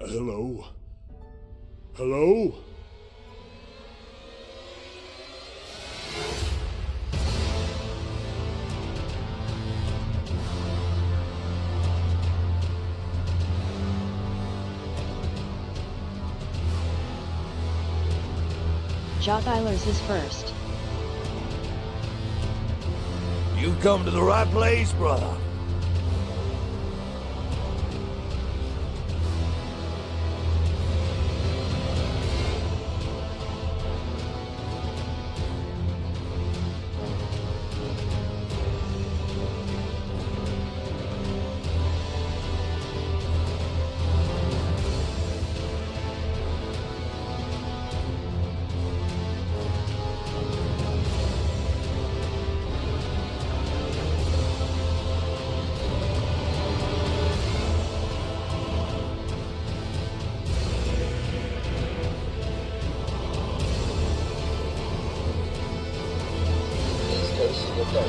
Hello? Hello? Jotilers is first. You've come to the right place, brother.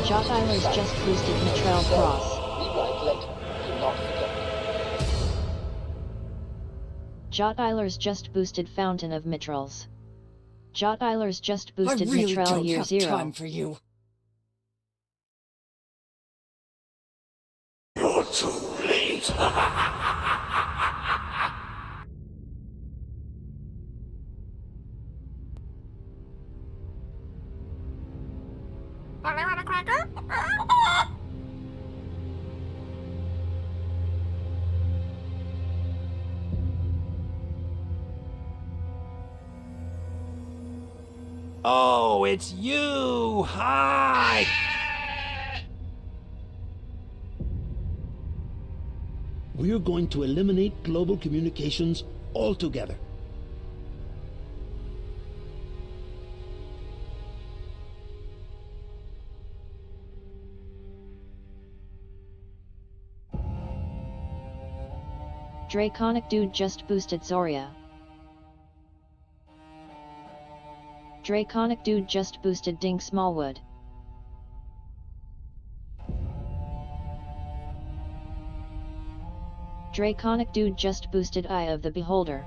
Jotilers just boosted Mitrel Cross. Rewrite later. Do not forget. Jotilers just boosted Fountain of Mitrels. Jotilers just boosted I really Mitrel don't Year have 0. time for you. You're too late. Oh, it's you! Hi! We're going to eliminate global communications altogether. Draconic Dude just boosted Zoria. Draconic Dude just boosted Ding Smallwood. Draconic Dude just boosted Eye of the Beholder.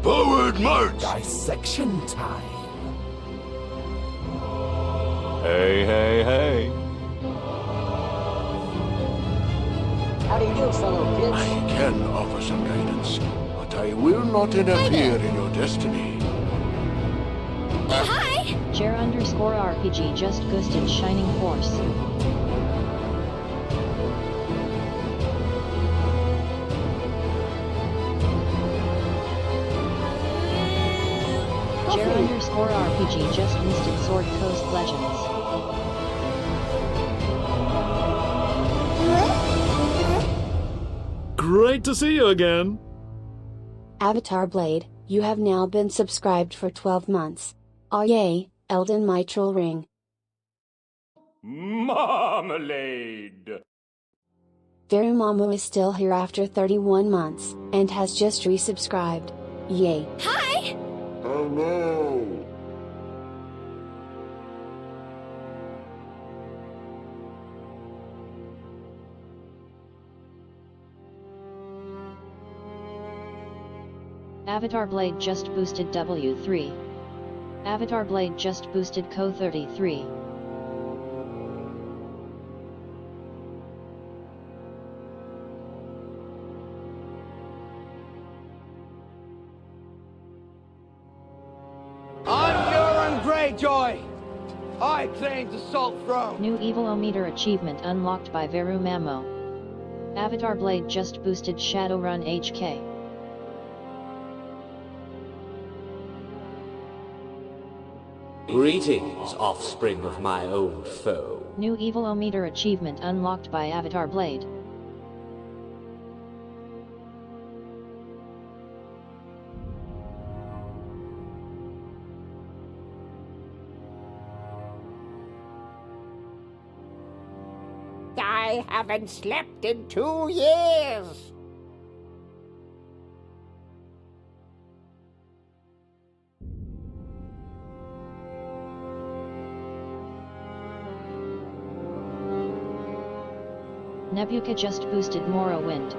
Forward march! Dissection time. Hey, hey, hey. How do you do, fellow kids? I can offer some guidance, but I will not interfere in your destiny. Hi! Chair_RPG just boosted Shining Force. Chair_RPG just boosted Sword Coast Legends. Great to see you again! Avatar Blade, you have now been subscribed for 12 months. Oh yay, Elden Mitral Ring. Marmalade! Verumamu is still here after 31 months, and has just resubscribed. Yay. Hi! Hello! Avatar Blade just boosted W3. Avatar Blade just boosted Co 33. I'm Euron Greyjoy! I claim the Salt Throne! New Evilometer achievement unlocked by Veru Mamo. Avatar Blade just boosted Shadowrun HK. Greetings, offspring of my old foe. New Evilometer achievement unlocked by Avatar Blade. I haven't slept in 2 years. Nebuka just boosted Morrowind.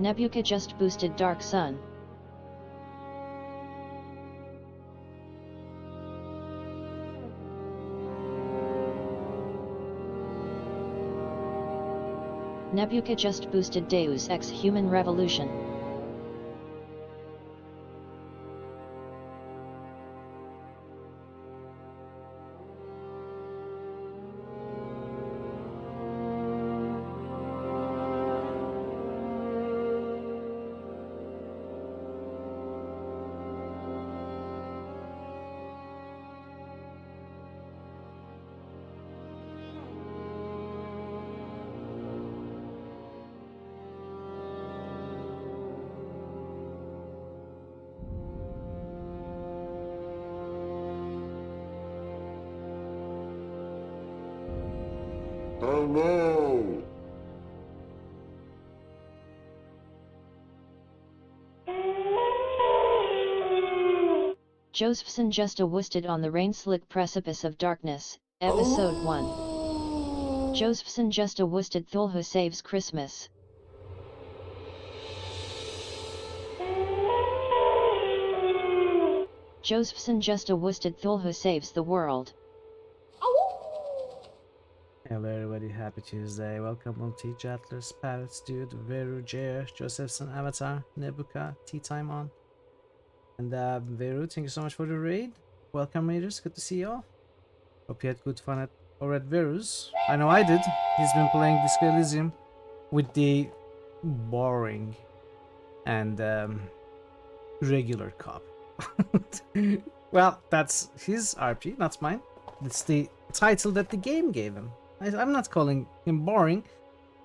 Nebuka just boosted Dark Sun. Nebuka just boosted Deus Ex Human Revolution. Oh no! Josephson just woosted on the rain-slick precipice of darkness, Episode 1. Josephson just woosted Thulhu saves Christmas. Josephson just woosted Thulhu saves the world. Hello everybody, happy Tuesday. Welcome Multi, Jatlers, Parrots, Dude, Veru, Jer, Josephson, Avatar, Nebuka, Tea Time On. And Veru, thank you so much for the raid. Welcome raiders, good to see you all. Hope you had good fun at Veru's. I know I did. He's been playing Disco Elysium with the boring and regular cop. Well, that's his RP, not mine. It's the title that the game gave him. I'm not calling him boring.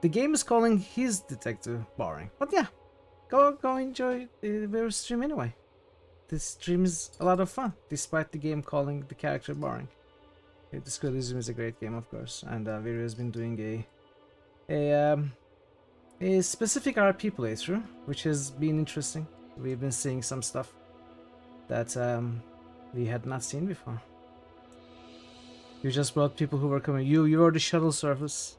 The game is calling his detective boring. But yeah, go enjoy the Veru stream anyway. This stream is a lot of fun, despite the game calling the character boring. Disco Elysium is a great game, of course, and Veru has been doing a specific RP playthrough, which has been interesting. We've been seeing some stuff that we had not seen before. You just brought people who were coming. You are the shuttle service.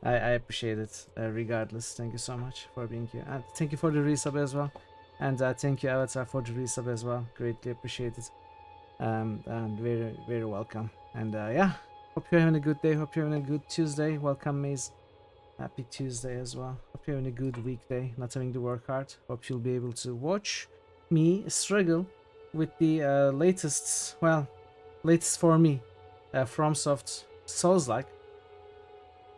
I appreciate it. Regardless, thank you so much for being here. And thank you for the resub as well. And thank you Avatar for the resub as well. Greatly appreciated. And very, very welcome. And yeah, hope you're having a good day. Hope you're having a good Tuesday. Welcome Maze. Happy Tuesday as well. Hope you're having a good weekday. Not having to work hard. Hope you'll be able to watch me struggle with the latest, well, latest for me, FromSoft Souls-like.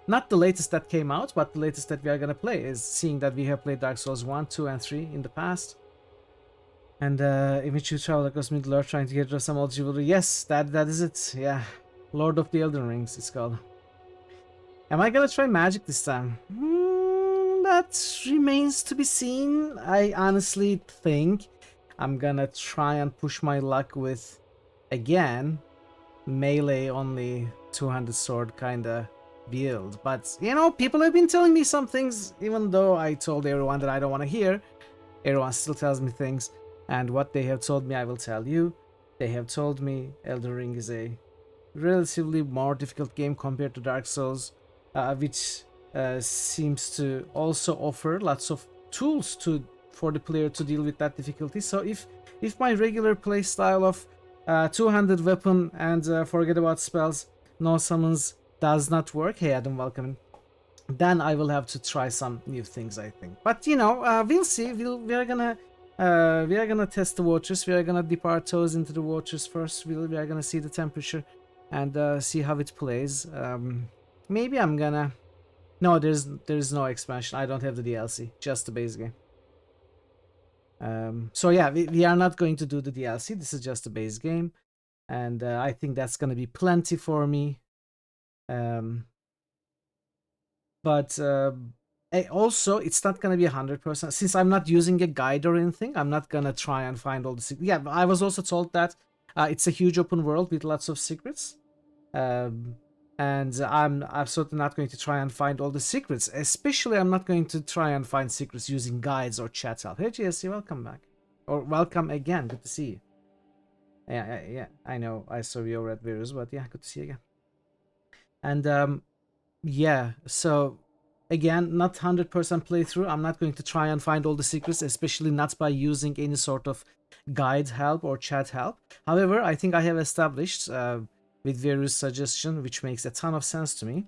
Not the latest that came out, but the latest that we are gonna play, is seeing that we have played Dark Souls 1, 2, and 3 in the past. And in which you travel across Middle-earth trying to get rid of some old jewelry. Yes, that is it, yeah. Lord of the Elden Rings, it's called. Am I gonna try magic this time? That remains to be seen. I honestly think I'm gonna try and push my luck with, again, melee only 200 sword kinda build. But you know, people have been telling me some things, even though I told everyone that I don't want to hear. Everyone still tells me things, and what they have told me I will tell you. They have told me Elden Ring is a relatively more difficult game compared to Dark Souls, which seems to also offer lots of tools for the player to deal with that difficulty. So if my regular play style of 200 weapon and forget about spells, no summons does not work, hey Adam, welcome in, then I will have to try some new things, I think. But you know, we'll see. We are gonna test the waters. We are gonna dip our toes into the waters first. We are gonna see the temperature and see how it plays. Maybe I'm gonna. No, there's no expansion. I don't have the DLC, just the base game. So yeah, we are not going to do the DLC. This is just the base game, and I think that's gonna be plenty for me. But also, it's not gonna be 100%. Since I'm not using a guide or anything, I'm not gonna try and find all the secrets. Yeah, I was also told that it's a huge open world with lots of secrets. And I'm absolutely not going to try and find all the secrets. Especially, I'm not going to try and find secrets using guides or chat help. Hey, GSC, welcome back. Or welcome again. Good to see you. Yeah, I know I saw your red videos, but yeah, good to see you again. And yeah, so again, not 100% playthrough. I'm not going to try and find all the secrets, especially not by using any sort of guide help or chat help. However, I think I have established with various suggestions, which makes a ton of sense to me.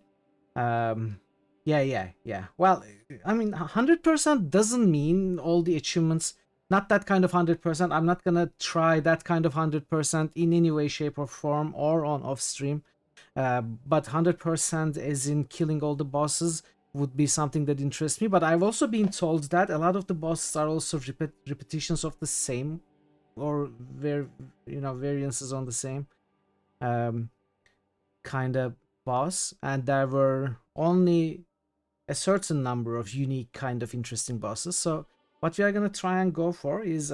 Yeah. Well, I mean, 100% doesn't mean all the achievements. Not that kind of 100%. I'm not gonna try that kind of 100% in any way, shape, or form, or on off stream. But 100% as in killing all the bosses would be something that interests me. But I've also been told that a lot of the bosses are also repetitions of the same, or variances on the same kind of boss, and there were only a certain number of unique kind of interesting bosses. So what we are gonna try and go for is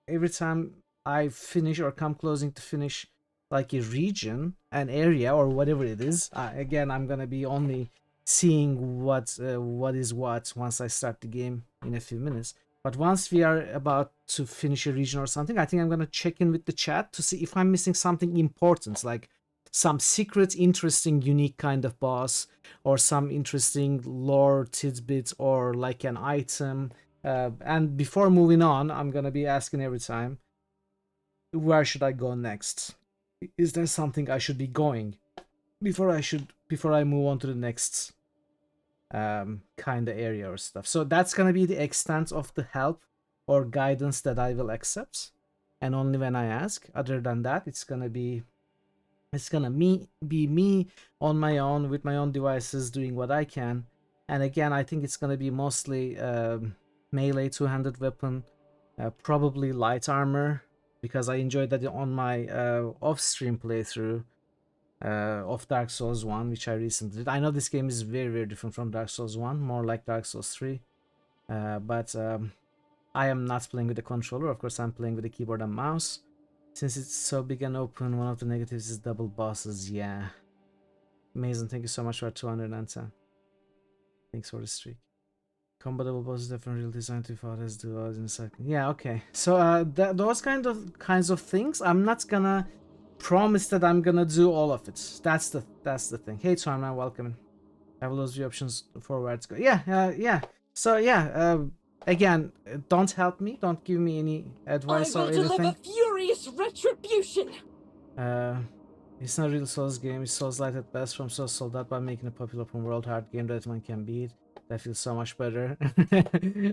every time I finish or come closing to finish like a region, an area, or whatever it is, again, I'm gonna be only seeing what is what once I start the game in a few minutes. But once we are about to finish a region or something, I think I'm gonna check in with the chat to see if I'm missing something important, like some secret, interesting, unique kind of boss, or some interesting lore tidbit, or like an item. And before moving on, I'm gonna be asking every time, where should I go next? Is there something I should be going before I move on to the next kind of area or stuff? So that's gonna be the extent of the help or guidance that I will accept, and only when I ask. Other than that, it's gonna be me on my own with my own devices doing what I can. And again, I think it's gonna be mostly melee 200 weapon, probably light armor, because I enjoyed that on my off-stream playthrough of Dark Souls 1, which I recently did. I know this game is very, very different from Dark Souls 1, more like Dark Souls 3, but I am not playing with the controller. Of course, I'm playing with the keyboard and mouse. Since it's so big and open, one of the negatives is double bosses. Yeah. Amazing. Thank you so much for 210. Thanks for the streak. Combo double boss is definitely real designed to follow as do in a second. Yeah, okay. So those kinds of things, I'm not gonna promise that I'm gonna do all of it. That's the thing. Hey Torman, welcome. Have those the options for where to go. Yeah. So yeah, again, don't help me. Don't give me any advice or anything. I will deliver furious retribution. It's not a real Souls game. It's Souls-like at best. From Souls sold out by making a popular open world hard game that one can beat. That feels so much better.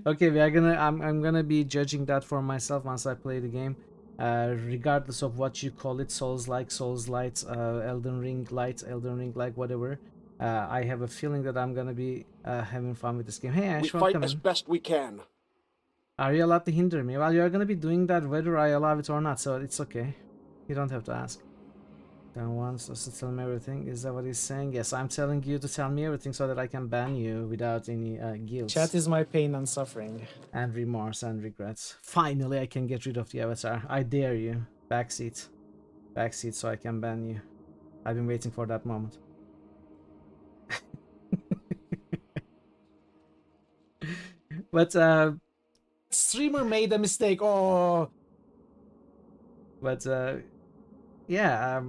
Okay, I'm gonna be judging that for myself once I play the game. Regardless of what you call it, Souls-like, Souls-light, Elden Ring light, Elden Ring like, whatever. I have a feeling that I'm gonna be having fun with this game. Hey Ash, We welcome fight as in. best we can. Are you allowed to hinder me? Well, you're gonna be doing that whether I allow it or not, so it's okay. You don't have to ask. Then wants us to tell me everything. Is that what he's saying? Yes, I'm telling you to tell me everything so that I can ban you without any guilt. Chat is my pain and suffering. And remorse and regrets. Finally, I can get rid of the avatar. I dare you. Backseat. Backseat so I can ban you. I've been waiting for that moment. But streamer made a mistake. Oh. But yeah,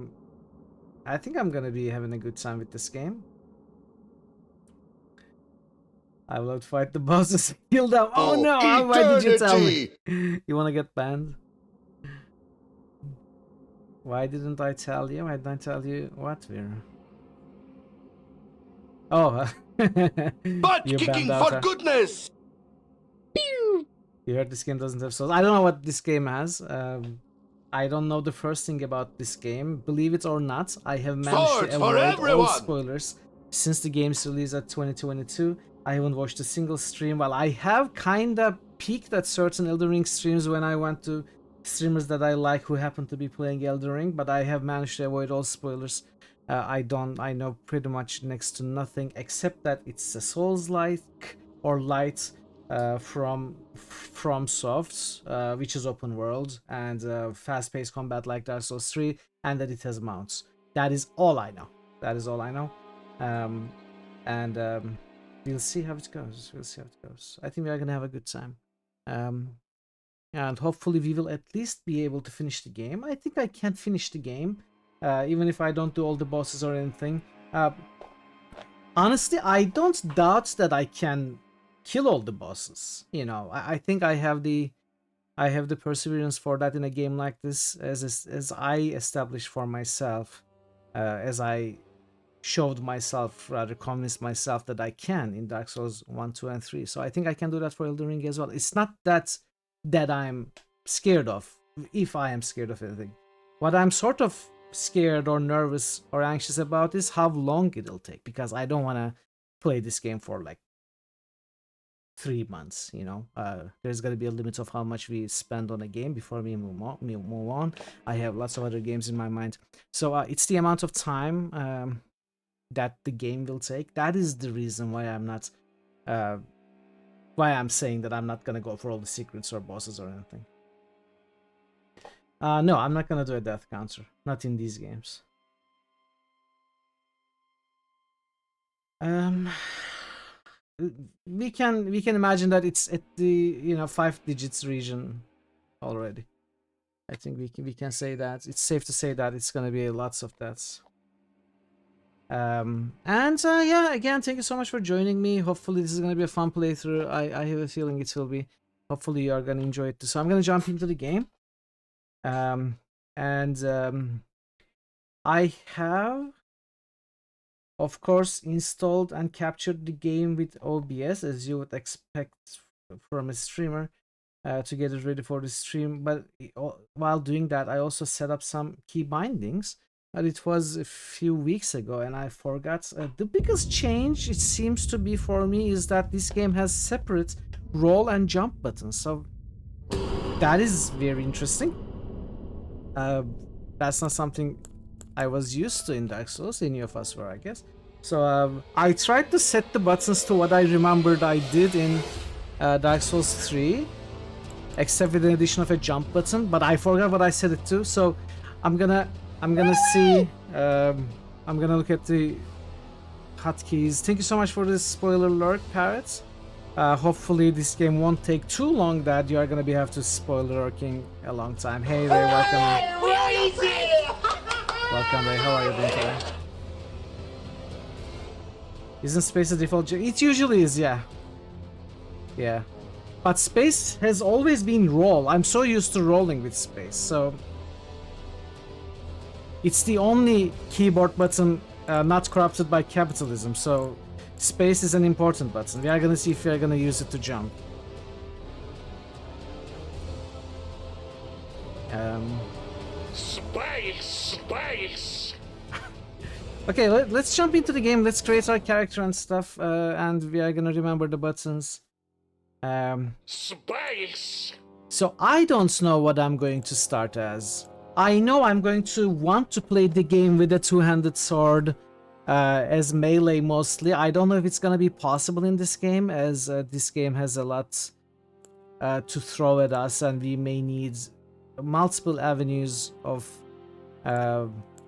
I think I'm gonna be having a good time with this game. I will fight the bosses, kill them. Oh For no! Why did you tell me? eternity. You wanna get banned? Why didn't I tell you? Why didn't I tell you what, Vera? Oh, Butt you kicking banned out. for goodness! You heard this game doesn't have souls. I don't know what this game has. I don't know the first thing about this game. Believe it or not, I have managed Swords to for avoid all everyone! spoilers since the game's release at 2022. I haven't watched a single stream. While I have kinda peeked at certain Elden Ring streams when I went to streamers that I like who happen to be playing Elden Ring, but I have managed to avoid all spoilers. I know pretty much next to nothing except that it's a Souls-like or light from Soft, which is open world and fast-paced combat like Dark Souls 3, and that it has mounts. That is all I know. That is all I know. We'll see how it goes. We'll see how it goes. I think we are gonna have a good time. And hopefully we will at least be able to finish the game. I think I can finish the game, even if I don't do all the bosses or anything. Honestly, I don't doubt that I can kill all the bosses. You know, I think I have the perseverance for that in a game like this, as I established for myself, as I showed myself, rather convinced myself that I can in Dark Souls 1, 2, and 3. So I think I can do that for Elden Ring as well. It's not that I'm scared of, if I am scared of anything. What I'm sort of scared or nervous or anxious about is how long it'll take, because I don't want to play this game for like 3 months, you know. There's gonna be a limit of how much we spend on a game before we move on. I have lots of other games in my mind, so it's the amount of time that the game will take. That is the reason why I'm not why I'm saying that I'm not gonna go for all the secrets or bosses or anything. No, I'm not gonna do a death counter, not in these games. We can imagine that it's at the 5 digits region already. I think we can say that it's safe to say that it's gonna be lots of deaths. Yeah, again, thank you so much for joining me. Hopefully this is gonna be a fun playthrough. I have a feeling it will be. Hopefully you are gonna enjoy it too. So I'm gonna jump into the game. I have, of course, installed and captured the game with OBS, as you would expect from a streamer, to get it ready for the stream. But while doing that, I also set up some key bindings. But it was a few weeks ago and I forgot. The biggest change, it seems to be for me, is that this game has separate roll and jump buttons. So that is very interesting. That's not something I was used to in Dark Souls. Any of us were, I guess. So I tried to set the buttons to what I remembered I did in Dark Souls 3, except with the addition of a jump button. But I forgot what I set it to. So I'm gonna see. I'm gonna look at the hotkeys. Thank you so much for this spoiler alert, Parrots. Hopefully this game won't take too long that you are gonna have to spoiler lurking a long time. Hey Ray, welcome. Welcome Ray, how are you doing today? Isn't space a default? It usually is, yeah. Yeah. But space has always been roll. I'm so used to rolling with space, so it's the only keyboard button not corrupted by capitalism, so space is an important button. We are gonna see if we are gonna use it to jump. Space! Okay, let's jump into the game. Let's create our character and stuff, and we are gonna remember the buttons. Space! So I don't know what I'm going to start as. I know I'm going to want to play the game with a two-handed sword as melee mostly. I don't know if it's gonna be possible in this game, as this game has a lot to throw at us and we may need multiple avenues of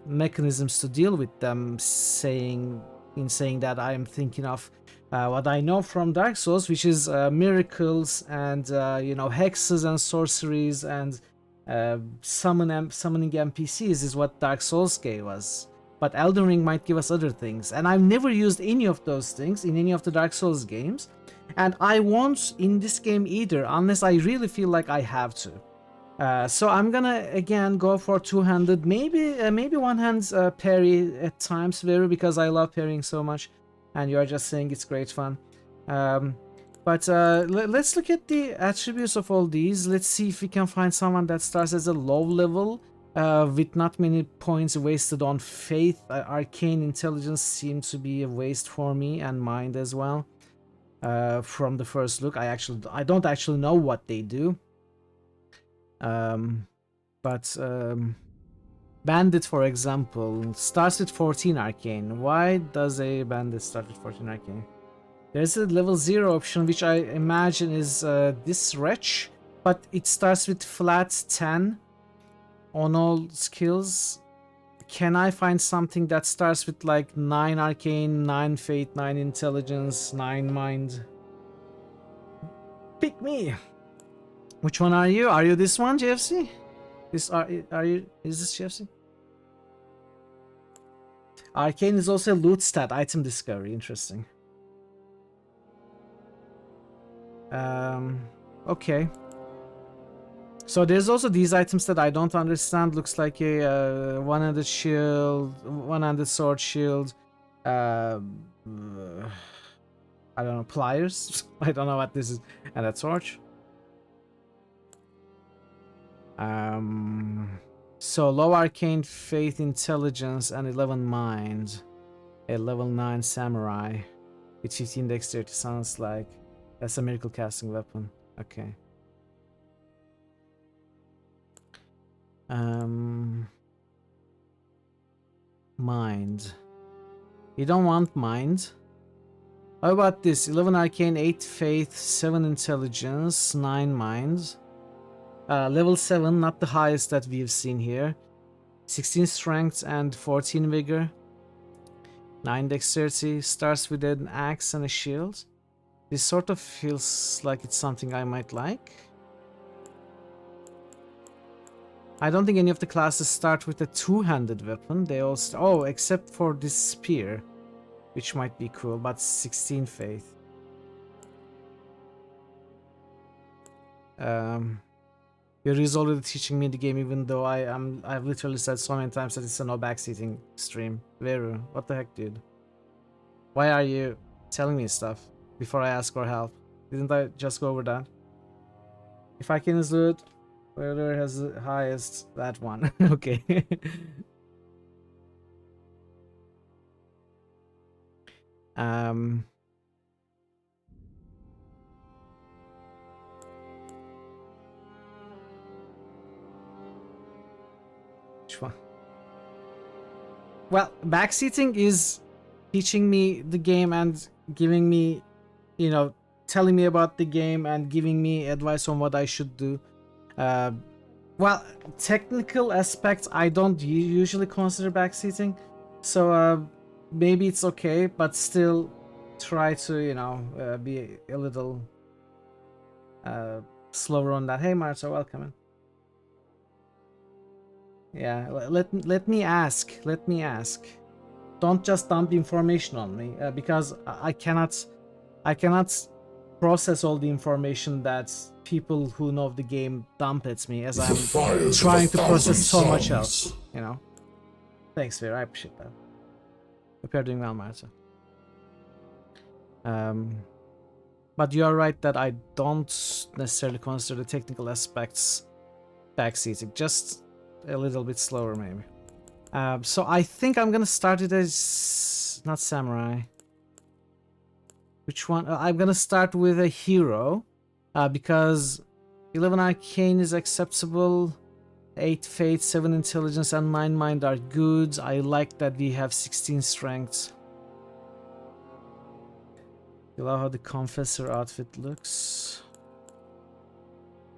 mechanisms to deal with them, saying that I am thinking of what I know from Dark Souls, which is miracles and hexes and sorceries and summoning NPCs is what Dark Souls gave us. But Elden Ring might give us other things, and I've never used any of those things in any of the Dark Souls games. and I won't in this game either unless I really feel like I have to. So I'm gonna again go for two-handed, maybe one-hand parry at times, very, because I love parrying so much, and you are just saying it's great fun. But let's look at the attributes of all these. Let's see if we can find someone that starts as a low level with not many points wasted on faith. Arcane intelligence seems to be a waste for me, and mind as well. From the first look, I don't actually know what they do. But Bandit, for example, starts with 14 arcane. Why does a bandit start with 14 arcane? There's a level 0 option, which I imagine is this wretch, but it starts with flat 10 on all skills. Can I find something that starts with like 9 arcane, 9 fate, 9 intelligence, 9 mind? Pick me! Which one are you? Are you this one, JFC? Is this JFC? Arcane is also a loot stat, item discovery. Interesting. Okay. So there's also these items that I don't understand. Looks like a one-handed shield, one-handed sword shield. I don't know, pliers. I don't know what this is, and a torch. So low arcane, faith, intelligence, and 11 mind. A level 9 samurai with 15 dexterity. Sounds like that's a miracle casting weapon. Okay. Mind. You don't want mind. How about this? 11 arcane, 8 faith, 7 intelligence, 9 mind. Level 7, not the highest that we've seen here. 16 strength and 14 vigor. 9 dexterity. Starts with an axe and a shield. This sort of feels like it's something I might like. I don't think any of the classes start with a two-handed weapon. They all oh, except for this spear, which might be cool, but 16 faith. Yuri's already teaching me the game, even though I've literally said so many times that it's a no backseating stream. Veru, what the heck, dude? Why are you telling me stuff before I ask for help? Didn't I just go over that? If I can do it, whoever has the highest, that one. Okay. Which one? Well, backseating is teaching me the game and giving me, you know, telling me about the game and giving me advice on what I should do. Well, technical aspects I don't usually consider backseating, so maybe it's okay, but still try to, you know, be a little slower on that. Hey Marta, welcome in. Yeah, let me ask. Don't just dump information on me, because I cannot process all the information that people who know the game dump at me, as I'm trying to process so much else, you know. Thanks, Vera, I appreciate that. Hope you're doing well, Marta. But you are right that I don't necessarily consider the technical aspects backseating, just a little bit slower maybe. So I think I'm gonna start it as not samurai. Which one? I'm gonna start with a hero, because 11 arcane is acceptable, 8 fate, 7 intelligence, and 9 mind are good. I like that we have 16 strength. You love how the confessor outfit looks.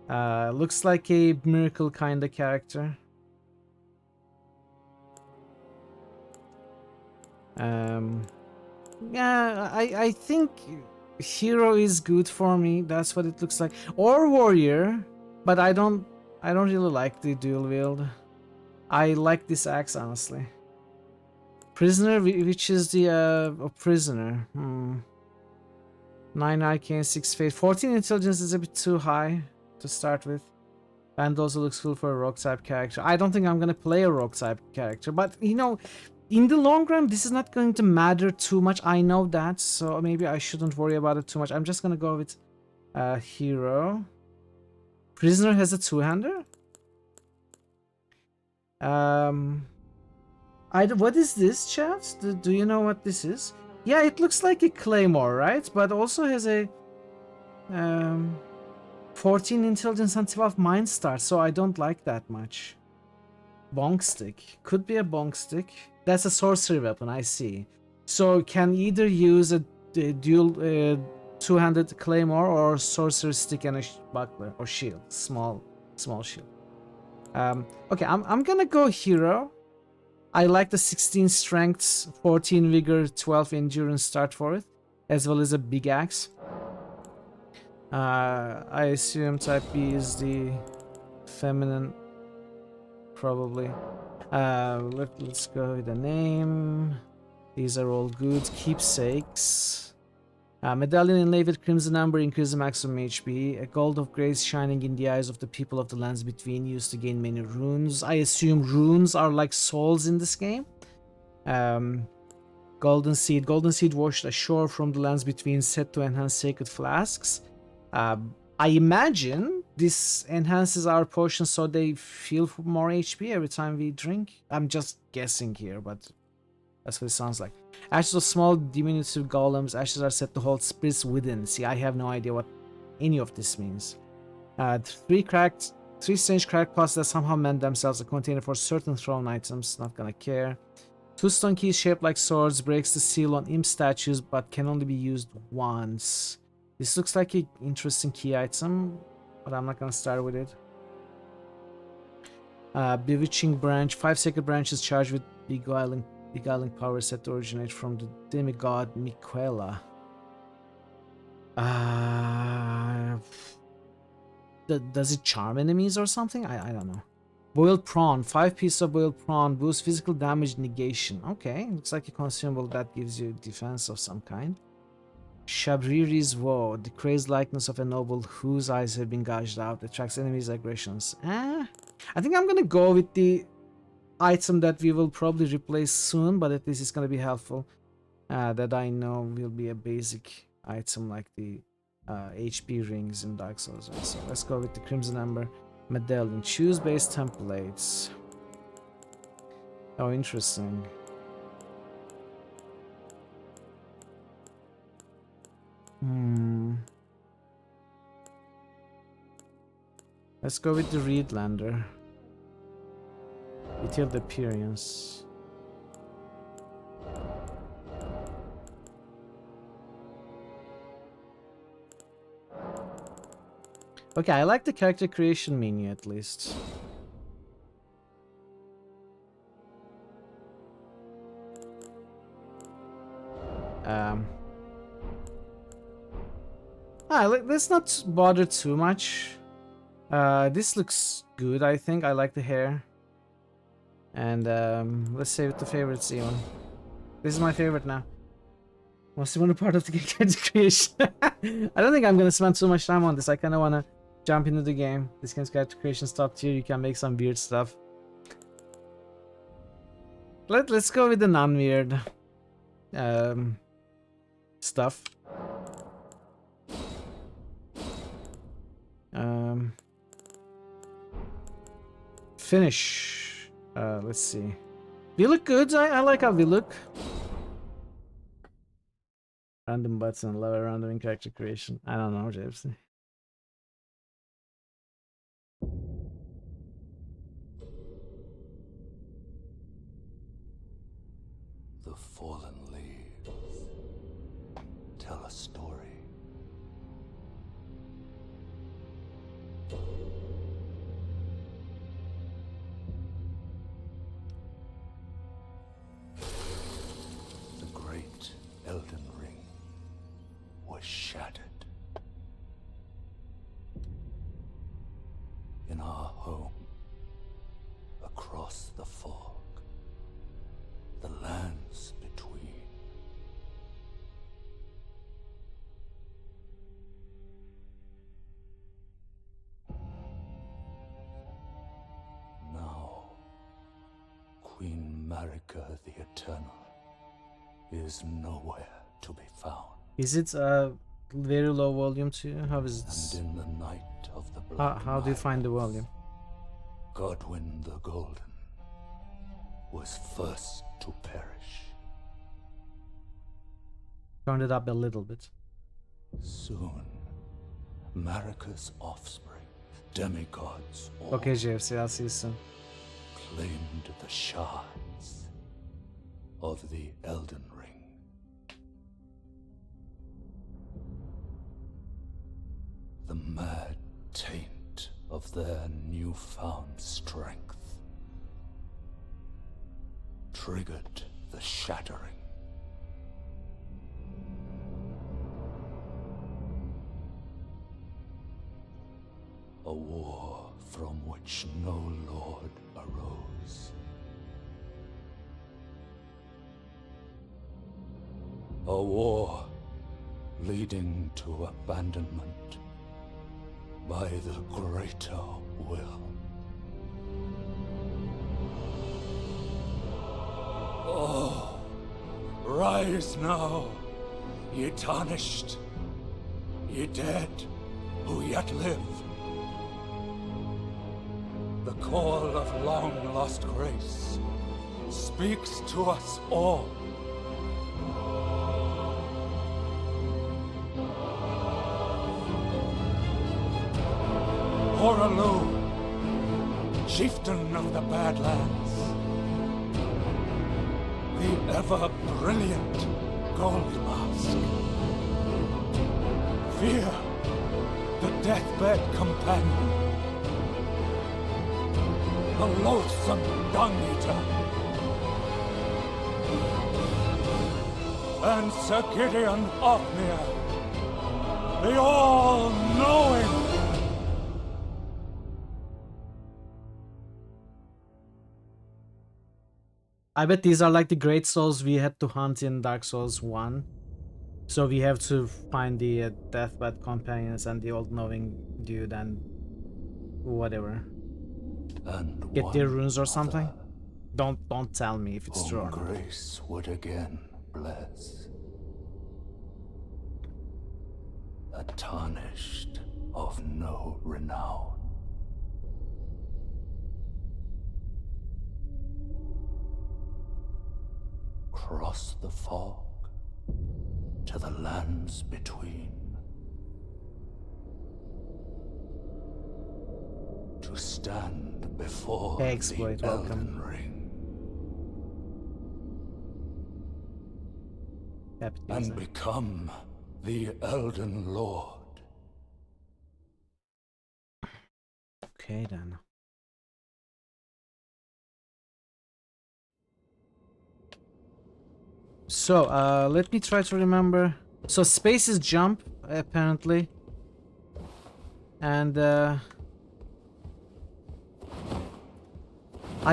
Looks like a miracle kind of character. Yeah, I think hero is good for me. That's what it looks like. Or warrior, but I don't really like the dual wield. I like this axe, honestly. Prisoner, which is the prisoner. 9 arcane, 6 fate. 14 intelligence is a bit too high to start with. And also looks cool for a rogue type character. I don't think I'm gonna play a rogue type character, but you know, in the long run, this is not going to matter too much. I know that, so maybe I shouldn't worry about it too much. I'm just gonna go with hero. Prisoner has a two-hander. What is this, chat? Do you know what this is? Yeah, it looks like a claymore, right? But also has a 14 intelligence and 12 mind start, so I don't like that much. Bonk stick. Could be a bonk stick. That's a sorcery weapon, I see. So can either use a dual two-handed claymore or sorcery stick and a buckler or shield. Small shield. Okay, I'm gonna go hero. I like the 16 strength, 14 vigor, 12 endurance start for it, as well as a big axe. I assume type B is the feminine, probably. Let's go with the name. These are all good. Keepsakes. Medallion inlaid with crimson amber increases maximum HP. A gold of grace shining in the eyes of the people of the lands between, used to gain many runes. I assume runes are like souls in this game. Golden seed. Golden seed washed ashore from the lands between, set to enhance sacred flasks. I imagine this enhances our potions so they feel more HP every time we drink. I'm just guessing here, but that's what it sounds like. Ashes of small diminutive golems. Ashes are said to hold spirits within. See, I have no idea what any of this means. 3 strange cracked pots that somehow mend themselves. A container for certain thrown items. Not gonna care. 2 stone keys shaped like swords. Breaks the seal on imp statues, but can only be used once. This looks like an interesting key item, but I'm not gonna start with it. Bewitching branch. 5 sacred branches charged with beguiling power set to originate from the demigod Miquela. Does it charm enemies or something? I don't know. Boiled prawn. 5 pieces of boiled prawn boost physical damage negation. Okay, looks like a consumable that gives you defense of some kind. Shabriri's Woe. The crazed likeness of a noble whose eyes have been gouged out. Attracts enemies' aggressions. I think I'm gonna go with the item that we will probably replace soon, but at least it's gonna be helpful. That I know will be a basic item like the HP rings in Dark Souls. So let's go with the Crimson Amber Medallion. Choose base templates. Oh, interesting. Let's go with the Reedlander. Detailed appearance. Okay, I like the character creation menu at least. Let's not bother too much. This looks good, I think. I like the hair. And let's save it to favorites even. This is my favorite now. Most important part of the character creation. I don't think I'm gonna spend too much time on this. I kinda wanna jump into the game. This game's character creation is top tier. You can make some weird stuff. Let's go with the non-weird stuff. Finish. Let's see. We look good. I like how we look. Random button, lower random in character creation. I don't know, James. The fallen leaves tell a story. The great Elden Ring was shattered. In our home, across the fog, the lands between. Marika the Eternal is nowhere to be found. Is it very low volume too? How is it? And in the night of the Black How do you find the volume? Godwyn the Golden was first to perish. Turn it up a little bit. Soon, Marika's offspring, demigods all, Okay, JFC, I'll see you soon. claimed the shards of the Elden Ring. The mad taint of their newfound strength triggered the shattering. A war from which no lord arose. A war leading to abandonment by the greater will. Oh, rise now, ye tarnished, ye dead who yet live. The call of long-lost grace speaks to us all. Horalu, chieftain of the Badlands, the ever-brilliant Gold Mask. Fear, the deathbed companion, the loathsome dung-eater, and Sir Gideon Othmere, the all-knowing. I bet these are like the great souls we had to hunt in Dark Souls 1. So we have to find the deathbed companions and the all-knowing dude and whatever. And get their runes or something. Don't tell me if it's true or not. Grace would again bless. A tarnished of no renown. Cross the fog to the lands between. To stand before Exploit, the welcome. Elden Ring. Happy And Tuesday. become the Elden Lord. Okay then. So let me try to remember. So space is jump apparently, and I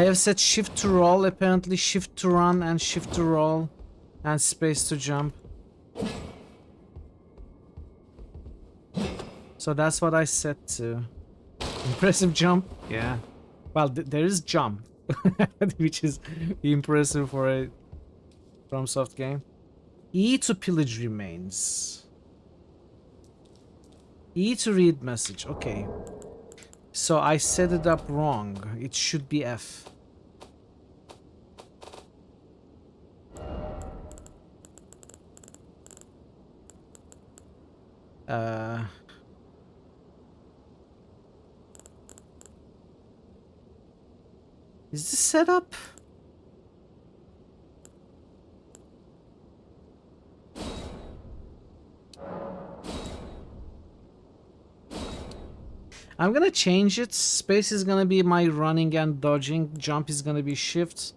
have set shift to roll, apparently shift to run and shift to roll and space to jump. So that's what I set to. Impressive jump? Yeah. Well, there is jump, which is impressive for a FromSoft game. E to pillage remains. E to read message. Okay. So I set it up wrong. It should be F. Is this set up? I'm gonna change it. Space is gonna be my running and dodging. Jump is gonna be shift.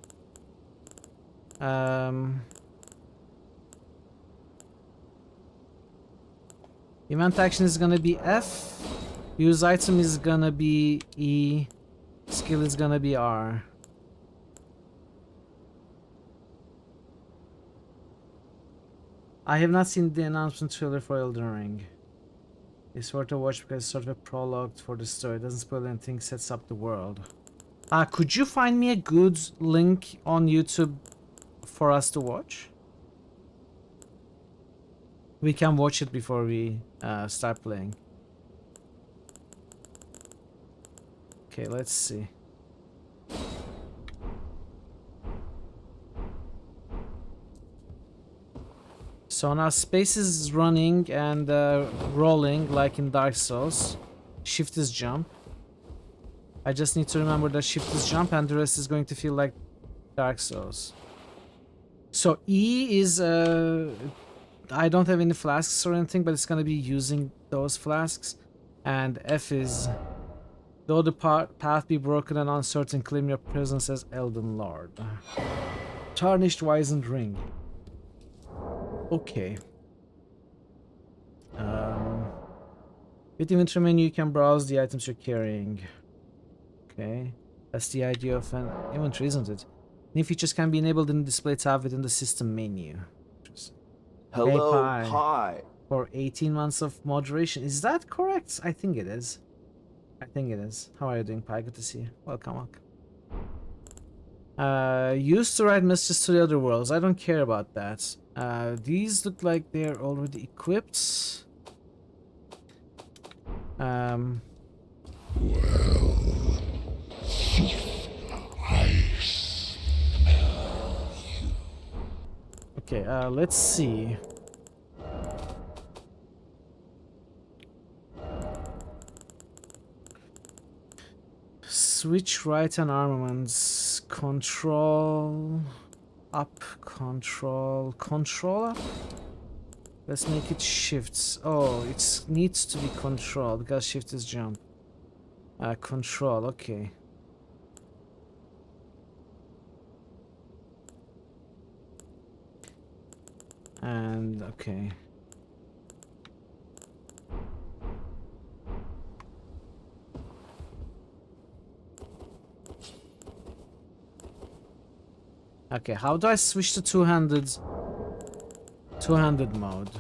Event action is gonna be F. Use item is gonna be E. Skill is gonna be R. I have not seen the announcement trailer for Elden Ring. It's worth a watch because it's sort of a prologue for the story. It doesn't spoil anything, sets up the world. Could you find me a good link on YouTube for us to watch? We can watch it before we start playing. Okay, let's see. So now space is running and rolling like in Dark Souls. Shift is jump. I just need to remember that shift is jump and the rest is going to feel like Dark Souls. So E is I don't have any flasks or anything, but it's gonna be using those flasks. And F is though the path be broken and uncertain, claim your presence as Elden Lord. Tarnished wizened ring. Okay. With inventory menu you can browse the items you're carrying. Okay. That's the idea of an inventory, isn't it? New features can be enabled in the display tab within the system menu. Hello, Hey, Pi. For 18 months of moderation. Is that correct? I think it is. I think it is. How are you doing, Pi? Good to see you. Welcome, welcome. Used to write messages to the other worlds. I don't care about that. These look like they're already equipped. Well, I smell you. Okay, let's see. Switch right and armaments. Control up, control up. Let's make it shifts. Oh, it needs to be control because shift is jump. Control, okay. And okay. Okay, how do I switch to two-handed mode?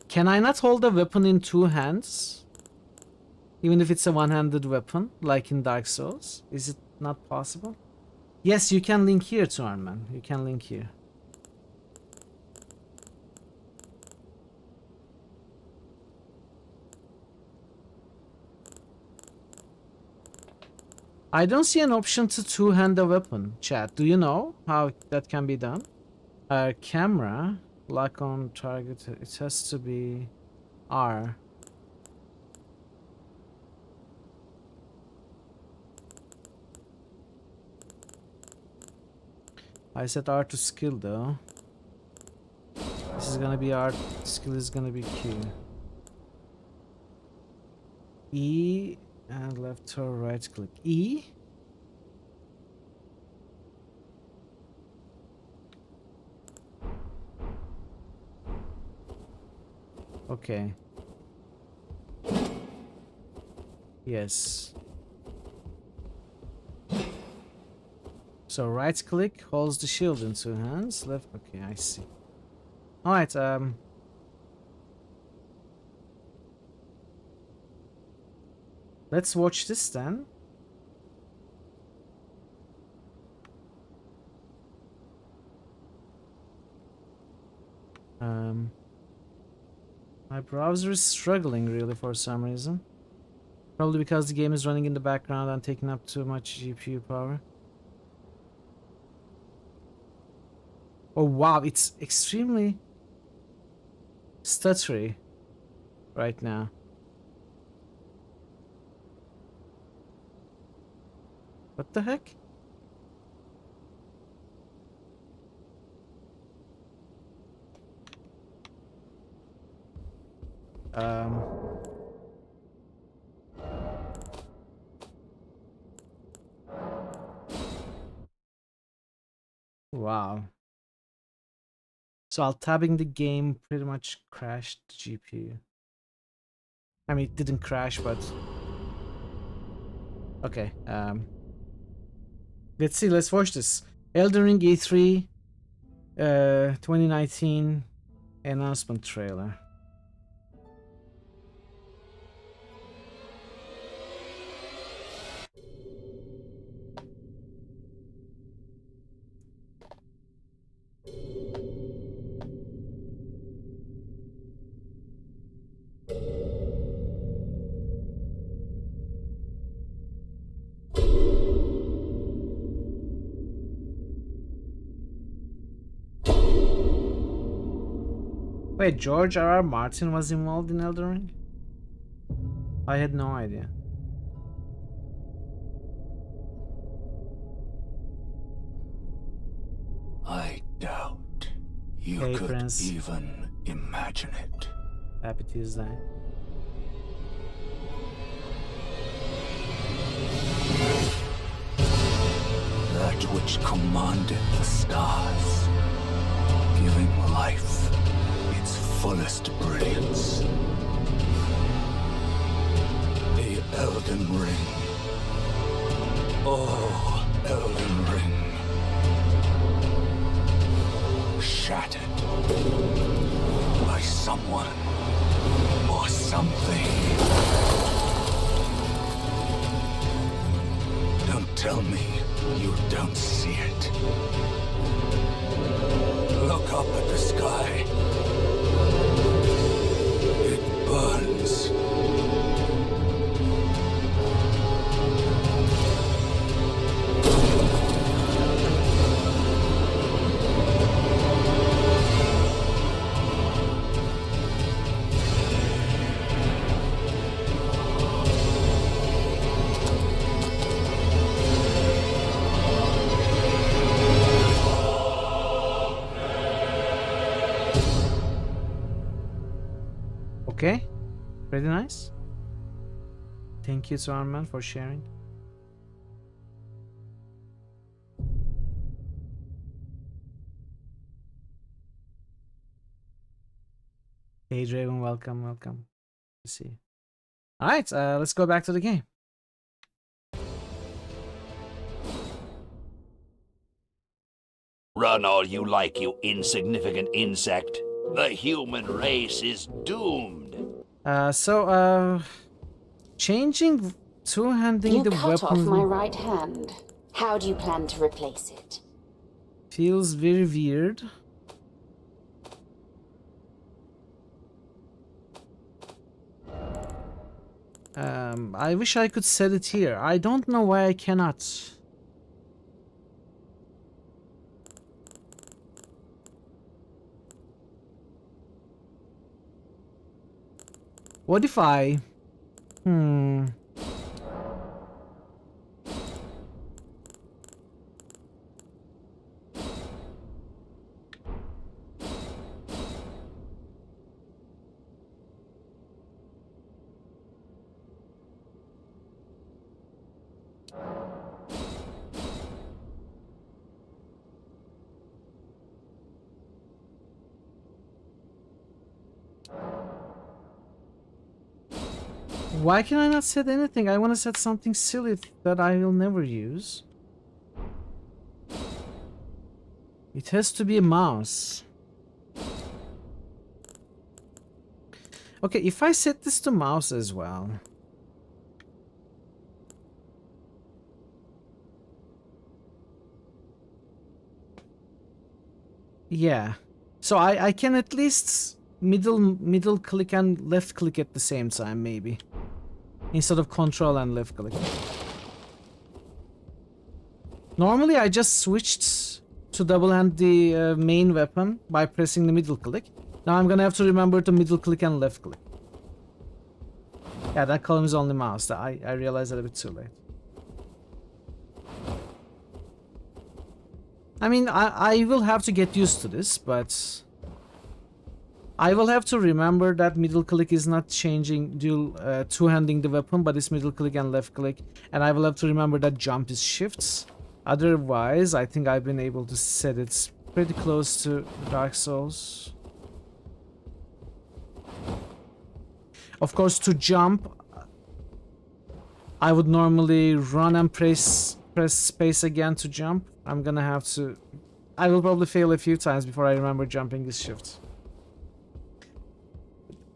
Can I not hold a weapon in two hands? Even if it's a one-handed weapon, like in Dark Souls? Is it not possible? Yes, you can link here to Arman. You can link here. I don't see an option to two-hand a weapon, chat. Do you know how that can be done? Camera, lock on target, it has to be R. I set R to skill though. This is gonna be R, skill is gonna be Q. E and left or right click. E? Okay. Yes. So right click holds the shield in two hands. Left, okay, I see. Alright, let's watch this then. My browser is struggling really for some reason. Probably because the game is running in the background and taking up too much GPU power. Oh wow, it's extremely stuttery right now. What the heck? Wow. So alt-tabbing the game pretty much crashed the GPU. I mean, it didn't crash, but... Okay, let's see, let's watch this. Elden Ring E3 2019 announcement trailer. Wait, George R.R. Martin was involved in Elden Ring? I had no idea. I doubt you Hey, could Prince. even imagine it. Happy Tuesday. That which commanded the stars, giving life its fullest brilliance. The Elden Ring. Oh, Elden Ring. Shattered by someone or something. Don't tell me you don't see it. Look up at the sky. It burns. Okay, pretty nice. Thank you to Arman for sharing. Hey Draven, welcome, welcome. Good to see you. Alright, let's go back to the game. Run all you like, you insignificant insect. The human race is doomed. Changing two-handing You the cut off weapon my right hand. How do you plan to replace it? feels very weird. I wish I could set it here. I don't know why I cannot. What if I... Why can I not set anything? I want to set something silly that I will never use. It has to be a mouse. Okay, if I set this to mouse as well. Yeah. So I can at least middle click and left click at the same time, maybe. Instead of control and left click. Normally I just switched to double hand the main weapon by pressing the middle click. Now I'm gonna have to remember to middle click and left click. Yeah, that column is only mouse. I realized that a bit too late. I mean, I will have to get used to this, but I will have to remember that middle click is not changing two-handing the weapon, but it's middle click and left click. And I will have to remember that jump is shifts. Otherwise, I think I've been able to set it pretty close to Dark Souls. Of course, to jump, I would normally run and press space again to jump. I'm gonna have to... I will probably fail a few times before I remember jumping this shift.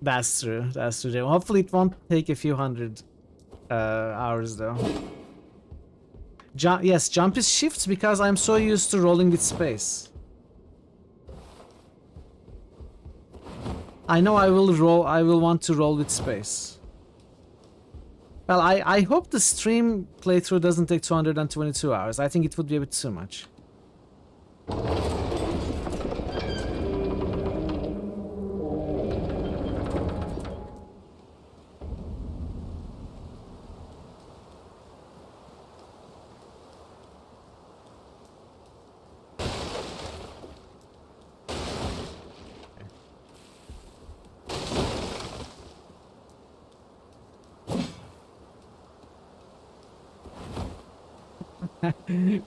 That's true, that's true. Hopefully it won't take a few hundred hours though. Yes, jump is shifts because I'm so used to rolling with space. I know I will want to roll with space. Well, I hope the stream playthrough doesn't take 222 hours. I think it would be a bit too much.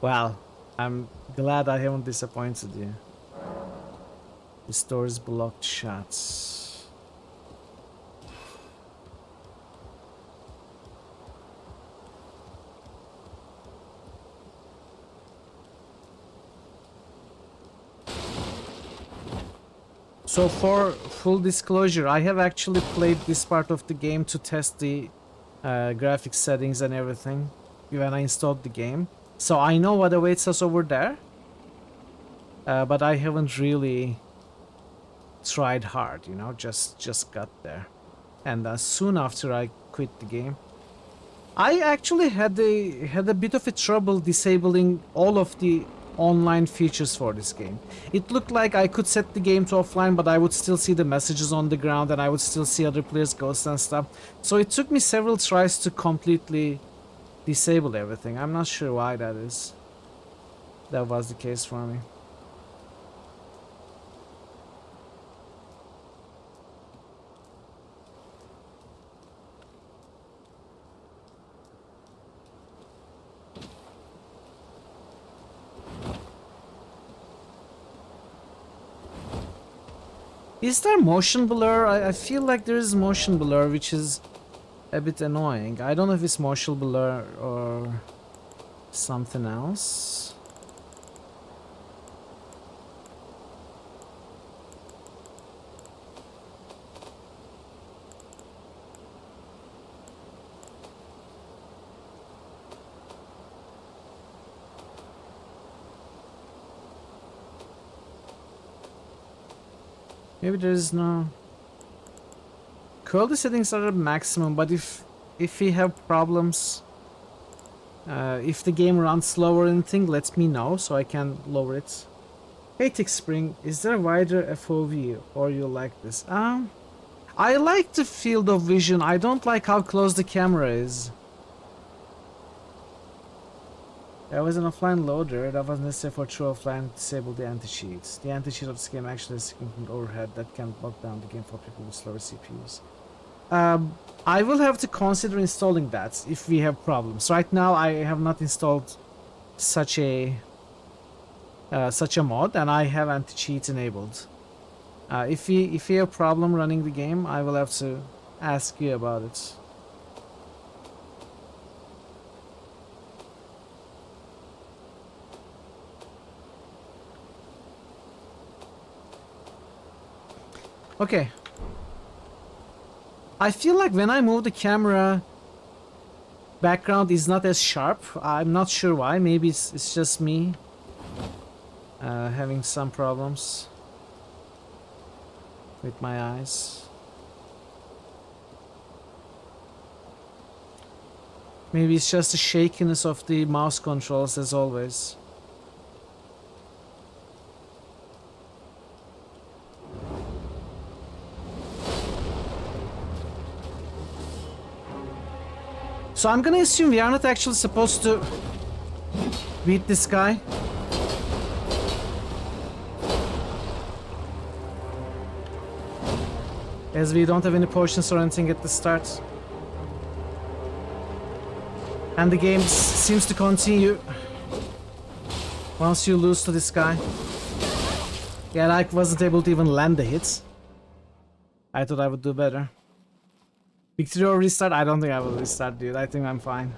Wow, I'm glad I haven't disappointed you. Restores blocked shots. So for full disclosure, I have actually played this part of the game to test the graphics settings and everything when I installed the game. So I know what awaits us over there, but I haven't really tried hard, you know, just got there. And soon after I quit the game, I actually had a bit of a trouble disabling all of the online features for this game. It looked like I could set the game to offline, but I would still see the messages on the ground and I would still see other players' ghosts and stuff. So it took me several tries to completely disable everything. I'm not sure why that is. That was the case for me. Is there motion blur? I feel like there is motion blur, which is a bit annoying. I don't know if it's motion blur or something else. Maybe there is no... Quality settings are at maximum, but if we have problems, if the game runs slow or anything, let me know so I can lower it. Hey Tick Spring, is there a wider FOV or you like this? I like the field of vision. I don't like how close the camera is. There was an offline loader that was necessary for true offline to disable the anti-cheats. The anti-cheat of this game actually has significant overhead that can bog down the game for people with slower CPUs. I will have to consider installing that if we have problems. Right now I have not installed such a mod, and I have anti-cheat enabled. If we have problem running the game, I will have to ask you about it. Okay. I feel like when I move the camera, background is not as sharp. I'm not sure why. Maybe it's just me having some problems with my eyes. Maybe it's just the shakiness of the mouse controls as always. So I'm gonna assume we are not actually supposed to beat this guy. As we don't have any potions or anything at the start. And the game seems to continue once you lose to this guy. Yeah, I wasn't able to even land the hits. I thought I would do better. Victory or restart? I don't think I will restart, dude. I think I'm fine.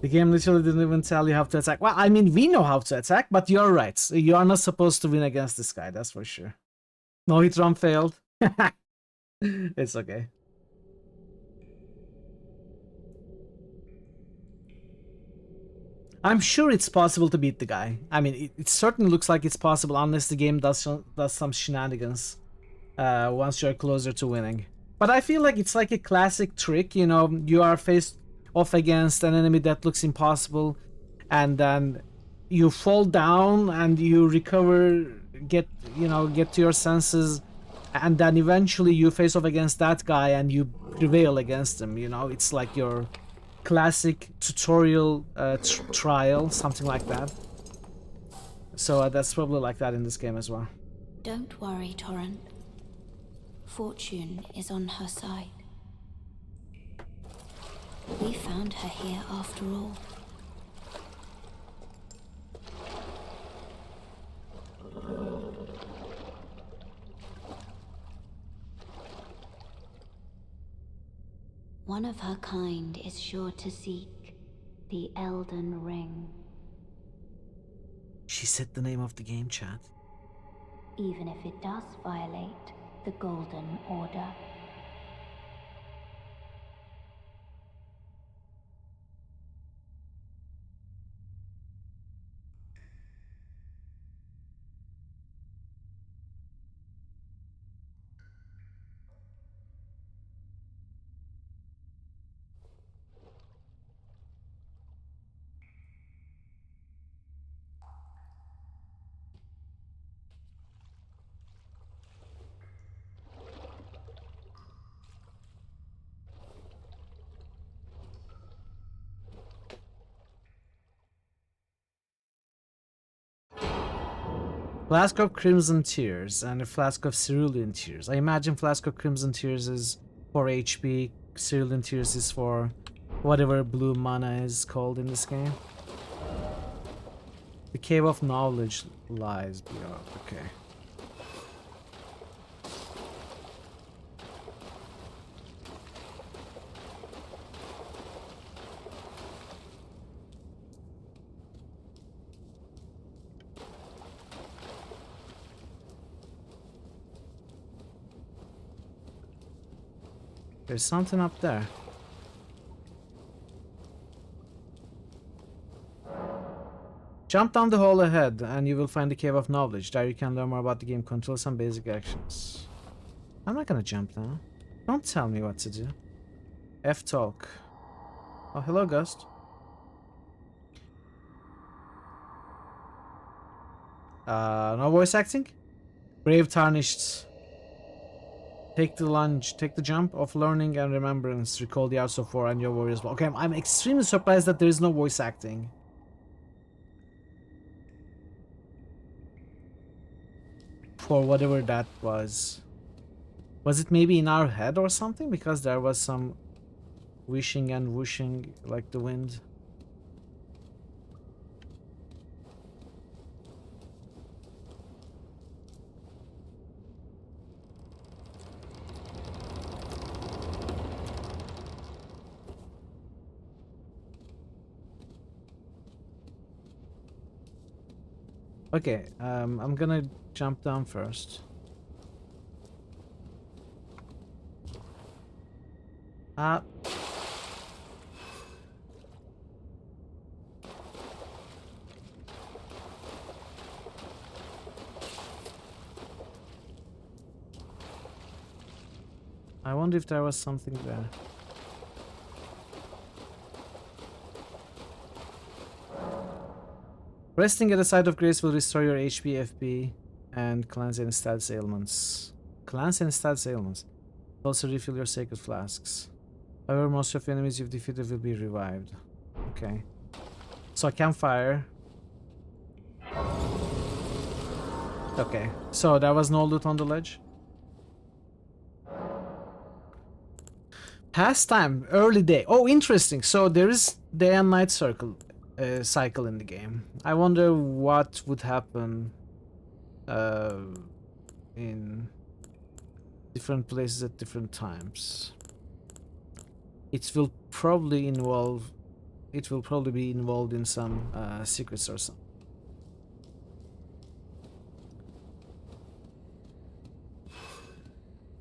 The game literally didn't even tell you how to attack. Well, I mean, we know how to attack, but you're right. You are not supposed to win against this guy, that's for sure. No hit run failed. It's okay. I'm sure it's possible to beat the guy. I mean, it certainly looks like it's possible unless the game does some shenanigans once you're closer to winning. But I feel like it's like a classic trick, you know, you are faced off against an enemy that looks impossible, and then you fall down and you recover, get to your senses, and then eventually you face off against that guy and you prevail against him, you know. It's like your classic tutorial trial, something like that. So that's probably like that in this game as well. Don't worry, Torrent. Fortune is on her side. We found her here after all. One of her kind is sure to seek the Elden Ring. She said the name of the game, chat. Even if it does violate the Golden Order. Flask of Crimson Tears and a Flask of Cerulean Tears. I imagine Flask of Crimson Tears is for HP, Cerulean Tears is for whatever blue mana is called in this game. The Cave of Knowledge lies beyond. Okay. There's something up there. Jump down the hall ahead and you will find the Cave of Knowledge. There you can learn more about the game, control some basic actions. I'm not gonna jump now. Don't tell me what to do. F-Talk. Oh, hello, Ghost. No voice acting? Brave Tarnished. Take the lunge, take the jump of learning and remembrance. Recall the hours of war and your warriors. Okay, I'm extremely surprised that there is no voice acting. For whatever that was. Was it maybe in our head or something? Because there was some wishing and whooshing like the wind. Okay, I'm gonna jump down first. I wonder if there was something there. Resting at the site of grace will restore your HP, FP, and cleanse any stats ailments. Cleanse any stats ailments. Also refill your sacred flasks. However, most of the enemies you've defeated will be revived. Okay. So campfire. Okay. So there was no loot on the ledge. Pastime, early day. Oh, interesting. So there is day and night circle. cycle in the game. I wonder what would happen in different places at different times. It will probably be involved in some secrets or something.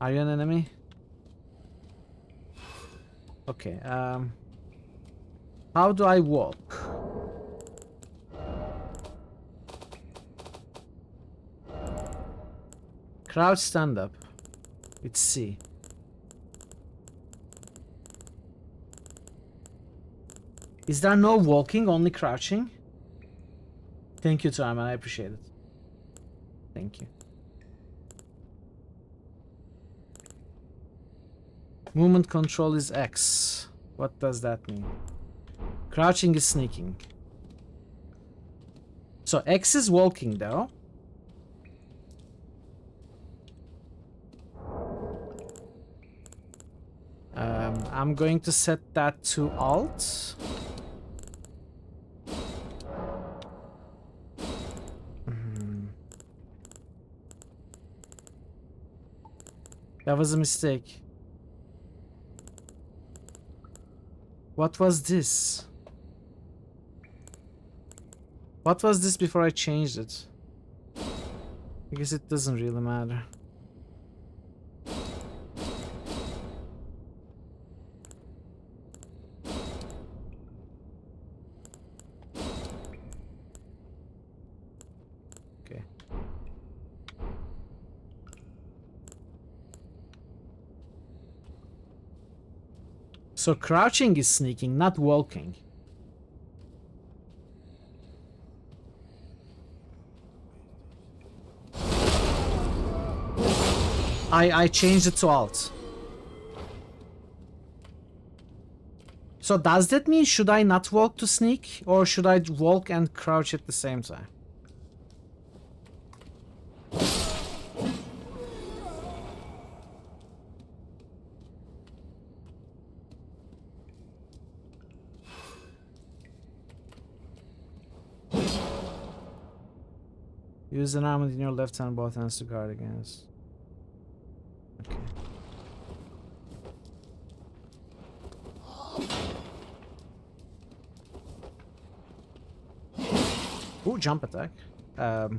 Are you an enemy? Okay, how do I walk? Crouch, stand up. It's C. Is there no walking, only crouching? Thank you, Time, I appreciate it. Thank you. Movement control is X. What does that mean? Crouching is sneaking. So X is walking though. I'm going to set that to Alt. That was a mistake. What was this? What was this before I changed it? I guess it doesn't really matter. Okay. So crouching is sneaking, not walking. I changed it to Alt. So does that mean should I not walk to sneak, or should I walk and crouch at the same time? Use an arm in your left hand, both hands to guard against. Okay. Ooh, jump attack. Okay.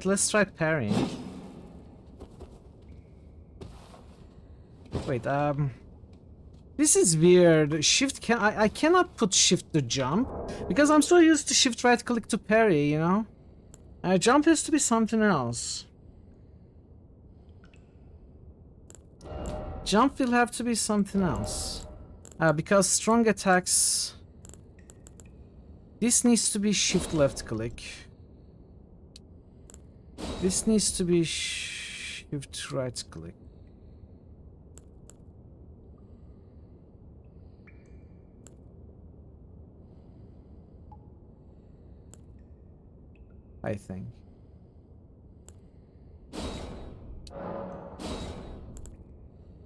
Let's try parrying. Wait, this is weird. Shift I cannot put shift to jump because I'm so used to shift right click to parry, you know? Jump has to be something else. Jump will have to be something else. Because strong attacks... This needs to be shift left click. This needs to be shift right click. I think.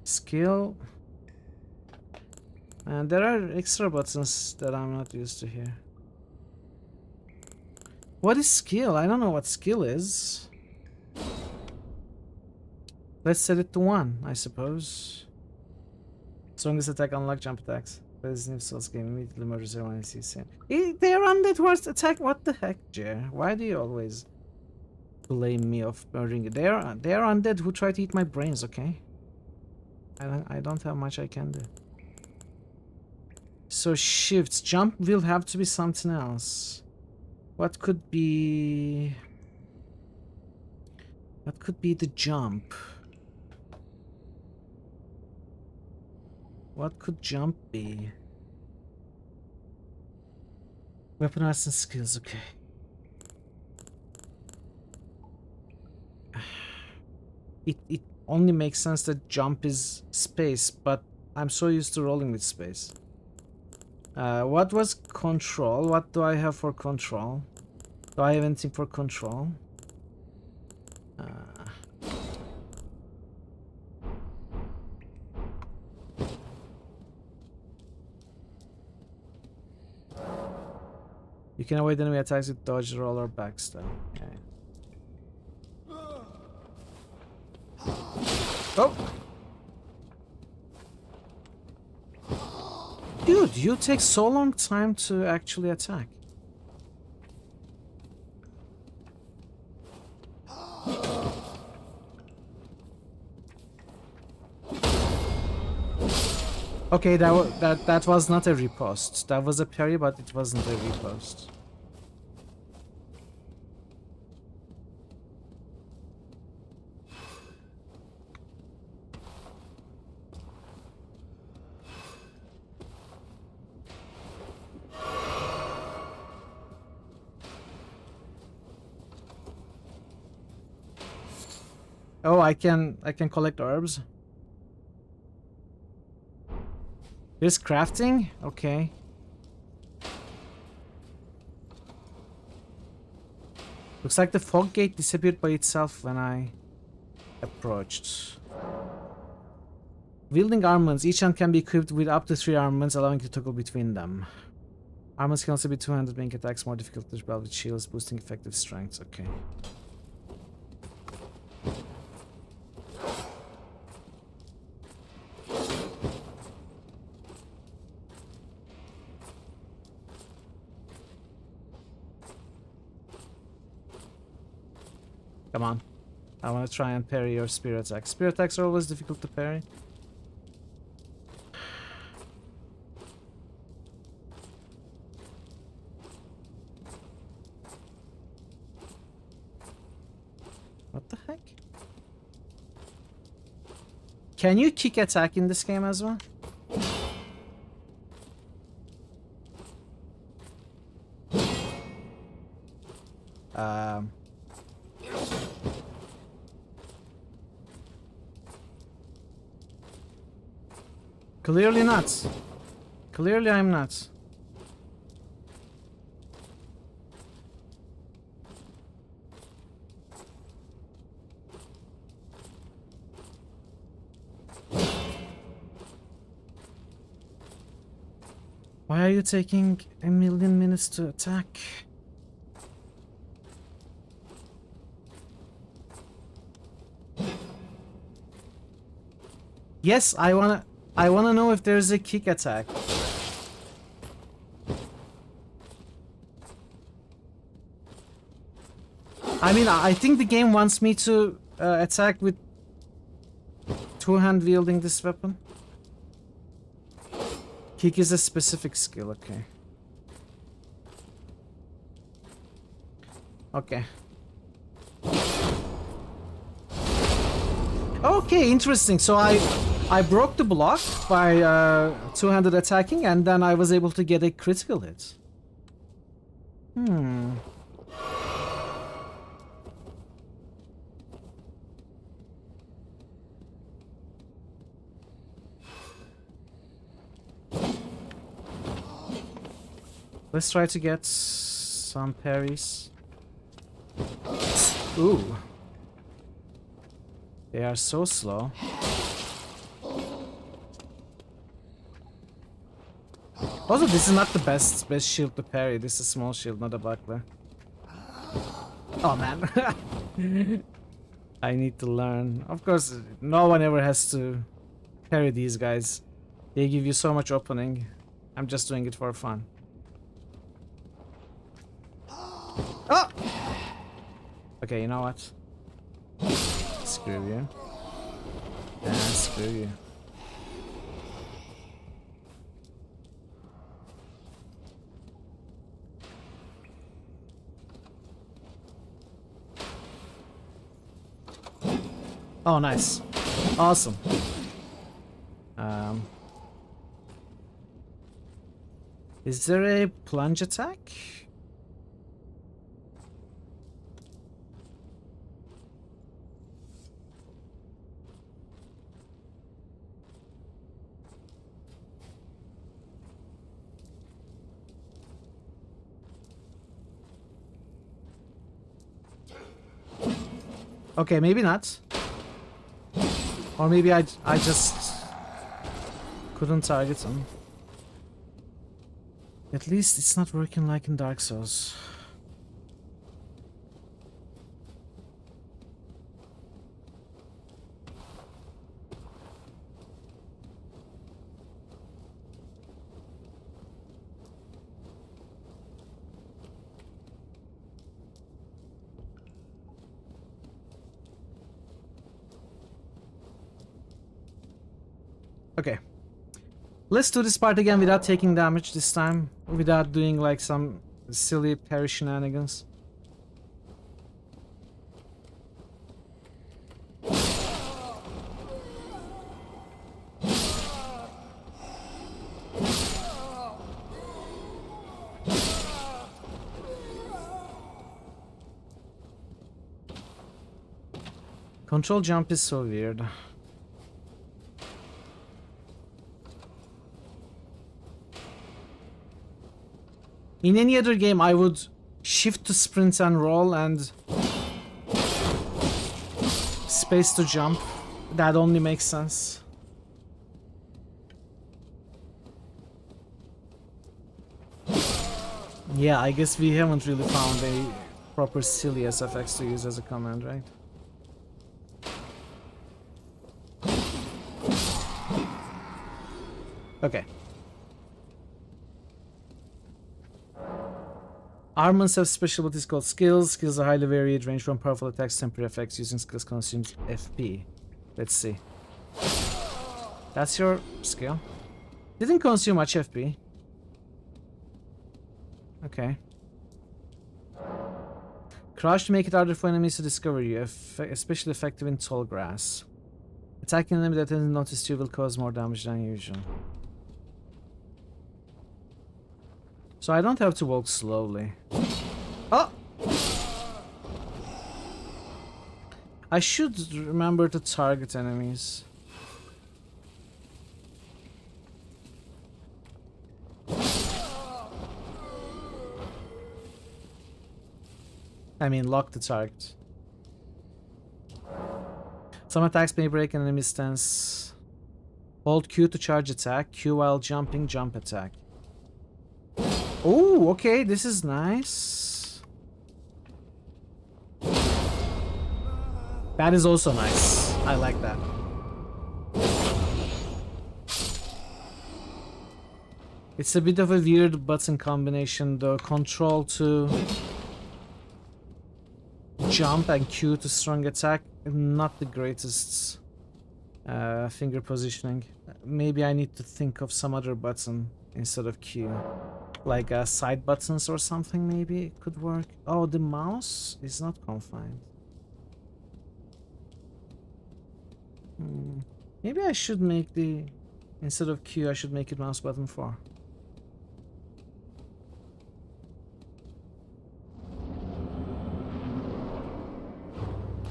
Skill. And there are extra buttons that I'm not used to here. What is skill? I don't know what skill is. Let's set it to 1, I suppose. Strongest attack, unlock jump attacks. This new Souls game immediately merges everyone and sees him. They are undead worst attack. What the heck, Jer? Why do you always blame me of murdering it? They are undead who try to eat my brains, okay? I don't have much I can do. So shifts. Jump will have to be something else. What could be... What could be the jump? What could jump be? Weapon arts and skills, okay. It only makes sense that jump is space, but I'm so used to rolling with space. What was control? What do I have for control? Do I have anything for control? can avoid enemy attacks with dodge, roll, or backstab. Okay. Oh! Dude, you take so long time to actually attack. Okay, that was not a riposte. That was a parry, but it wasn't a riposte. Oh, I can collect herbs. There's crafting? Okay. Looks like the fog gate disappeared by itself when I approached. Wielding armaments. Each hand can be equipped with up to 3 armaments, allowing you to toggle between them. Armaments can also be two-handed, making attacks more difficult to repel with shields, boosting effective strength. Okay. Come on. I want to try and parry your spear attacks. Spear attacks are always difficult to parry. What the heck? Can you kick attack in this game as well? Clearly not. Clearly I'm not. Why are you taking a million minutes to attack? Yes, I wanna know if there's a kick attack. I mean, I think the game wants me to attack with two-hand wielding this weapon. Kick is a specific skill, okay. Okay. Okay, interesting. So I broke the block by two-handed attacking, and then I was able to get a critical hit. Let's try to get some parries. Ooh. They are so slow. Also, this is not the best shield to parry. This is a small shield, not a buckler. Oh man. I need to learn. Of course, no one ever has to parry these guys. They give you so much opening. I'm just doing it for fun. Oh! Okay, you know what? Screw you. And screw you. Oh, nice. Awesome. Is there a plunge attack? Okay, maybe not. Or maybe I just couldn't target him. At least it's not working like in Dark Souls. Okay. Let's do this part again without taking damage this time. Without doing like some silly parry shenanigans. Control jump is so weird. In any other game, I would shift to sprint and roll and space to jump. That only makes sense. Yeah, I guess we haven't really found a proper silly SFX to use as a command, right? Okay. Armors have special abilities called skills. Skills are highly varied, range from powerful attacks to temporary effects. Using skills consumes FP. Let's see. That's your skill. Didn't consume much FP. Okay. Crouch to make it harder for enemies to discover you, especially effective in tall grass. Attacking an enemy that hasn't noticed you will cause more damage than usual. So I don't have to walk slowly. Oh! I should remember to target enemies. I mean, lock the target. Some attacks may break an enemy's stance. Hold Q to charge attack. Q while jumping, jump attack. Oh, okay, this is nice. That is also nice. I like that. It's a bit of a weird button combination though. Control to jump and Q to strong attack. Not the greatest finger positioning. Maybe I need to think of some other button instead of Q. Like side buttons or something, maybe it could work. Oh, the mouse is not confined. Maybe I should make the... Instead of Q, I should make it mouse button 4.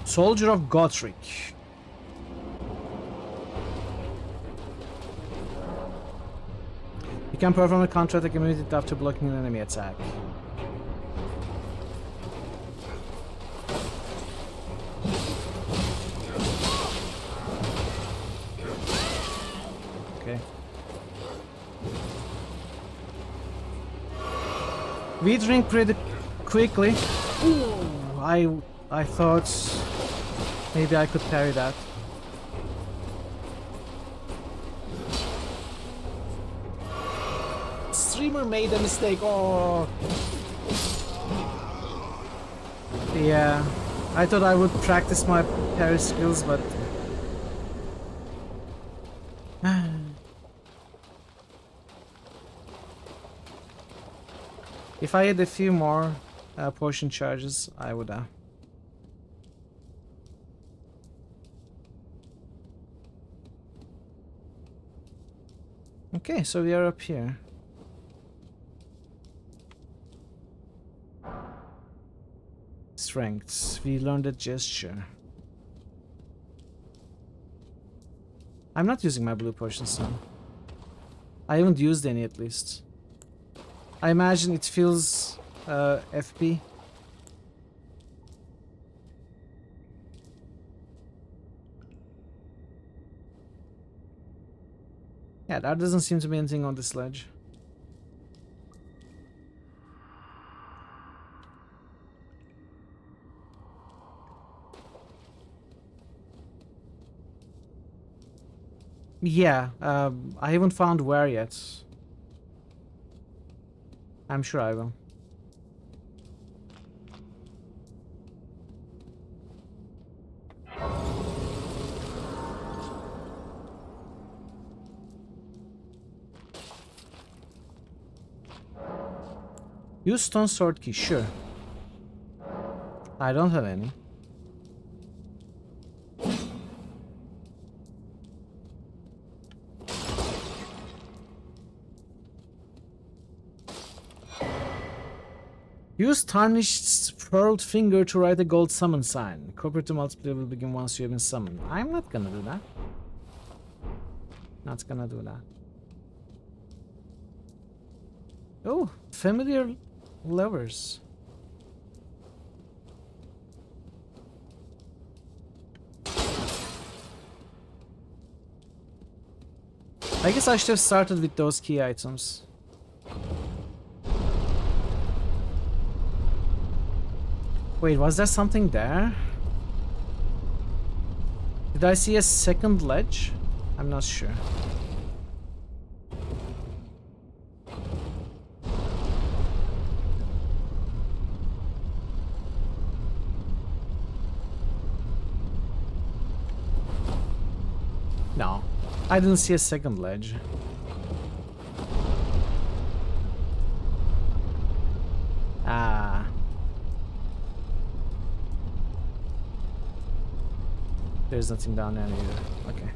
Soldier of Gotrek. You can perform a counter-attack immediately after blocking an enemy attack. Okay. We drink pretty quickly. Ooh, I thought maybe I could parry that. Streamer made a mistake. Oh. Yeah. I thought I would practice my parry skills, but if I had a few more potion charges, I would Okay, so we are up here. Strengths. We learned a gesture. I'm not using my blue potions now. I haven't used any at least. I imagine it feels FP. Yeah, there doesn't seem to be anything on this ledge. Yeah, I haven't found where yet. I'm sure I will. Use stone sword key, sure. I don't have any. Use tarnished furled finger to write a gold summon sign. Cooperative multiplayer will begin once you have been summoned. I'm not gonna do that. Not gonna do that. Oh, familiar levers. I guess I should have started with those key items. Wait, was there something there? Did I see a second ledge? I'm not sure. No, I didn't see a second ledge. Ah. There's nothing down there either. Okay.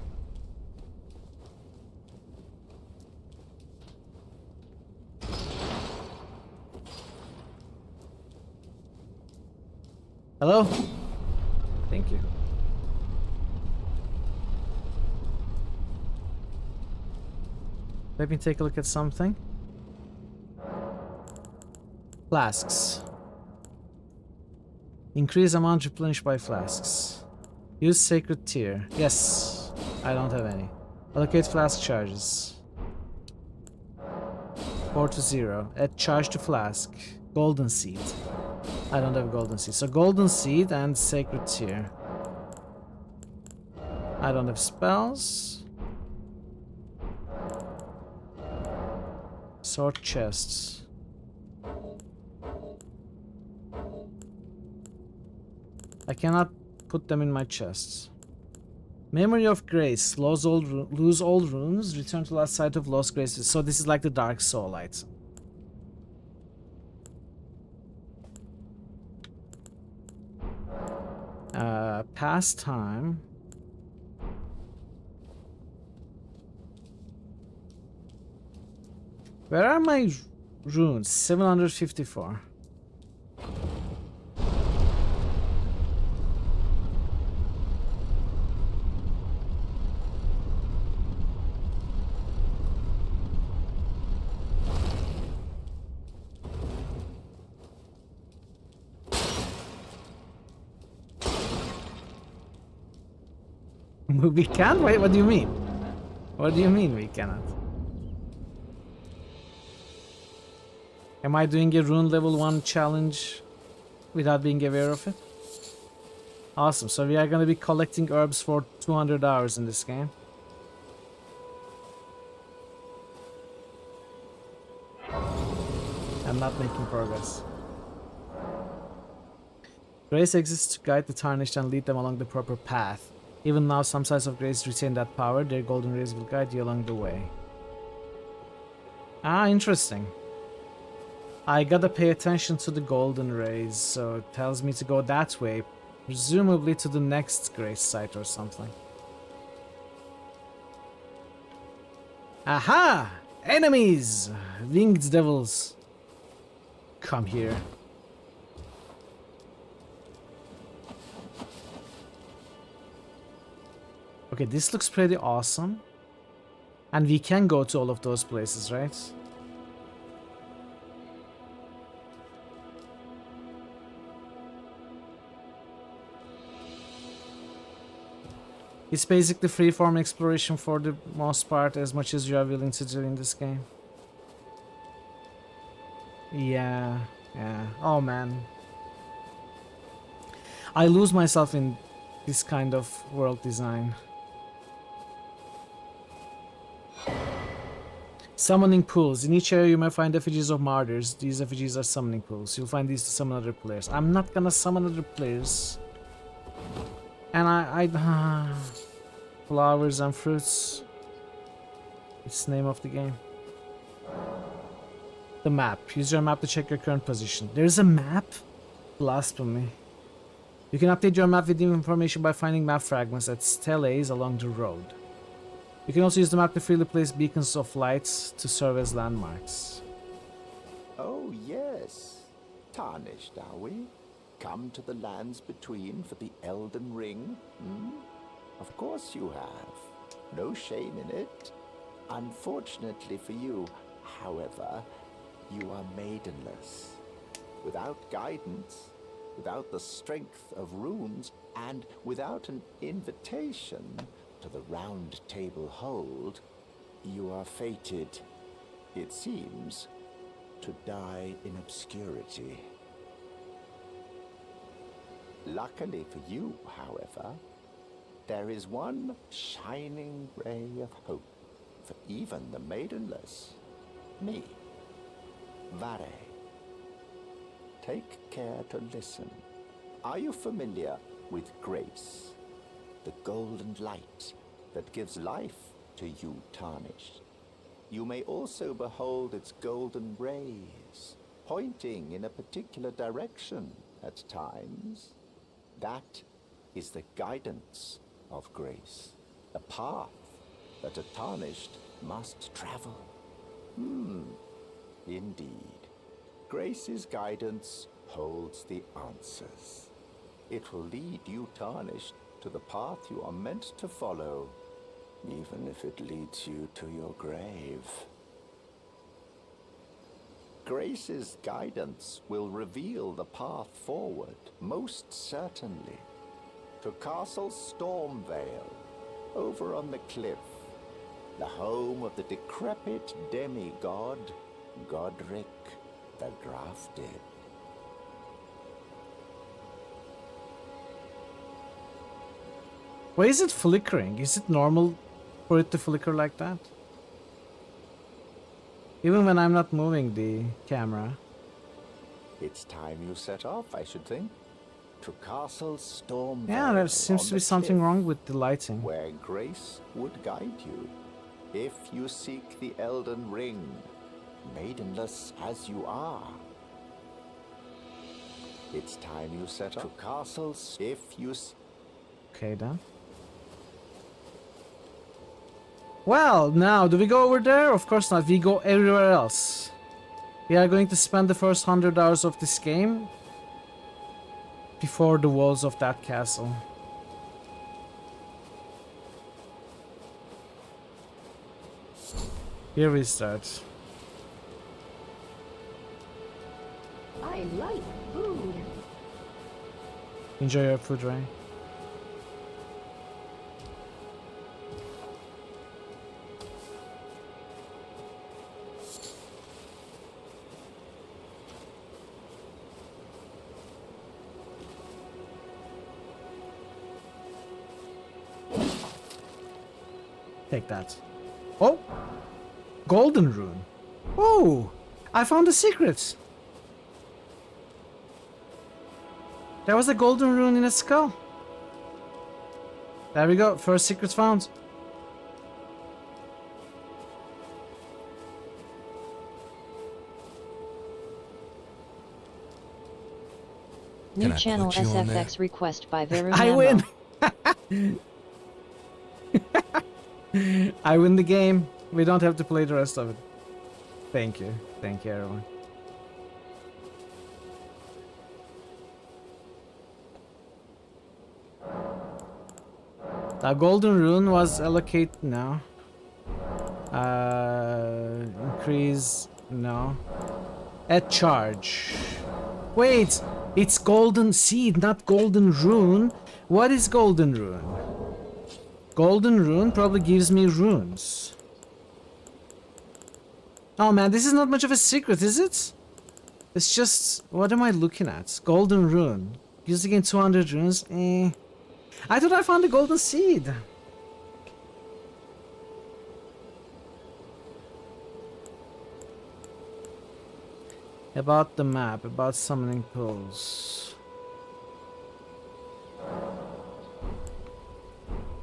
Hello? Thank you. Let me take a look at something. Flasks. Increase amount replenished by flasks. Use sacred tier. Yes. I don't have any. Allocate flask charges. 4 to 0. Add charge to flask. Golden seed. I don't have golden seed. So golden seed and sacred tier. I don't have spells. Sword chests. I cannot put them in my chests. Memory of Grace. Lose all runes. Return to last sight of lost graces. So this is like the Dark Soul item. Pastime. Where are my runes? 754. We can't? Wait, what do you mean? What do you mean we cannot? Am I doing a rune level 1 challenge without being aware of it? Awesome, so we are gonna be collecting herbs for 200 hours in this game. I'm not making progress. Grace exists to guide the tarnished and lead them along the proper path. Even now, some sides of Grace retain that power. Their golden rays will guide you along the way. Ah, interesting. I gotta pay attention to the golden rays, so it tells me to go that way, presumably to the next Grace site or something. Aha! Enemies! Winged devils! Come here. Okay, this looks pretty awesome. And we can go to all of those places, right? It's basically freeform exploration for the most part, as much as you are willing to do in this game. Yeah. Oh man. I lose myself in this kind of world design. Summoning pools. In each area you may find effigies of martyrs. These effigies are summoning pools. You'll find these to summon other players. I'm not gonna summon other players. And flowers and fruits. It's the name of the game. The map. Use your map to check your current position. There's a map? Blasphemy. You can update your map with new information by finding map fragments at steles along the road. You can also use the map to freely place beacons of lights to serve as landmarks. Oh yes. Tarnished, are we? Come to the lands between for the Elden Ring? Of course you have. No shame in it. Unfortunately for you, however, you are maidenless. Without guidance, without the strength of runes, and without an invitation to the Round Table Hold, you are fated, it seems, to die in obscurity. Luckily for you, however, there is one shining ray of hope for even the maidenless. Me. Vare. Take care to listen. Are you familiar with grace? The golden light that gives life to you, Tarnished. You may also behold its golden rays, pointing in a particular direction at times. That is the guidance of grace, the path that a Tarnished must travel. Indeed. Grace's guidance holds the answers. It will lead you, Tarnished, to the path you are meant to follow, even if it leads you to your grave. Grace's guidance will reveal the path forward, most certainly, to Castle Stormvale, over on the cliff, the home of the decrepit demigod, Godric the Grafted. Why is it flickering? Is it normal for it to flicker like that? Even when I'm not moving the camera. It's time you set off, I should think. To Castle Stormvale. Yeah, there seems to be something wrong with the lighting. Where Grace would guide you, if you seek the Elden Ring, maidenless as you are. It's time you set off. To castles, if you... Okay, then. Well, now, do we go over there? Of course not. We go everywhere else. We are going to spend the first 100 hours of this game before the walls of that castle. Here we start. I like food. Enjoy your food, Ray. Take that. Oh! Golden rune. Oh! I found the secret! There was a golden rune in a skull. There we go. First secret found. New channel SFX request by Veru. I win! I win the game. We don't have to play the rest of it. Thank you. Thank you, everyone. The golden rune was allocate now. Increase no. At charge. Wait, it's golden seed, not golden rune. What is golden rune? Golden rune probably gives me runes. Oh man, this is not much of a secret, is it? It's just, what am I looking at? Golden rune. Use again 200 runes. I thought I found the golden seed. About the map, about summoning pools.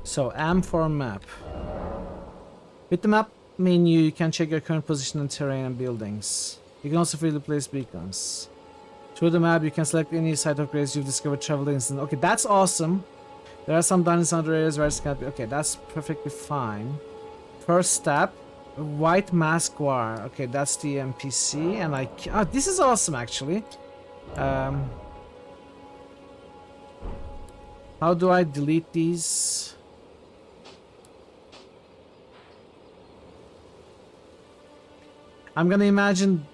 So M for map. With the map menu, you can check your current position in terrain and buildings. You can also freely place beacons. Through the map, you can select any site upgrades you've discovered travel instantly. Okay, that's awesome. There are some dungeons and other areas where it can't be. Okay, that's perfectly fine. First step, white mask war. Okay, that's the NPC, and this is awesome actually. How do I delete these? I'm gonna imagine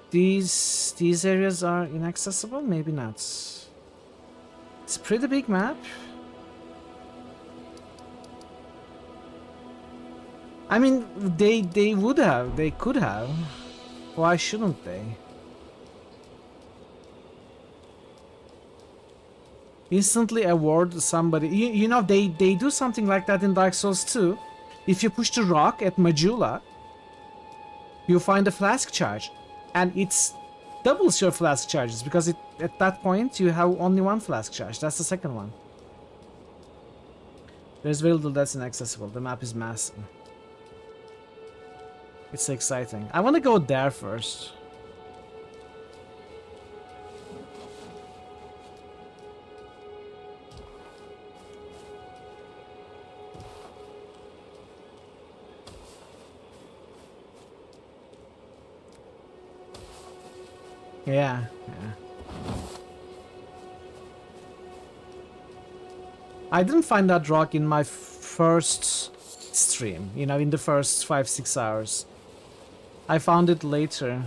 these areas are inaccessible. Maybe not. It's a pretty big map. I mean, they could have. Why shouldn't they? Instantly award somebody. You know, they do something like that in Dark Souls 2. If you push the rock at Majula, you find a flask charge, and it's doubles your flask charges because at that point you have only one flask charge. That's the second one. There's very little that's inaccessible. The map is massive. It's exciting. I want to go there first. Yeah. I didn't find that rock in my first stream, you know, in the first 5-6 hours. I found it later.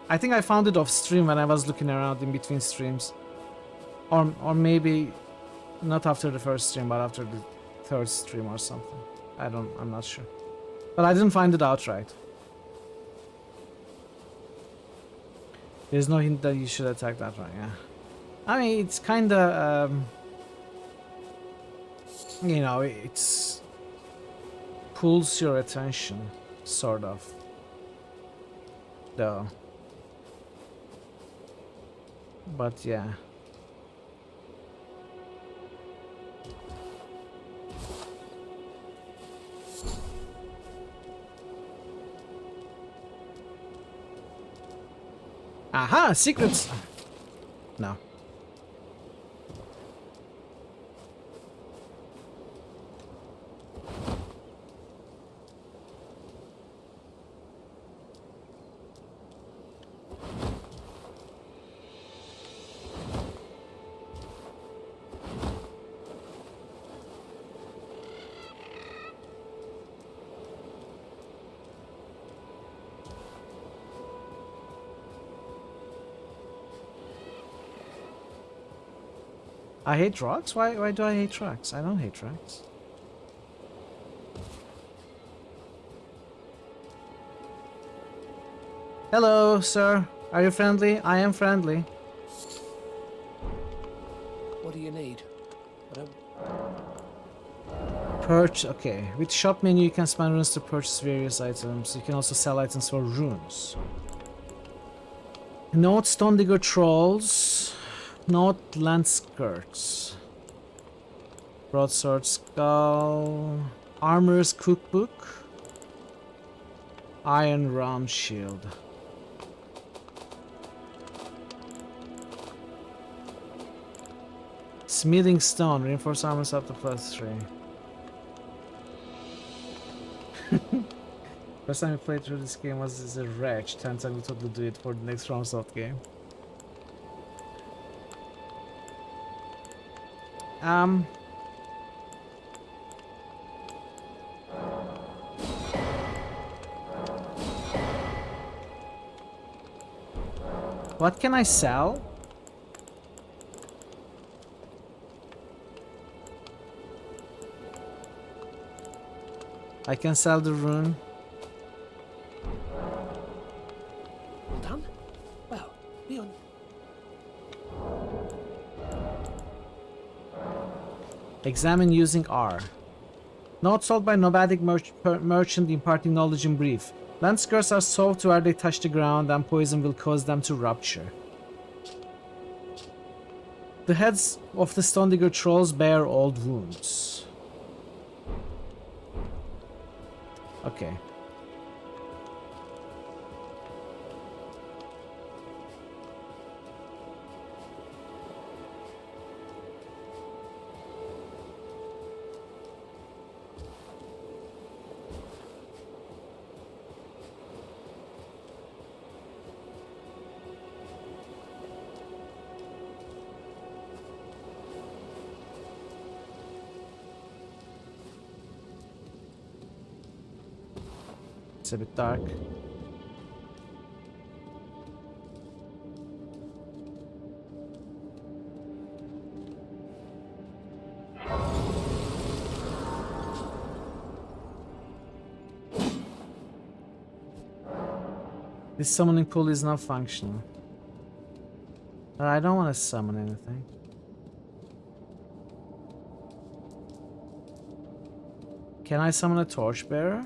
I think I found it off stream when I was looking around in between streams. Or maybe not after the first stream, but after the third stream or something. I'm not sure. But I didn't find it outright. There's no hint that you should attack that one, yeah. I mean, it's kinda, you know, it's pulls your attention, sort of. Though. But yeah. Aha! Secrets! No. I hate rocks? Why do I hate rocks? I don't hate rocks. Hello, sir. Are you friendly? I am friendly. What do you need? Okay. With shop menu you can spend runes to purchase various items. You can also sell items for runes. Note Stone Digger Trolls. Note Land Skirts. Broadsword Skull. Armorer's Cookbook. Iron Ram Shield. Smithing Stone. Reinforced armors up to +3. First time I played through this game was as a wretch. 10 times I will totally do it for the next FromSoft game. What can I sell? I can sell the rune. Well done. Well, be on. Examine using R. Note sold by nomadic merchant imparting knowledge in brief. Land skirts are soaked where they touch the ground and poison will cause them to rupture. The heads of the Stonedigger trolls bear old wounds. Okay. It's a bit dark. This summoning pool is not functional. I don't want to summon anything. Can I summon a torchbearer?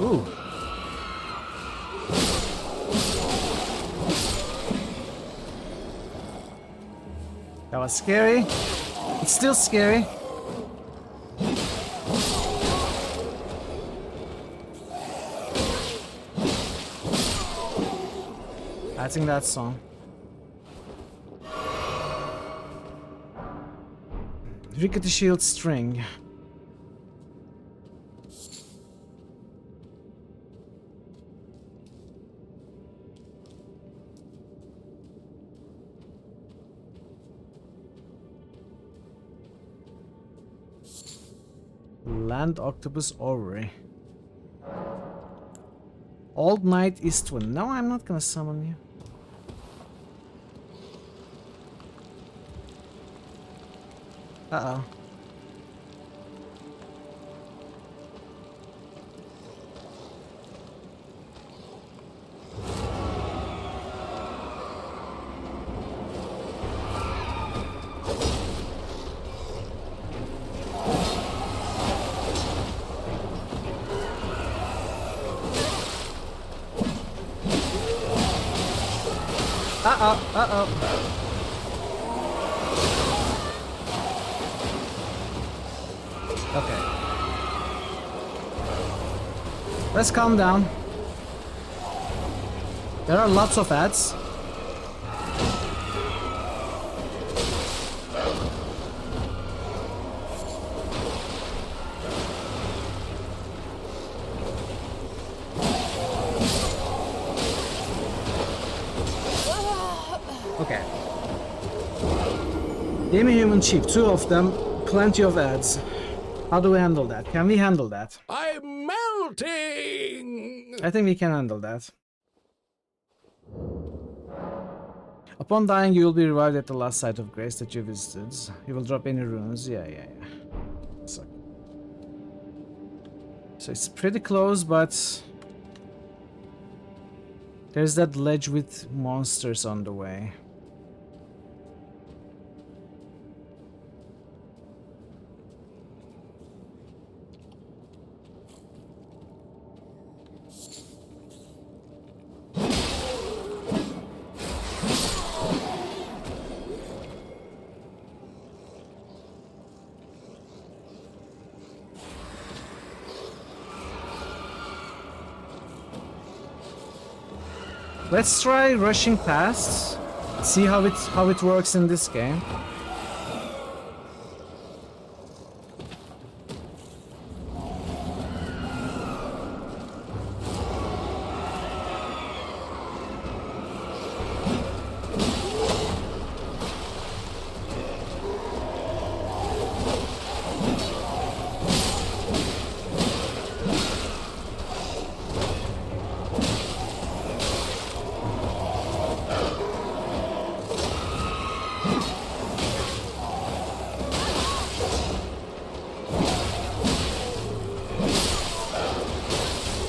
Ooh. That was scary. It's still scary. I think that song. Rickety shield string. Land octopus ovary. Old Knight Eastwind. No, I'm not gonna summon you. Uh-oh. Okay. Let's calm down. There are lots of ads. Okay. Demi-human chief, 2 of them, plenty of ads. How do we handle that? Can we handle that? I'm melting! I think we can handle that. Upon dying, you will be revived at the last site of grace that you visited. You will drop any runes. Yeah. So it's pretty close, but there's that ledge with monsters on the way. Let's try rushing past. See how it works in this game.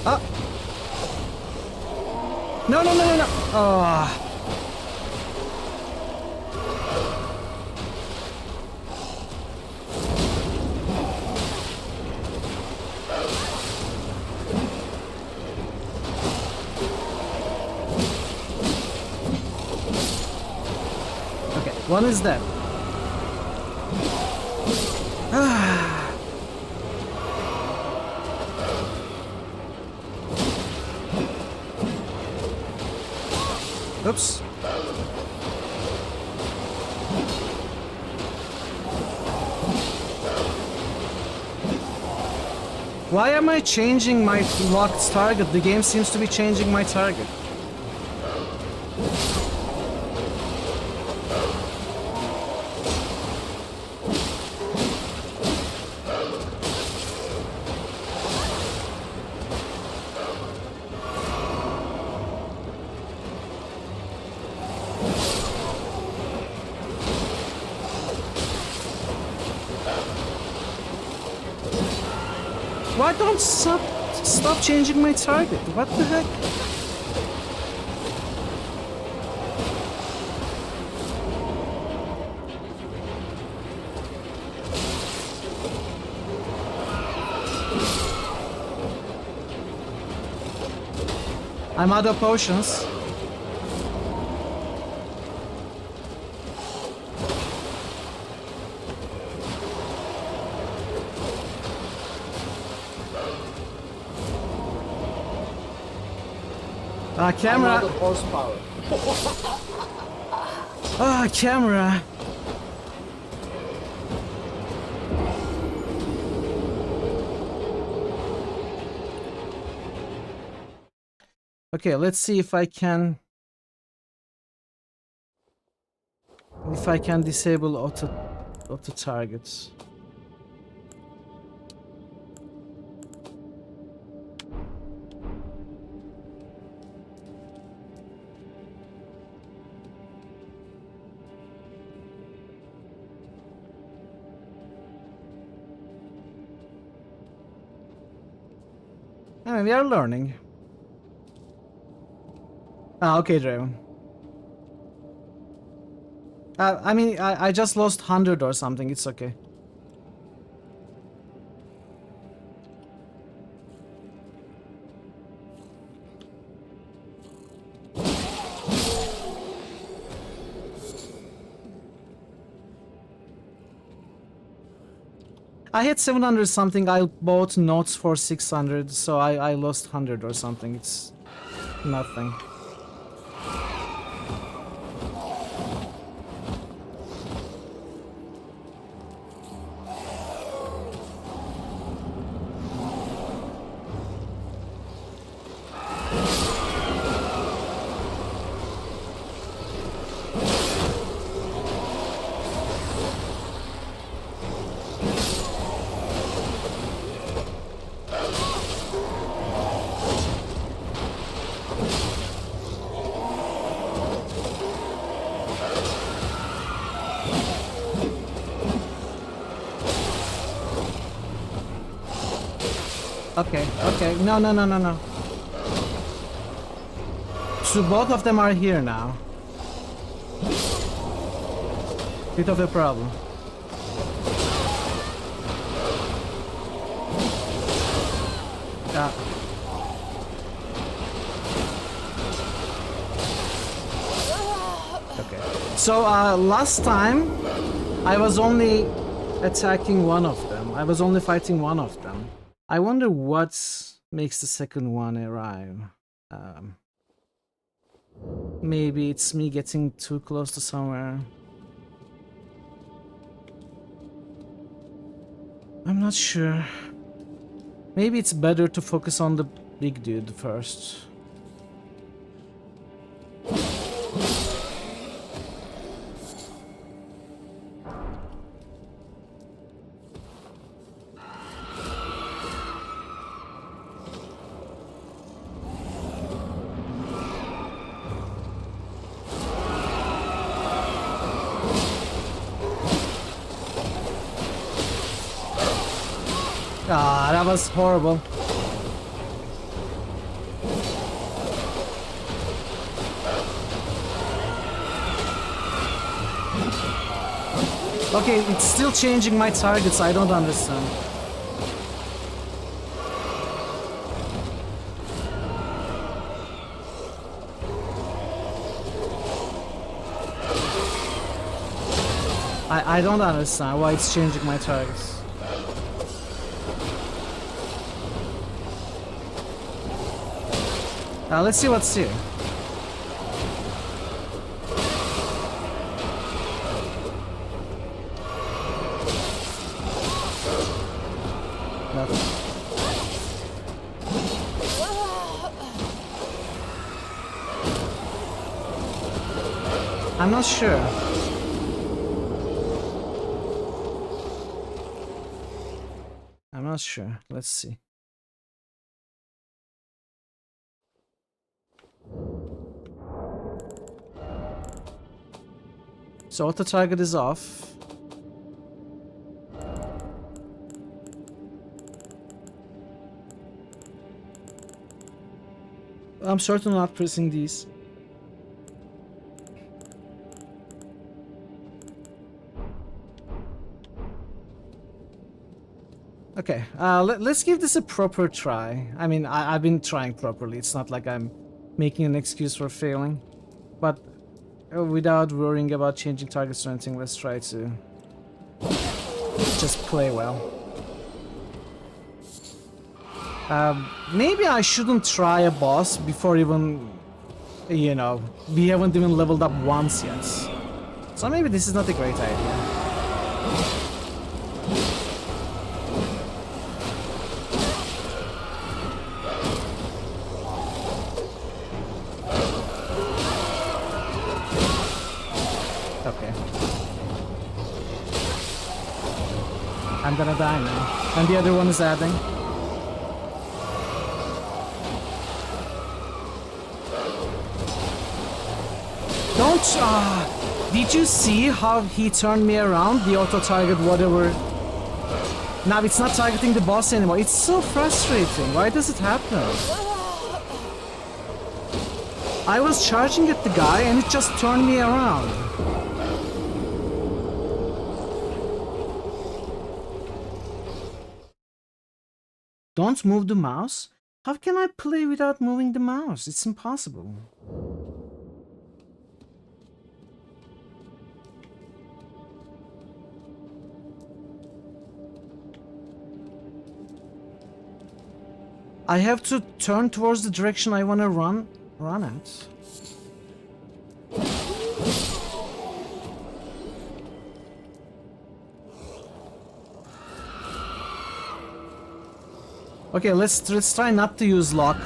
Ah! No, no, no, no, no! Oh. Okay, one is dead. Oops. Why am I changing my locked target? The game seems to be changing my target. Why don't stop changing my target? What the heck? I'm out of potions. Camera. Horsepower. Camera. Okay, let's see if I can disable auto targets. We are learning. Okay, Draven. I mean, I just lost 100 or something. It's okay. I had 700 something. I bought notes for 600, so I lost 100 or something. It's nothing. Okay, okay. No, no, no, no, no. So both of them are here now. Bit of a problem. Okay. So last time I was only attacking one of them. I was only fighting one of them. I wonder what makes the second one arrive. Maybe it's me getting too close to somewhere. I'm not sure. Maybe it's better to focus on the big dude first. Ah, that was horrible. Okay, it's still changing my targets, I don't understand. I don't understand why it's changing my targets. Let's see what's here. Nothing. I'm not sure. I'm not sure. Let's see. So auto target is off. I'm certainly not pressing these. Okay, let's give this a proper try. I mean, I've been trying properly. It's not like I'm making an excuse for failing. But without worrying about changing targets or anything, let's try to just play well. Maybe I shouldn't try a boss before even, you know, we haven't even leveled up once yet. So maybe this is not a great idea. Okay. I'm gonna die now. And the other one is adding. Did you see how he turned me around? The auto target, whatever. Now it's not targeting the boss anymore. It's so frustrating. Why does it happen? I was charging at the guy and it just turned me around. Don't move the mouse? How can I play without moving the mouse? It's impossible. I have to turn towards the direction I want to run at. Okay, let's try not to use lock.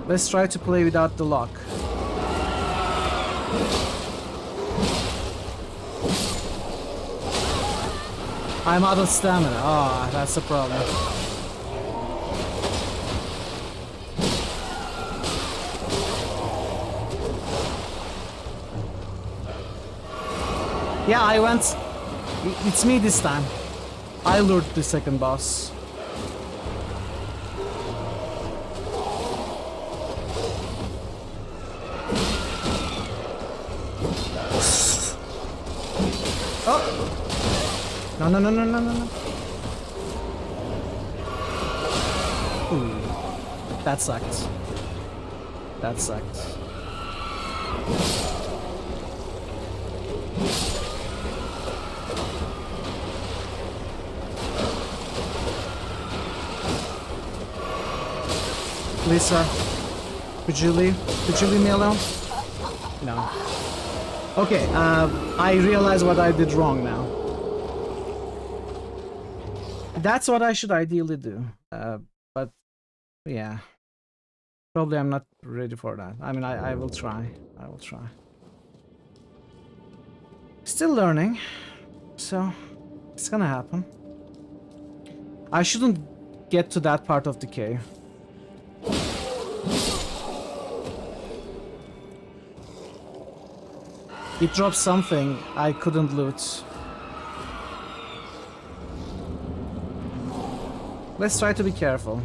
Let's try to play without the lock. I'm out of stamina. Ah, that's the problem. Yeah, I went. It's me this time. I lured the second boss. Oh! No, no, no, no, no, no, no. Ooh. That sucked. That sucked. Lisa, could you leave? Could you leave me alone? No. Okay, I realize what I did wrong now. That's what I should ideally do. But, yeah. Probably I'm not ready for that. I mean, I will try. I will try. Still learning. So, it's gonna happen. I shouldn't get to that part of the cave. It dropped something I couldn't loot. Let's try to be careful.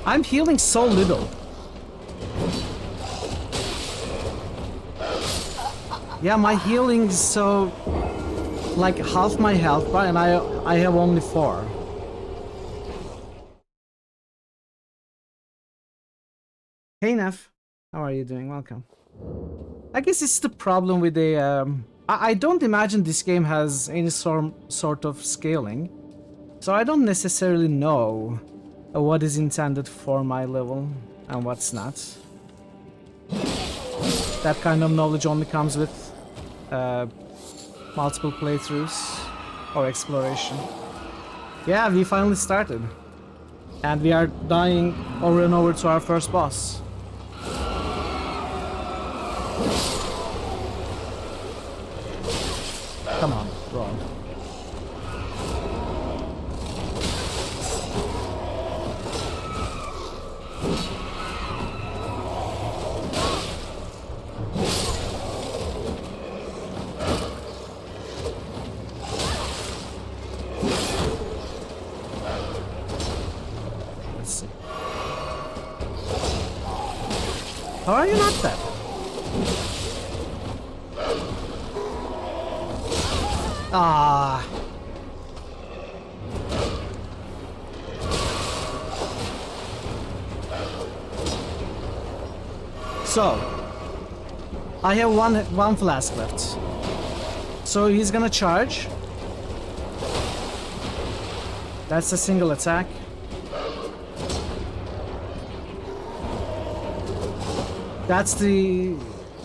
I'm healing so little. Yeah, my healing is so... like half my health bar, and I have only 4. Hey Neff, how are you doing? Welcome. I guess it's the problem with the... I don't imagine this game has any sort of scaling, so I don't necessarily know what is intended for my level and what's not. That kind of knowledge only comes with multiple playthroughs or exploration. Yeah, we finally started. And we are dying over and over to our first boss. Come on, roll. Let's see. How are you not dead? Ah. So, I have one flask left. So he's gonna charge. That's a single attack. That's the...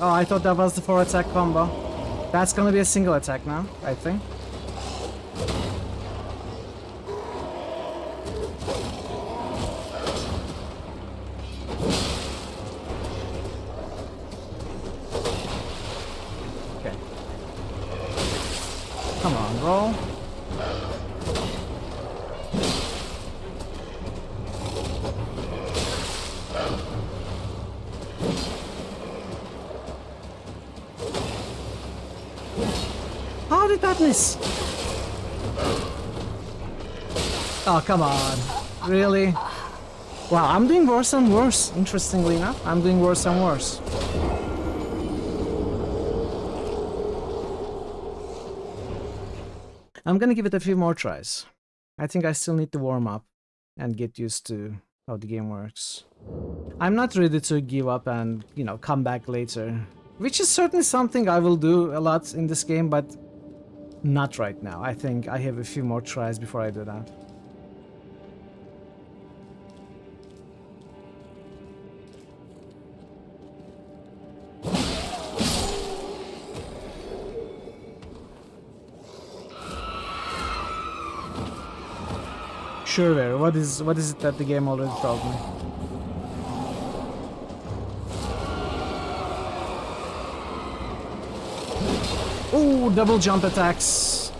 Oh, I thought that was the 4 attack combo. That's gonna be a single attack now, I think. Okay. Come on, roll. How did that miss? Oh, come on. Really? Wow, I'm doing worse and worse, interestingly enough. I'm doing worse and worse. I'm gonna give it a few more tries. I think I still need to warm up and get used to how the game works. I'm not ready to give up and, you know, come back later. Which is certainly something I will do a lot in this game, but not right now. I think I have a few more tries before I do that. Sure, what is it that the game already told me? Ooh, double jump attacks.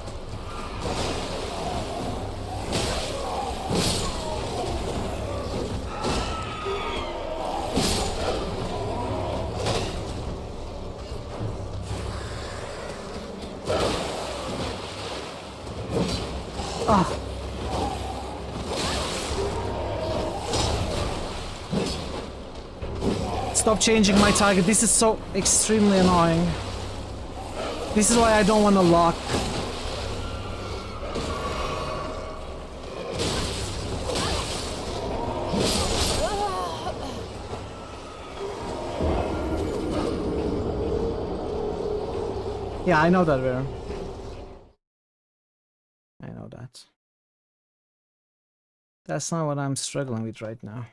Ah. Stop changing my target. This is so extremely annoying. This is why I don't want to lock. Yeah, I know that, Vera. I know that. That's not what I'm struggling with right now.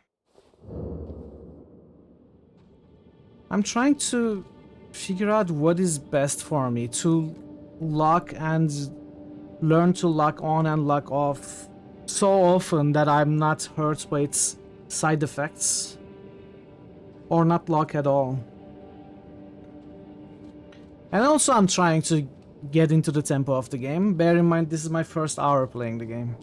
I'm trying to figure out what is best for me to lock and learn to lock on and lock off so often that I'm not hurt by its side effects, or not lock at all. And also I'm trying to get into the tempo of the game. Bear in mind this is my first hour playing the game.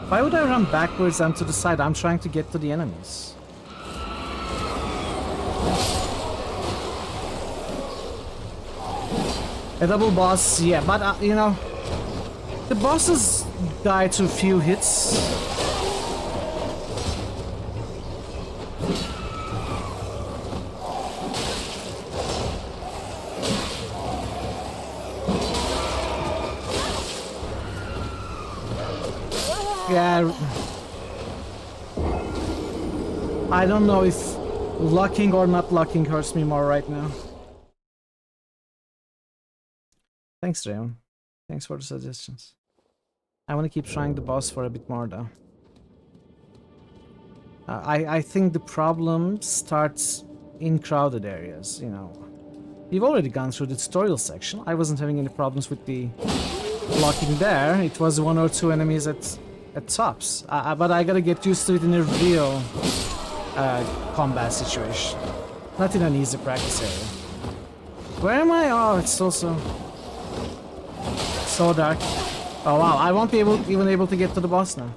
Why would I run backwards and to the side? I'm trying to get to the enemies. A double boss, yeah, but you know, the bosses die to few hits. Yeah, I don't know if locking or not locking hurts me more right now. Thanks, Drayon. Thanks for the suggestions. I want to keep trying the boss for a bit more though. I think the problem starts in crowded areas, you know. We've already gone through the tutorial section. I wasn't having any problems with the blocking there. It was 1 or 2 enemies at tops. But I gotta get used to it in a real combat situation. Not in an easy practice area. Where am I? Oh, it's also so dark. Oh wow, I won't be even able to get to the boss now.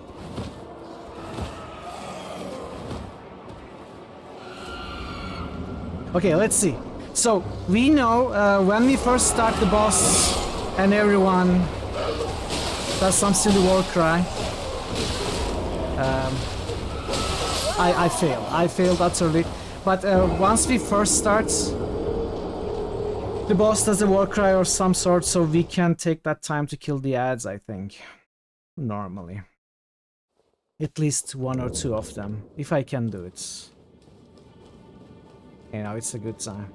Okay, let's see. So, we know when we first start the boss and everyone does some silly war cry. I failed. I failed utterly. But once we first start, the boss does a war cry or some sort, so we can take that time to kill the ads, I think. Normally. At least 1 or 2 of them, if I can do it. You know, it's a good time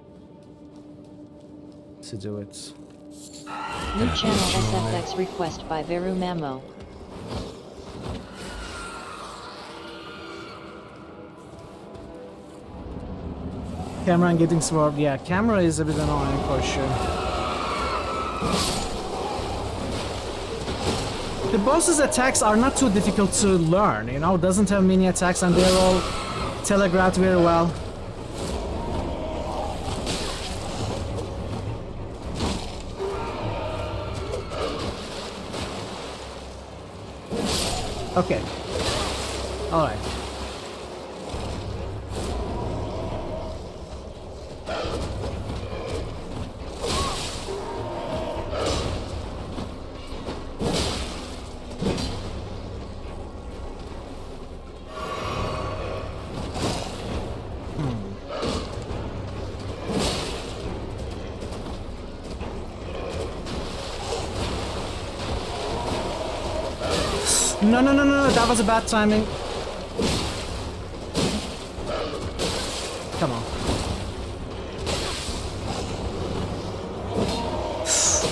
to do it. New channel SFX request by Veru Mamo. Camera and getting swerved. Yeah, camera is a bit annoying for sure. The boss's attacks are not too difficult to learn, you know, doesn't have many attacks and they're all telegraphed very well. Okay. Alright. No, that was a bad timing. Come on.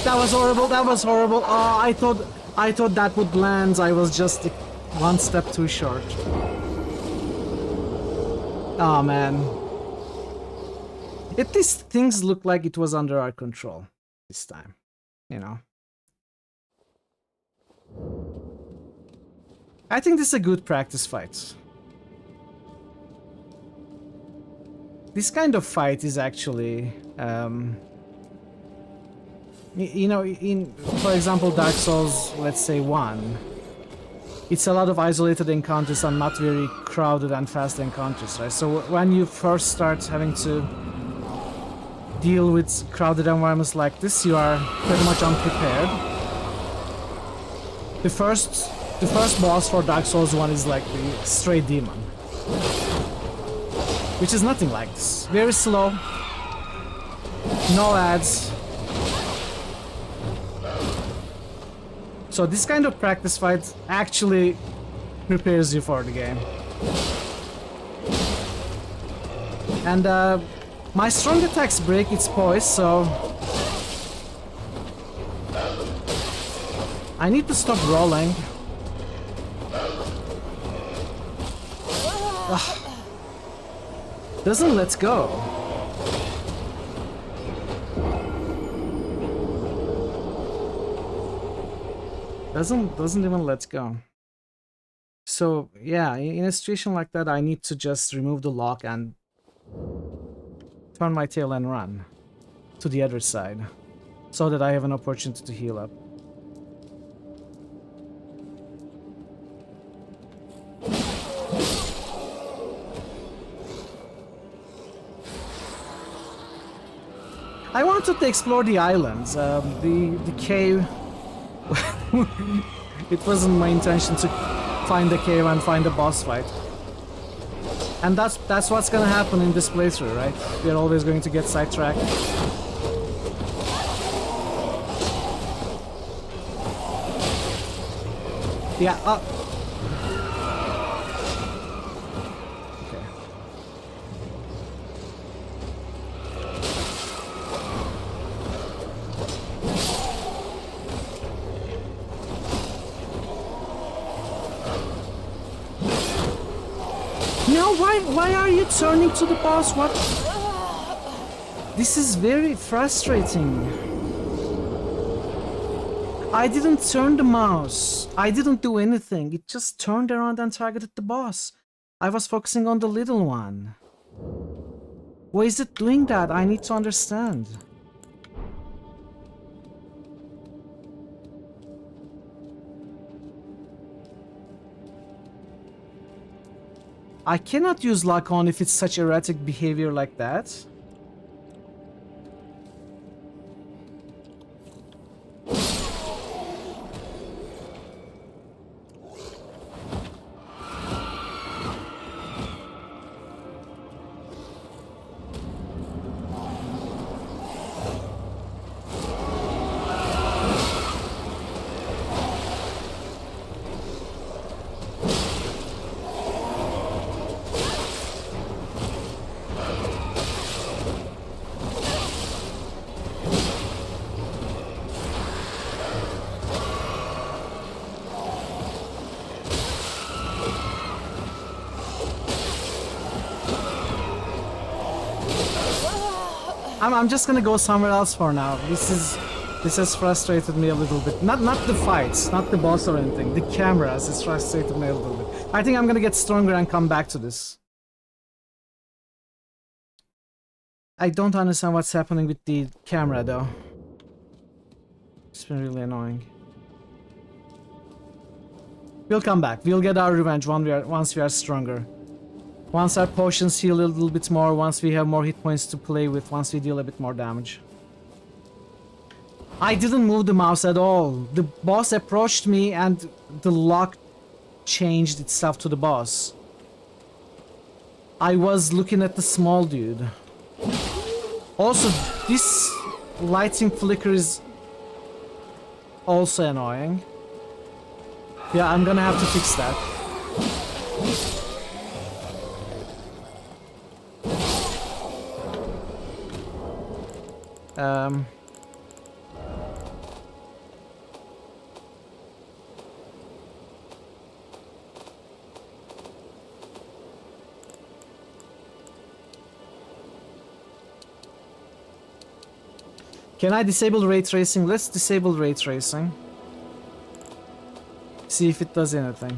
That was horrible, that was horrible. Oh, I thought that would land. I was just 1 step too short. Oh man. At least things look like it was under our control this time, you know. I think this is a good practice fight. This kind of fight is actually, you know, in, for example, Dark Souls, let's say 1, it's a lot of isolated encounters and not very crowded and fast encounters, right? So when you first start having to deal with crowded environments like this, you are pretty much unprepared. The first boss for Dark Souls 1 is like the straight demon, which is nothing like this. Very slow, no ads. So this kind of practice fight actually prepares you for the game. And my strong attacks break its poise, so I need to stop rolling. Ugh. Doesn't let's go. Doesn't even let's go. So yeah, in a situation like that, I need to just remove the lock and turn my tail and run to the other side, so that I have an opportunity to heal up. wanted to explore the islands, the cave. It wasn't my intention to find the cave and find the boss fight. And that's what's gonna happen in this playthrough, right? We're always going to get sidetracked. Yeah, okay. No, why are you turning to the boss? What? This is very frustrating. I didn't turn the mouse. I didn't do anything. It just turned around and targeted the boss. I was focusing on the little one. Why is it doing that? I need to understand. I cannot use lock on if it's such erratic behavior like that. I'm just gonna go somewhere else for now. This has frustrated me a little bit. Not the fights, not the boss or anything. The cameras has frustrated me a little bit. I think I'm gonna get stronger and come back to this. I don't understand what's happening with the camera though. It's been really annoying. We'll come back. We'll get our revenge once we are stronger. Once our potions heal a little bit more, once we have more hit points to play with, once we deal a bit more damage. I didn't move the mouse at all. The boss approached me and the lock changed itself to the boss. I was looking at the small dude. Also, this lighting flicker is also annoying. Yeah, I'm gonna have to fix that. Can I disable ray tracing? Let's disable ray tracing. See if it does anything.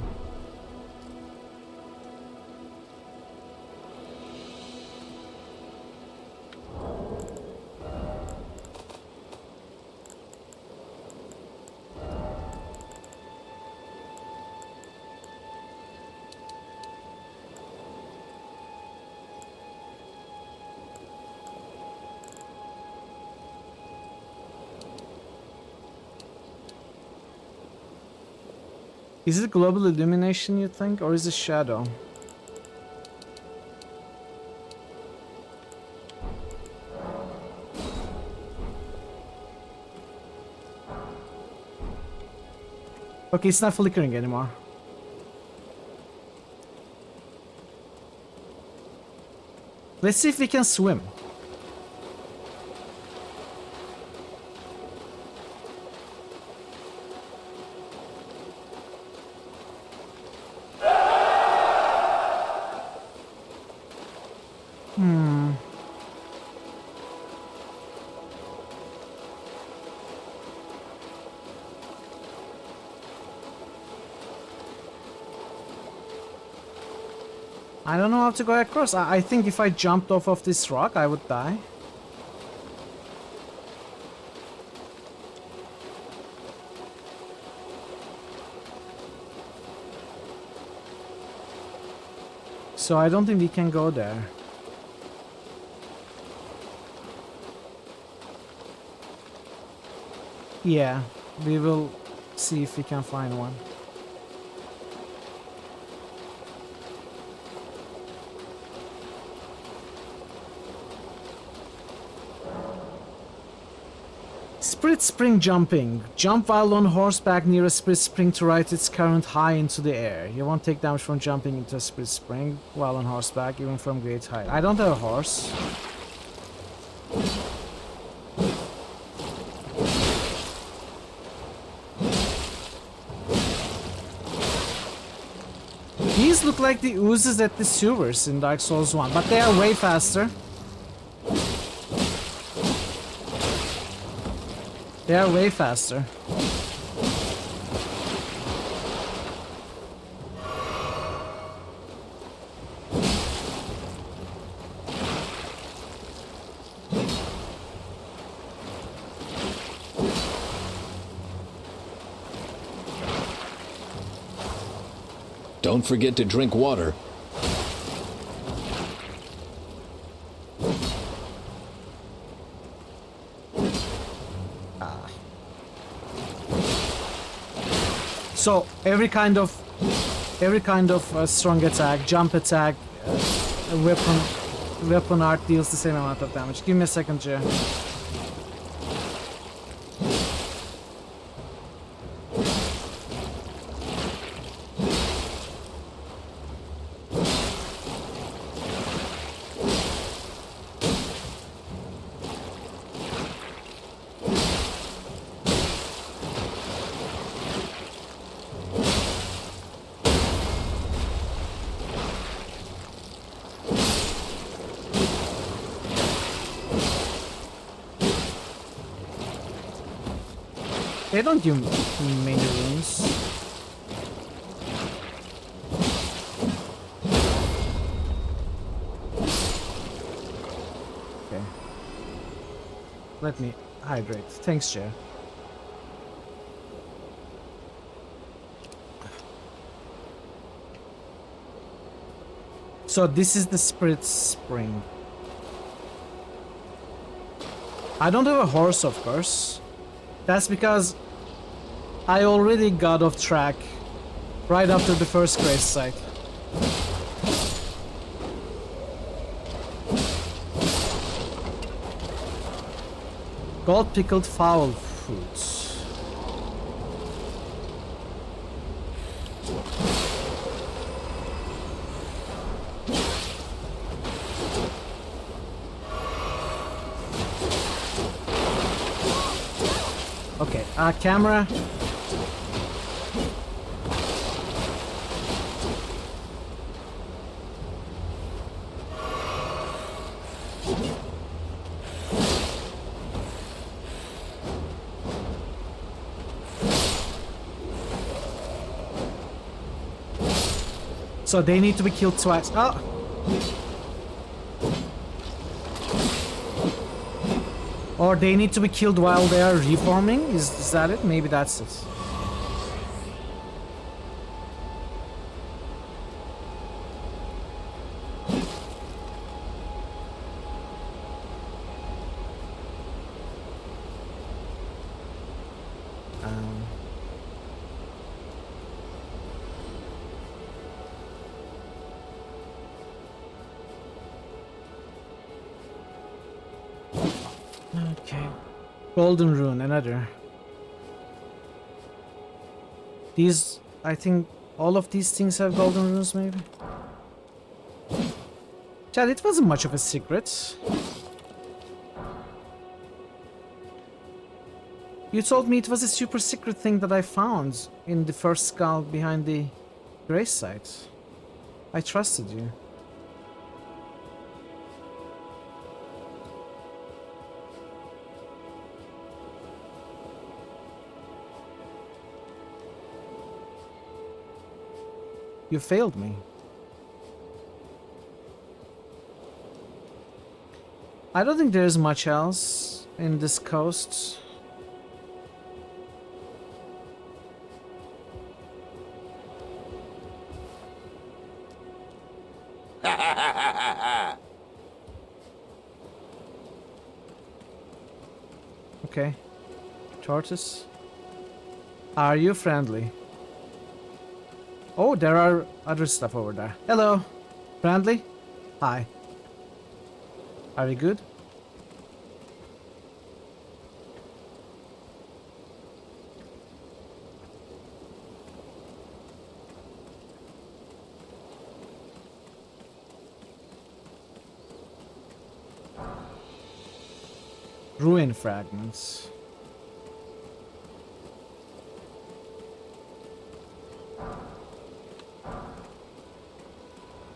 Is it global illumination, you think, or is it shadow? Okay, it's not flickering anymore. Let's see if we can swim. I don't know how to go across. I think if I jumped off of this rock, I would die. So I don't think we can go there. Yeah, we will see if we can find one. Spirit Spring jumping. Jump while on horseback near a Spirit Spring to ride its current high into the air. You won't take damage from jumping into a Spirit Spring while on horseback, even from great height. I don't have a horse. These look like the oozes at the sewers in Dark Souls 1, but they are way faster. They are way faster. Don't forget to drink water. So every kind of strong attack, jump attack, weapon art deals the same amount of damage. Give me a second, Jay. They don't do many runes. Okay. Let me hydrate. Thanks, Chair. So this is the Spirit Spring. I don't have a horse, of course. That's because I already got off track right after the first grave site. Gold pickled fowl fruits. Okay, camera. So they need to be killed twice. Oh! Or they need to be killed while they are reforming? Is that it? Maybe that's it. Okay. Golden rune, another. These, I think all of these things have golden runes, maybe? Chad, it wasn't much of a secret. You told me it was a super secret thing that I found in the first skull behind the grave site. I trusted you. You failed me. I don't think there's much else in this coast. Okay. Tortoise? Are you friendly? Oh, there are other stuff over there. Hello. Friendly? Hi. Are you good? Ruin fragments.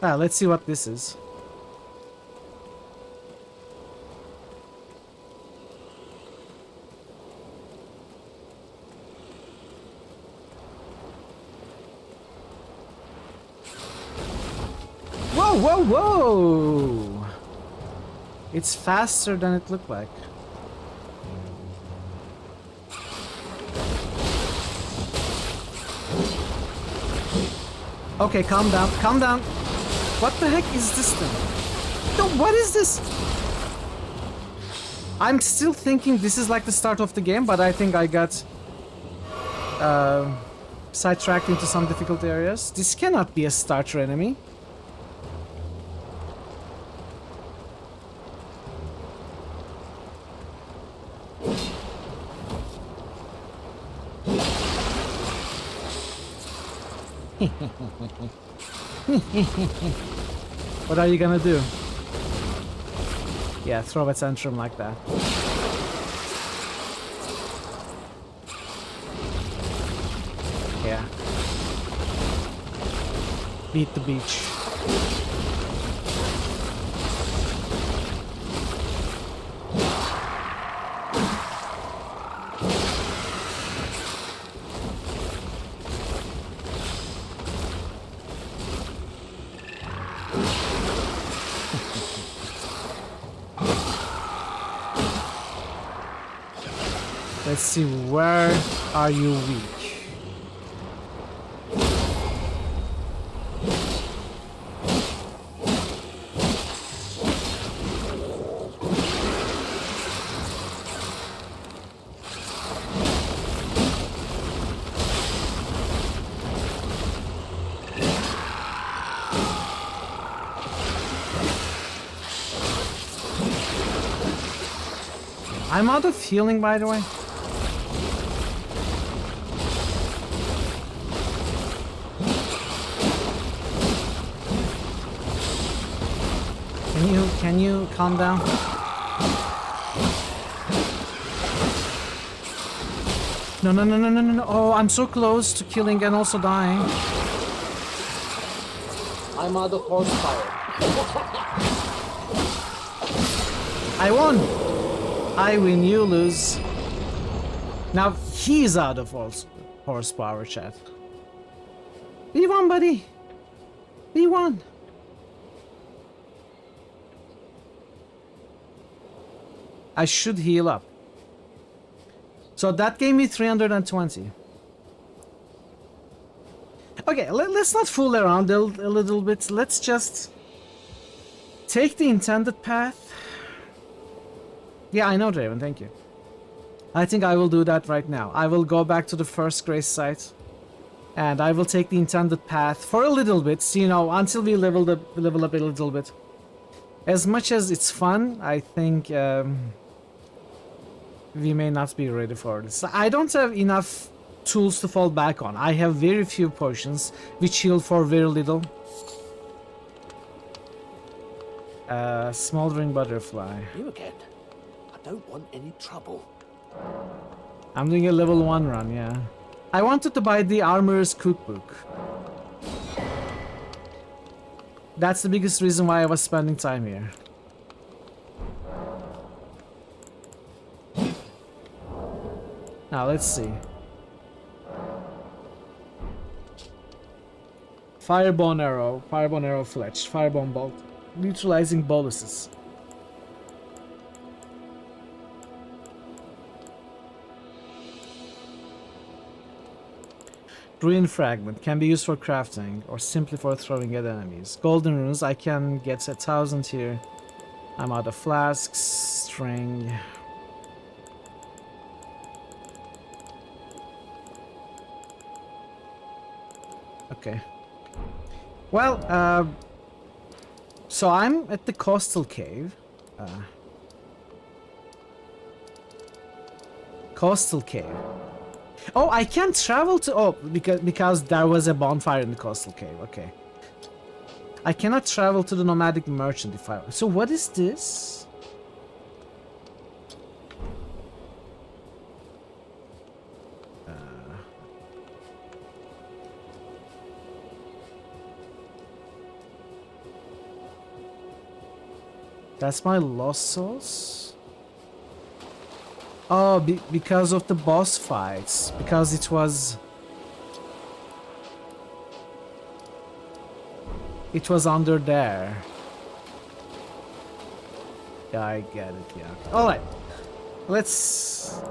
Ah, let's see what this is. Whoa, whoa, whoa! It's faster than it looked like. Okay, calm down, calm down. What the heck is this thing? No, what is this? I'm still thinking this is like the start of the game, but I think I got sidetracked into some difficult areas. This cannot be a starter enemy. What are you gonna do? Yeah, throw a tantrum like that. Yeah. Beat the beach. Let's see, where are you weak? I'm out of healing, by the way. Can you calm down? No, no, no, no, no, no, no. Oh, I'm so close to killing and also dying. I'm out of horsepower. I won! I win, you lose. Now he's out of horsepower, chat. We won, buddy. We won. I should heal up. So that gave me 320. Okay, let's not fool around a little bit. Let's just take the intended path. Yeah, I know, Draven, thank you. I think I will do that right now. I will go back to the first grace site. And I will take the intended path for a little bit, you know, until we level up a little bit. As much as it's fun, I think we may not be ready for this. I don't have enough tools to fall back on. I have very few potions, which heal for very little. Smoldering butterfly. You again. I don't want any trouble. I'm doing a level 1 run, yeah. I wanted to buy the Armorer's Cookbook. That's the biggest reason why I was spending time here. Now, let's see. Firebone arrow fletch, firebone bolt, neutralizing boluses. Ruin fragment can be used for crafting or simply for throwing at enemies. Golden runes, I can get 1,000 here. I'm out of flasks, string. Okay. Well, so I'm at the coastal cave. Coastal cave. Oh, I can't travel to... Oh, because there was a bonfire in the coastal cave. Okay. I cannot travel to the nomadic merchant if I... So what is this? That's my lost souls? Oh, because of the boss fights. Because it was... It was under there. Yeah, I get it, yeah. Alright. Let's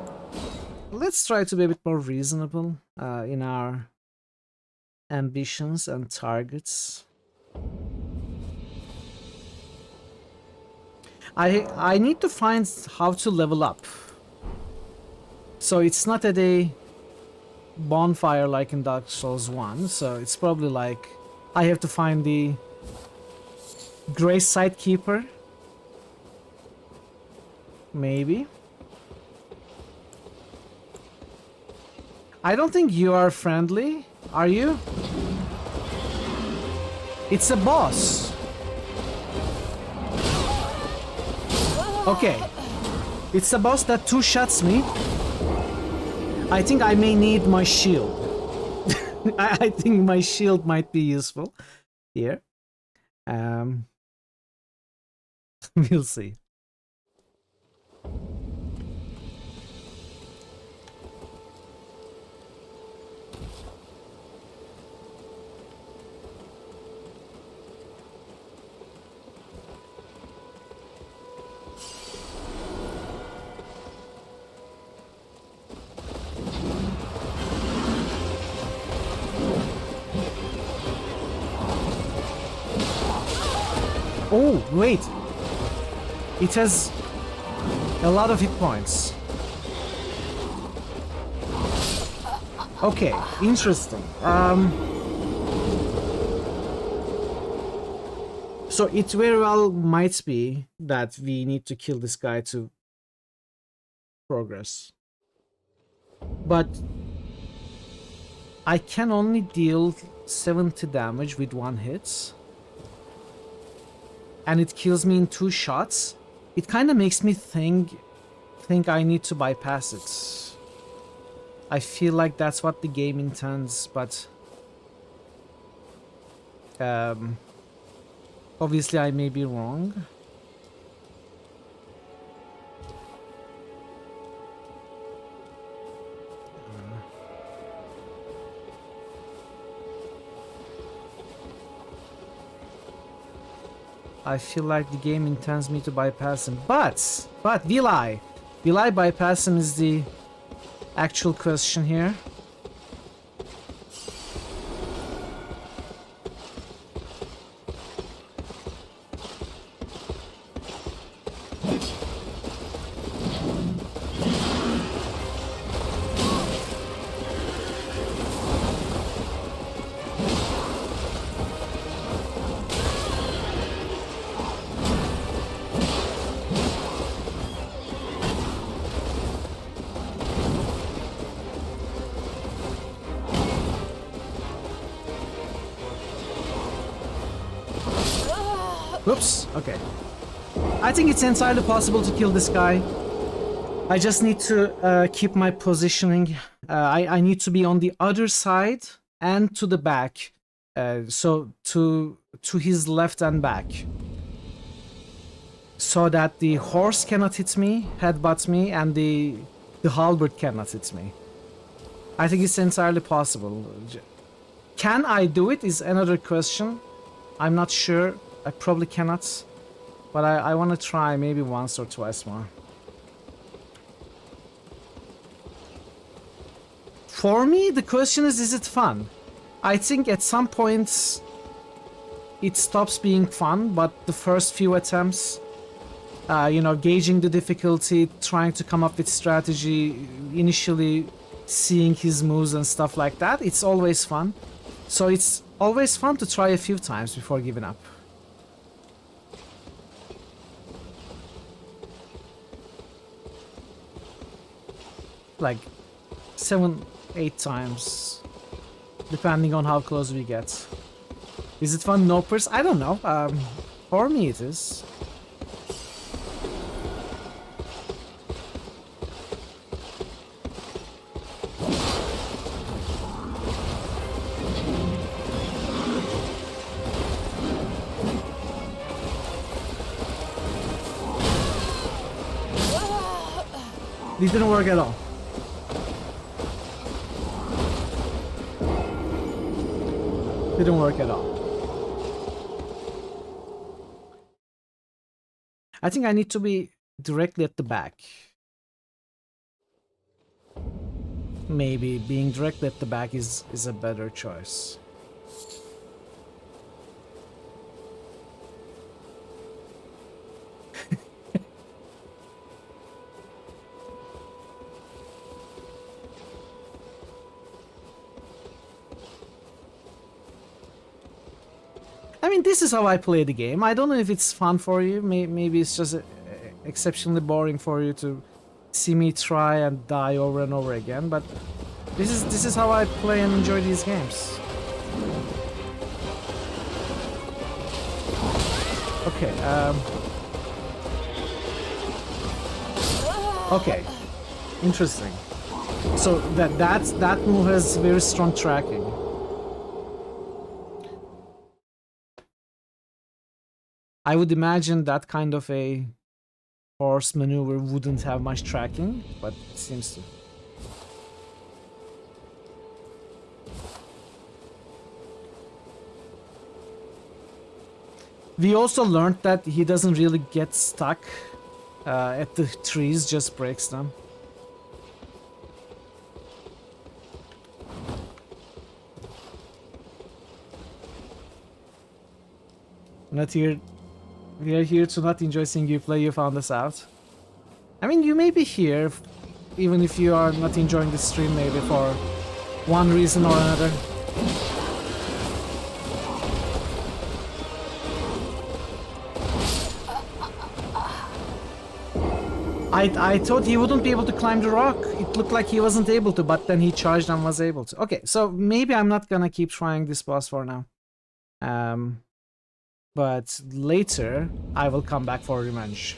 try to be a bit more reasonable in our ambitions and targets. I need to find how to level up. So it's not at a bonfire like in Dark Souls 1, so it's probably like I have to find the Grey Sightkeeper. Maybe. I don't think you are friendly, are you? It's a boss. Okay. It's a boss that two-shots me. I think I may need my shield. I think my shield might be useful here. We'll see. Oh, wait. It has a lot of hit points. Okay, interesting. So it very well might be that we need to kill this guy to progress. But I can only deal 70 damage with one hit. And it kills me in 2 shots. It kind of makes me think I need to bypass it. I feel like that's what the game intends, but obviously I may be wrong. I feel like the game intends me to bypass him, but will I? Will I bypass him is the actual question here. Oops, okay. I think it's entirely possible to kill this guy. I just need to keep my positioning. I need to be on the other side and to the back. So to his left and back. So that the horse cannot hit me, headbutt me, and the halberd cannot hit me. I think it's entirely possible. Can I do it is another question. I'm not sure. I probably cannot, but I want to try maybe once or twice more. For me, the question is it fun? I think at some points it stops being fun, but the first few attempts, you know, gauging the difficulty, trying to come up with strategy, initially seeing his moves and stuff like that, it's always fun. So it's always fun to try a few times before giving up. Like 7, 8 times, depending on how close we get. Is it fun? No pers? I don't know. For me it is. It didn't work at all. Didn't work at all. I think I need to be directly at the back. Maybe being directly at the back is a better choice. I mean, this is how I play the game. I don't know if it's fun for you. Maybe it's just exceptionally boring for you to see me try and die over and over again. But this is how I play and enjoy these games. Okay. Okay. Interesting. So that move has very strong tracking. I would imagine that kind of a horse maneuver wouldn't have much tracking, but it seems to. We also learned that he doesn't really get stuck at the trees, just breaks them. Not here. We are here to not enjoy seeing you play. You found us out. I mean, you may be here, even if you are not enjoying the stream, maybe for one reason or another. I thought he wouldn't be able to climb the rock. It looked like he wasn't able to, but then he charged and was able to. Okay, so maybe I'm not gonna keep trying this boss for now. But later, I will come back for revenge.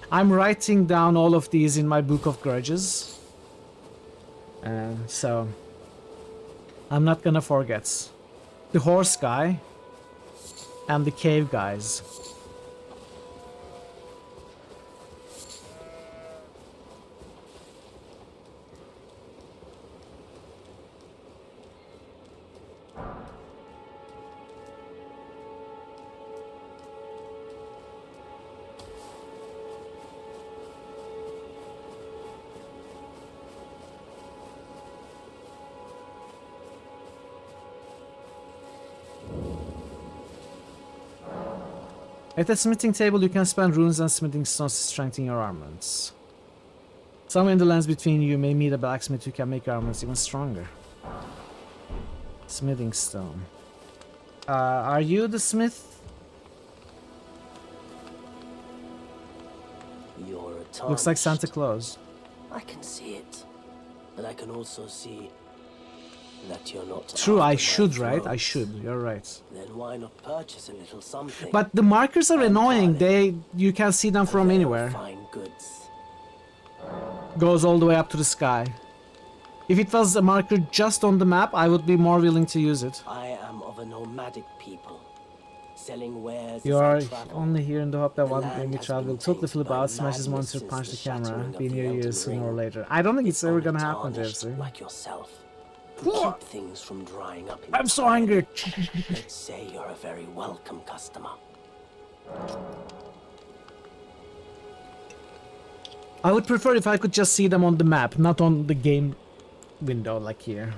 I'm writing down all of these in my book of grudges. So, I'm not gonna forget. The horse guy and the cave guys. At the smithing table, you can spend runes and smithing stones to strengthen your armaments. Somewhere in the lands between you may meet a blacksmith who can make your armaments even stronger. Smithing stone. Are you the smith? You're a tarnished. Looks like Santa Claus. I can see it, but I can also see that you're not. True, I should, right? I should. You're right. Then why not purchase a little something? But the markers are annoying. You can see them from anywhere. Fine goods. Goes all the way up to the sky. If it was a marker just on the map, I would be more willing to use it. I am of a nomadic people, selling wares. You are only here in the hope that one when you travel will totally flip out, smash his monitor, punch the camera, be near you sooner or later. I don't think it's ever gonna happen, JFC. Like yourself. Keep things from drying up. I'm so angry. Let's say you're a very welcome customer. I would prefer if I could just see them on the map, not on the game window like here.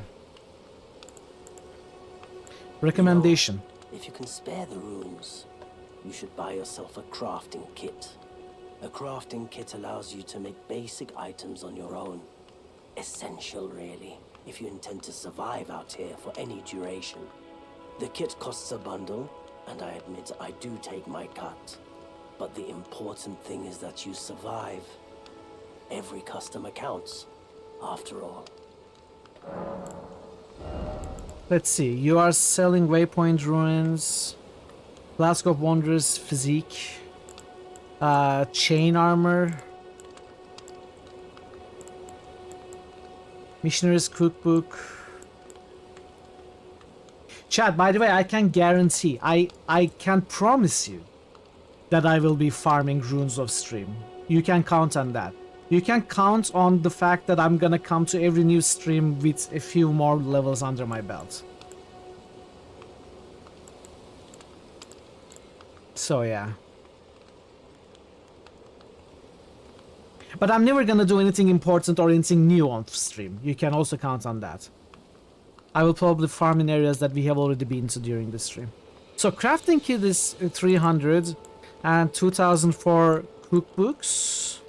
Recommendation. You know, if you can spare the runes, you should buy yourself a crafting kit. A crafting kit allows you to make basic items on your own. Essential, really, if you intend to survive out here for any duration. The kit costs a bundle, and I admit I do take my cut. But the important thing is that you survive. Every customer counts, after all. Let's see, you are selling Waypoint Ruins, Flask of Wondrous Physique, Chain Armor, Missionary's Cookbook. Chat, by the way, I can guarantee, I can promise you that I will be farming Runes of Stream. You can count on that. You can count on the fact that I'm gonna come to every new stream with a few more levels under my belt. So yeah. But I'm never gonna do anything important or anything new on stream. You can also count on that. I will probably farm in areas that we have already been to during the stream. So crafting kit is 300 and 2000 for cookbooks.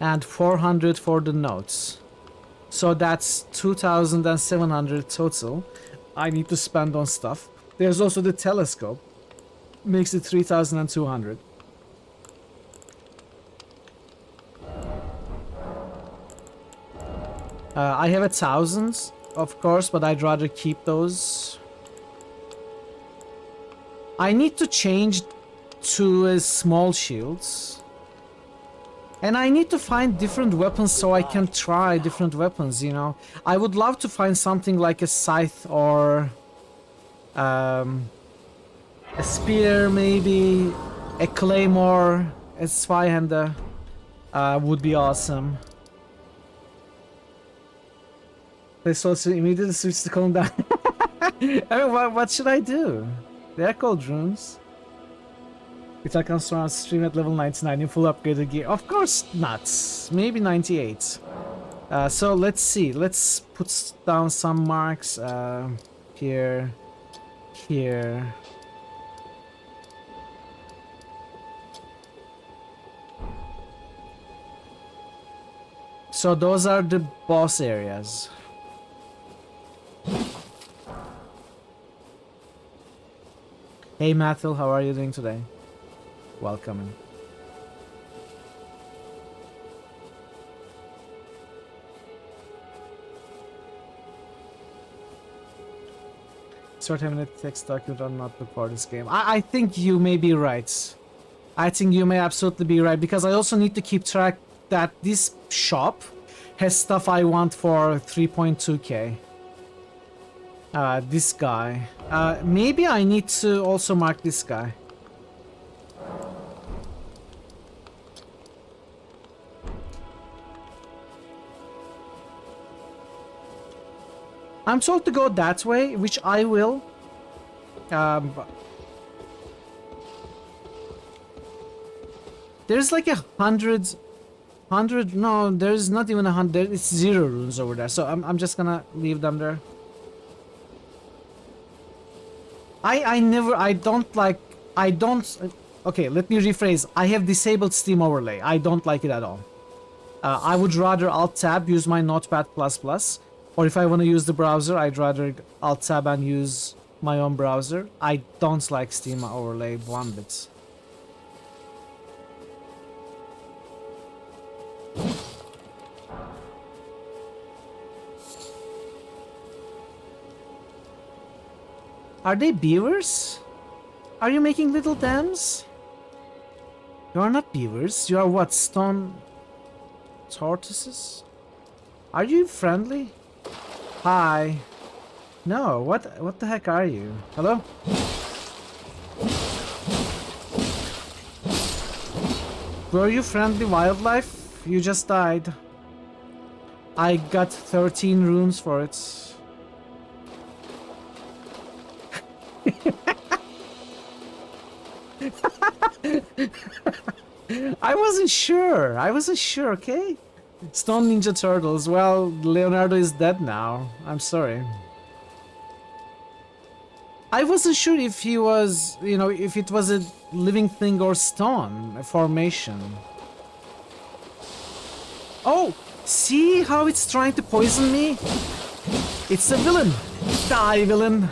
And 400 for the notes. So that's 2,700 total I need to spend on stuff. There's also the telescope. Makes it 3,200. I have 1,000, of course, but I'd rather keep those. I need to change to small shields. And I need to find different weapons so I can try different weapons, you know. I would love to find something like a scythe or a spear, maybe a claymore, a Zweihander would be awesome. Let's also immediately switch to calm down. I mean, what should I do? They're called runes. If I can start stream at level 99 in full upgraded gear. Of course not. Maybe 98. So let's see. Let's put down some marks. Here. Here. So those are the boss areas. Hey Mathil, how are you doing today? Welcome. Start having a text document on notebook for this game. I think you may be right. I think you may absolutely be right, because I also need to keep track that this shop has stuff I want for 3.2k. This guy. Maybe I need to also mark this guy. I'm told to go that way, which I will. There's like 100. No, there's not even 100. It's 0 runes over there, so I'm just gonna leave them there. I don't like. Okay, let me rephrase. I have disabled Steam overlay. I don't like it at all. I would rather Alt Tab, use my Notepad++. Or if I want to use the browser, I'd rather Alt Tab and use my own browser. I don't like Steam overlay one bit. Are they beavers? Are you making little dams? You are not beavers. You are what? Stone tortoises? Are you friendly? Hi. No, what the heck are you? Hello? Were you friendly wildlife? You just died. I got 13 runes for it. I wasn't sure, okay? Stone Ninja Turtles. Well, Leonardo is dead now. I'm sorry. I wasn't sure if he was, you know, if it was a living thing or stone, a formation. Oh, see how it's trying to poison me? It's a villain. Die, villain!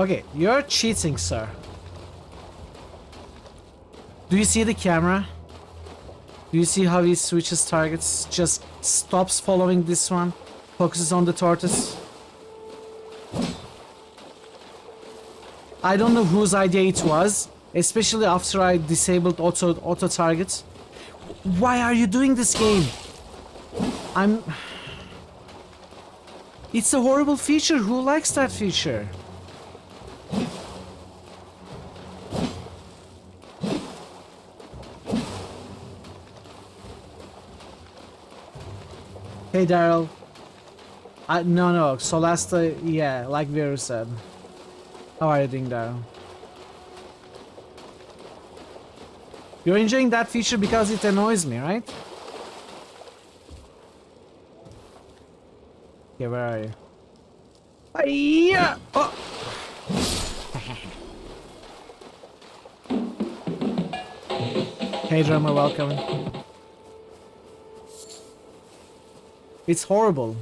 Okay, you're cheating, sir. Do you see the camera? Do you see how he switches targets? Just stops following this one, focuses on the tortoise. I don't know whose idea it was, especially after I disabled auto targets. Why are you doing this game? It's a horrible feature. Who likes that feature? Hey Daryl. No, Solasta, yeah, like Veru said. How are you doing, Daryl? You're enjoying that feature because it annoys me, right? Okay, where are you? Yeah. Oh. Hey drummer, welcome. It's horrible.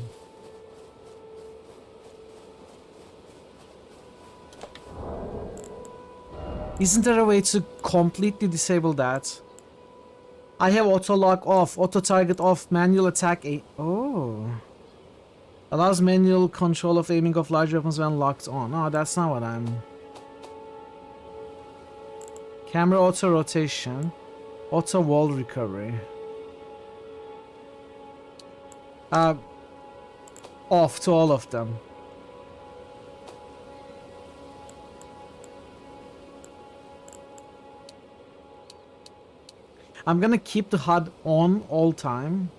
Isn't there a way to completely disable that? I have auto lock off, auto target off, manual attack oh. Allows manual control of aiming of large weapons when locked on. Oh, that's not what I'm... Camera auto rotation. Auto wall recovery. Off to all of them. I'm gonna keep the HUD on all time.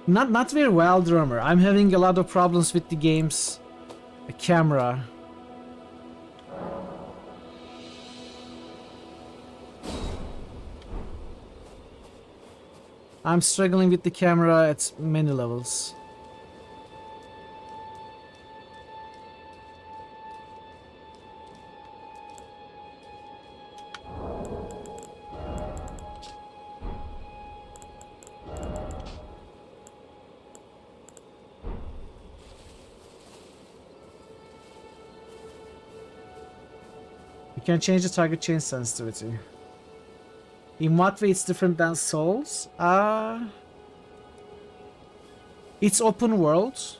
Not very well, drummer. I'm having a lot of problems with the game's camera. I'm struggling with the camera at many levels. You can change the target chain sensitivity. In what way it's different than Souls? It's open world.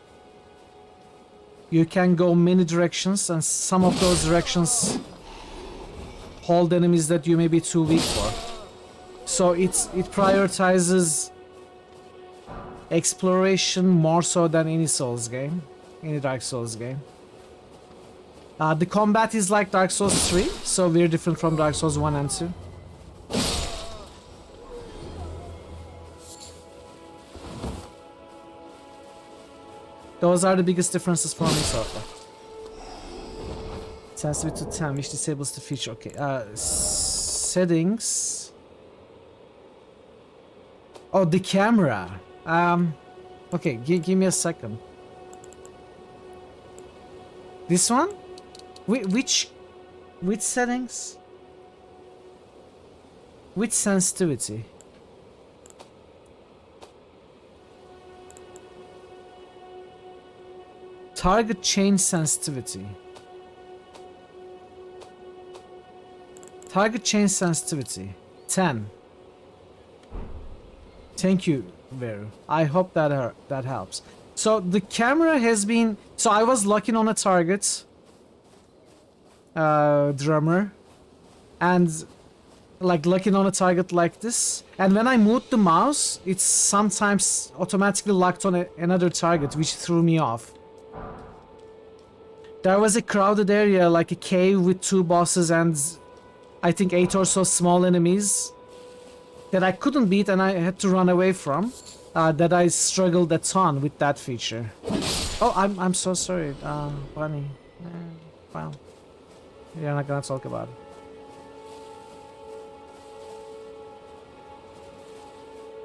You can go many directions, and some of those directions hold enemies that you may be too weak for. So it prioritizes exploration more so than any Souls game, any Dark Souls game. The combat is like Dark Souls 3, so very different from Dark Souls 1 and 2. Those are the biggest differences for me so far. Sensitivity to 10, which disables the feature. Okay, settings. Oh, the camera. Okay, give me a second. This one? Which settings? Which sensitivity? Target change sensitivity. Target change sensitivity 10. Thank you, Veru. I hope that helps. So the camera has been... So I was locking on a target, drummer, and like locking on a target like this. And when I moved the mouse, it's sometimes automatically locked on another target, which threw me off. There was a crowded area, like a cave with two bosses, and I think 8 or so small enemies that I couldn't beat and I had to run away from. That I struggled a ton with that feature. Oh, I'm so sorry, Bunny. Well, you're not gonna talk about it.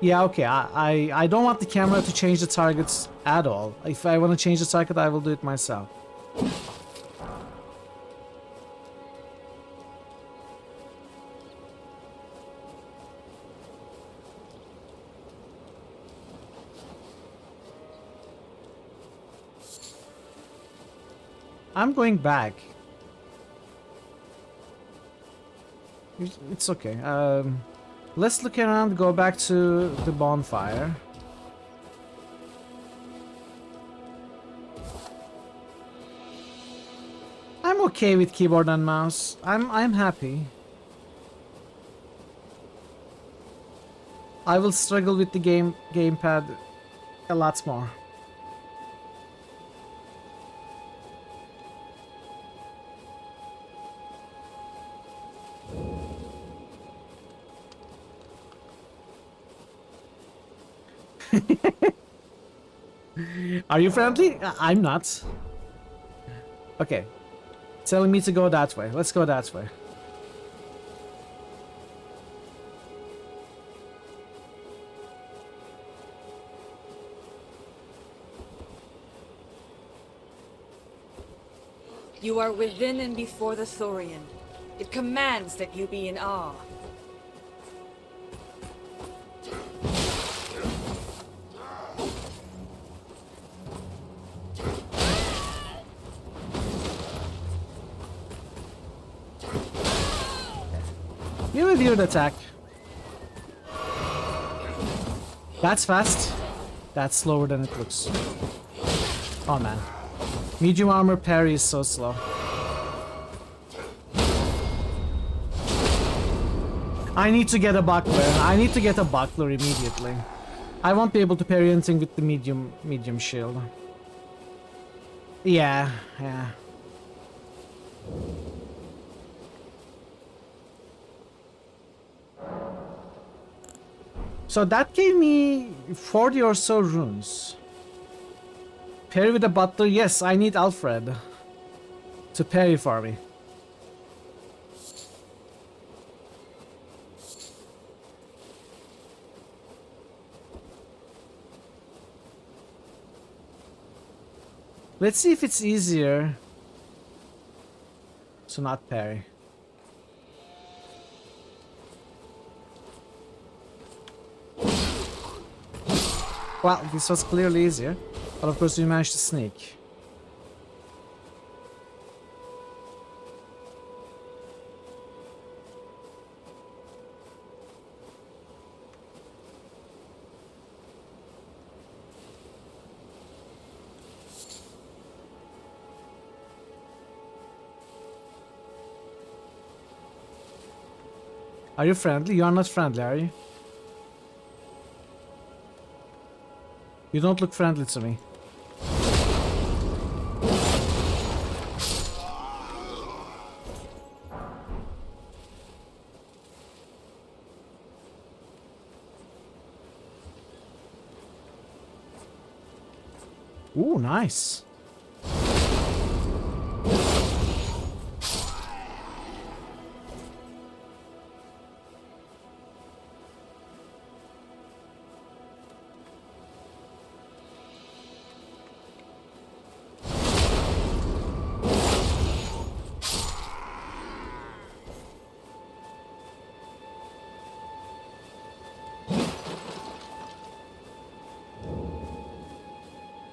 Yeah, okay. I don't want the camera to change the targets at all. If I want to change the target, I will do it myself. I'm going back. It's okay. Let's look around, go back to the bonfire. I'm okay with keyboard and mouse. I'm happy. I will struggle with the gamepad a lot more. Are you friendly? I'm not. Okay. Telling me to go that way. Let's go that way. You are within and before the Thorian. It commands that you be in awe. Give a weird attack. That's fast. That's slower than it looks. Oh man. Medium armor parry is so slow. I need to get a buckler. I need to get a buckler immediately. I won't be able to parry anything with the medium shield. Yeah. So that gave me 40 or so runes. Parry with a butler? Yes, I need Alfred to parry for me. Let's see if it's easier to not parry. Well, this was clearly easier, but of course we managed to sneak. Are you friendly? You are not friendly, are you? You don't look friendly to me. Ooh, nice.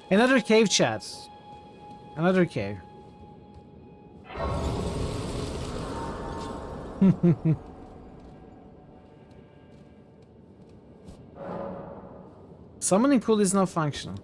Another cave, chat. Another cave. Summoning pool is not functional.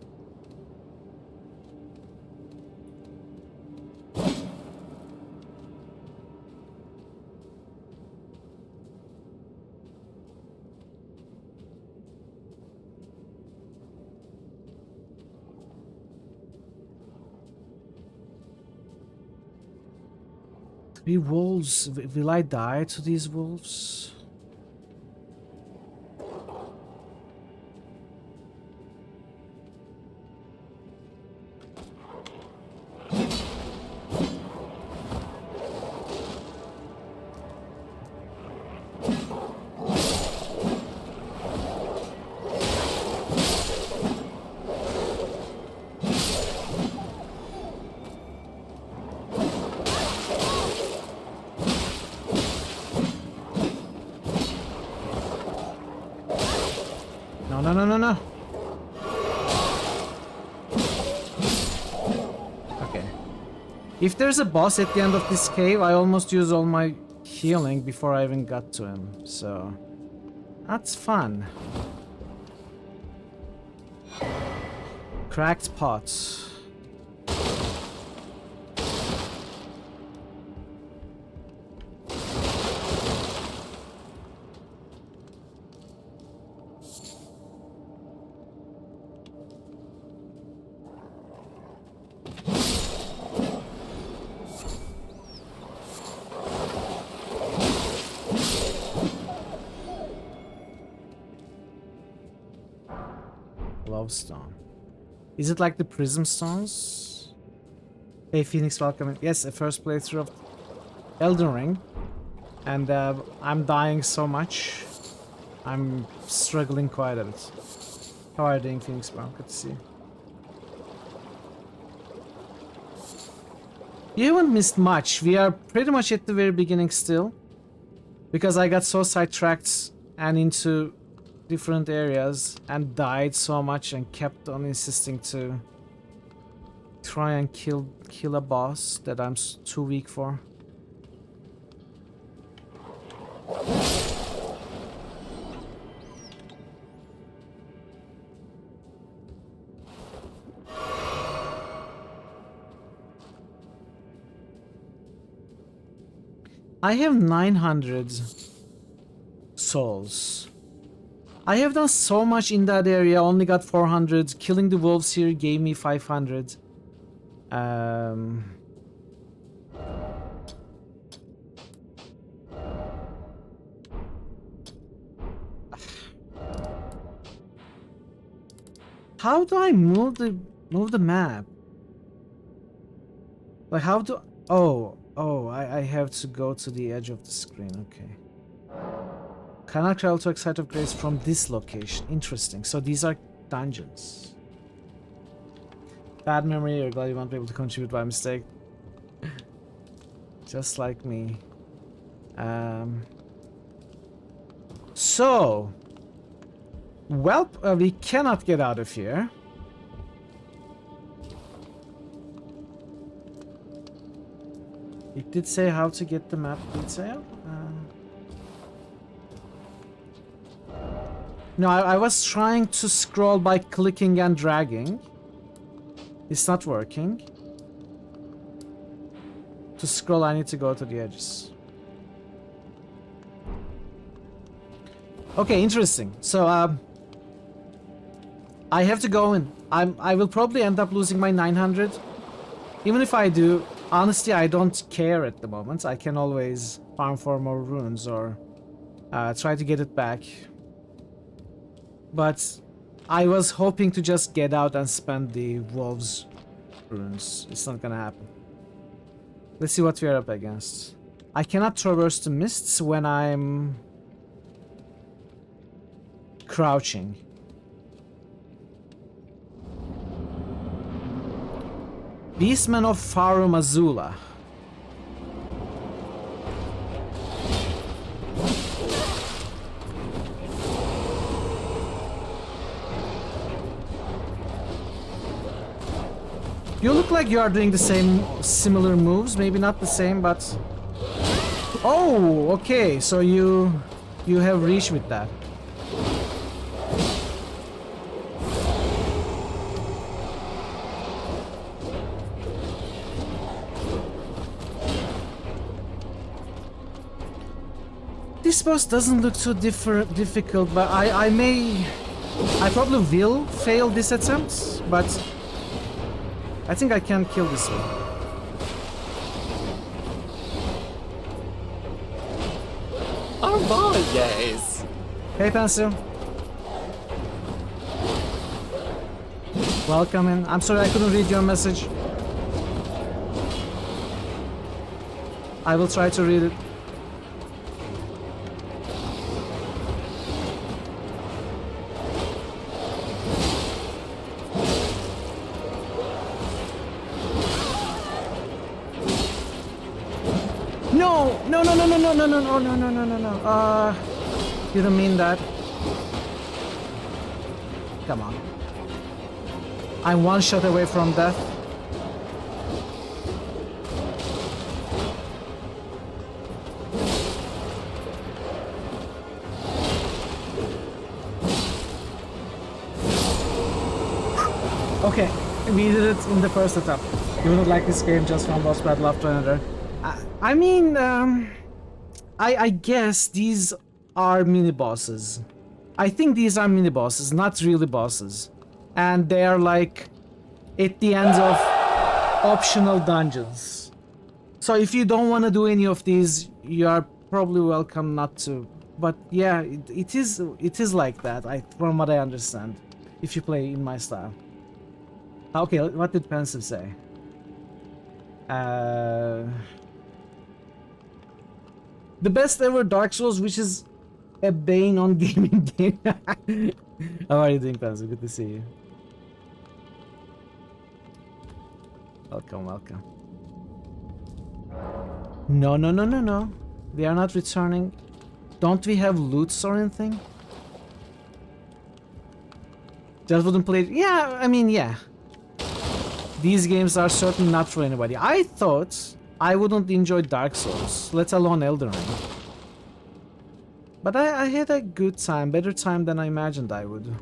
3 wolves. Will I die to these wolves? No. Okay. If there's a boss at the end of this cave, I almost use all my healing before I even got to him, so that's fun. Cracked pots. Stone. Is it like the prism stones? Hey Phoenix, welcome. Yes, the first playthrough of Elden Ring, and I'm dying so much. I'm struggling quite a bit. How are you doing, Phoenix? Well, good to see you. You haven't missed much. We are pretty much at the very beginning still, because I got so sidetracked and into different areas and died so much and kept on insisting to try and kill a boss that I'm too weak for. I have 900 souls. I have done so much in that area, only got 400. Killing the wolves here gave me 500. How do I move the map? Like how do... Oh, I have to go to the edge of the screen, okay. Cannot travel to a site of grace from this location. Interesting. So these are dungeons. Bad memory, you're glad you won't be able to contribute by mistake. Just like me. So... Well, we cannot get out of here. It did say how to get the map detail. No, I was trying to scroll by clicking and dragging. It's not working. To scroll, I need to go to the edges. Okay, interesting. So, I have to go in. I will probably end up losing my 900. Even if I do, honestly, I don't care at the moment. I can always farm for more runes or try to get it back. But I was hoping to just get out and spend the wolves runes. It's not gonna happen. Let's see what we are up against. I cannot traverse the mists when I'm crouching. Beastmen of Farum Azula. You look like you are doing the same, similar moves. Maybe not the same, but... Oh, okay. So you have reach with that. This boss doesn't look so difficult, but I probably will fail this attempt, but I think I can kill this one. boy, yes. Hey, Pencil. Welcome in. I'm sorry I couldn't read your message. I will try to read it. No! No, no, no, no, no, no, no, no, no, no, no, no, no. You don't mean that. Come on. I'm one shot away from death. Okay, we did it in the first attempt. You wouldn't like this game just from boss battle after another. I mean, I guess these are mini-bosses. I think these are mini-bosses, not really bosses. And they are like at the end of optional dungeons. So if you don't want to do any of these, you are probably welcome not to. But yeah, it is like that, from what I understand, if you play in my style. Okay, what did Pensive say? The best ever Dark Souls, which is a bane on gaming game. How are you doing, Pensive? Good to see you. Welcome, welcome. No, no, no, no, no. We are not returning. Don't we have loots or anything? Just wouldn't play. Yeah, I mean, yeah. These games are certainly not for anybody. I thought I wouldn't enjoy Dark Souls, let alone Elden Ring. But I had a good time, better time than I imagined I would.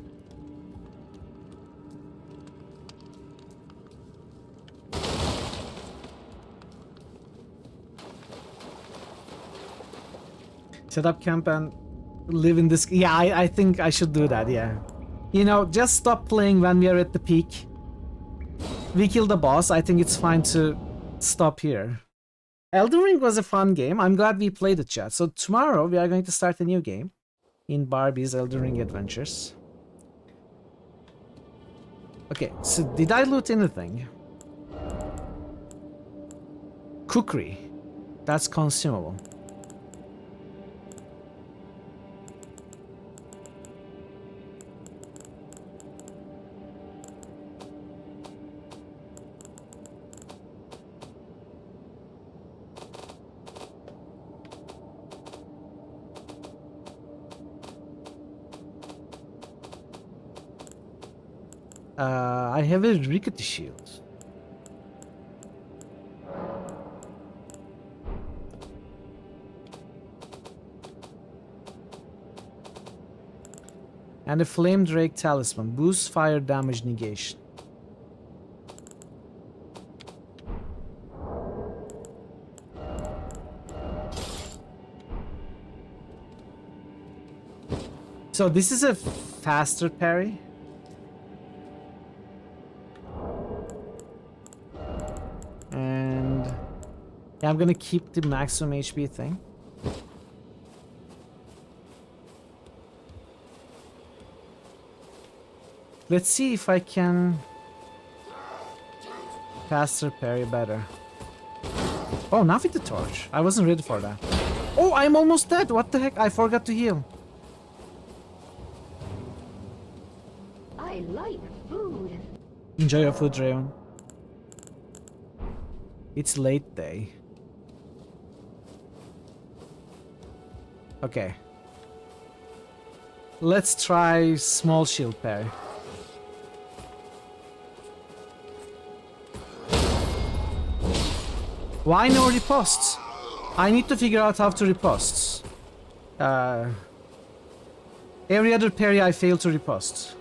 Set up camp and live in this. Yeah, I think I should do that, yeah. You know, just stop playing when we are at the peak. We killed the boss. I think it's fine to stop here. Elden Ring was a fun game. I'm glad we played it, chat. So tomorrow we are going to start a new game in Barbie's Elden Ring Adventures. Okay, so did I loot anything? Cookery. That's consumable. I have a rickety shield. And a flame drake talisman. Boosts fire damage negation. So this is a faster parry. And yeah, I'm gonna keep the maximum HP thing. Let's see if I can faster parry better. Oh, not with the torch. I wasn't ready for that. Oh, I'm almost dead. What the heck? I forgot to heal. I like food. Enjoy your food, Rayon. It's late day. Okay. Let's try small shield parry. Why no riposts? I need to figure out how to ripost. Every other parry I fail to ripost.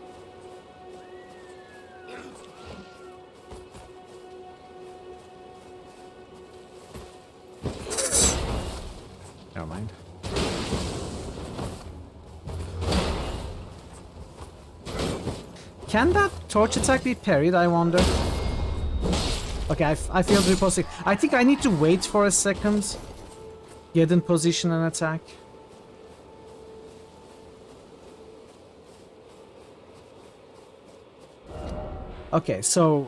Never mind. Can that torch attack be parried, I wonder? Okay, I failed riposting. I think I need to wait for a second. Get in position and attack. Okay, so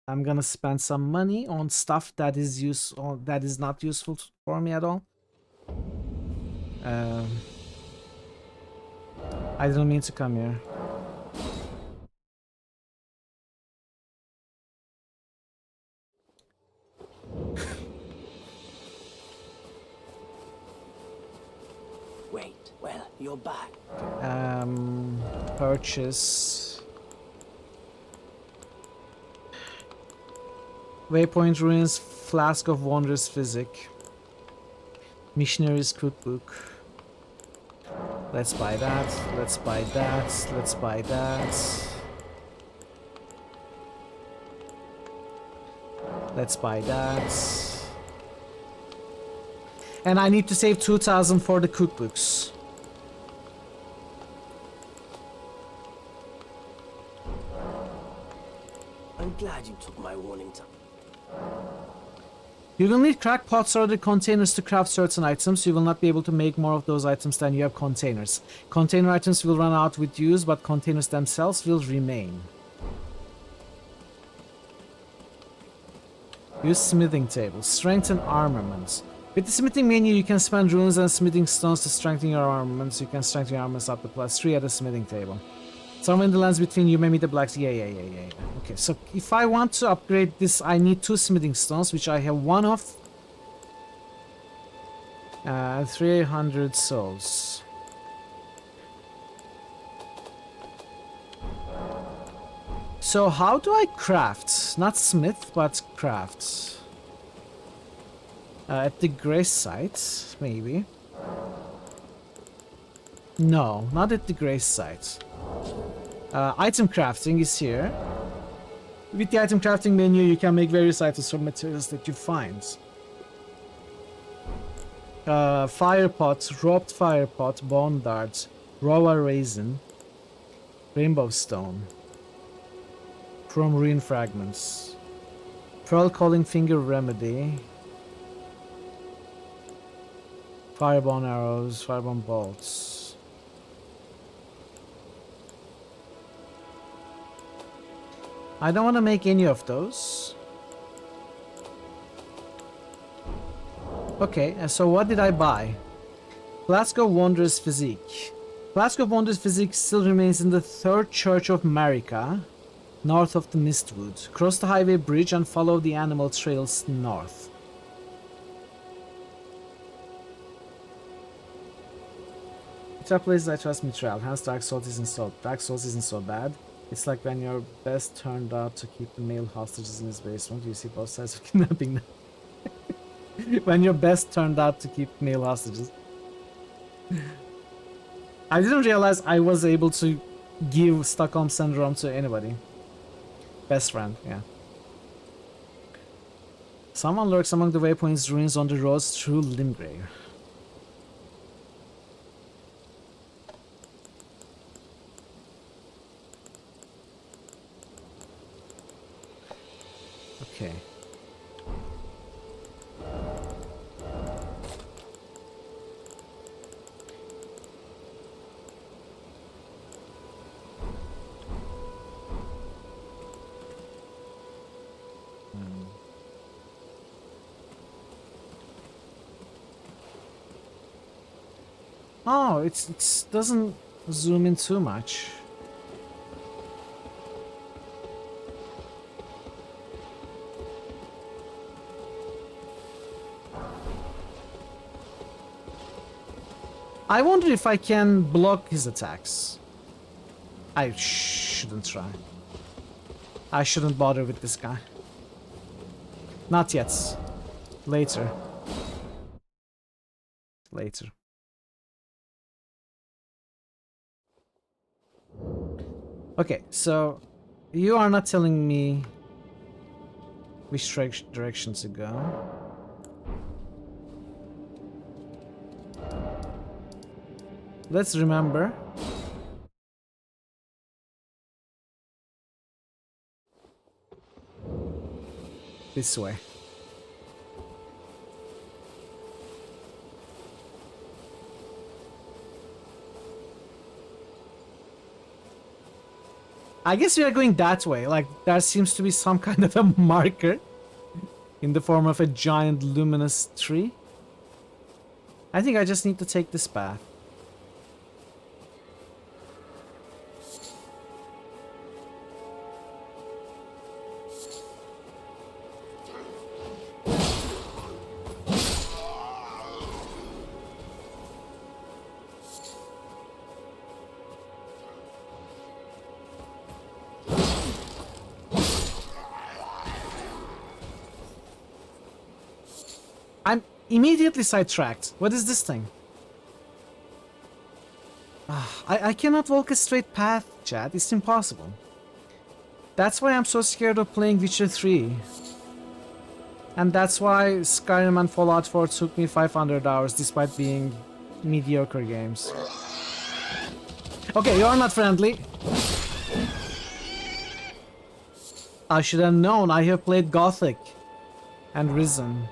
I'm gonna spend some money on stuff that is not useful for me at all. I didn't mean to come here. Wait, well, you're back. Purchase. Waypoint Ruins, Flask of Wondrous Physic. Missionary's Cookbook. Let's buy that, let's buy that, let's buy that. Let's buy that. And I need to save 2,000 for the cookbooks. I'm glad you took my warning to... You will need cracked pots or other containers to craft certain items. You will not be able to make more of those items than you have containers. Container items will run out with use, but containers themselves will remain. Use smithing tables. Strengthen armaments. With the smithing menu, you can spend runes and smithing stones to strengthen your armaments. You can strengthen your armaments up to +3 at the smithing table. Somewhere in the lands between you may meet the blacks. Yeah. Okay, so if I want to upgrade this, I need 2 smithing stones, which I have 1 of. 300 souls. So how do I craft? Not smith, but craft. At the grace site, maybe. No, not at the grace site. Item crafting is here. With the item crafting menu, you can make various items from materials that you find. Fire pot, roped fire pot, bone darts, raw raisin, rainbow stone, chrome ruin fragments, pearl calling finger remedy, firebomb arrows, firebomb bolts. I don't want to make any of those. Okay, so what did I buy? Flask of Wondrous Physique. Flask of Wondrous Physique still remains in the 3rd Church of Marika, north of the Mistwood. Cross the highway bridge and follow the animal trails north. Top places I trust Mithril. Hence Dark Souls isn't so bad. It's like when your best turned out to keep the male hostages in his basement. You see both sides of kidnapping now. When your best turned out to keep male hostages. I didn't realize I was able to give Stockholm Syndrome to anybody. Best friend, yeah. Someone lurks among the waypoints ruins on the roads through Limgrave. Okay. Oh, it doesn't zoom in too much. I wonder if I can block his attacks. I shouldn't try. I shouldn't bother with this guy. Not yet. Later. Later. Okay, so you are not telling me which direction to go. Let's remember. This way. I guess we are going that way. Like, there seems to be some kind of a marker in the form of a giant luminous tree. I think I just need to take this path. I'm immediately sidetracked. What is this thing? I cannot walk a straight path, chat. It's impossible. That's why I'm so scared of playing Witcher 3. And that's why Skyrim and Fallout 4 took me 500 hours despite being mediocre games. Okay, you're not friendly. I should have known. I have played Gothic and Risen.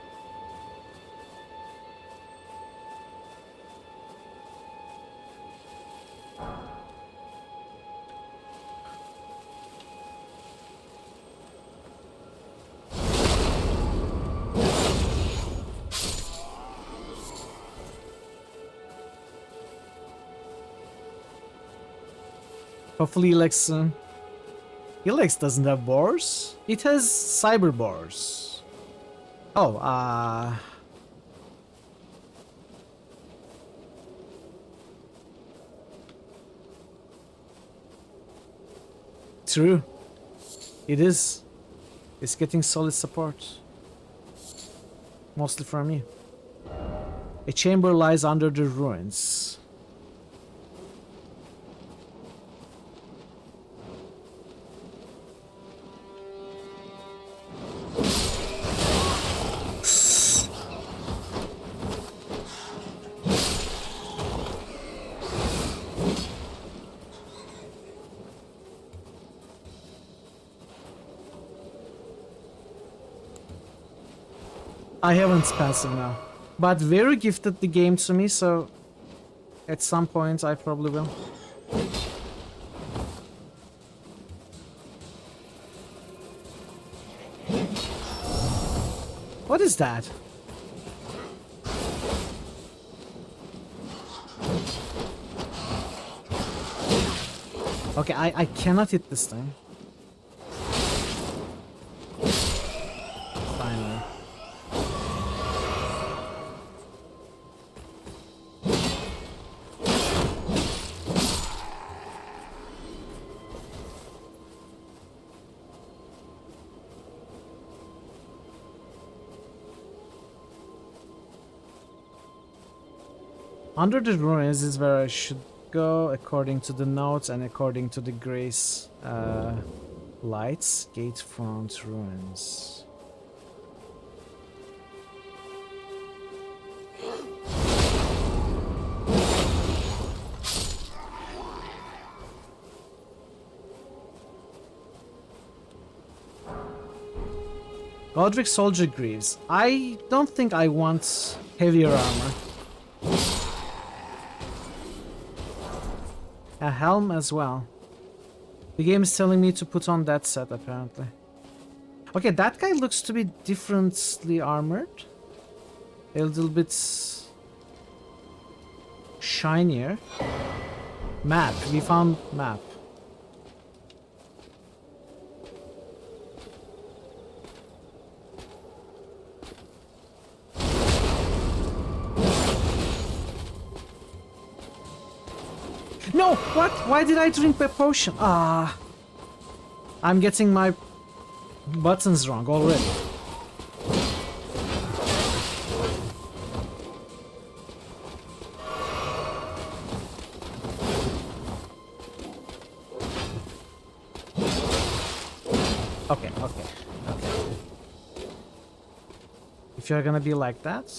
Hopefully Elex soon. Elex doesn't have boars. It has cyber boars. Oh, true. It is. It's getting solid support. Mostly from you. A chamber lies under the ruins. I haven't passive now, but Veru gifted the game to me, so at some point I probably will. What is that? Okay, I cannot hit this thing. Finally. Under the ruins is where I should go according to the notes and according to the grace lights. Gatefront ruins. Godric Soldier Greaves. I don't think I want heavier armor. A helm as well. The game is telling me to put on that set apparently. Okay, that guy looks to be differently armored. A little bit shinier. Map. We found map. No! What? Why did I drink the potion? Ah. I'm getting my buttons wrong already. Okay. If you're gonna be like that...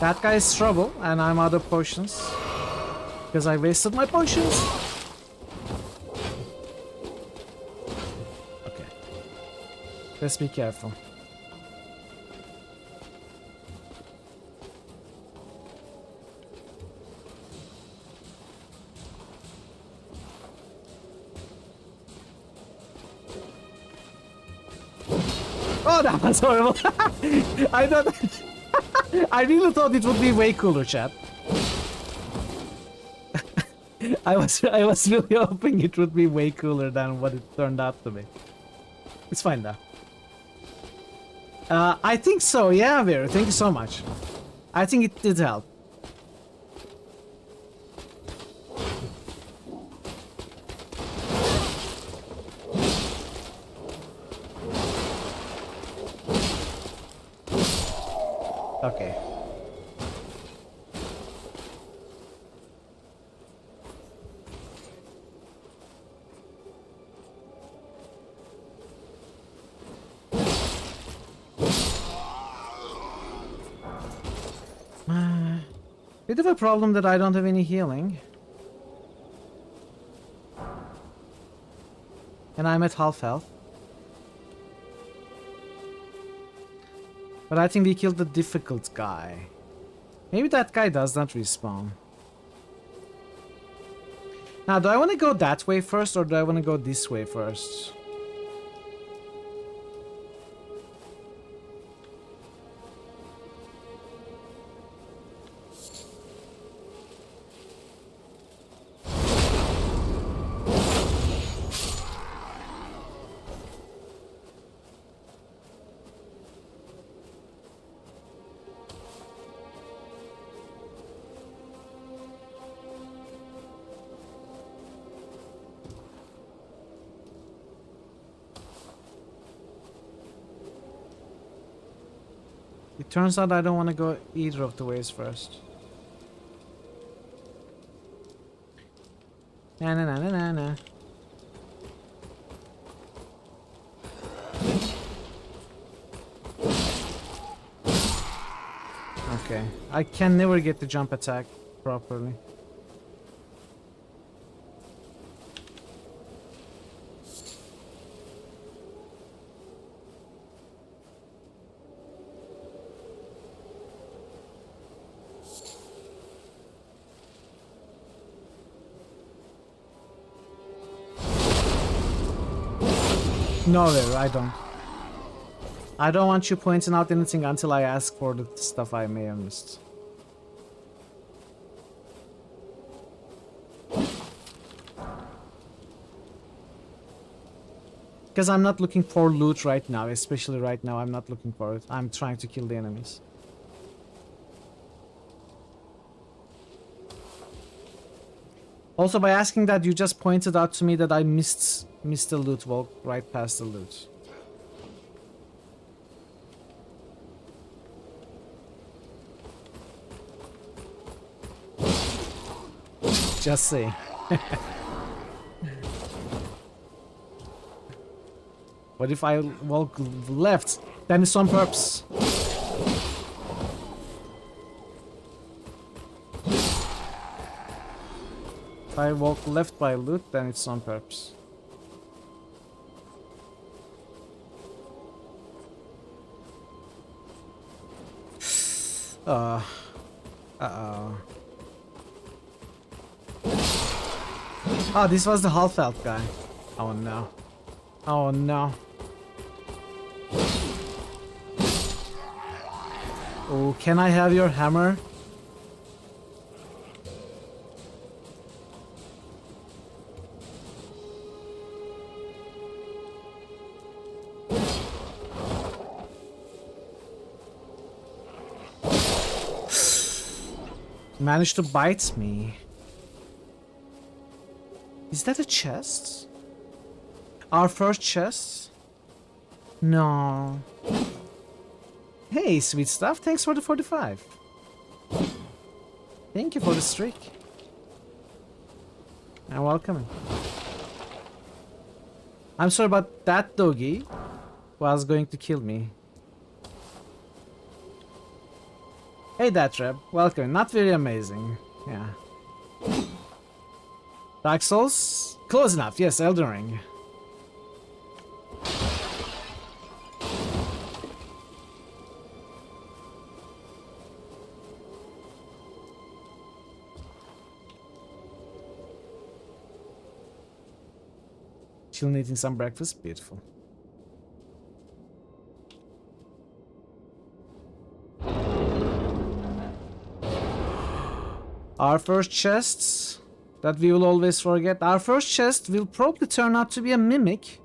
That guy is trouble, and I'm out of potions. Because I wasted my potions. Okay. Let's be careful. Oh, that was horrible. I thought... I really thought it would be way cooler, chat. I was really hoping it would be way cooler than what it turned out to be. It's fine though. I think so, yeah, Vera, thank you so much. I think it did help. Okay. Bit of a problem that I don't have any healing. And I'm at half health. But I think we killed the difficult guy. Maybe that guy does not respawn. Now, do I want to go that way first or do I want to go this way first? It turns out I don't want to go either of the ways first. Na na na na na na. Okay, I can never get the jump attack properly. No, I don't. I don't want you pointing out anything until I ask for the stuff I may have missed. Because I'm not looking for loot right now, especially right now, I'm not looking for it. I'm trying to kill the enemies. Also, by asking that, you just pointed out to me that I missed the loot, walked right past the loot. Just say. What if I walk left? Then it's on purpose. If I walk left by loot, then it's on purpose. Uh-oh. Oh, this was the half-health guy. Oh no. Oh no. Oh, can I have your hammer? Managed to bite me. Is that a chest? Our first chest? No. Hey, sweet stuff. Thanks for the 45. Thank you for the streak. And welcome. I'm sorry about that doggy was going to kill me. Hey, Datreb. Welcome. Not very amazing. Yeah. Dark Souls? Close enough. Yes, Elden Ring. Chilling eating some breakfast? Beautiful. Our first chests that we will always forget. Our first chest will probably turn out to be a mimic.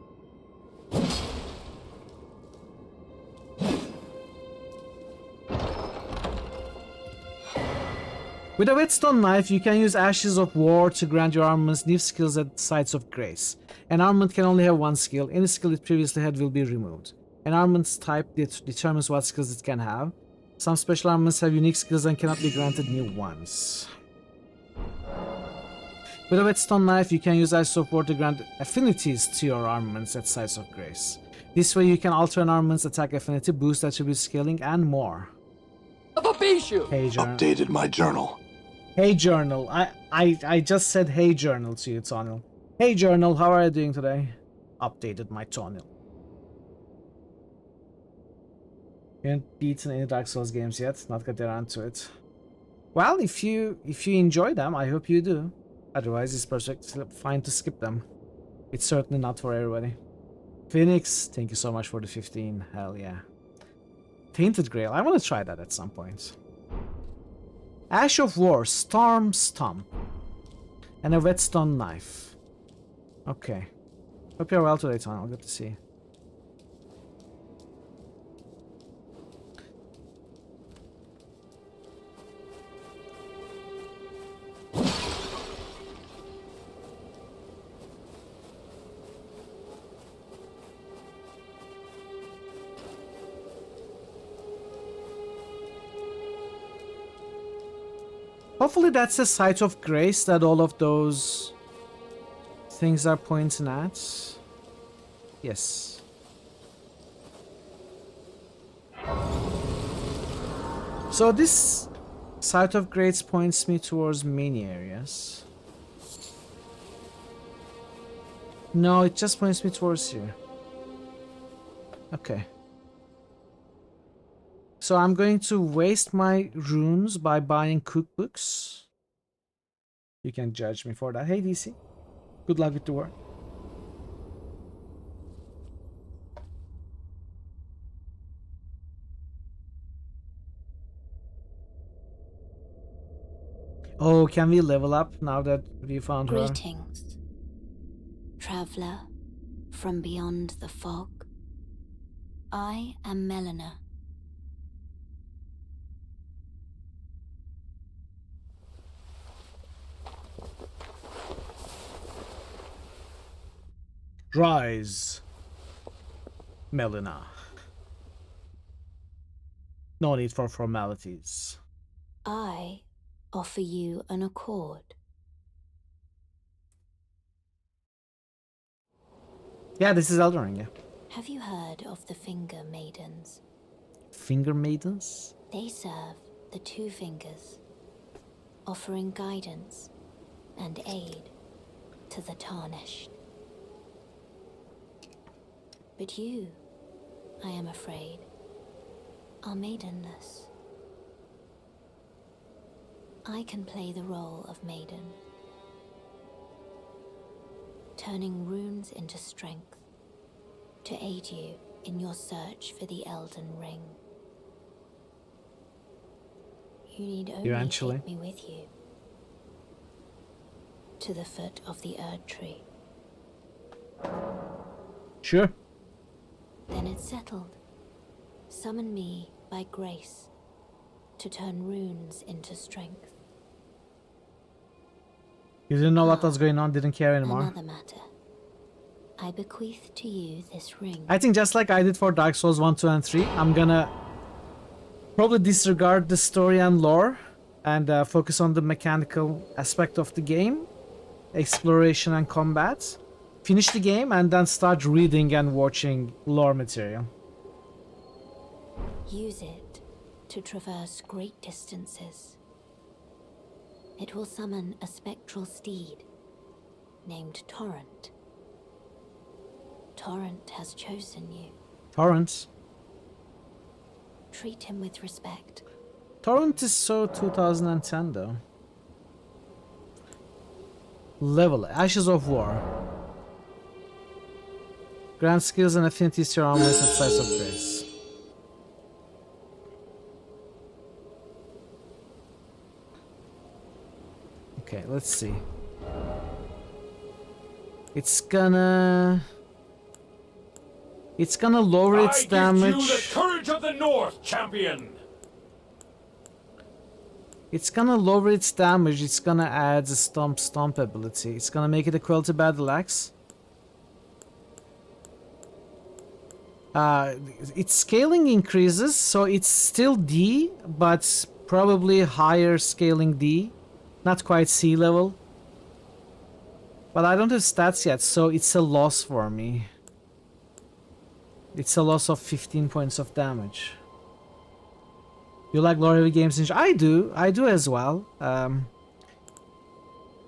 With a whetstone knife, you can use Ashes of War to grant your armaments new skills at Sites of Grace. An armament can only have one skill. Any skill it previously had will be removed. An armament's type determines what skills it can have. Some special armaments have unique skills and cannot be granted new ones. With a whetstone knife, you can use Ashes of War to grant affinities to your armaments at Sites of Grace. This way you can alter an armament's attack affinity, boost attribute scaling, and more. Hey, journal. Updated my journal. Hey journal, I just said hey journal to you, Tonil. Hey journal, how are you doing today? Updated my Tonil. You haven't beaten any Dark Souls games yet, not got around to it. Well, if you enjoy them, I hope you do. Otherwise, it's perfectly fine to skip them. It's certainly not for everybody. Phoenix, thank you so much for the 15. Hell yeah. Tainted Grail, I want to try that at some point. Ash of War, Storm Stomp, and a whetstone knife. Okay. Hope you're well today, Tom. Good to see you. Hopefully that's a site of grace that all of those things are pointing at. Yes. So this site of grace points me towards many areas. No, it just points me towards here. Okay. So I'm going to waste my runes by buying cookbooks. You can judge me for that. Hey DC, good luck with the work. Oh, can we level up now that we found her? Greetings, traveler from beyond the fog. I am Melina. Rise, Melina. No need for formalities. I offer you an accord. Yeah, this is Elden Ring, yeah. Have you heard of the Finger Maidens? Finger Maidens? They serve the Two Fingers, offering guidance and aid to the Tarnished. But you, I am afraid, are maidenless. I can play the role of maiden, turning runes into strength to aid you in your search for the Elden Ring. You need only take me with you to the foot of the Erd Tree. Sure. Then it's settled. Summon me by grace to turn runes into strength. You didn't know what was going on, didn't care anymore. Another matter. I bequeath to you this ring. I think just like I did for Dark Souls 1, 2, and 3, I'm gonna probably disregard the story and lore and focus on the mechanical aspect of the game, exploration and combat. Finish the game and then start reading and watching lore material. Use it to traverse great distances. It will summon a spectral steed named Torrent. Torrent has chosen you. Torrent? Treat him with respect. Torrent is so 2010 though. Level Ashes of War. Grant skills and affinities to your armors at Sites of Grace. Okay, let's see. It's gonna lower its damage. I give you the courage of the North, champion! It's gonna lower its damage, it's gonna add the stomp ability. It's gonna make it a quality battle axe. Its scaling increases, so it's still D, but probably higher scaling D. Not quite C level. But I don't have stats yet, so it's a loss for me. It's a loss of 15 points of damage. You like lore heavy games? I do as well.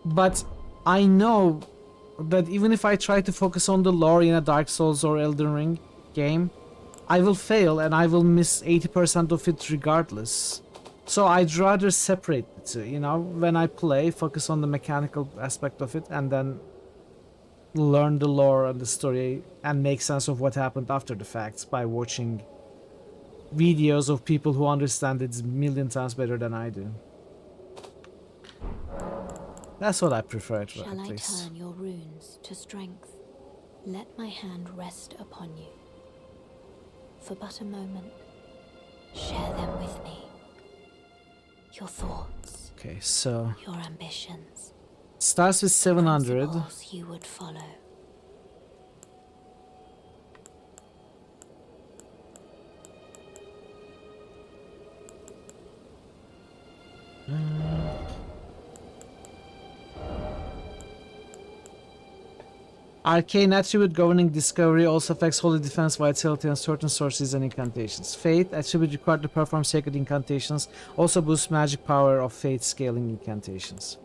But I know that even if I try to focus on the lore in a Dark Souls or Elden Ring game, I will fail and I will miss 80% of it regardless. So I'd rather separate the two, you know, when I play, focus on the mechanical aspect of it and then learn the lore and the story and make sense of what happened after the facts by watching videos of people who understand it a million times better than I do. That's what I prefer at least. Shall I turn your runes to strength? Let my hand rest upon you. For but a moment, share them with me. Your thoughts. Okay, so your ambitions. Starts with 700. Principles you would follow. Arcane attribute governing discovery also affects holy defense, vitality, and certain sorceries and incantations. Faith attribute required to perform sacred incantations also boosts magic power of faith scaling incantations.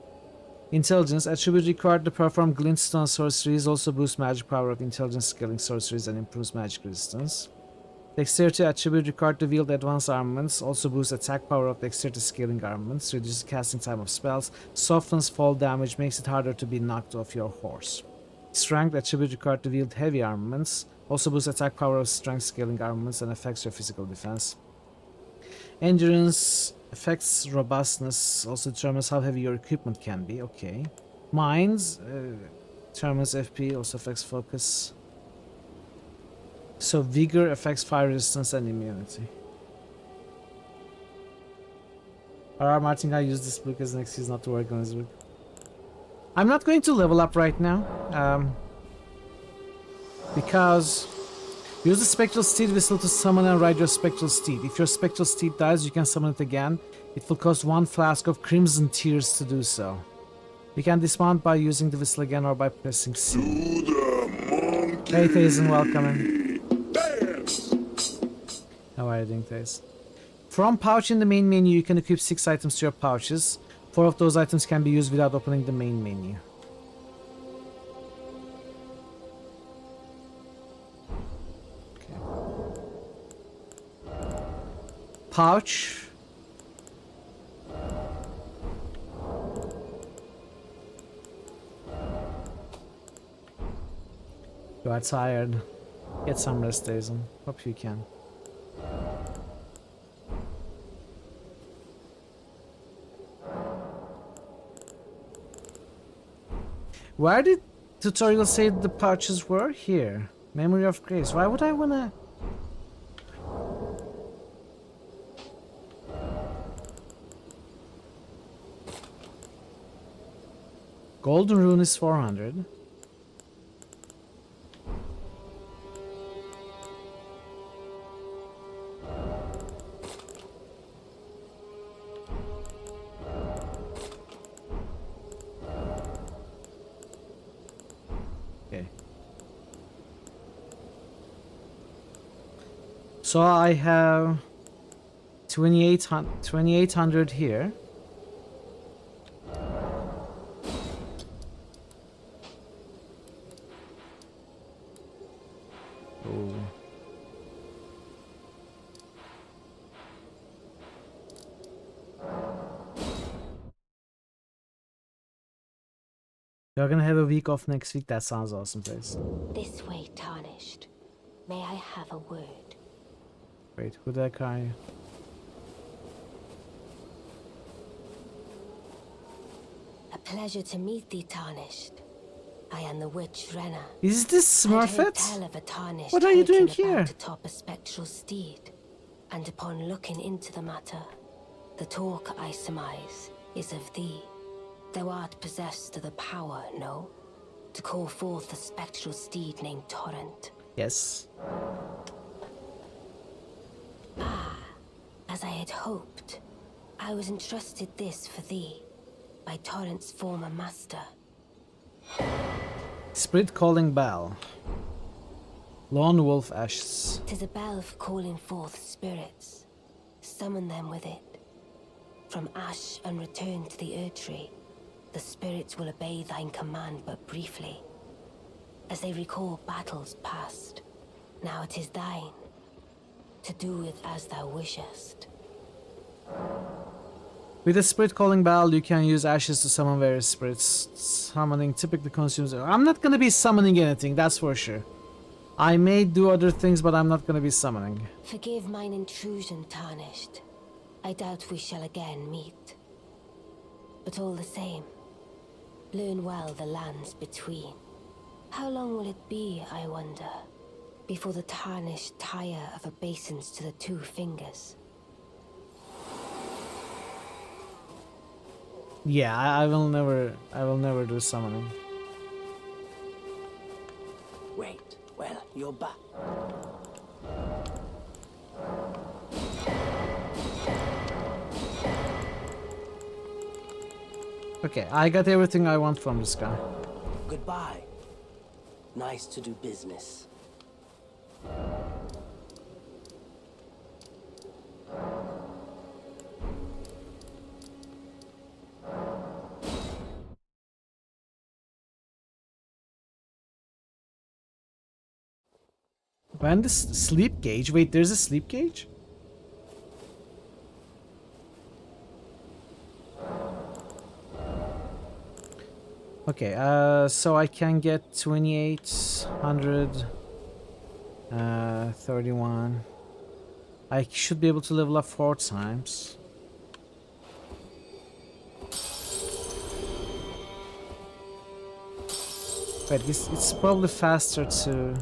Intelligence attribute required to perform glintstone sorceries also boosts magic power of intelligence scaling sorceries and improves magic resistance. Dexterity attribute required to wield advanced armaments also boosts attack power of dexterity scaling armaments, reduces casting time of spells, softens fall damage, makes it harder to be knocked off your horse. Strength attribute required to wield heavy armaments also boosts attack power of strength scaling armaments and affects your physical defense. Endurance affects robustness, also determines how heavy your equipment can be. Okay. Minds determines FP, also affects focus. So vigor affects fire resistance and immunity. R.R. Martin guy used this book as an excuse not to work on his book. I'm not going to level up right now, because use the Spectral Steed Whistle to summon and ride your Spectral Steed. If your Spectral Steed dies, you can summon it again. It will cost 1 flask of Crimson Tears to do so. You can dismount by using the whistle again or by pressing C. Hey Thazen, welcome in. How are you doing, Thazen? From pouch in the main menu, you can equip 6 items to your pouches. 4 of those items can be used without opening the main menu. Okay. Pouch. You are tired. Get some rest, Dazen. Hope you can. Where did tutorial say the pouches were? Here. Memory of Grace. Why would I wanna... Golden Rune is 400. So I have 2800 here. Oh. You're gonna have a week off next week? That sounds awesome, guys. This way, Tarnished. May I have a word? Wait, who did I carry? A pleasure to meet thee, Tarnished. I am the witch Renna. Is this I'd heard Smurfette? tell of a Tarnished What are you doing taking about here? to top a spectral steed, and upon looking into the matter, the talk I surmise is of thee. Thou art possessed of the power, no? To call forth a spectral steed named Torrent. Yes. As I had hoped, I was entrusted this for thee by Torrent's former master. Spirit calling bell. Lone wolf ashes. 'Tis a bell for calling forth spirits. Summon them with it. From ash and return to the Erdtree, the spirits will obey thine command but briefly, as they recall battles past. Now it is thine, to do with as thou wishest. With a spirit calling bell, you can use ashes to summon various spirits. Summoning typically consumes... I'm not gonna be summoning anything, that's for sure. I may do other things, but I'm not gonna be summoning. Forgive mine intrusion, Tarnished. I doubt we shall again meet. But all the same, learn well the lands between. How long will it be, I wonder, before the Tarnished tire of obeisance to the two fingers? Yeah, I will never do summoning. Wait, well, you're back. Okay, I got everything I want from this guy. Goodbye. Nice to do business. When this sleep gauge? Wait, there's a sleep gauge? Okay, so I can get 2800, 31. I should be able to level up 4 times. But it's probably faster to...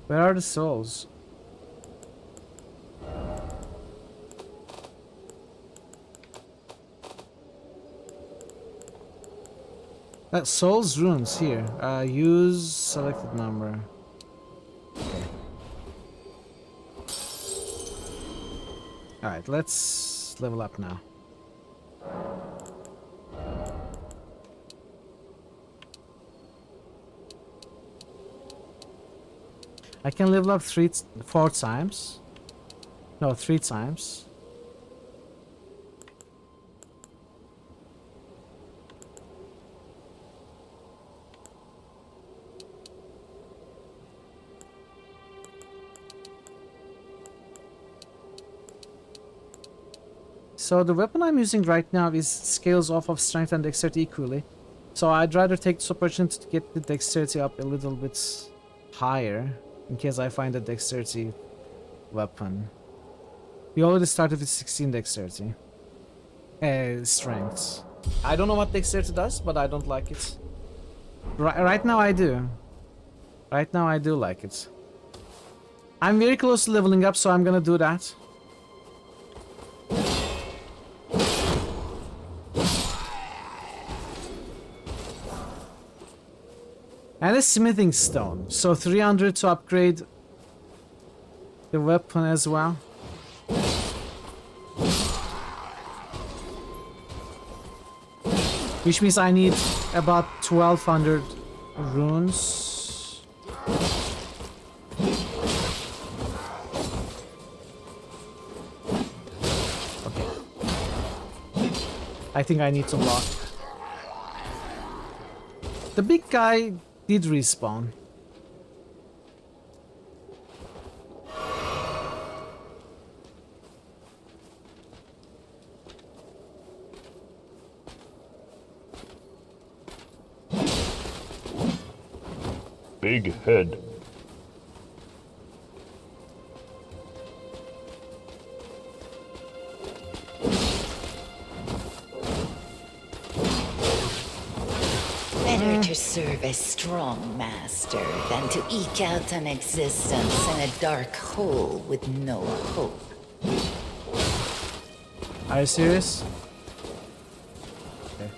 Where are the souls? That souls runes here. Use selected number. Okay. Alright, let's level up now. I can level up 4 times. No, 3 times. So the weapon I'm using right now is scales off of strength and dexterity equally. So I'd rather take this opportunity to get the dexterity up a little bit higher, in case I find a dexterity weapon. We already started with 16 dexterity. Strength. I don't know what dexterity does, but I don't like it. Right now I do. Right now I do like it. I'm very close to leveling up, so I'm gonna do that. And a smithing stone, so 300 to upgrade the weapon as well. Which means I need about 1200 runes. Okay. I think I need to block. The big guy did respawn. Big head. Better to serve a strong master than to eke out an existence in a dark hole with no hope. Are you serious? Okay.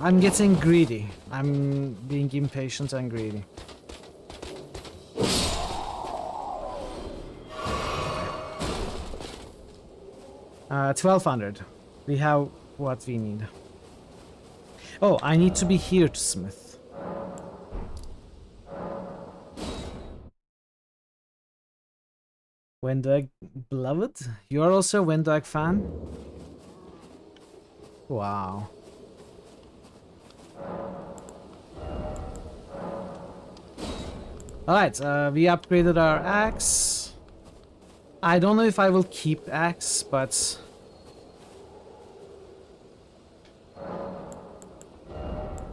I'm getting greedy. I'm being impatient and greedy. Uh, 1200. We have what we need. Oh, I need to be here to smith. Wendog beloved? You are also a Wendog fan? Wow. Alright, we upgraded our axe. I don't know if I will keep axe, but...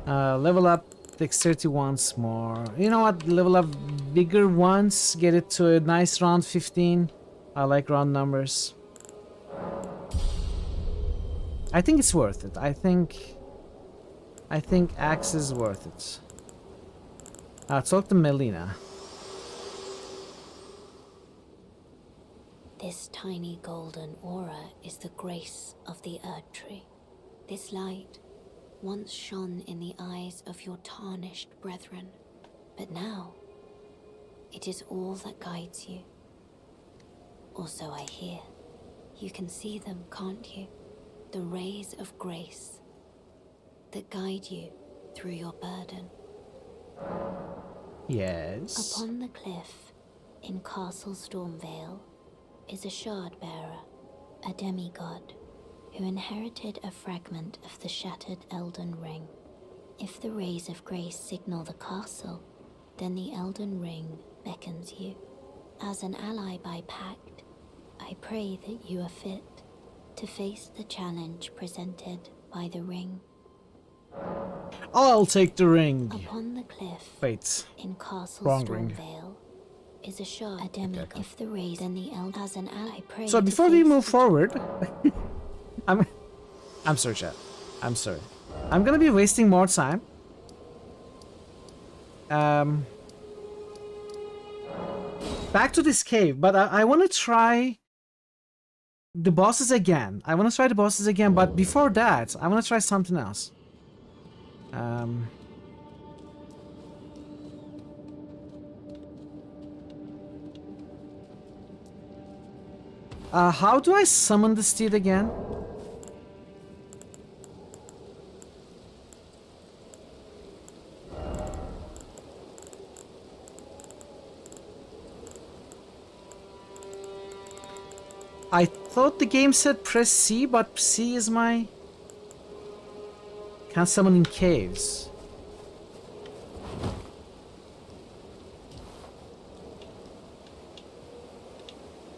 level up dexterity once more. You know what? Level up vigor once. Get it to a nice round 15. I like round numbers. I think it's worth it. I think axe is worth it. Talk to Melina. This tiny golden aura is the grace of the Earth Tree. This light once shone in the eyes of your tarnished brethren, but now it is all that guides you. Also, I hear. You can see them, can't you? The rays of grace that guide you through your burden. Yes. Upon the cliff in Castle Stormvale is a shard bearer, a demigod, who inherited a fragment of the shattered Elden Ring. If the rays of grace signal the castle, then the Elden Ring beckons you. As an ally by pact, I pray that you are fit to face the challenge presented by the ring. I'll take the ring. Upon the cliff Wait. in Castle Wrong ring. Stormvale is a shard, a demigod. Okay. If the rays and the Elden as an ally pray. So before we move forward, I'm sorry, chat. I'm sorry. I'm gonna be wasting more time. Back to this cave, but I want to try the bosses again. But before that, I want to try something else. How do I summon the steed again? I thought the game said press C, but C is my... Can't summon in caves.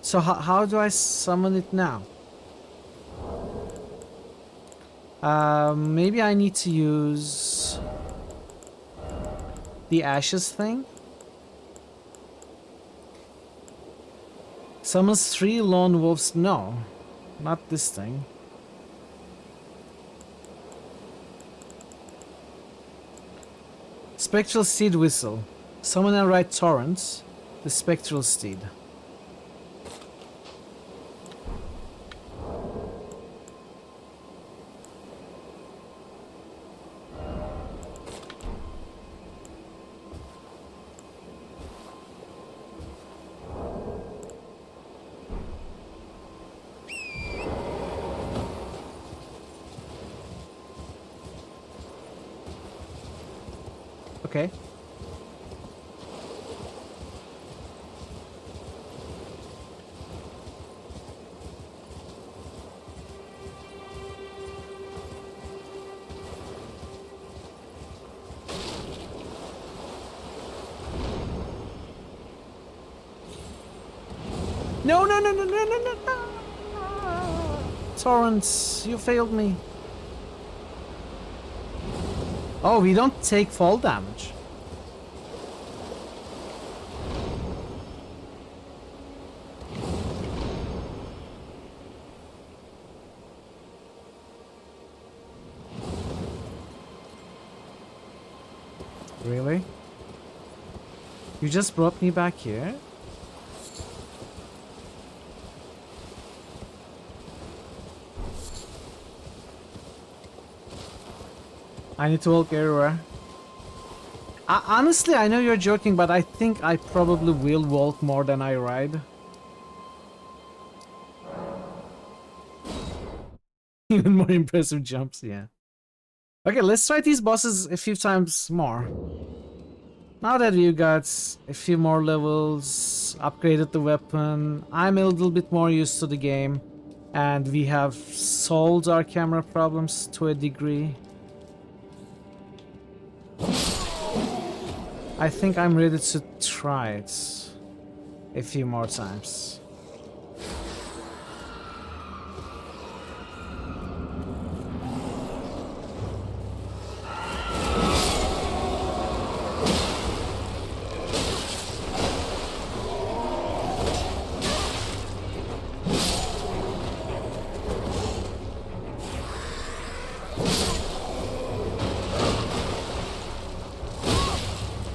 So how do I summon it now? Maybe I need to use the ashes thing. Summons 3 lone wolves. No, not this thing. Spectral steed whistle. Summon and ride torrents. The spectral steed. Okay. No, no, no, no, no, no, no, no. Torrents, you failed me. Oh, we don't take fall damage. Really? You just brought me back here? I need to walk everywhere. Honestly, I know you're joking, but I think I probably will walk more than I ride. Even more impressive jumps, yeah. Okay, let's try these bosses a few times more. Now that you got a few more levels, upgraded the weapon, I'm a little bit more used to the game, and we have solved our camera problems to a degree. I think I'm ready to try it a few more times.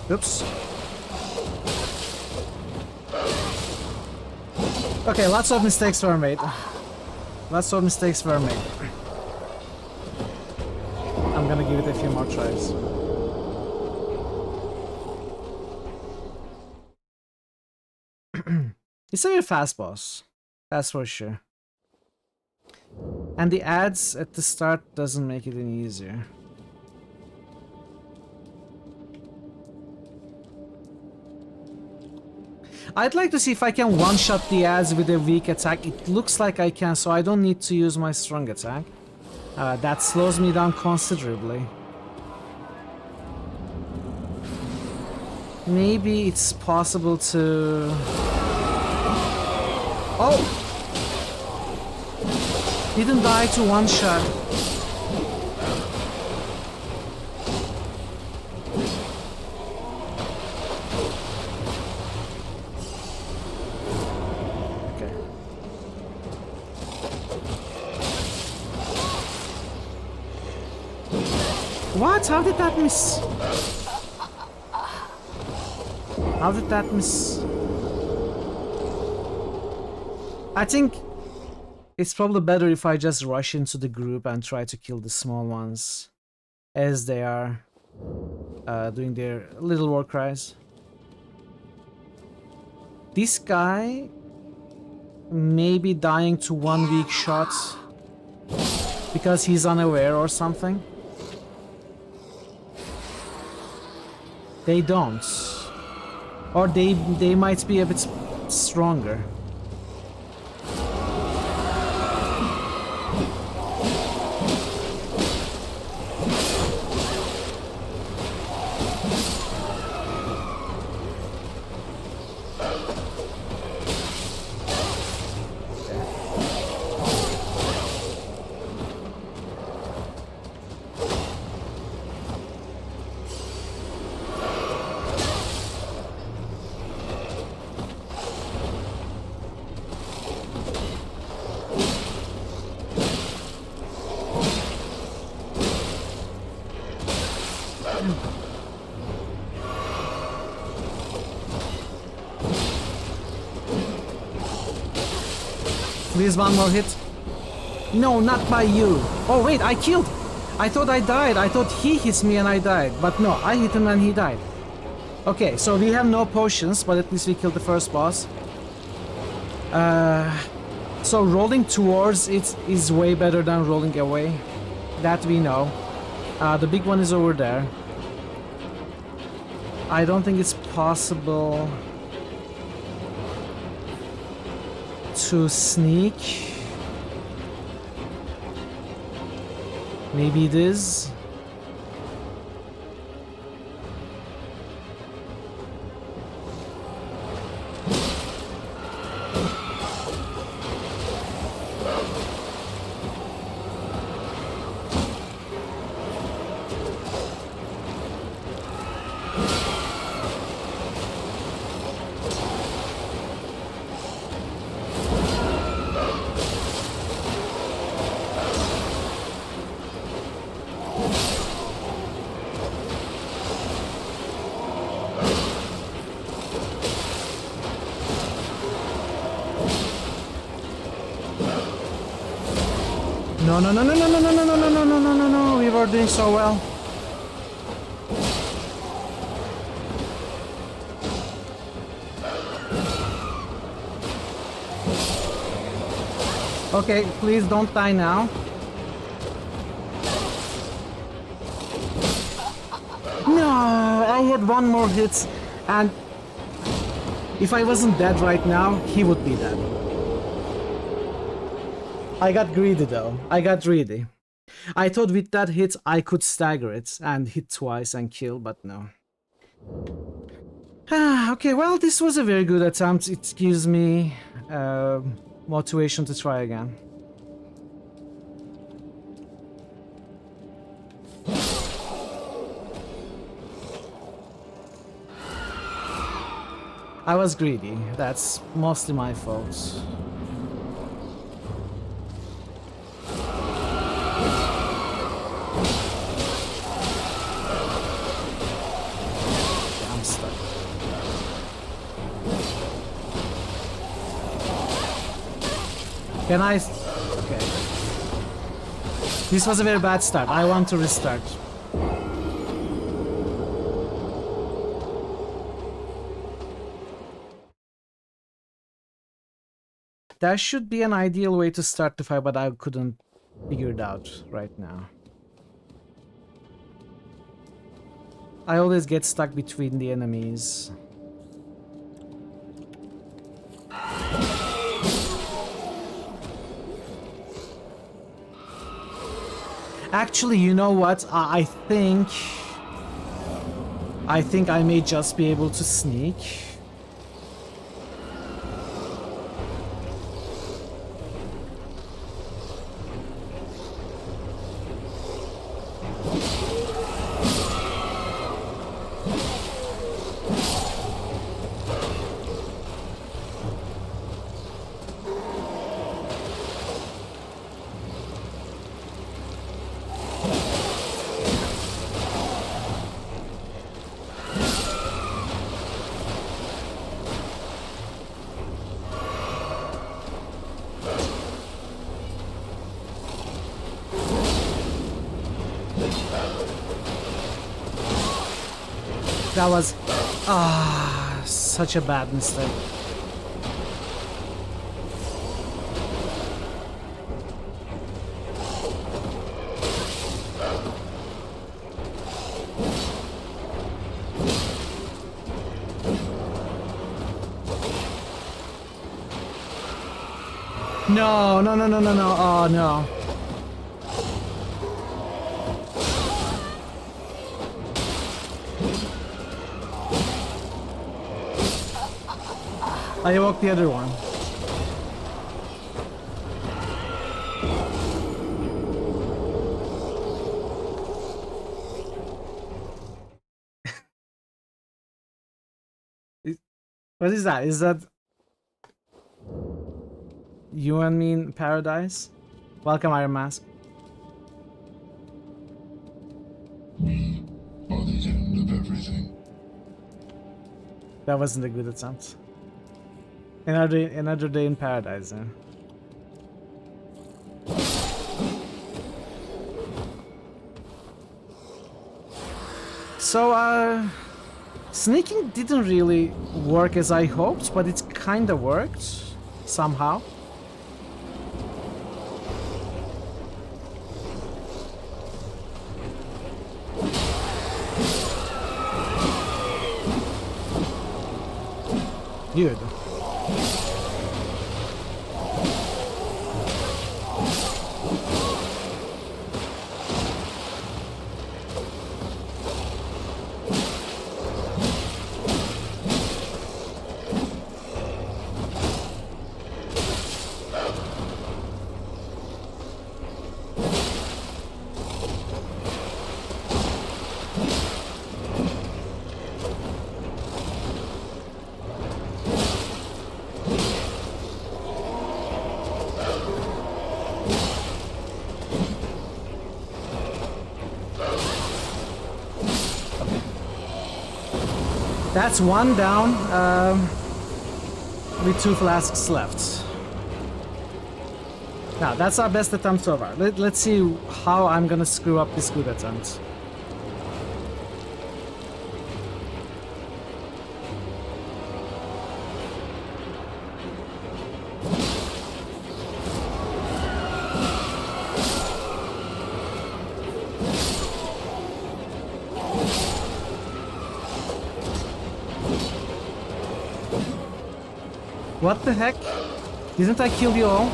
Oops. Okay, lots of mistakes were made. Lots of mistakes were made. I'm gonna give it a few more tries. It's a very fast boss. That's for sure. And the ads at the start doesn't make it any easier. I'd like to see if I can one-shot the ads with a weak attack. It looks like I can, so I don't need to use my strong attack. That slows me down considerably. Maybe it's possible to... Oh! Didn't die to one-shot. What? How did that miss? How did that miss? I think it's probably better if I just rush into the group and try to kill the small ones as they are doing their little war cries. This guy may be dying to one weak shot because he's unaware or something. They don't. Or they might be a bit stronger. Please, one more hit. No, not by you. Oh wait, I killed. I thought I died. I thought he hit me and I died. But no, I hit him and he died. Okay, so we have no potions, but at least we killed the first boss. So rolling towards it is way better than rolling away. That we know. The big one is over there. I don't think it's possible to sneak. Maybe it is. No, no, no, no, no, no, no, no, no, no, no, no, no, no, we were doing so well. Okay, please don't die now. No, I had one more hit, and if I wasn't dead right now, he would be dead. I got greedy though. I got greedy. I thought with that hit I could stagger it and hit twice and kill, but no. Okay, well, this was a very good attempt. It gives me motivation to try again. I was greedy. That's mostly my fault. I'm stuck. Can I... Okay. This was a very bad start. I want to restart. That should be an ideal way to start the fight, but I couldn't figure it out right now. I always get stuck between the enemies. Actually, you know what? I think I may just be able to sneak. That was such a bad mistake. No, no, no, no, no, no. Oh, no. I evoked the other one. What is that? Is that you and me in paradise? Welcome, Iron Mask. We are the end of everything. That wasn't a good attempt. Another day in paradise, then. So, sneaking didn't really work as I hoped, but it kinda worked somehow. Good. That's one down, with 2 flasks left. Now, that's our best attempt so far. Let's see how I'm gonna screw up this good attempt. What the heck? Didn't I kill you all?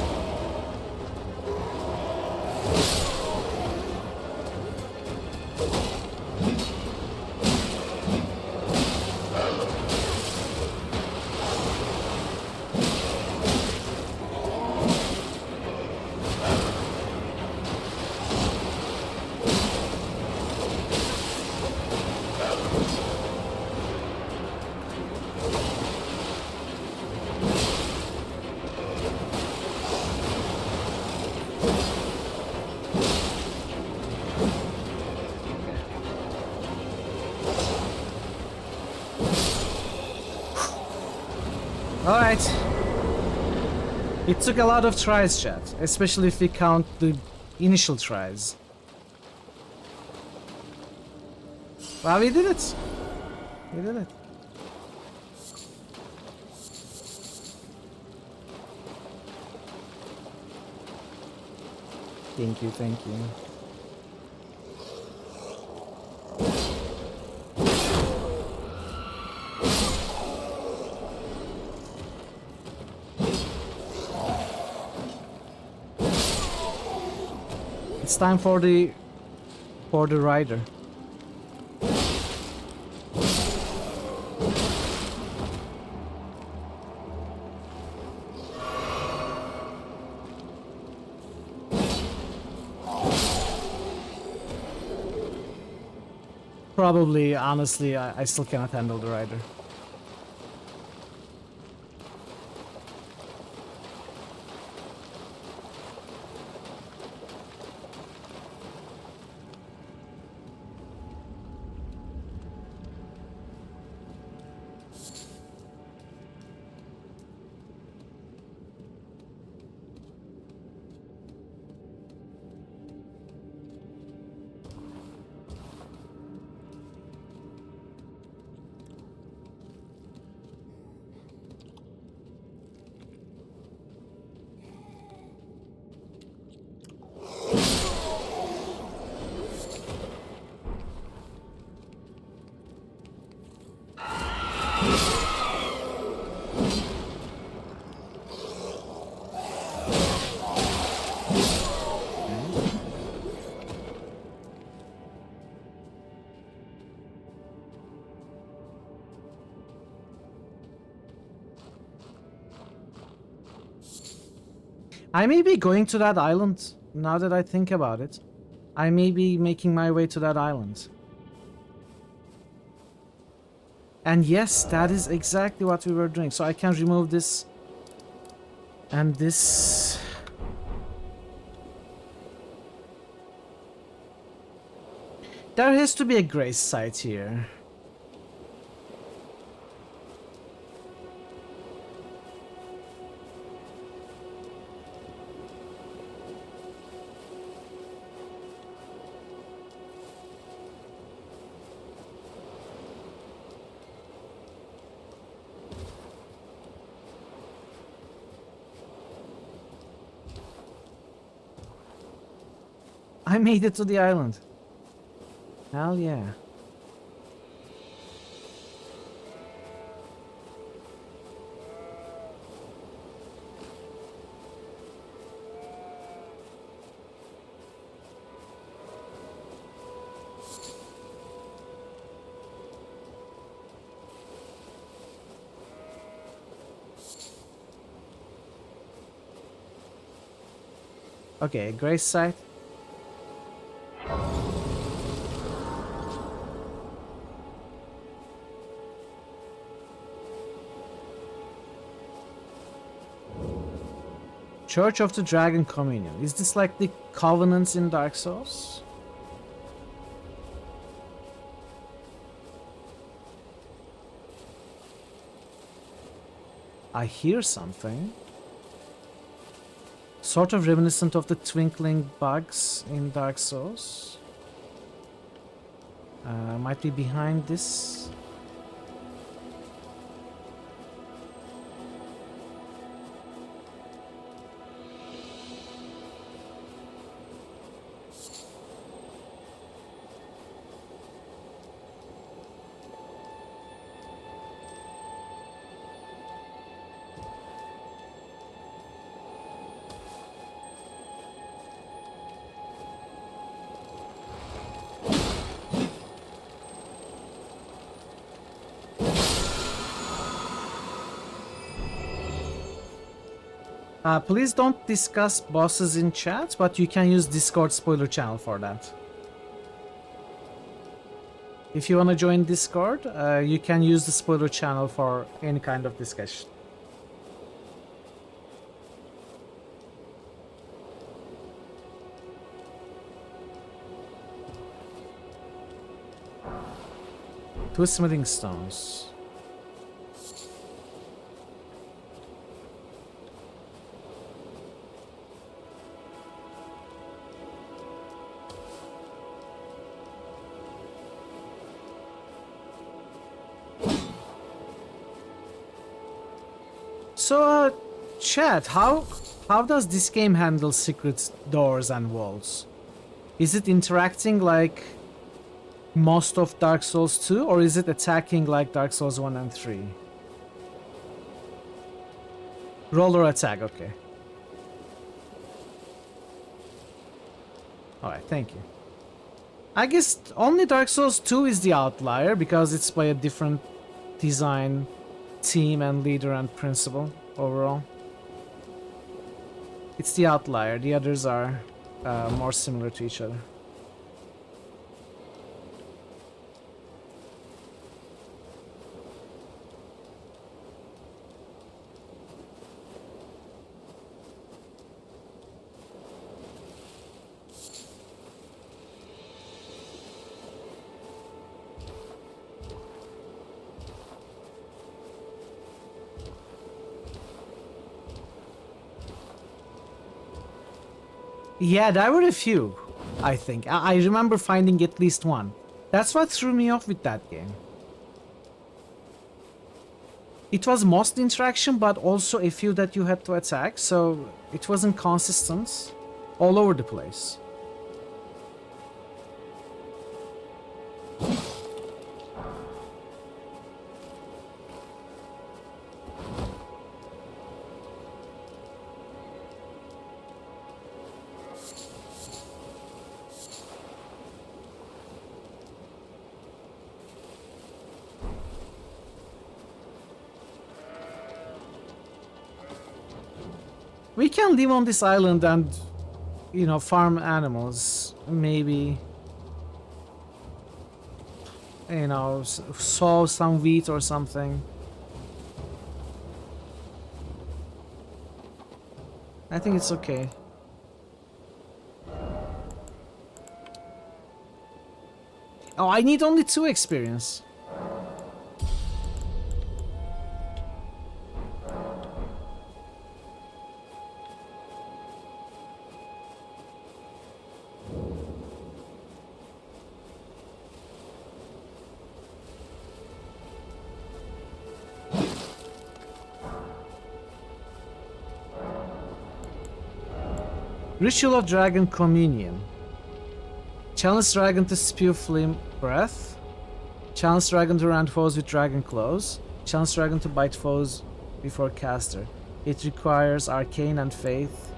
Alright. It took a lot of tries, chat, especially if we count the initial tries. Well, we did it. We did it. Thank you, thank you. It's time for the rider. Probably, honestly, I still cannot handle the rider. I may be going to that island, now that I think about it. I may be making my way to that island. And yes, that is exactly what we were doing. So I can remove this and this. There has to be a grace site here. I made it to the island. Hell yeah. Okay, Grace site. Church of the Dragon Communion. Is this like the Covenants in Dark Souls? I hear something. Sort of reminiscent of the twinkling bugs in Dark Souls. Might be behind this. Please don't discuss bosses in chat, but you can use Discord spoiler channel for that. If you want to join Discord, you can use the spoiler channel for any kind of discussion. Two smithing stones. So, chat, how does this game handle secret doors and walls? Is it interacting like most of Dark Souls 2, or is it attacking like Dark Souls 1 and 3? Roller attack, okay. Alright, thank you. I guess only Dark Souls 2 is the outlier because it's by a different design team and leader and principal overall. It's the outlier, the others are more similar to each other. Yeah, there were a few, I think. I remember finding at least one. That's what threw me off with that game. It was most interaction, but also a few that you had to attack, so it wasn't consistent all over the place. We can live on this island and, you know, farm animals. Maybe, you know, sow some wheat or something. I think it's okay. Oh, I need only 2 experience. Ritual of Dragon Communion. Challenge dragon to spew flame breath. Challenge dragon to rend foes with dragon claws. Challenge dragon to bite foes before caster. It requires arcane and faith.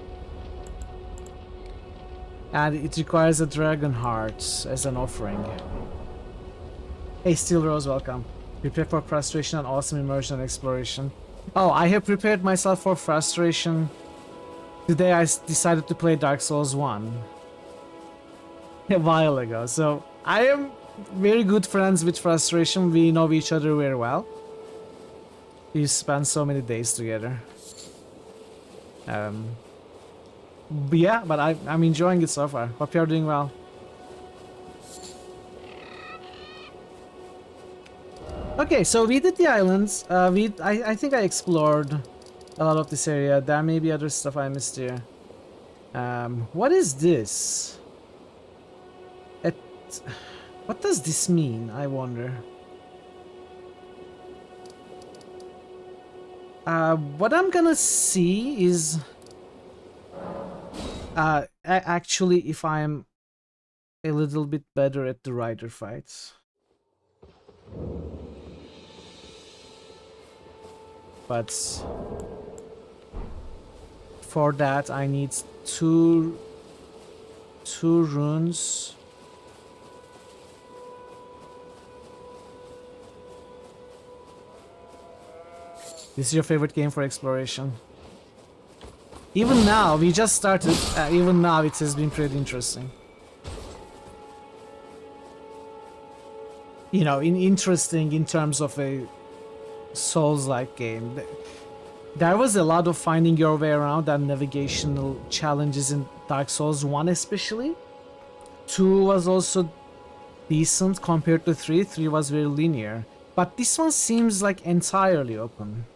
And it requires a dragon heart as an offering. Hey Steel Rose, welcome. Prepare for frustration and awesome immersion and exploration. Oh, I have prepared myself for frustration Today I decided to play Dark Souls 1 a while ago, so I am very good friends with Frustration. We know each other very well. We spent so many days together. But yeah, but I'm enjoying it so far. Hope you're doing well. Okay, so we did the islands. I think I explored a lot of this area. There may be other stuff I missed here. What is this? What does this mean, I wonder? What I'm gonna see is actually if I'm a little bit better at the rider fights. But for that I need two runes. This is your favorite game for exploration? Even now, we just started, even now it has been pretty interesting. You know, interesting in terms of a Souls-like game. There was a lot of finding your way around and navigational challenges in Dark Souls 1 especially. 2 was also decent compared to 3. 3 was very linear. But this one seems like entirely open.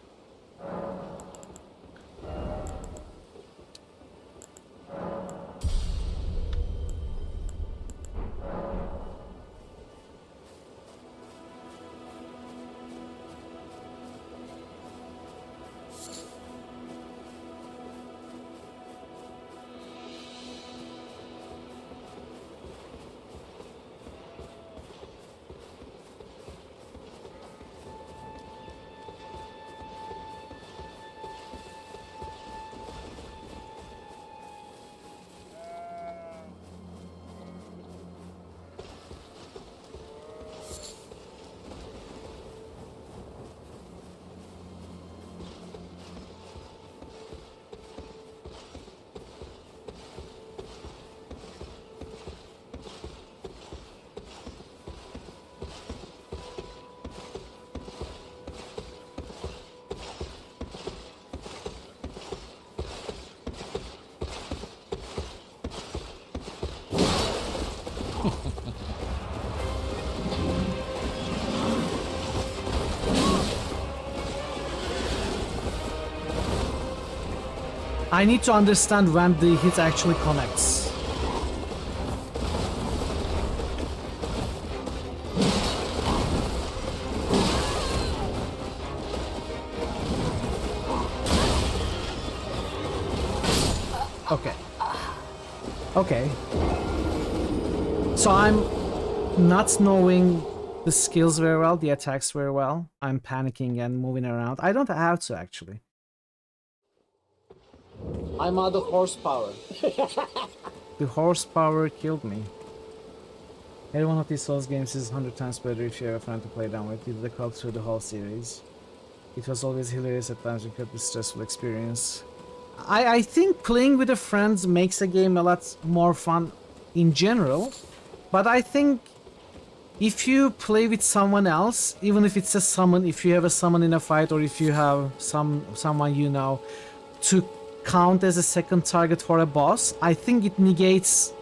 I need to understand when the hit actually connects. Okay. Okay. So I'm not knowing the skills very well, the attacks very well. I'm panicking and moving around. I don't have to actually. I'm out of horsepower. The horsepower killed me. Every one of these Souls games is 100 times better if you have a friend to play them with. You did the call through the whole series. It was always hilarious at times, incredibly stressful experience. I think playing with a friend makes a game a lot more fun in general, but I think if you play with someone else, even if it's a summon, if you have a summon in a fight or if you have someone you know to count as a second target for a boss, I think it negates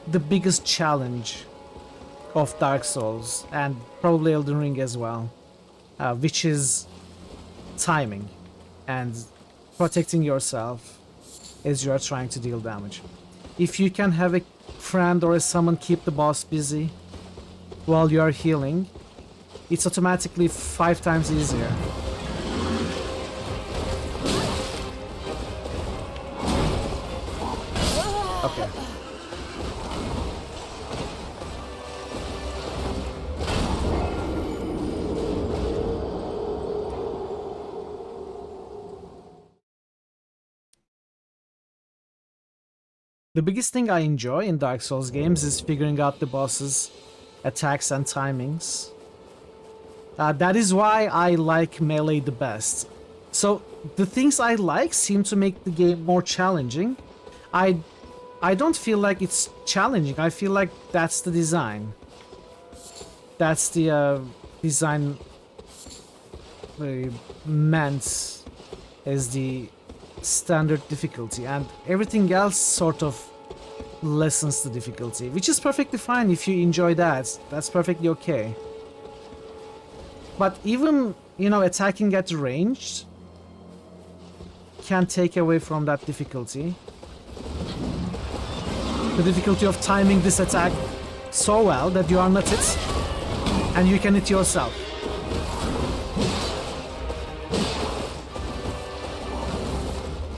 the biggest challenge of Dark Souls and probably Elden Ring as well, which is timing and protecting yourself as you are trying to deal damage. If you can have a friend or a summon keep the boss busy while you are healing, it's automatically 5 times easier. Okay. The biggest thing I enjoy in Dark Souls games is figuring out the boss's attacks and timings. That is why I like melee the best. So the things I like seem to make the game more challenging. I don't feel like it's challenging. I feel like that's the design. That's the design meant as the standard difficulty, and everything else sort of lessens the difficulty, which is perfectly fine if you enjoy that. That's perfectly okay. But even, you know, attacking at range can take away from that difficulty. The difficulty of timing this attack so well that you are not hit and you can hit yourself.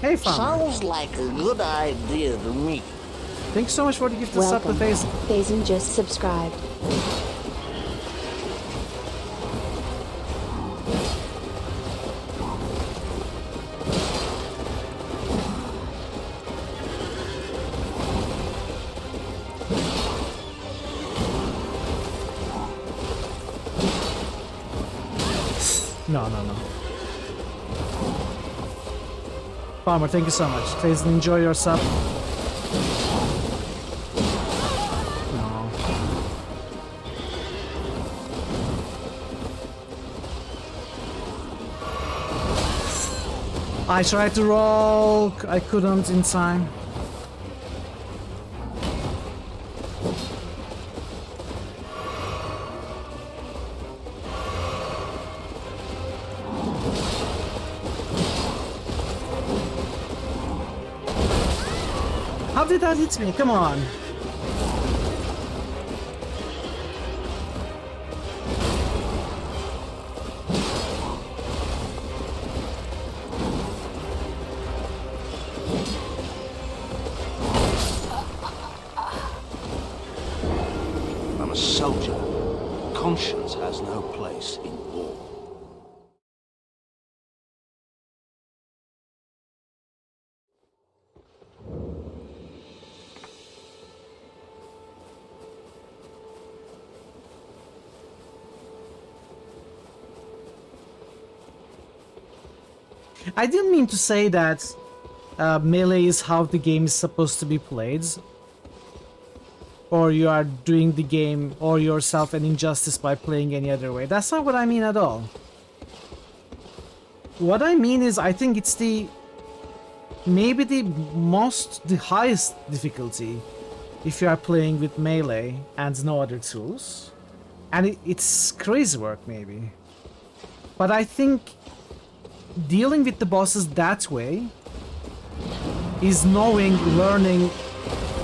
Hey, Farmer. Sounds like a good idea to me. Thanks so much for the gift of sub to Phazon. Phazon just subscribed. No. Farmer, thank you so much. Phazon, enjoy your sub. No. I tried to roll. I couldn't in time. How did that hit me? Come on. I'm a soldier. Conscience has no place in war. I didn't mean to say that melee is how the game is supposed to be played, or you are doing the game or yourself an injustice by playing any other way. That's not what I mean at all. What I mean is, I think it's maybe the highest difficulty if you are playing with melee and no other tools, and it's crazy work maybe. But I think dealing with the bosses that way is knowing, learning,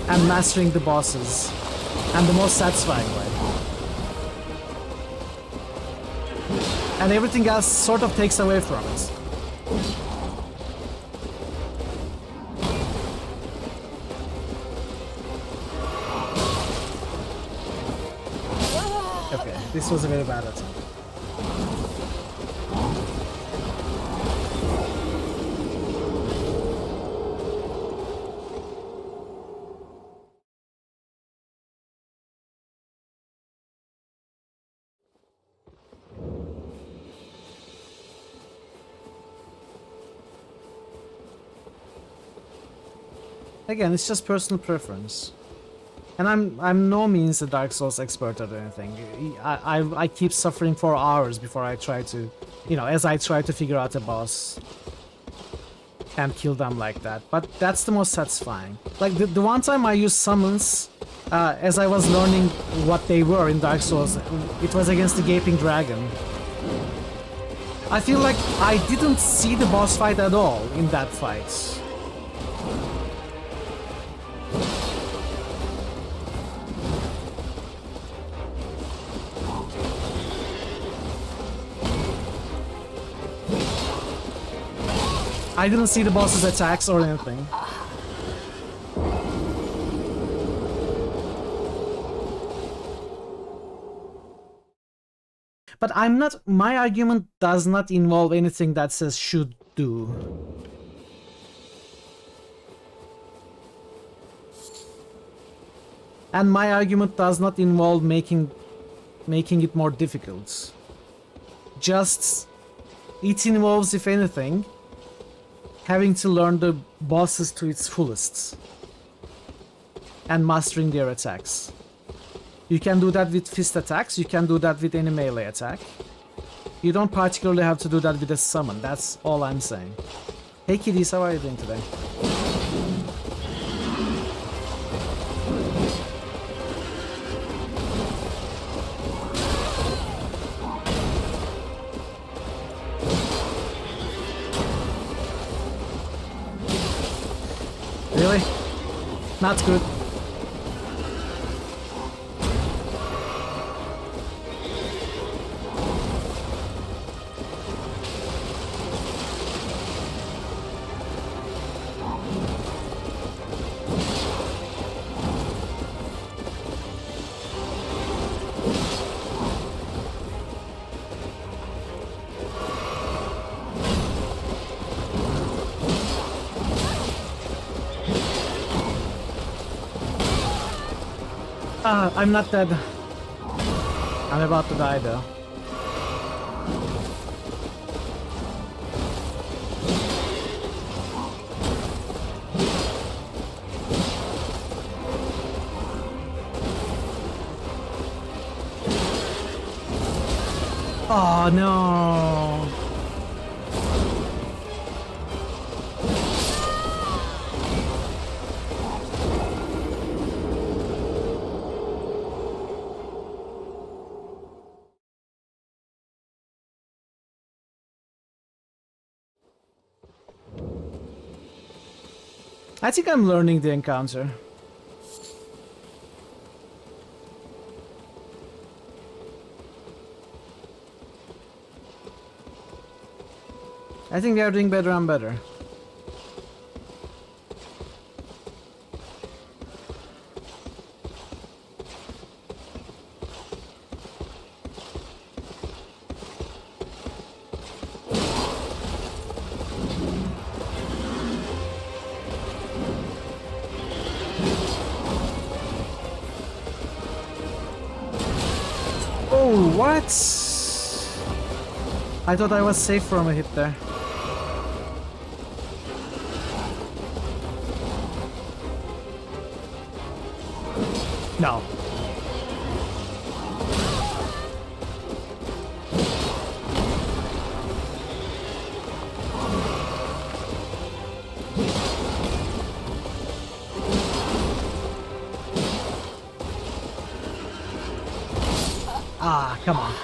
and mastering the bosses, and the most satisfying way. And everything else sort of takes away from it. Okay, this was a very bad attack. Again, it's just personal preference. And I'm no means a Dark Souls expert or anything. I keep suffering for hours before I try to, you know, as I try to figure out a boss and kill them like that. But that's the most satisfying. Like the one time I used summons, as I was learning what they were in Dark Souls, it was against the Gaping Dragon. I feel like I didn't see the boss fight at all in that fight. I didn't see the boss's attacks or anything. But my argument does not involve anything that says should do. And my argument does not involve making it more difficult. Just It involves, if anything, having to learn the bosses to its fullest and mastering their attacks. You can do that with fist attacks, you can do that with any melee attack. You don't particularly have to do that with a summon, that's all I'm saying. Hey kiddies, how are you doing today? Really? Not good. I'm not dead. I'm about to die though. Oh no. I think I'm learning the encounter. I think they're doing better and better. Oh, what? I thought I was safe from a hit there. No. Ah, come on.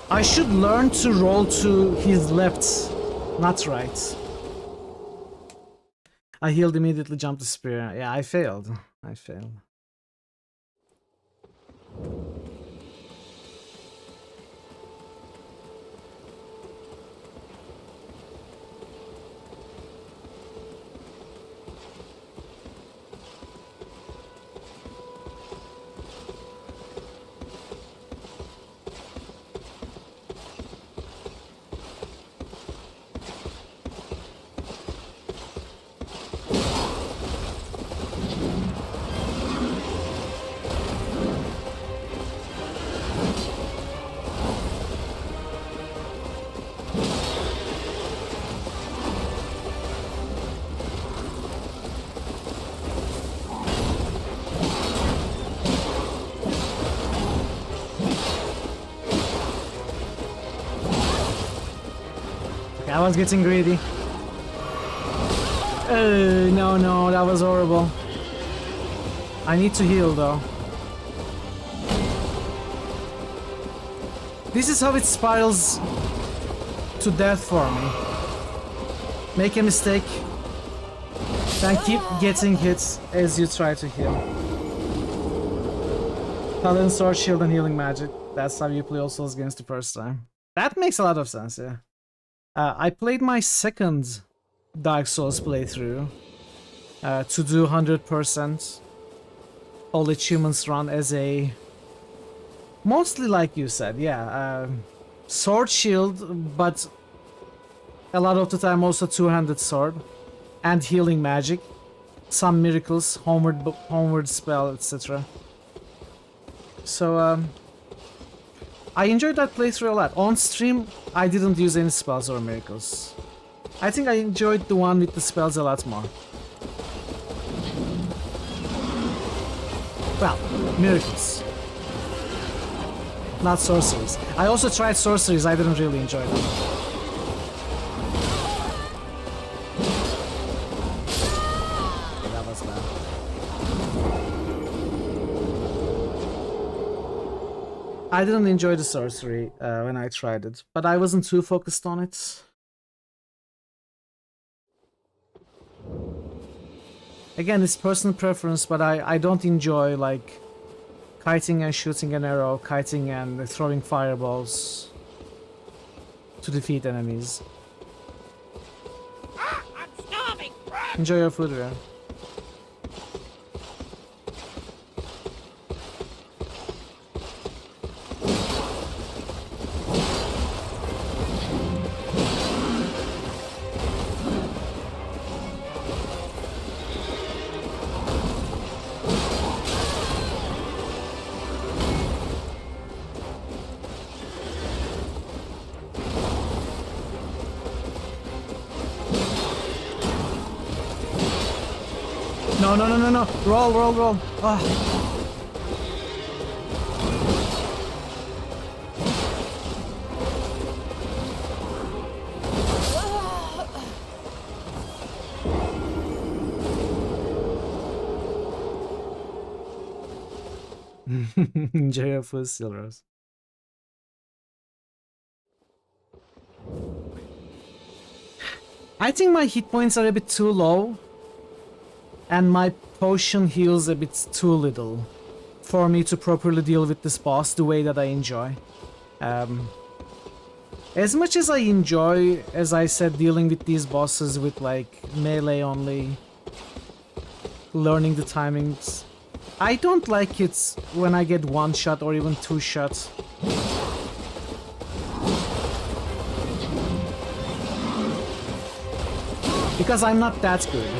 I should learn to roll to his left, not right. I healed immediately, jumped the spear. Yeah, I failed. I failed. I was getting greedy. No, that was horrible. I need to heal though. This is how it spirals to death for me. Make a mistake, then keep getting hit as you try to heal. Paladin sword, shield, and healing magic. That's how you play all Souls games the first time. That makes a lot of sense, yeah. I played my second Dark Souls playthrough to do 100% all achievements run as a... Mostly like you said, yeah. Sword shield, but a lot of the time also two-handed sword. And healing magic. Some miracles, homeward spell, etc. So, I enjoyed that playthrough a lot. On stream, I didn't use any spells or miracles. I think I enjoyed the one with the spells a lot more. Well, miracles. Not sorceries. I also tried sorceries, I didn't really enjoy them. That was bad. I didn't enjoy the sorcery when I tried it, but I wasn't too focused on it. Again, it's personal preference, but I don't enjoy like kiting and shooting an arrow, kiting and throwing fireballs to defeat enemies. I'm starving. Enjoy your food, Rare. No, no, no, no, no. Roll, roll, roll. Ah. Enjoy your food, Silros. I think my hit points are a bit too low. And my potion heals a bit too little for me to properly deal with this boss the way that I enjoy. As much as I enjoy, as I said, dealing with these bosses with like melee only, learning the timings, I don't like it when I get one shot or even two shots. Because I'm not that good.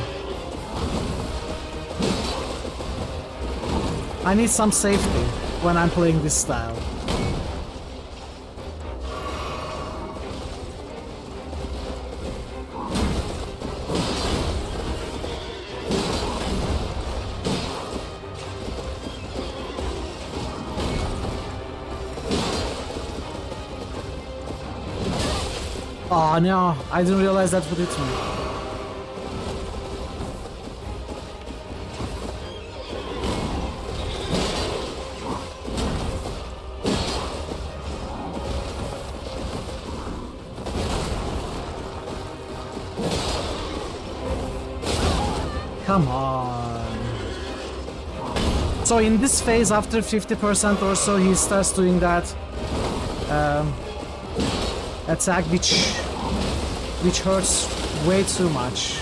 I need some safety when I'm playing this style. Oh no, I didn't realize that would hit me. Come on. So in this phase, after 50% or so, he starts doing that attack which hurts way too much.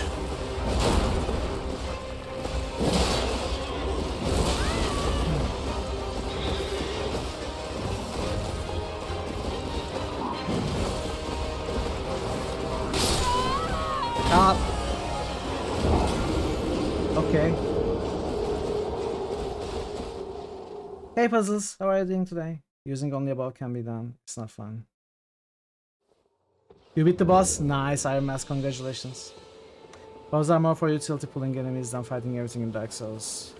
Okay. Hey Puzzles, how are you doing today? Using only above can be done. It's not fun. You beat the boss? Nice, Iron Mask, congratulations. Bows are more for utility pulling enemies than fighting everything in Dark Souls.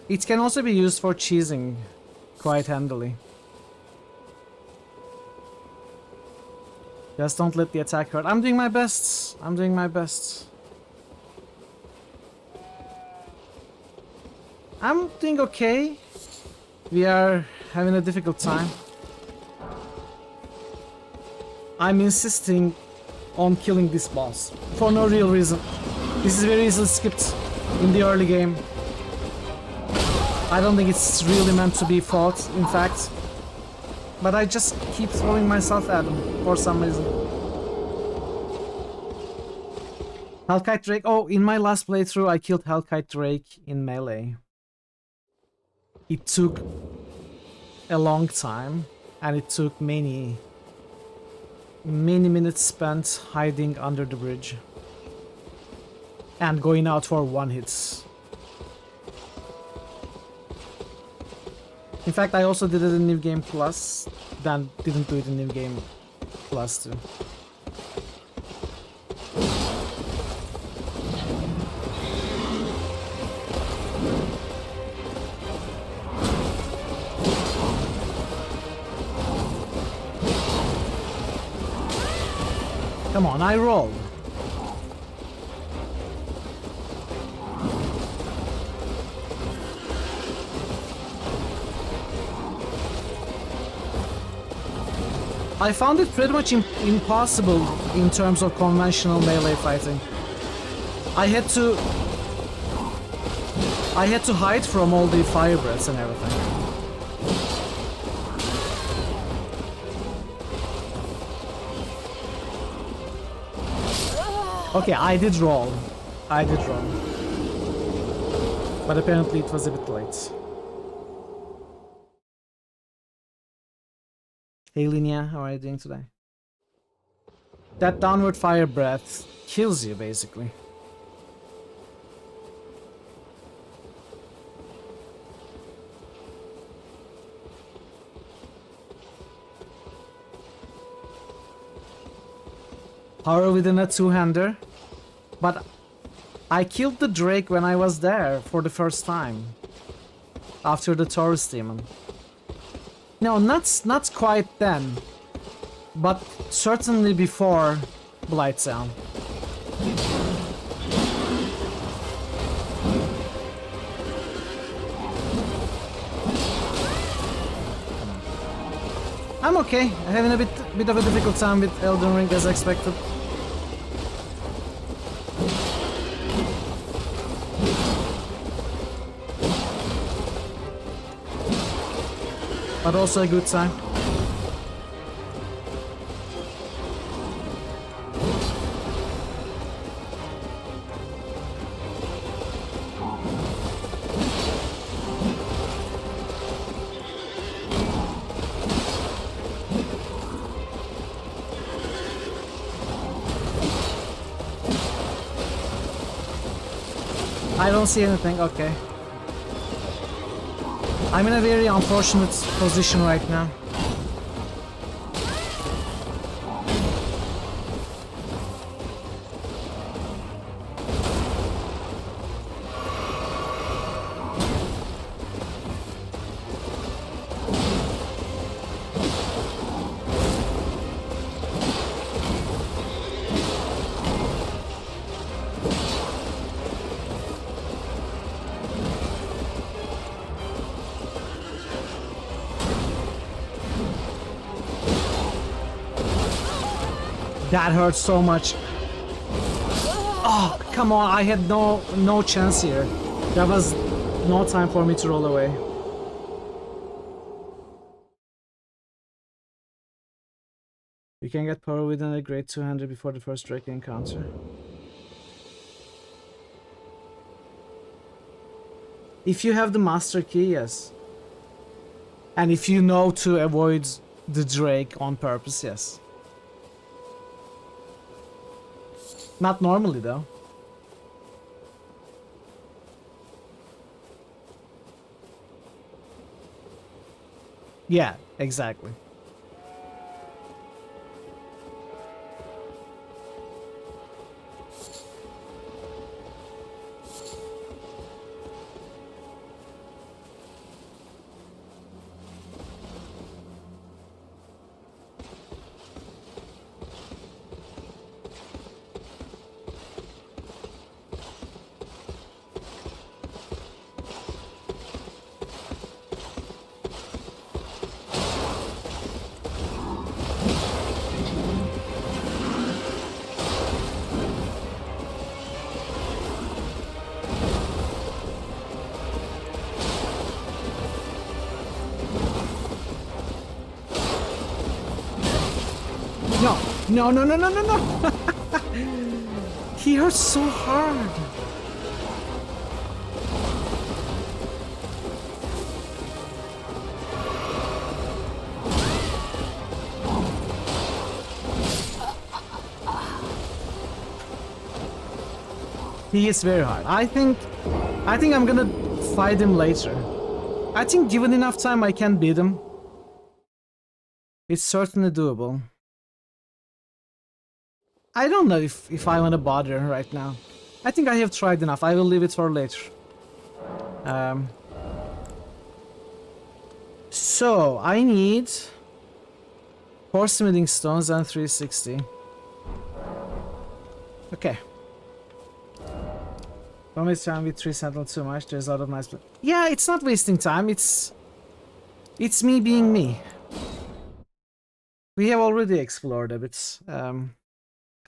It can also be used for cheesing quite handily. Just don't let the attack hurt. I'm doing my best. I'm doing my best. I'm doing okay. We are having a difficult time. I'm insisting on killing this boss for no real reason. This is very easily skipped in the early game. I don't think it's really meant to be fought, in fact. But I just keep throwing myself at him for some reason. Hellkite Drake. Oh, in my last playthrough I killed Hellkite Drake in melee. It took a long time and it took many minutes spent hiding under the bridge and going out for one hit. In fact, I also did it in New Game Plus, then didn't do it in New Game Plus too. Come on, I rolled. I found it pretty much impossible in terms of conventional melee fighting. I had to hide from all the fire breaths and everything. Okay, I did roll. But apparently it was a bit late. Hey Linnea, how are you doing today? That downward fire breath kills you, basically. Power within a two-hander. But I killed the Drake when I was there for the first time. After the Taurus demon. No, not quite then. But certainly before Blightsound. I'm okay. I'm having a bit of a difficult time with Elden Ring as expected. But also a good time. I don't see anything, okay. I'm in a very unfortunate position right now. That hurts so much. Oh, come on, I had no chance here. There was no time for me to roll away. You can get power within a grade 200 before the first Drake encounter. If you have the master key, yes. And if you know to avoid the Drake on purpose, yes. Not normally, though. Yeah, exactly. No. He hurts so hard. He is very hard. I think I'm gonna fight him later. I think given enough time I can beat him. It's certainly doable. I don't know if I want to bother right now. I think I have tried enough. I will leave it for later. So, I need 4 smithing stones and 360. Okay. Don't waste time with 3 sentinel too much. There's a lot of nice... Yeah, it's not wasting time. It's me being me. We have already explored a bit.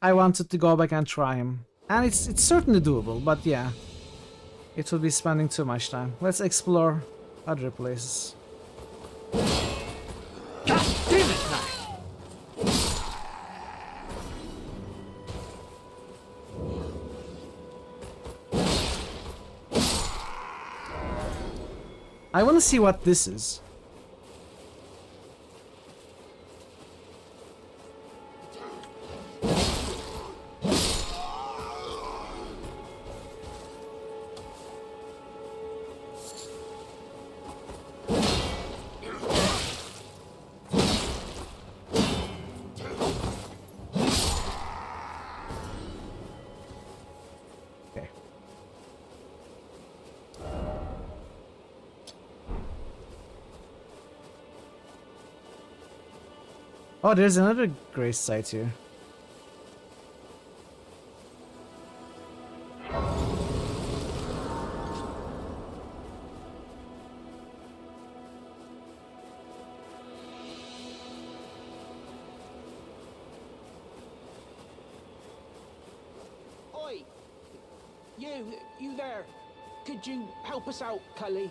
I wanted to go back and try him. And it's certainly doable, but yeah. It would be spending too much time. Let's explore other places. God damn it! I want to see what this is. Oh, there's another grace site here. Oi! You there? Could you help us out, Cully?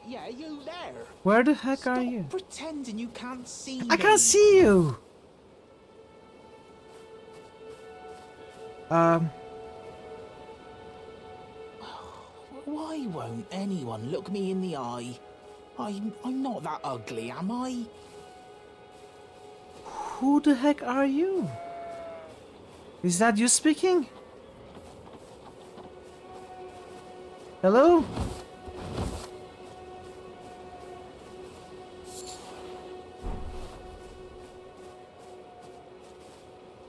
Yeah, you there? Where the heck Stop are you? pretending you can't see me. I can't see you! Why won't anyone look me in the eye? I'm not that ugly, am I? Who the heck are you? Is that you speaking? Hello?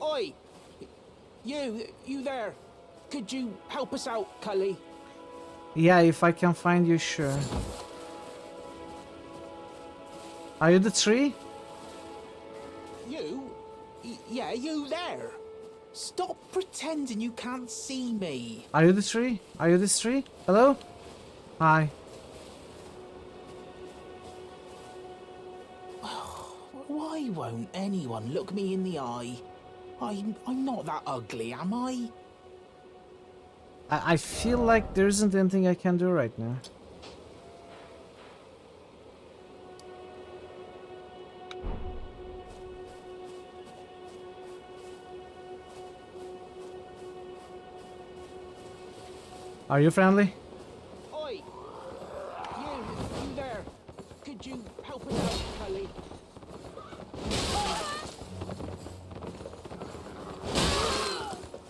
Oi! You there? Could you help us out, Cully? Yeah, if I can find you, sure. Are you the tree? Yeah, you there? Stop pretending you can't see me. Are you the tree? Are you this tree? Hello? Hi. Why won't anyone look me in the eye? I'm not that ugly, am I? I feel like there isn't anything I can do right now. Are you friendly? Oi! You there? Could you help us out, Cully?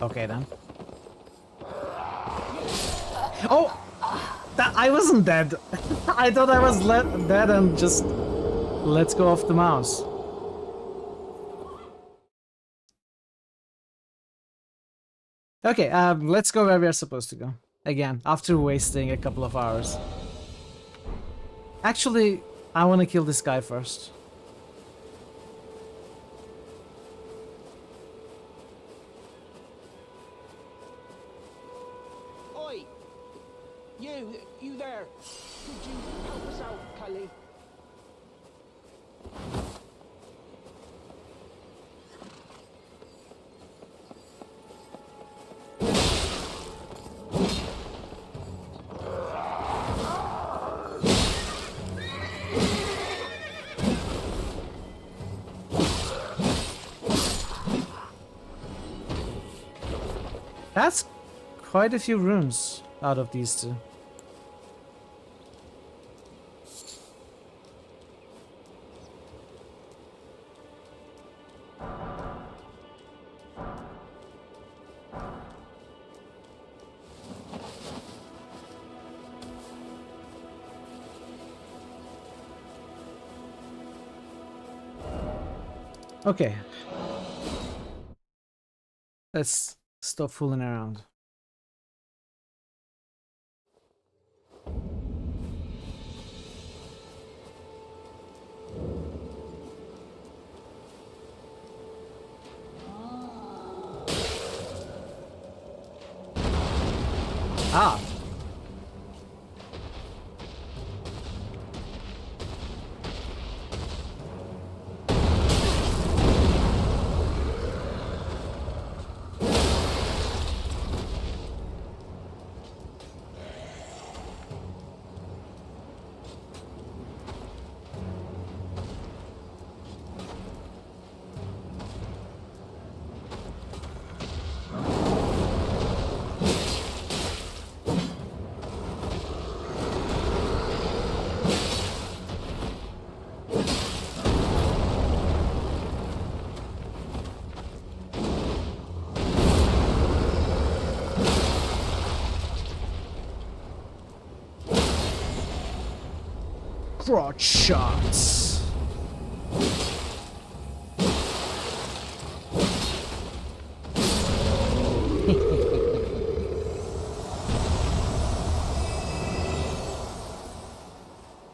Okay then. Oh! I wasn't dead. I thought I was dead and just let go of the mouse. Okay, let's go where we are supposed to go. Again, after wasting a couple of hours. Actually, I want to kill this guy first. Oi! You there? Could you help us out, Cully? That's quite a few rooms out of these two. Okay. Let's stop fooling around. Ah. Crotch shots.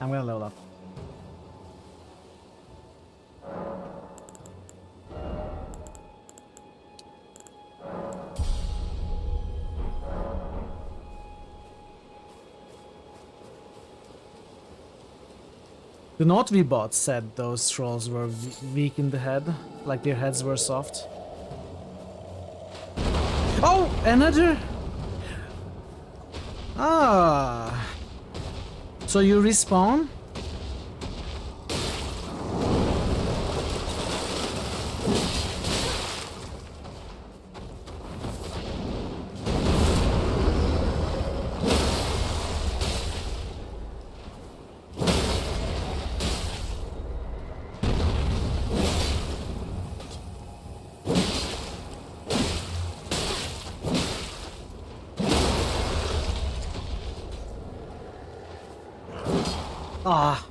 I'm gonna level up. The Not bot said those trolls were weak in the head, like their heads were soft. Oh, another! Ah. So you respawn? Ah.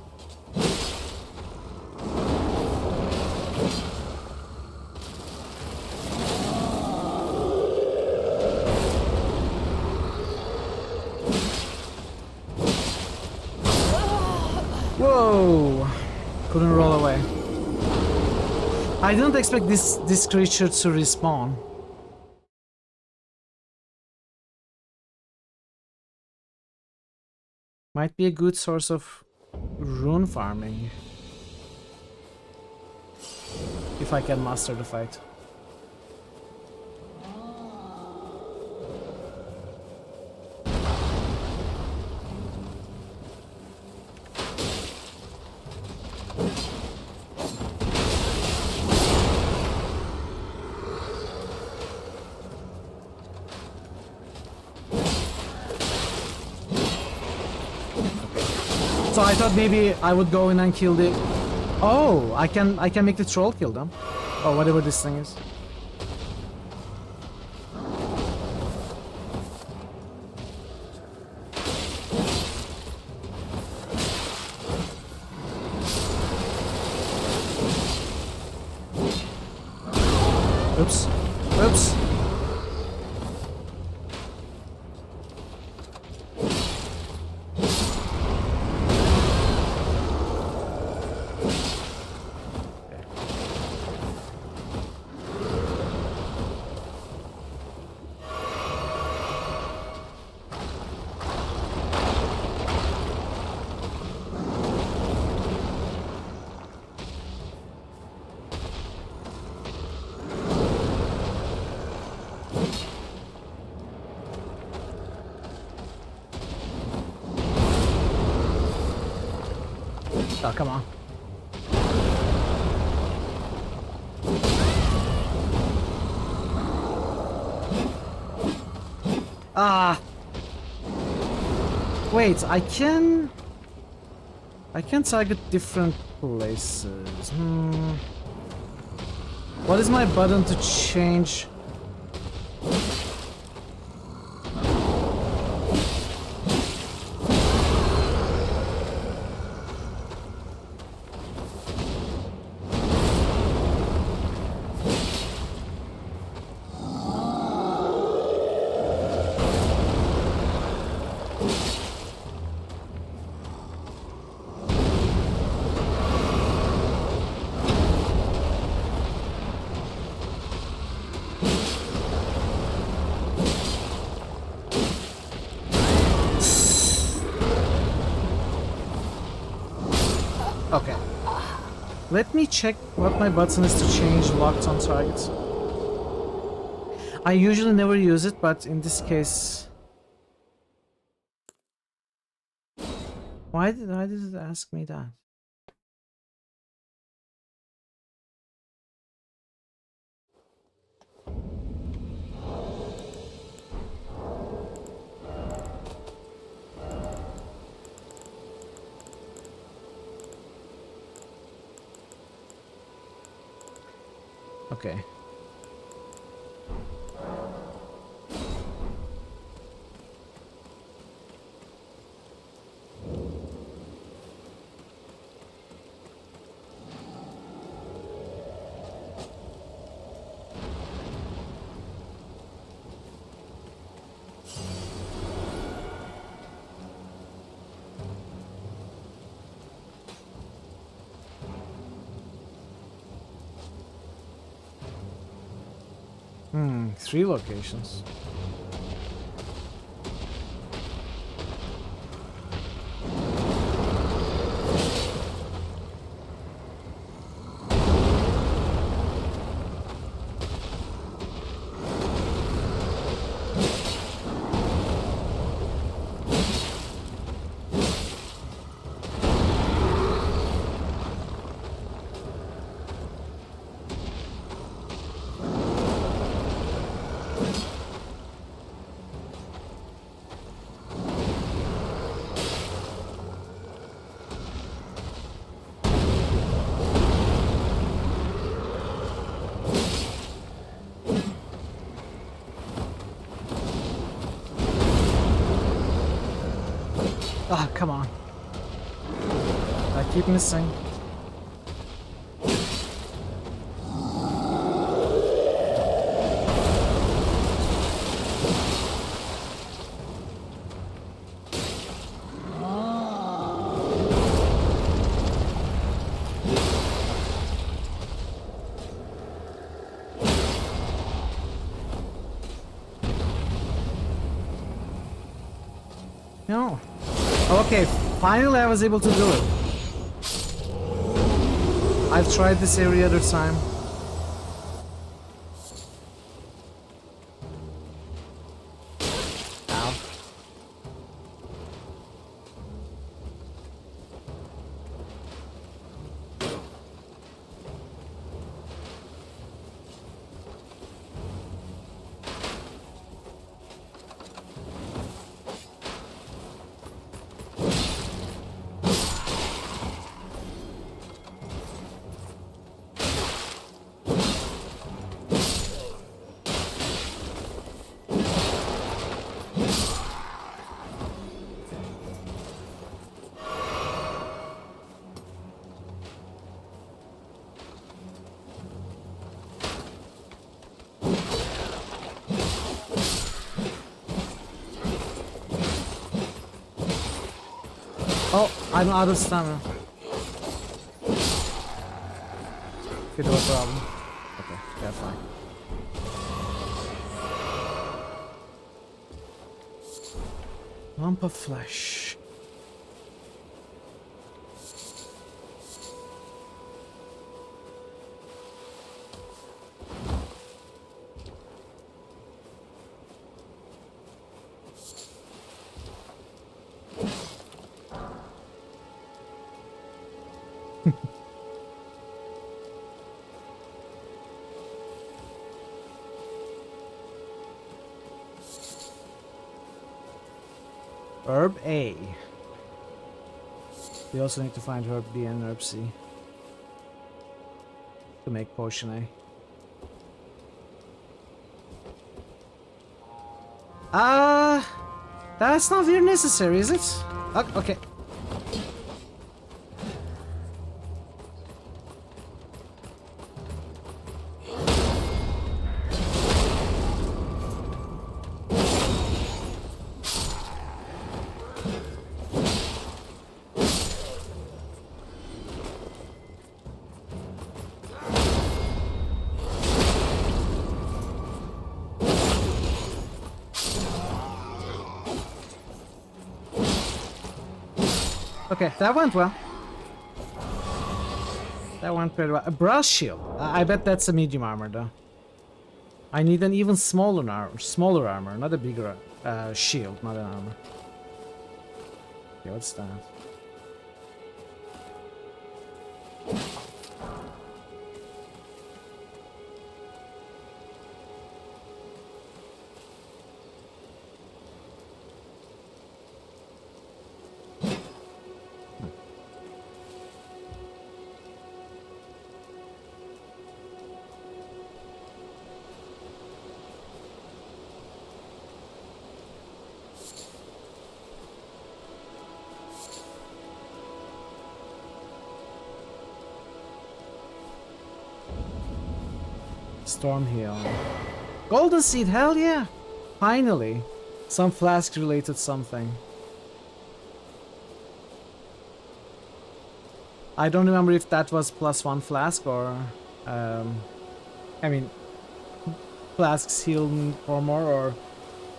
Whoa! Couldn't roll away. I didn't expect this creature to respawn. Might be a good source of rune farming. If I can master the fight. So I thought maybe I would go in and kill the... Oh, I can make the troll kill them. Or whatever this thing is. Oops. Oops. Oh, come on. Ah! Wait, I can target different places. What is my button to change? Let me check what my button is to change locked on targets. I usually never use it, but in this case... Why did it ask me that? Okay. Hmm, 3 locations. Ah, come on. I keep missing. No. Okay, finally I was able to do it. I've tried this every other time. Ow. Oh, I'm out of stamina. Okay, no problem. Okay, yeah, fine. Lump of flesh. Herb A. We also need to find Herb B and Herb C to make potion A. That's not very necessary, is it? Okay. Okay, that went well. That went pretty well. A brass shield. I bet that's a medium armor though. I need an even smaller armor, not a bigger shield, not an armor. Okay, what's that? Storm Hill. Golden Seed, hell yeah! Finally! Some flask related something. I don't remember if that was +1 flask or... I mean... Flasks heal for more or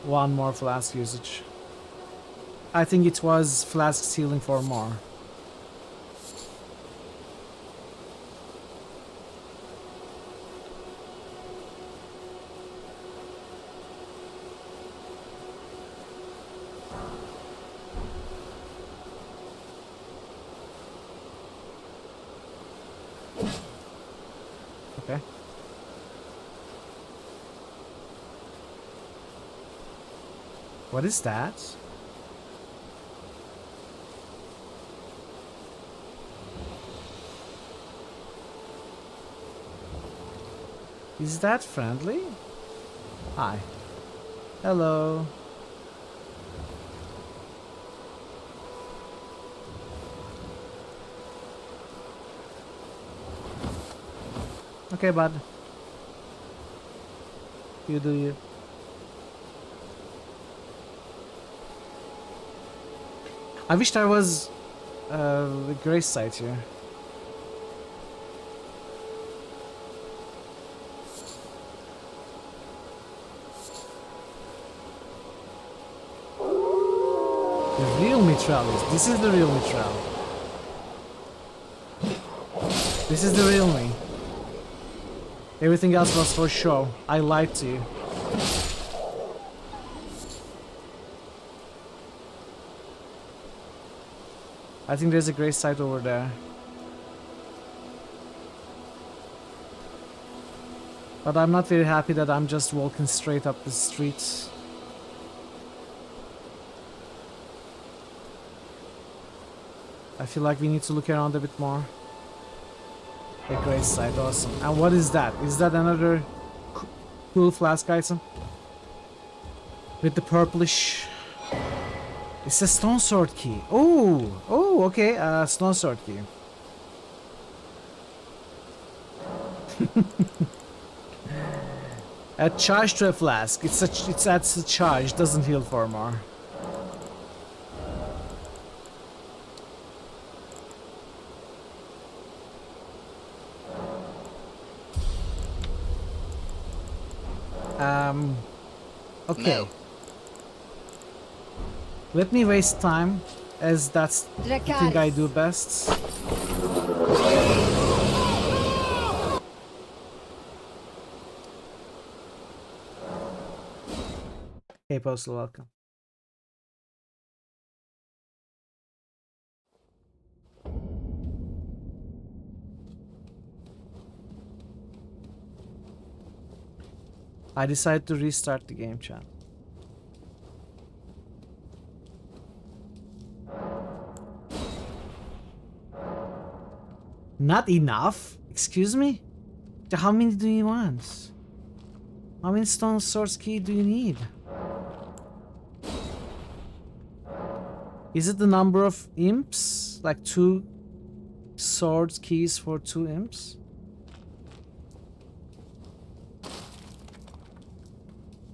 1 more flask usage. I think it was flasks healing for more. Okay. What is that? Is that friendly? Hi. Hello. Okay, bud. You do you. I wish there was a grace site here. The real Mitralis. This is the real Mitral. This is the real me. Everything else was for show. I lied to you. I think there's a grace site over there. But I'm not very happy that I'm just walking straight up the streets. I feel like we need to look around a bit more. A grace site, awesome. And what is that? Is that another cool flask item? With the purplish... It's a stone sword key. Oh! Oh, okay, stone sword key. A charge to a flask. It adds a charge, doesn't heal for more. Okay. No. Let me waste time, as that's the thing I do best. Hey, Postal, welcome. I decided to restart the game, chat. Not enough? Excuse me? How many do you want? How many stone swords key do you need? Is it the number of imps? Like 2 swords keys for 2 imps?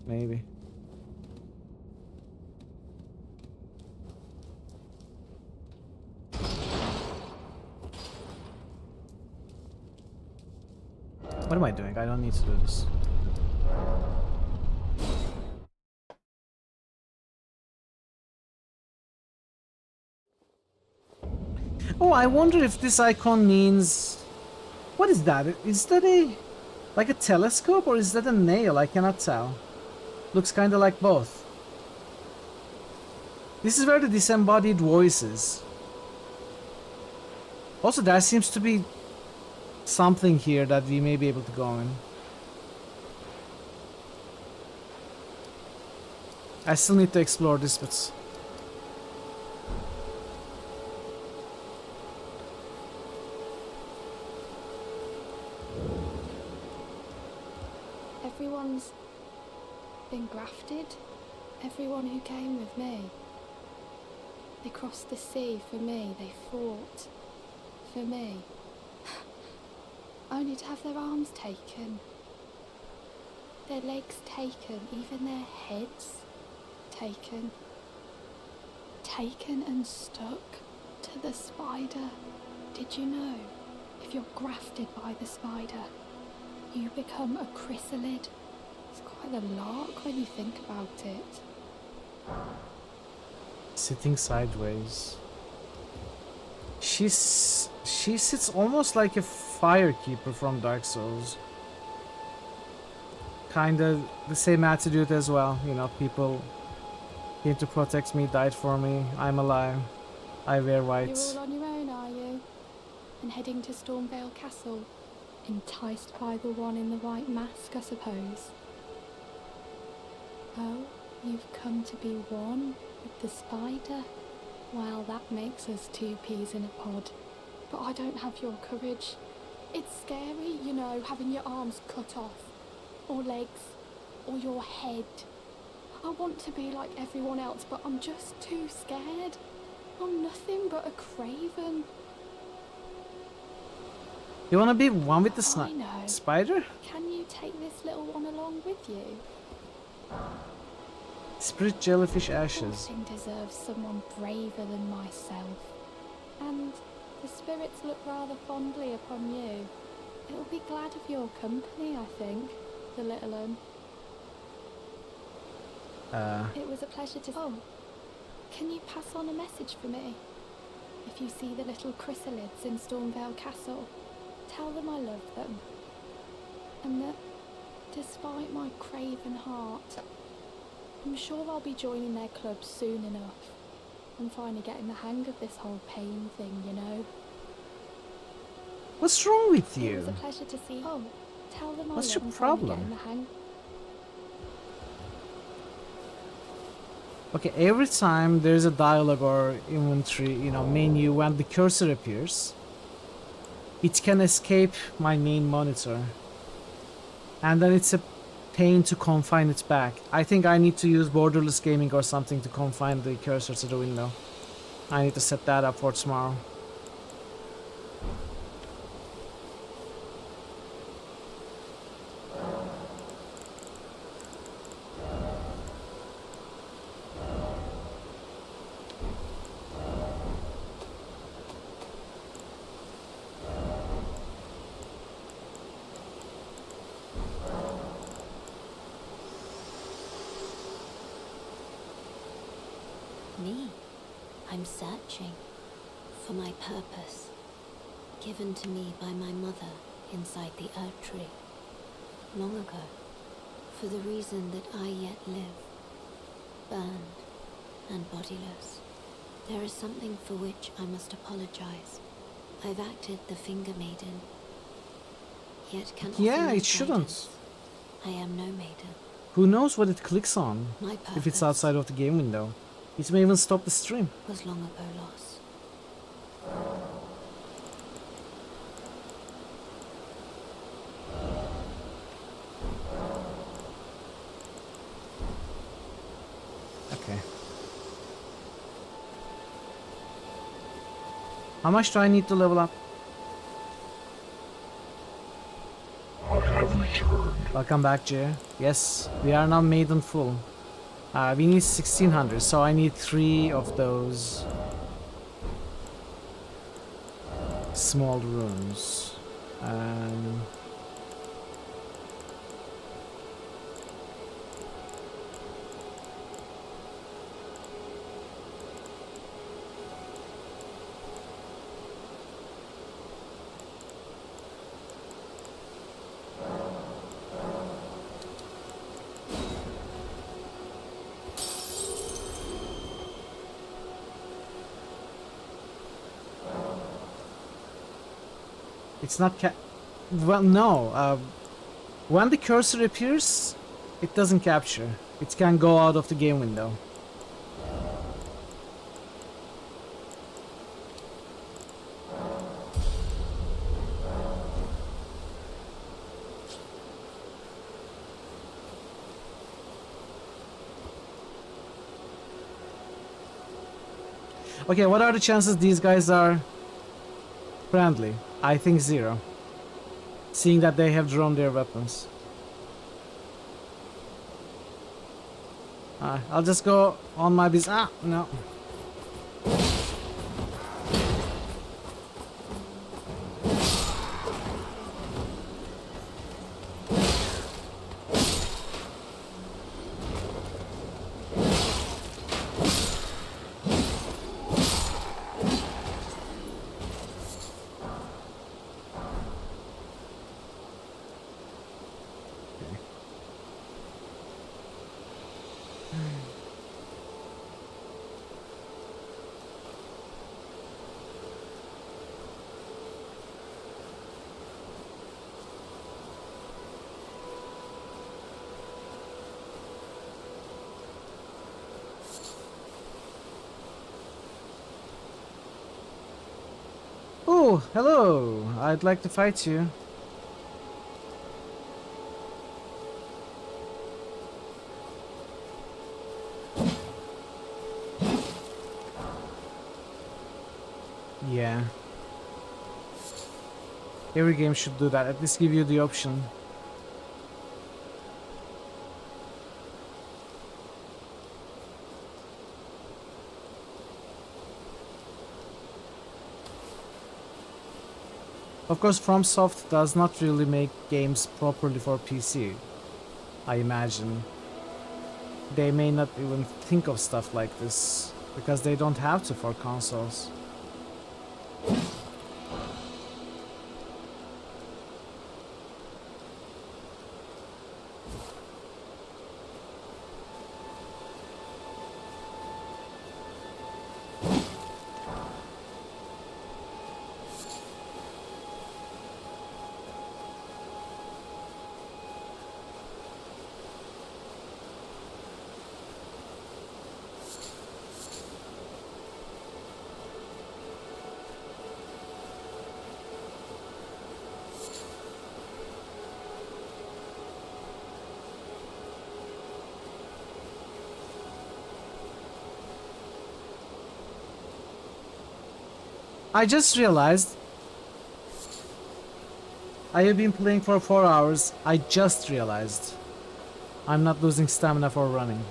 Maybe. What am I doing? I don't need to do this. Oh, I wonder if this icon means What is that? Is that like a telescope or is that a nail? I cannot tell. Looks kind of like both. This is where the disembodied voice is. Also, there seems to be something here that we may be able to go in. I still need to explore this, but... Everyone's been grafted. Everyone who came with me. They crossed the sea for me. They fought for me. Only to have their arms taken. Their legs taken. Even their heads taken. Taken and stuck to the spider. Did you know? If you're grafted by the spider, you become a chrysalid. It's quite a lark when you think about it. Sitting sideways. She sits almost like a firekeeper from Dark Souls. Kinda the same attitude as well. You know, people came to protect me, died for me. I'm alive. I wear white. You're all on your own, are you? And heading to Stormvale Castle? Enticed by the one in the white mask, I suppose. Oh, you've come to be one with the spider? Well, that makes us two peas in a pod. But I don't have your courage. It's scary, you know, having your arms cut off. Or legs. Or your head. I want to be like everyone else, but I'm just too scared. I'm nothing but a craven. You wanna be one with the know. spider? Can you take this little one along with you? Spirit jellyfish The ashes. thing deserves someone braver than myself. And the spirits look rather fondly upon you. It'll be glad of your company, I think, the little one. It was a pleasure to... Oh, can you pass on a message for me? If you see the little chrysalids in Stormvale Castle, tell them I love them. And that, despite my craven heart, I'm sure I'll be joining their club soon enough. I'm finally getting the hang of this whole pain thing, you know. What's wrong with It was you? a pleasure to see. Oh, tell them What's I your love. I'm finally problem? getting the hang. Okay, every time there's a dialogue or inventory, you know, menu, when the cursor appears, it can escape my main monitor. And then it's a pain to confine it back. I think I need to use borderless gaming or something to confine the cursor to the window. I need to set that up for tomorrow. Me? I'm searching for my purpose, given to me by my mother inside the Earth Tree, long ago, for the reason that I yet live, burned and bodiless. There is something for which I must apologize. I've acted the Finger Maiden, yet can offer Yeah, no it shouldn't. guidance. I am no maiden. Who knows what it clicks on My if it's purpose outside of the game window. It may even stop the stream. was long ago lost. Okay. How much do I need to level up? I have returned. Welcome back, Jay. Yes, we are now maiden full. We need 1600, so I need 3 of those small rooms. It's not well, no. When the cursor appears, it doesn't capture. It can go out of the game window. Okay, what are the chances these guys are friendly? I think 0. Seeing that they have drawn their weapons. I'll just go on my business. Ah, no. Oh, hello. I'd like to fight you. Yeah. Every game should do that. At least give you the option. Of course, FromSoft does not really make games properly for PC. I imagine. They may not even think of stuff like this, because they don't have to for consoles. I just realized I have been playing for 4 hours. I just realized I'm not losing stamina for running.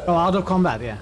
Oh, out of combat, yeah.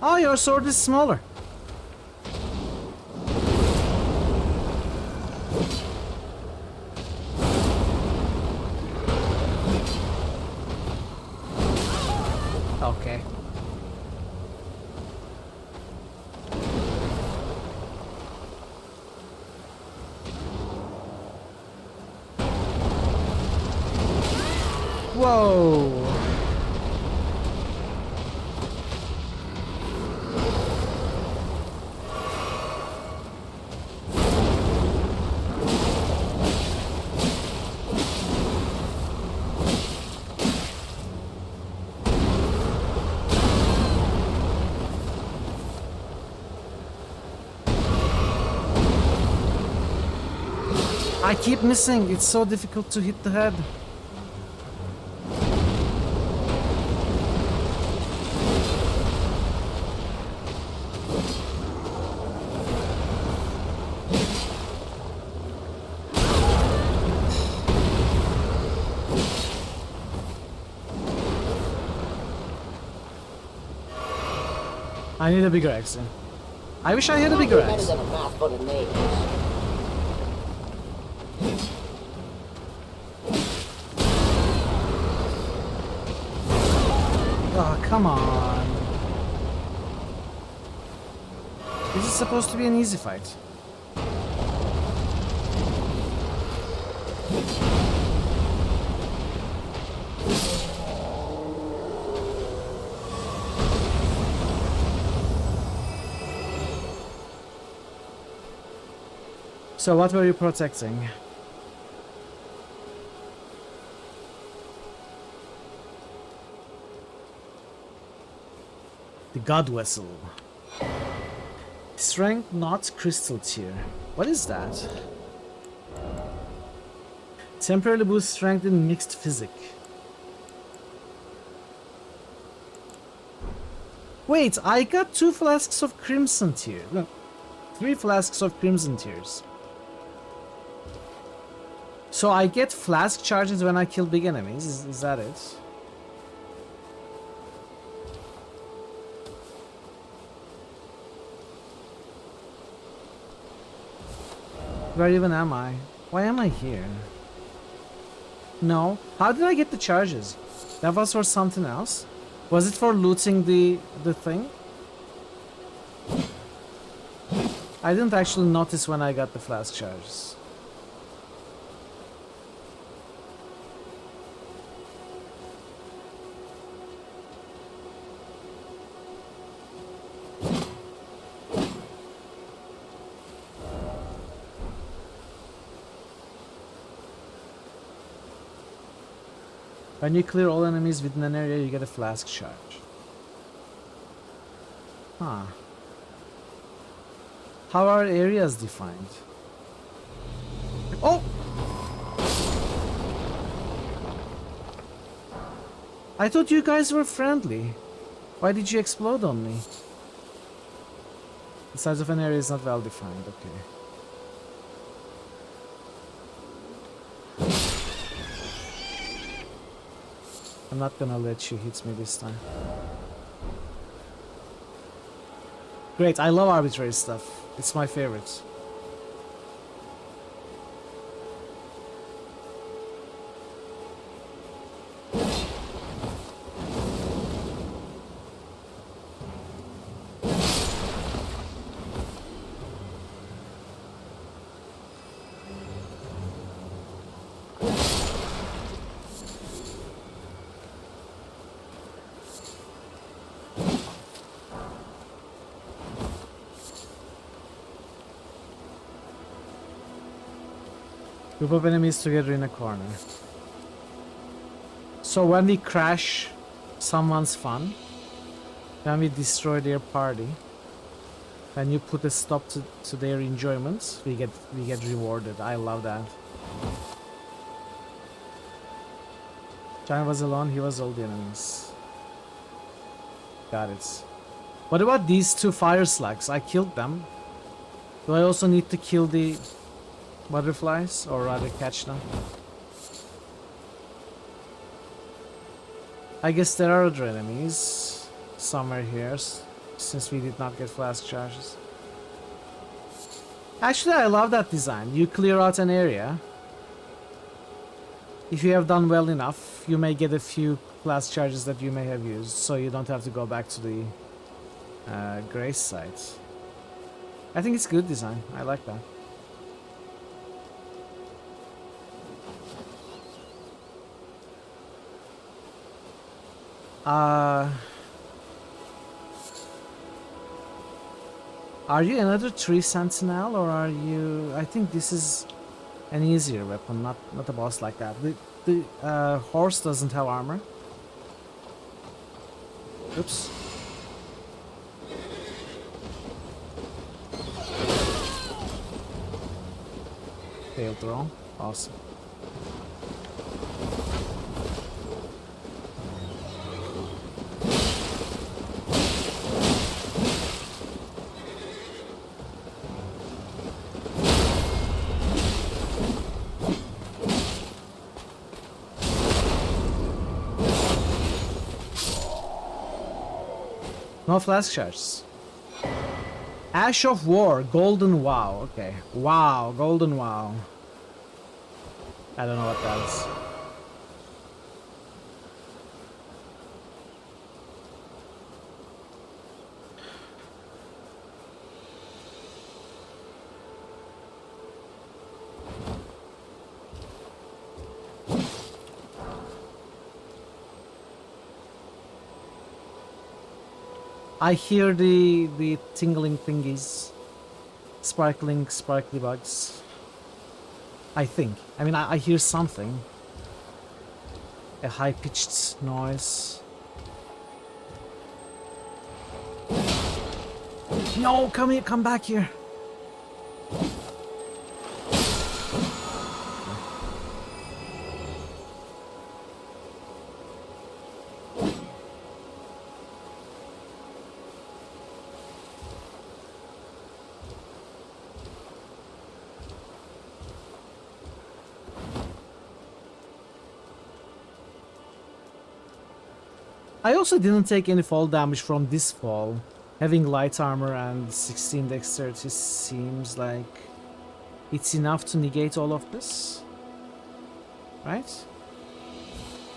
Oh, your sword is smaller. Okay. Whoa. I keep missing. It's so difficult to hit the head. I need a bigger axe. I wish I had a bigger axe. Better than a mouthful of nails. Oh, come on. This is supposed to be an easy fight. So what were you protecting? The God Vessel. Strength not crystal tier. What is that? Temporarily boost strength in mixed physic. Wait, I got 2 flasks of crimson tier. No, 3 flasks of crimson tiers. So I get flask charges when I kill big enemies, is that it? Where even am I? Why am I here? No. How did I get the charges? That was for something else? Was it for looting the thing? I didn't actually notice when I got the flask charges. When you clear all enemies within an area, you get a flask charge. Huh. How are areas defined? Oh! I thought you guys were friendly. Why did you explode on me? The size of an area is not well defined, okay. I'm not gonna let you hit me this time. Great, I love arbitrary stuff. It's my favorite. Group of enemies together in a corner. So when we crash someone's fun, when we destroy their party, when you put a stop to their enjoyment, we get rewarded. I love that. Giant was alone, he was all the enemies. Got it. What about these 2 fire slugs? I killed them. Do I also need to kill the butterflies, or rather catch them? I guess there are other enemies somewhere here, since we did not get flask charges. Actually, I love that design. You clear out an area. If you have done well enough, you may get a few flask charges that you may have used, so you don't have to go back to the Grace site. I think it's good design. I like that. Are you another tree sentinel, or are you... I think this is an easier weapon, not a boss like that. The horse doesn't have armor. Oops. Failed throw. Awesome. No flash charges. Ash of War, Golden Wow. Okay. Wow, Golden Wow. I don't know what that is. I hear the tingling thingies, sparkly bugs. I think. I mean, I hear something. A high-pitched noise. No, come here, come back here. I also didn't take any fall damage from this fall. Having light armor and 16 dexterity seems like it's enough to negate all of this. Right?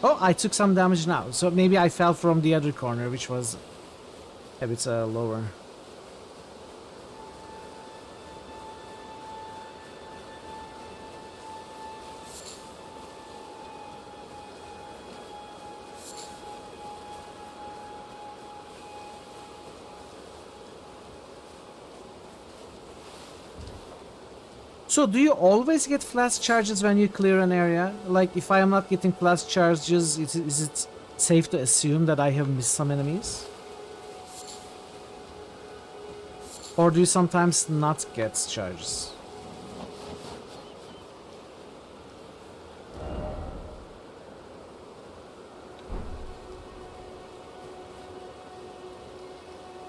Oh, I took some damage now. So maybe I fell from the other corner, which was a bit lower. So do you always get flash charges when you clear an area? Like if I am not getting flash charges, is it safe to assume that I have missed some enemies? Or do you sometimes not get charges?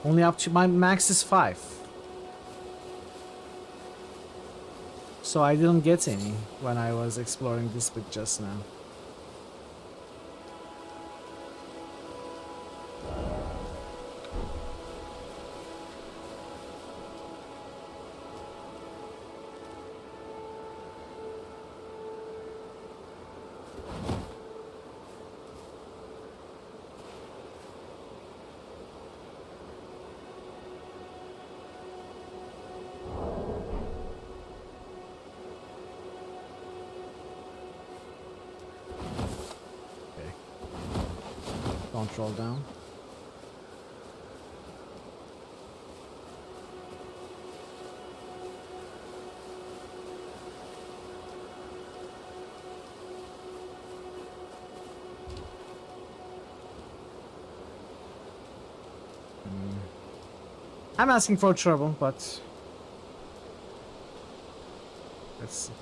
Only up to my max is 5. So I didn't get any when I was exploring this bit just now. Control down. I'm asking for trouble, but let's see.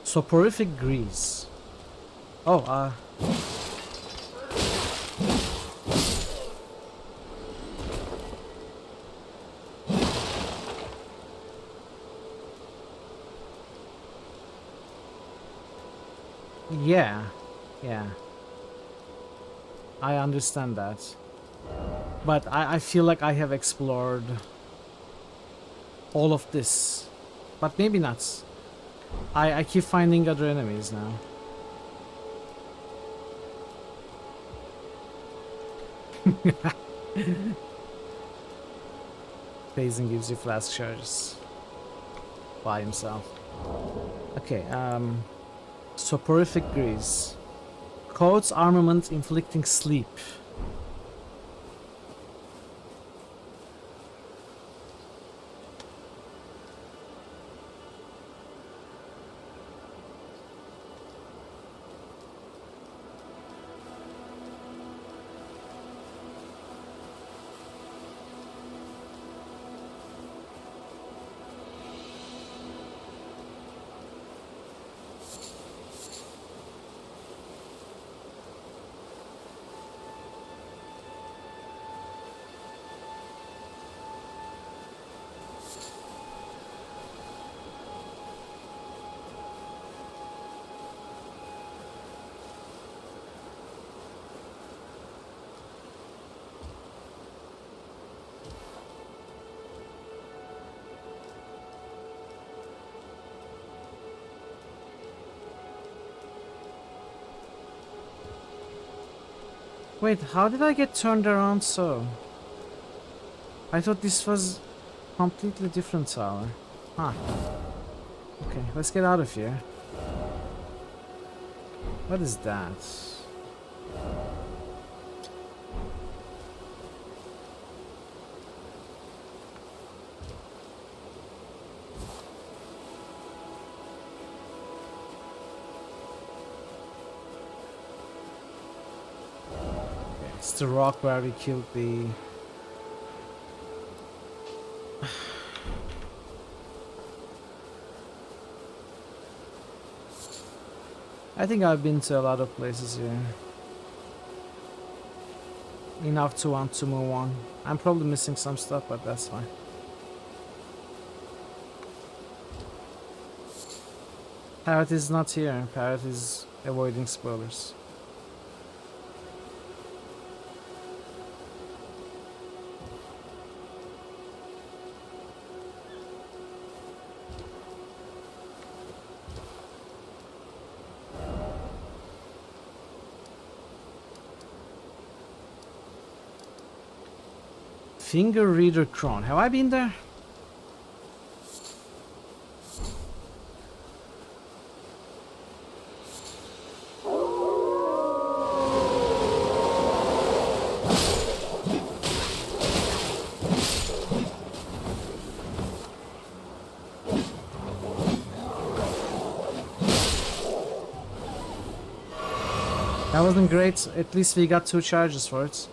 Soporific grease. Oh, yeah, I understand that, but I feel like I have explored all of this, but maybe not. I keep finding other enemies now. Phasing gives you flash charges by himself. Okay, soporific grease. Coats armament inflicting sleep. Wait, how did I get turned around so? I thought this was completely different tower. Huh. Okay, let's get out of here. What is that? It's the rock where we killed the... I think I've been to a lot of places here. Enough to want to move on. I'm probably missing some stuff, but that's fine. Parrot is not here. Parrot is avoiding spoilers. Finger Reader Crown. Have I been there? That wasn't great. At least we got 2 charges for it.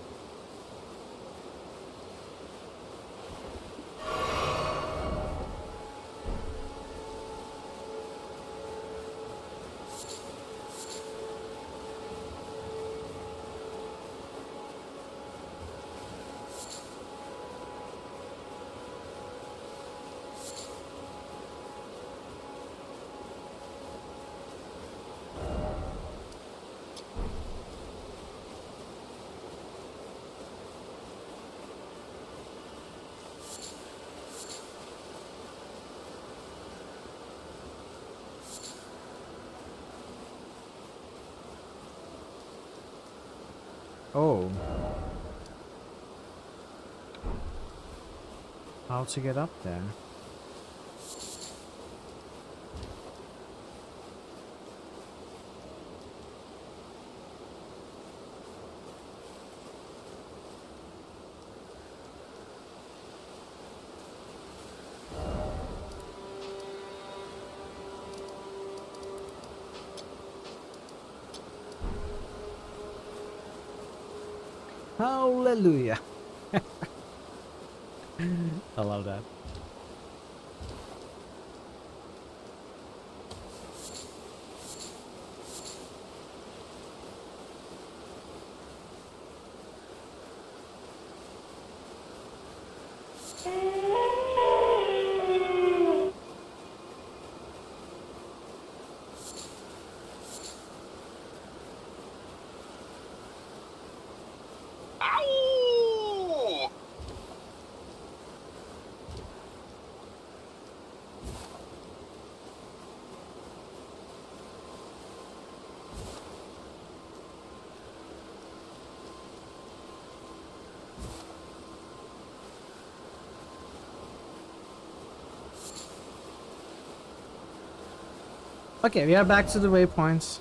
Oh. How to get up there? Hallelujah. I love that. Okay, we are back to the waypoints.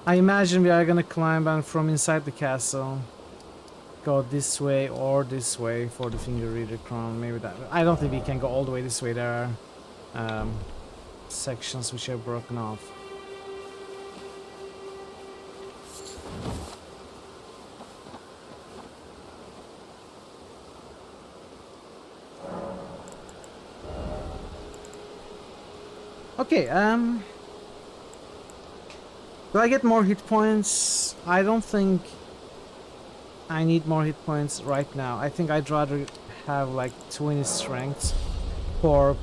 I imagine we are gonna climb and from inside the castle go this way or this way for the finger reader crown. Maybe that. I don't think we can go all the way this way. There are sections which are broken off. Okay, do I get more hit points? I don't think I need more hit points right now. I think I'd rather have like 20 strength for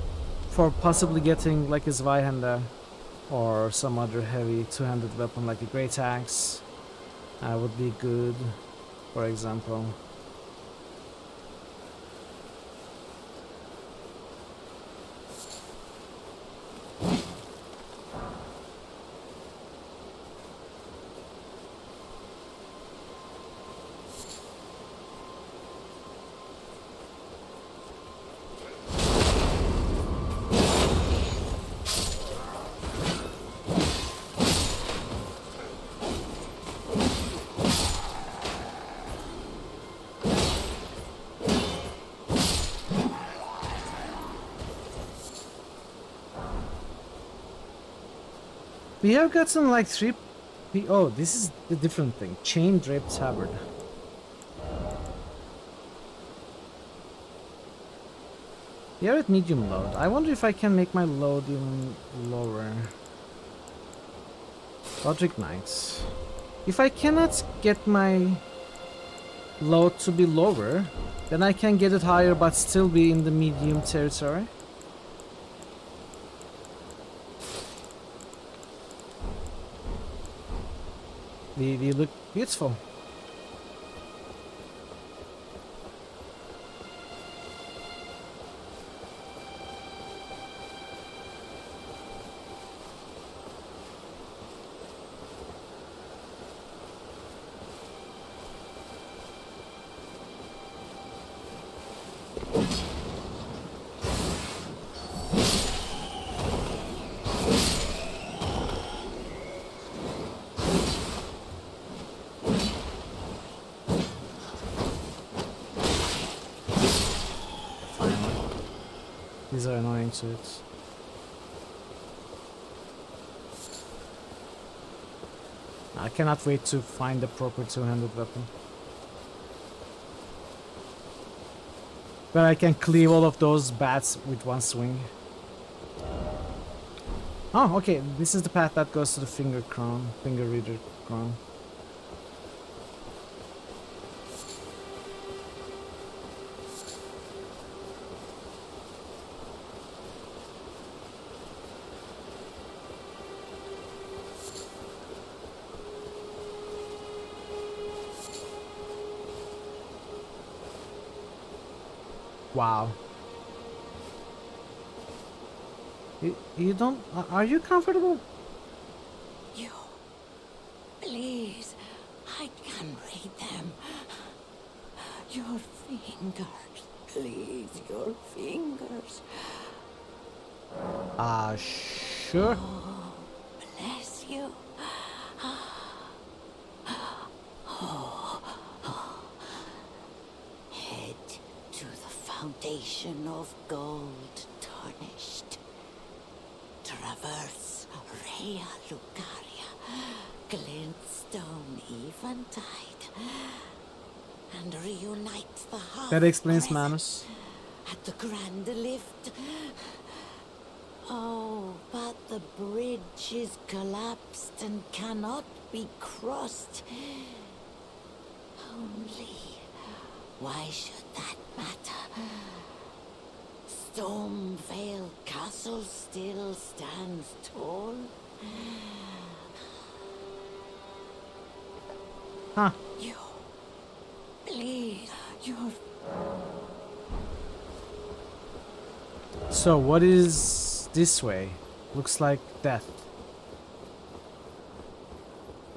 possibly getting like a Zweihander or some other heavy two-handed weapon like a great axe. Would be good, for example. We have gotten like 3 oh, this is the different thing. Chain draped tabard. We are at medium load. I wonder if I can make my load even lower. Roderick Knights. If I cannot get my load to be lower, then I can get it higher but still be in the medium territory. They look beautiful. These are annoying suits. I cannot wait to find the proper two-handed weapon. Where I can cleave all of those bats with one swing. Oh, okay. This is the path that goes to the finger reader crown. Wow. You don't... Are you comfortable? You... Please, I can read them. Your fingers, please, your fingers. Sure. Oh, bless you. Head to the foundation of gold tarnished. Traverse Rhea Lucaria, glintstone eventide, and reunite the heart. That explains Manus. At the grand lift. Oh, but the bridge is collapsed and cannot be crossed. Only, why should that matter? Stormvale Castle still stands tall. Huh. You, please, you're... So what is this way? Looks like death.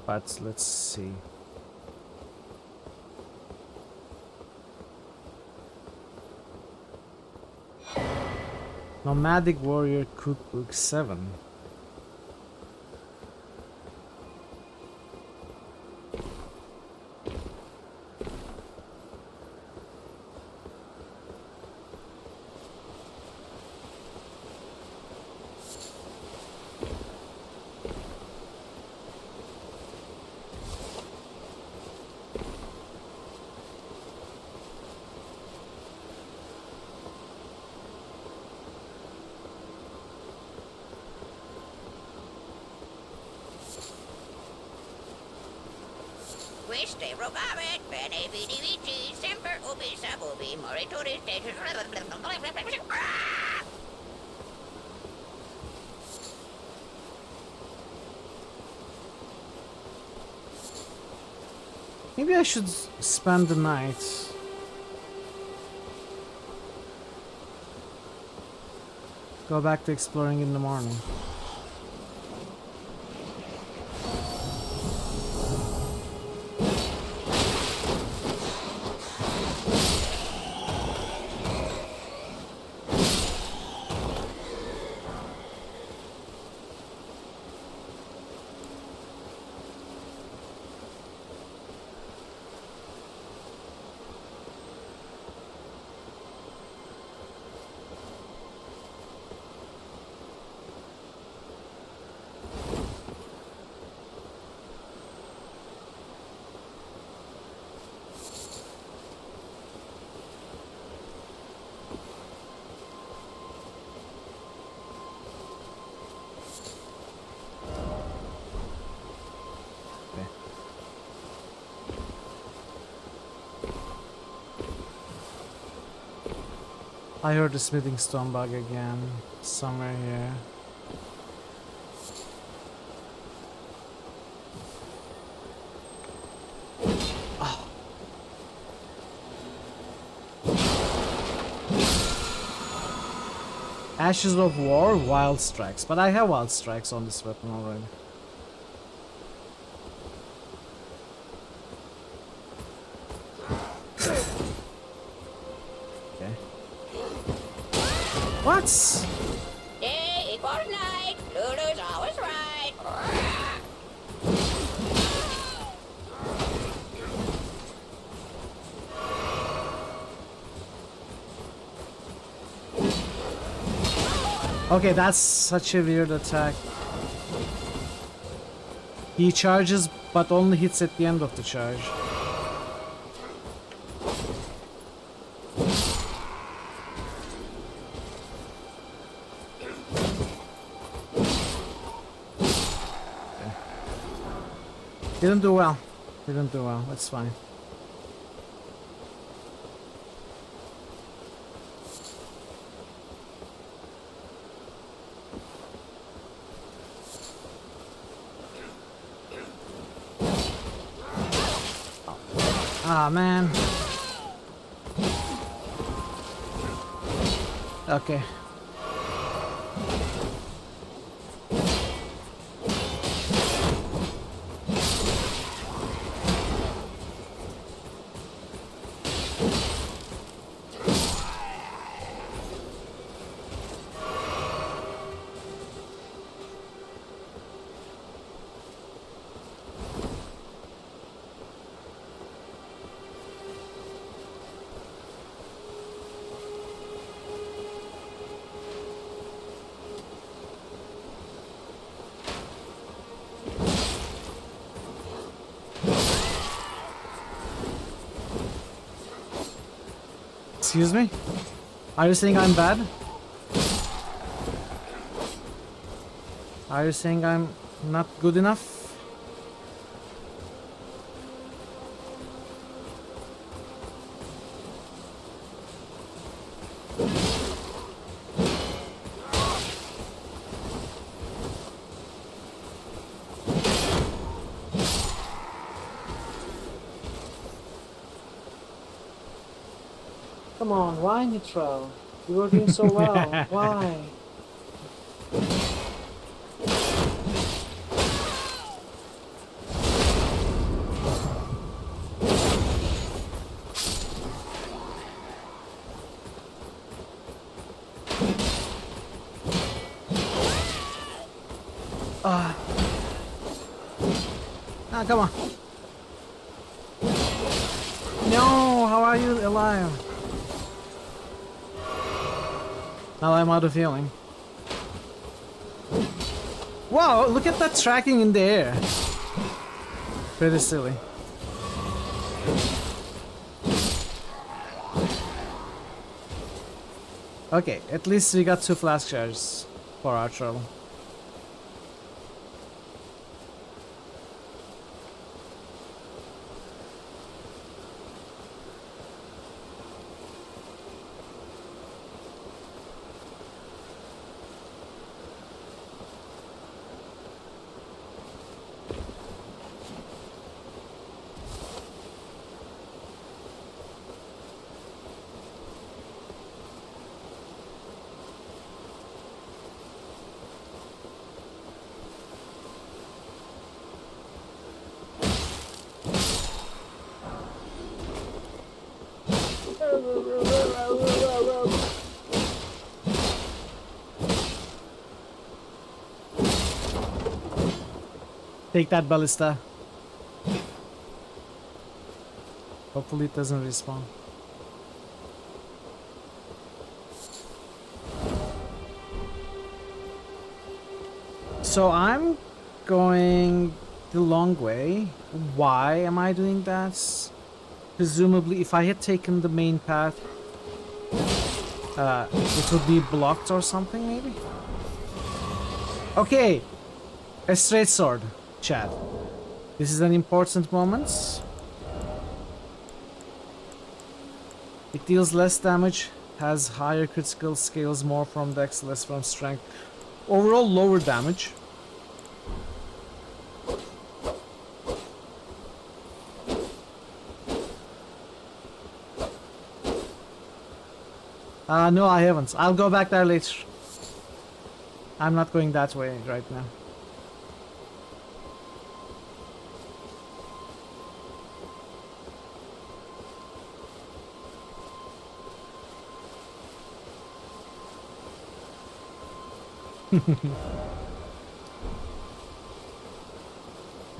But let's see. Nomadic Warrior Cookbook 7. Queste rogavit bene vidi vici semper ubi sabubi morituri status. Maybe I should spend the night. Go back to exploring in the morning. I heard the smithing stone bug again. Somewhere here. Oh. Ashes of War, Wild Strikes. But I have Wild Strikes on this weapon already. Okay. What? Day equals night. Lulu's always right. Okay, that's such a weird attack. He charges, but only hits at the end of the charge. Okay. Didn't do well. Didn't do well. That's fine. Ah, man. Okay. Excuse me? Are you saying I'm bad? Are you saying I'm not good enough? Come on, why Nitro? You were doing so well. Why? Ah, come on. No, how are you alive? Now I'm out of healing. Wow, look at that tracking in the air. Pretty silly. Okay, at least we got 2 flask charges for our trouble. Take that, ballista. Hopefully it doesn't respawn. So I'm going the long way. Why am I doing that? Presumably if I had taken the main path, it would be blocked or something maybe? Okay, a straight sword, chat. This is an important moment. It deals less damage has higher critical scales, more from dex, less from strength. Overall lower damage. No, I haven't. I'll go back there later. I'm not going that way right now.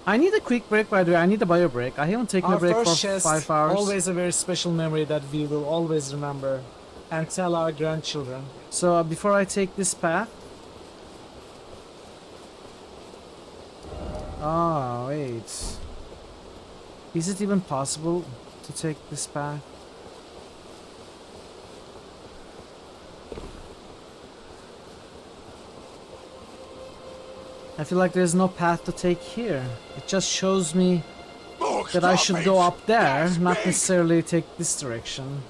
I need a quick break, by the way. I need a bio break. I haven't taken a break for 5 hours. Always a very special memory that we will always remember and tell our grandchildren. So before I take this path... Oh, wait. Is it even possible to take this path? I feel like there's no path to take here. It just shows me that I should go up there, not necessarily take this direction.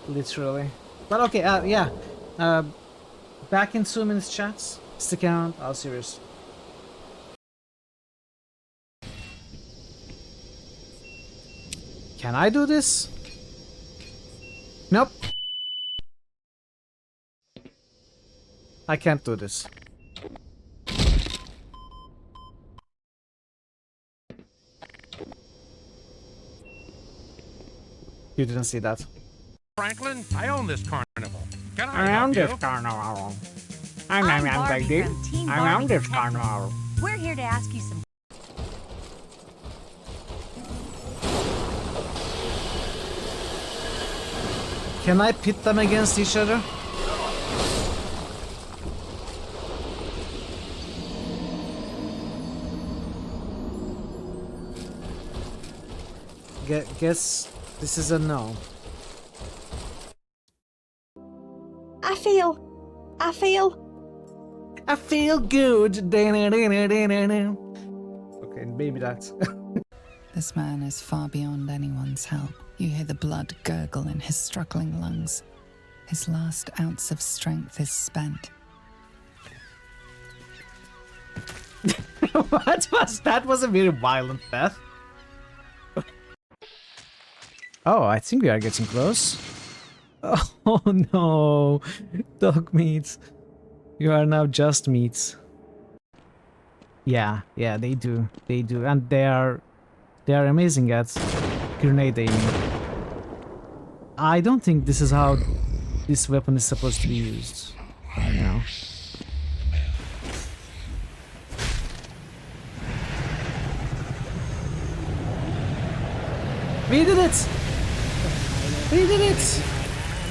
Literally. But okay, yeah. Back in 2 minutes, chats. Stick around, I'll see you. Can I do this? Nope. I can't do this. You didn't see that. Franklin, I own this carnival. Can I own this carnival. I'm Big I own this carnival. We're here to ask you some. Can I pit them against each other? Guess this is a no. I feel good. Okay, maybe that's. This man is far beyond anyone's help. You hear the blood gurgle in his struggling lungs. His last ounce of strength is spent. What was that? Was a very violent death. Oh, I think we are getting close. Oh no, dog meat. You are now just meat. Yeah, they do, and they are amazing at grenade aiming. I don't think this is how this weapon is supposed to be used. You know. We did it! We did it!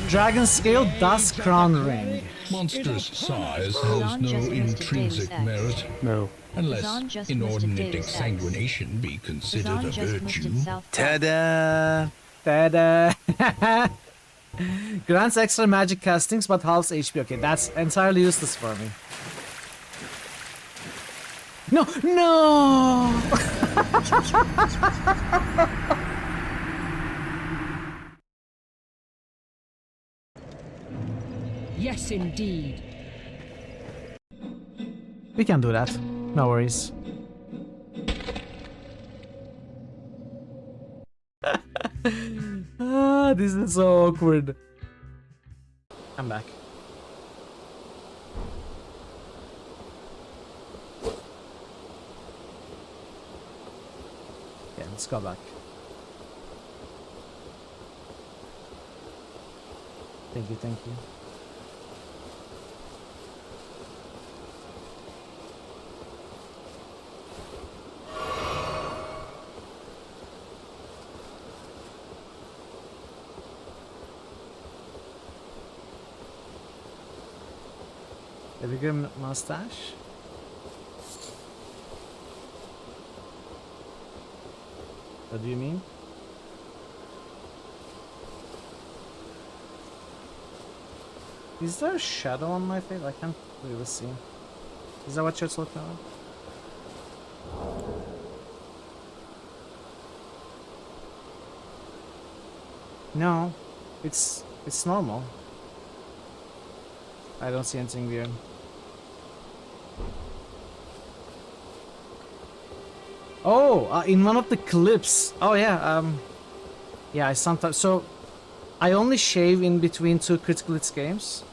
Dragon scale dust crown ring. Monstrous size has no intrinsic merit. No. Unless inordinate exsanguination be considered a virtue. Ta-da! Ta-da! Grants extra magic castings but halves HP. Okay, that's entirely useless for me. No! No! Yes, indeed. We can do that. No worries. This is so awkward. I'm back. Yeah, let's go back. Thank you, thank you. A bigger mustache? What do you mean? Is there a shadow on my face? I can't really see. Is that what you're talking about? No, it's It's normal. I don't see anything weird. Oh, in one of the clips. Oh yeah, yeah, I sometimes... So, I only shave in between two critical hits games.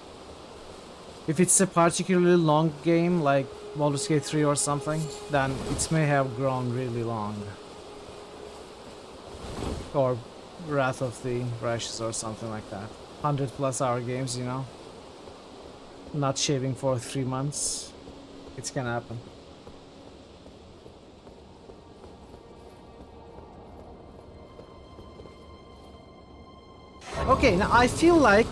If it's a particularly long game, like Baldur's Gate 3 or something, then it may have grown really long. Or Wrath of the Righteous or something like that. 100+ hour games, you know. Not shaving for 3 months. It can happen. Okay, now I feel like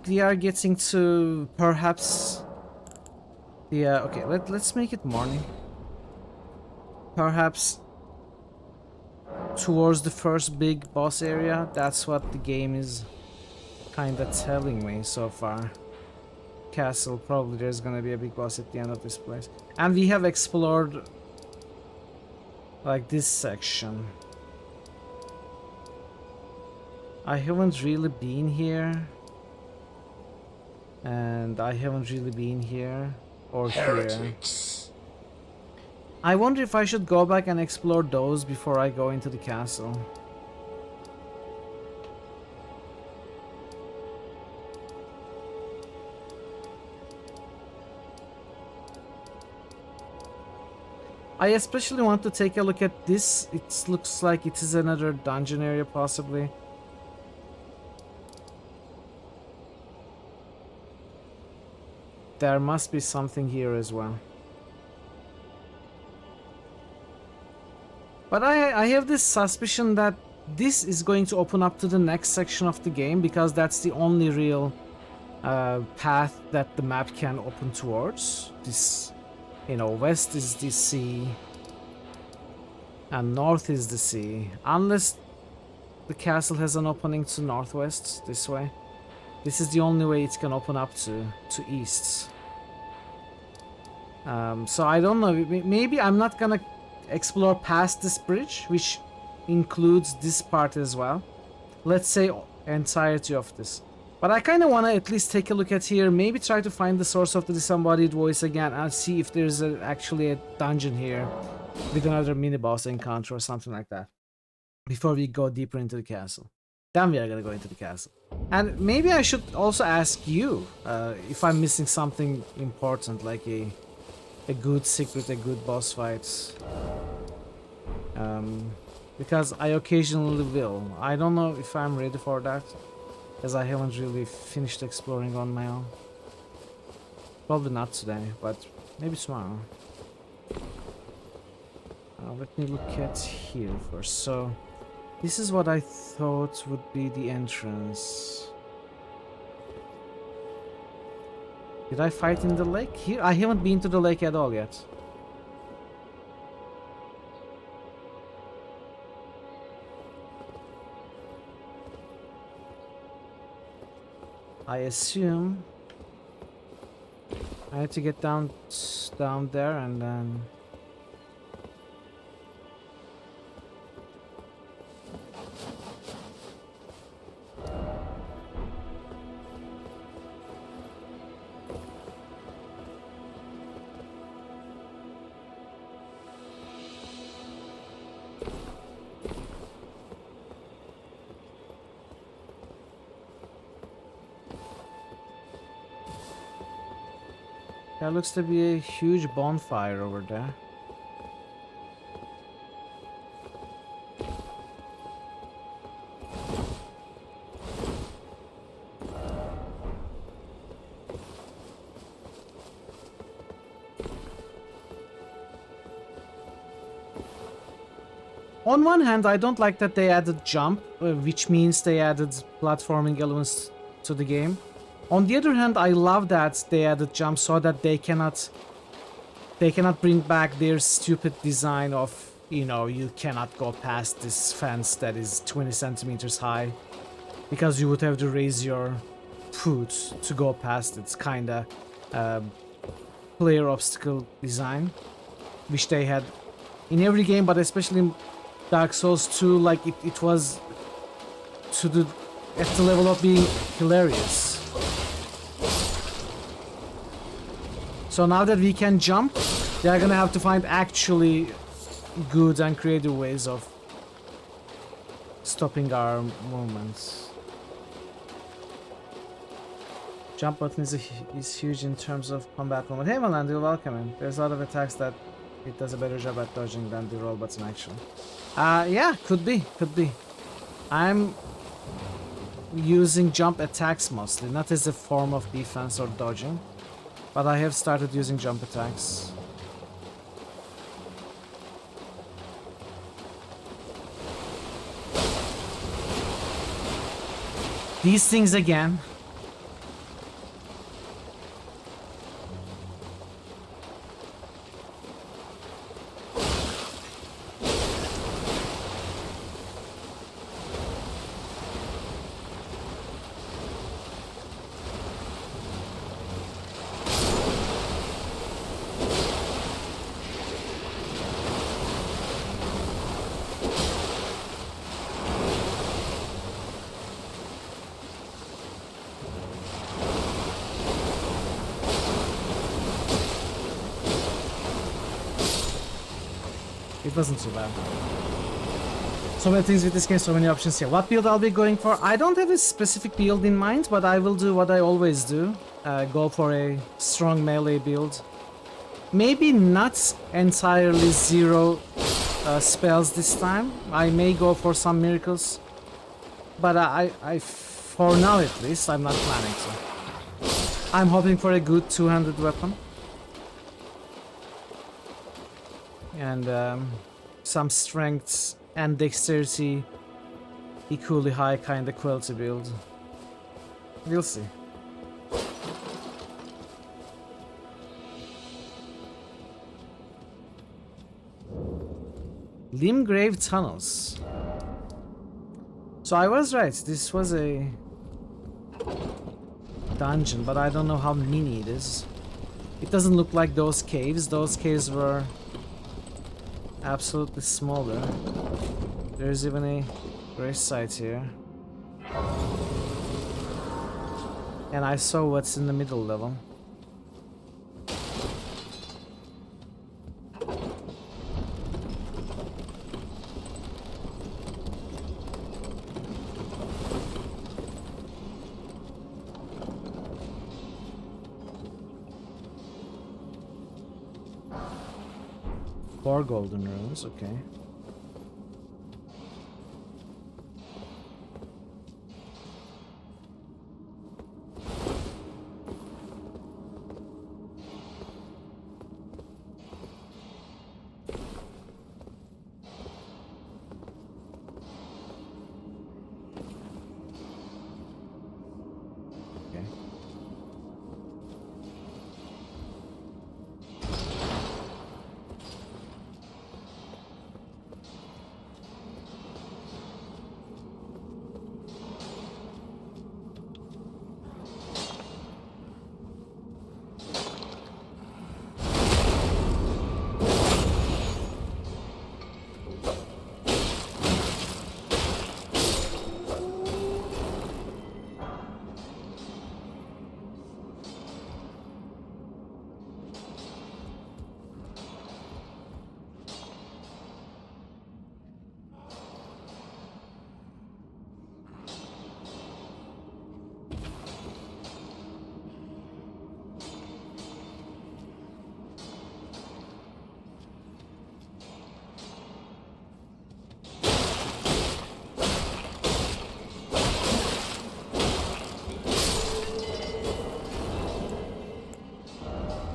we are getting to perhaps the okay, let's make it morning. Perhaps towards the first big boss area. That's what the game is kind of telling me so far. Castle, probably there's gonna be a big boss at the end of this place. And we have explored like this section. I haven't really been here. And I haven't really been here or Heretics. Here. I wonder if I should go back and explore those before I go into the castle. I especially want to take a look at this. It looks like it is another dungeon area possibly. There must be something here as well. But I have this suspicion that this is going to open up to the next section of the game because that's the only real path that the map can open towards. This, you know, west is the sea and north is the sea. Unless the castle has an opening to northwest this way. This is the only way it can open up to east. So I don't know, maybe I'm not gonna explore past this bridge, which includes this part as well. Let's say entirety of this. But I kind of want to at least take a look at here, maybe try to find the source of the disembodied voice again and see if there's actually a dungeon here with another mini-boss encounter or something like that before we go deeper into the castle. Then we are gonna go into the castle. And maybe I should also ask you if I'm missing something important, like a good secret, a good boss fight. Because I occasionally will. I don't know if I'm ready for that, as I haven't really finished exploring on my own. Probably not today, but maybe tomorrow. Let me look at here first. So, this is what I thought would be the entrance. Did I fight in the lake? Here, I haven't been to the lake at all yet. I assume I had to get down there and then... There looks to be a huge bonfire over there. On one hand, I don't like that they added jump, which means they added platforming elements to the game. On the other hand, I love that they added jump so that they cannot bring back their stupid design of, you know, you cannot go past this fence that is 20 centimeters high because you would have to raise your foot to go past it. It's kinda player obstacle design, which they had in every game, but especially in Dark Souls 2, like it was to the at the level of being hilarious. So now that we can jump, they are gonna have to find actually good and creative ways of stopping our movements. Jump button is huge in terms of combat moment. Hey Malan, you're welcome in. There's a lot of attacks that it does a better job at dodging than the roll button actually. Yeah, could be. I'm using jump attacks mostly, not as a form of defense or dodging, but I have started using jump attacks. These things again. It wasn't too bad. So many things with this game, so many options here. What build I'll be going for? I don't have a specific build in mind, but I will do what I always do. Go for a strong melee build. Maybe not entirely zero spells this time. I may go for some miracles. But I for now at least, I'm not planning to. I'm hoping for a good 200 weapon. And some strength and dexterity equally high kind of quality build. We'll see. Limgrave Tunnels. So I was right, this was a dungeon, but I don't know how mini it is. It doesn't look like those caves. Those caves were absolutely smaller. There's even a grave site here. And I saw what's in the middle level. Four golden runes, okay.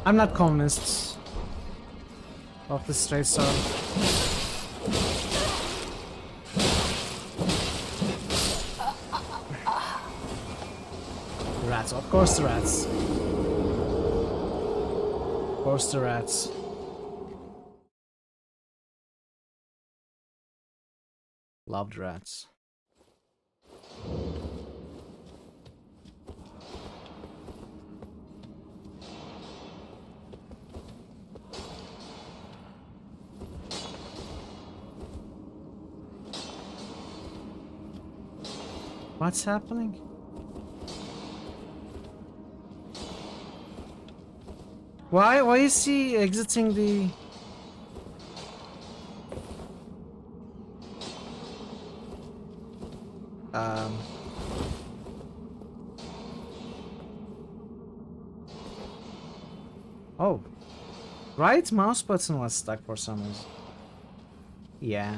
I'm not convinced of the straight sword. The rats, of course the rats. Of course the rats. Loved rats. What's happening? Why is he exiting the... Oh. Right mouse button was stuck for some reason. Yeah.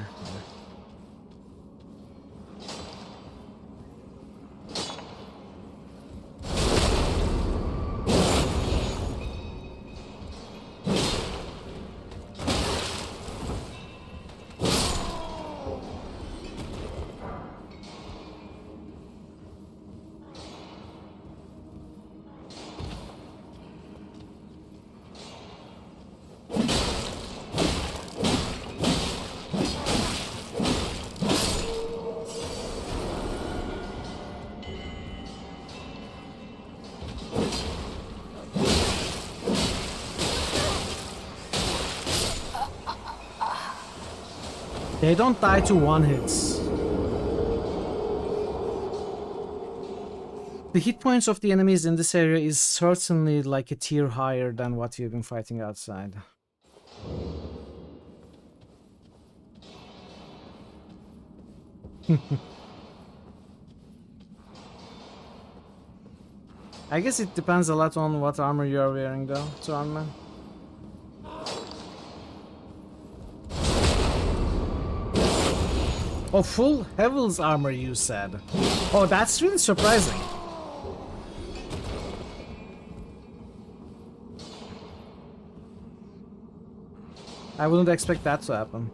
They don't die to one hits. The hit points of the enemies in this area is certainly like a tier higher than what you've been fighting outside. I guess it depends a lot on what armor you are wearing though, Tornman. Oh, full Heaven's armor you said. Oh, that's really surprising. I wouldn't expect that to happen.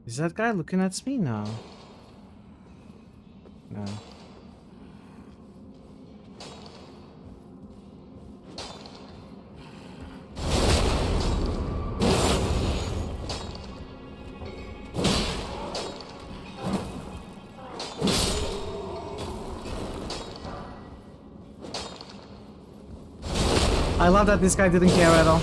Is that guy looking at me now? No. I love that this guy didn't care at all.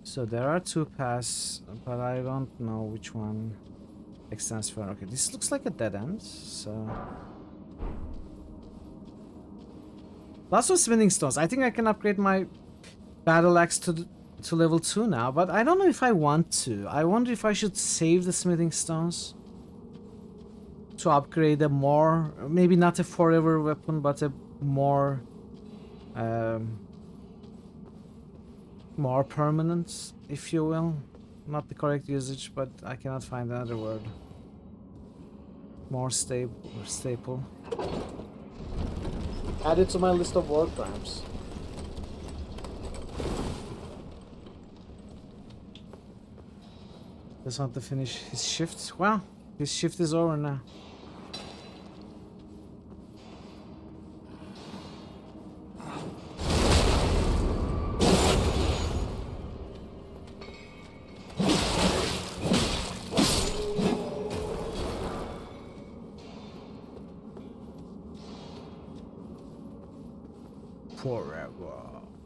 So there are two paths, but I don't know which one extends further. Okay, this looks like a dead end, so... Lots of smithing stones. I think I can upgrade my battle axe to level 2 now, but I don't know if I want to. I wonder if I should save the smithing stones to upgrade a more, maybe not a forever weapon, but a more more permanent, if you will. Not the correct usage, but I cannot find another word. More staple. Add it to my list of war crimes. Just want to finish his shift. Wow, his shift is over now. Forever.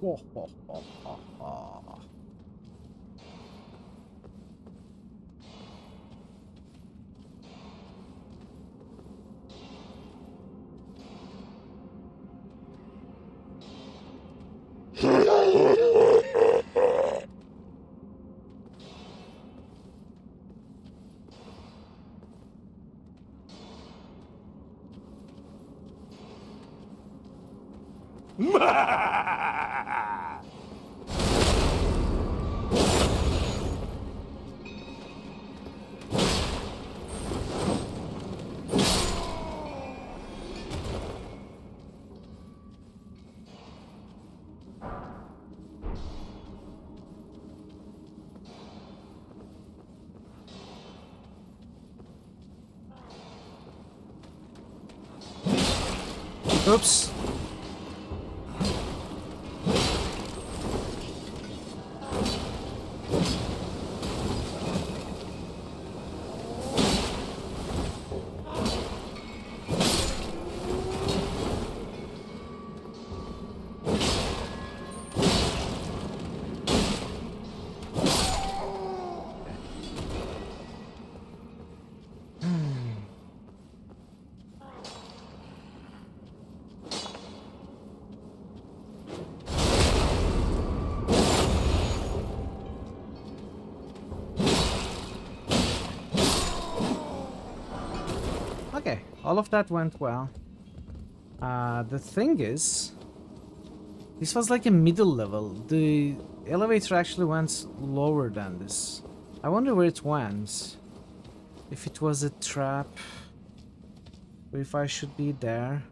Ho, ho, ho, ho, ho. Oops. Okay, all of that went well. The thing is, this was like a middle level. The elevator actually went lower than this. I wonder where it went. If it was a trap, or if I should be there.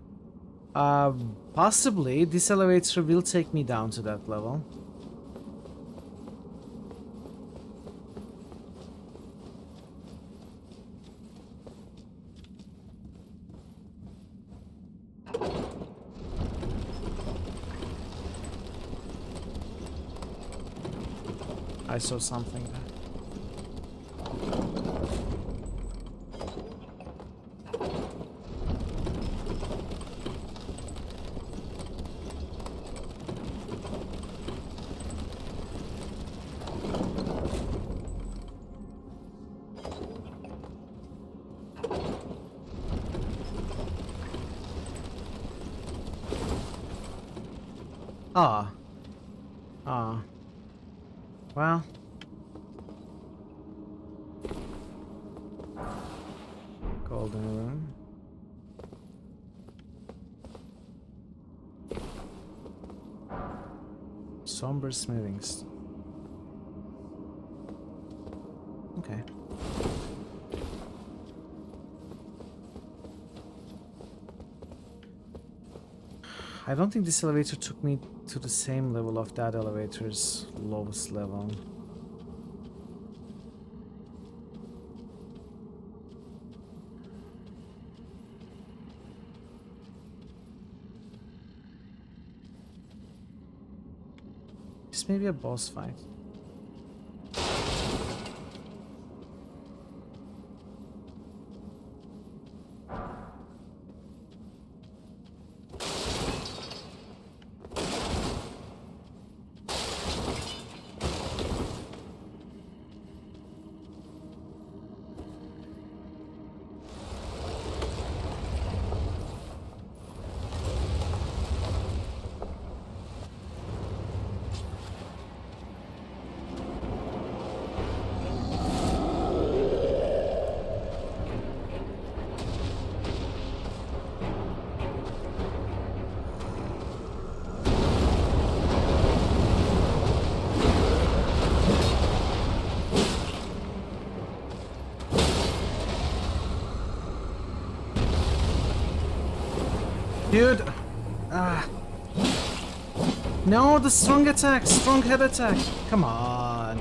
Possibly this elevator will take me down to that level. I saw something there. Well. Golden room. Somber smithings. Okay. I don't think this elevator took me to the same level of that elevator's lowest level. This may be a boss fight. Dude! No, the strong attack! Strong head attack! Come on!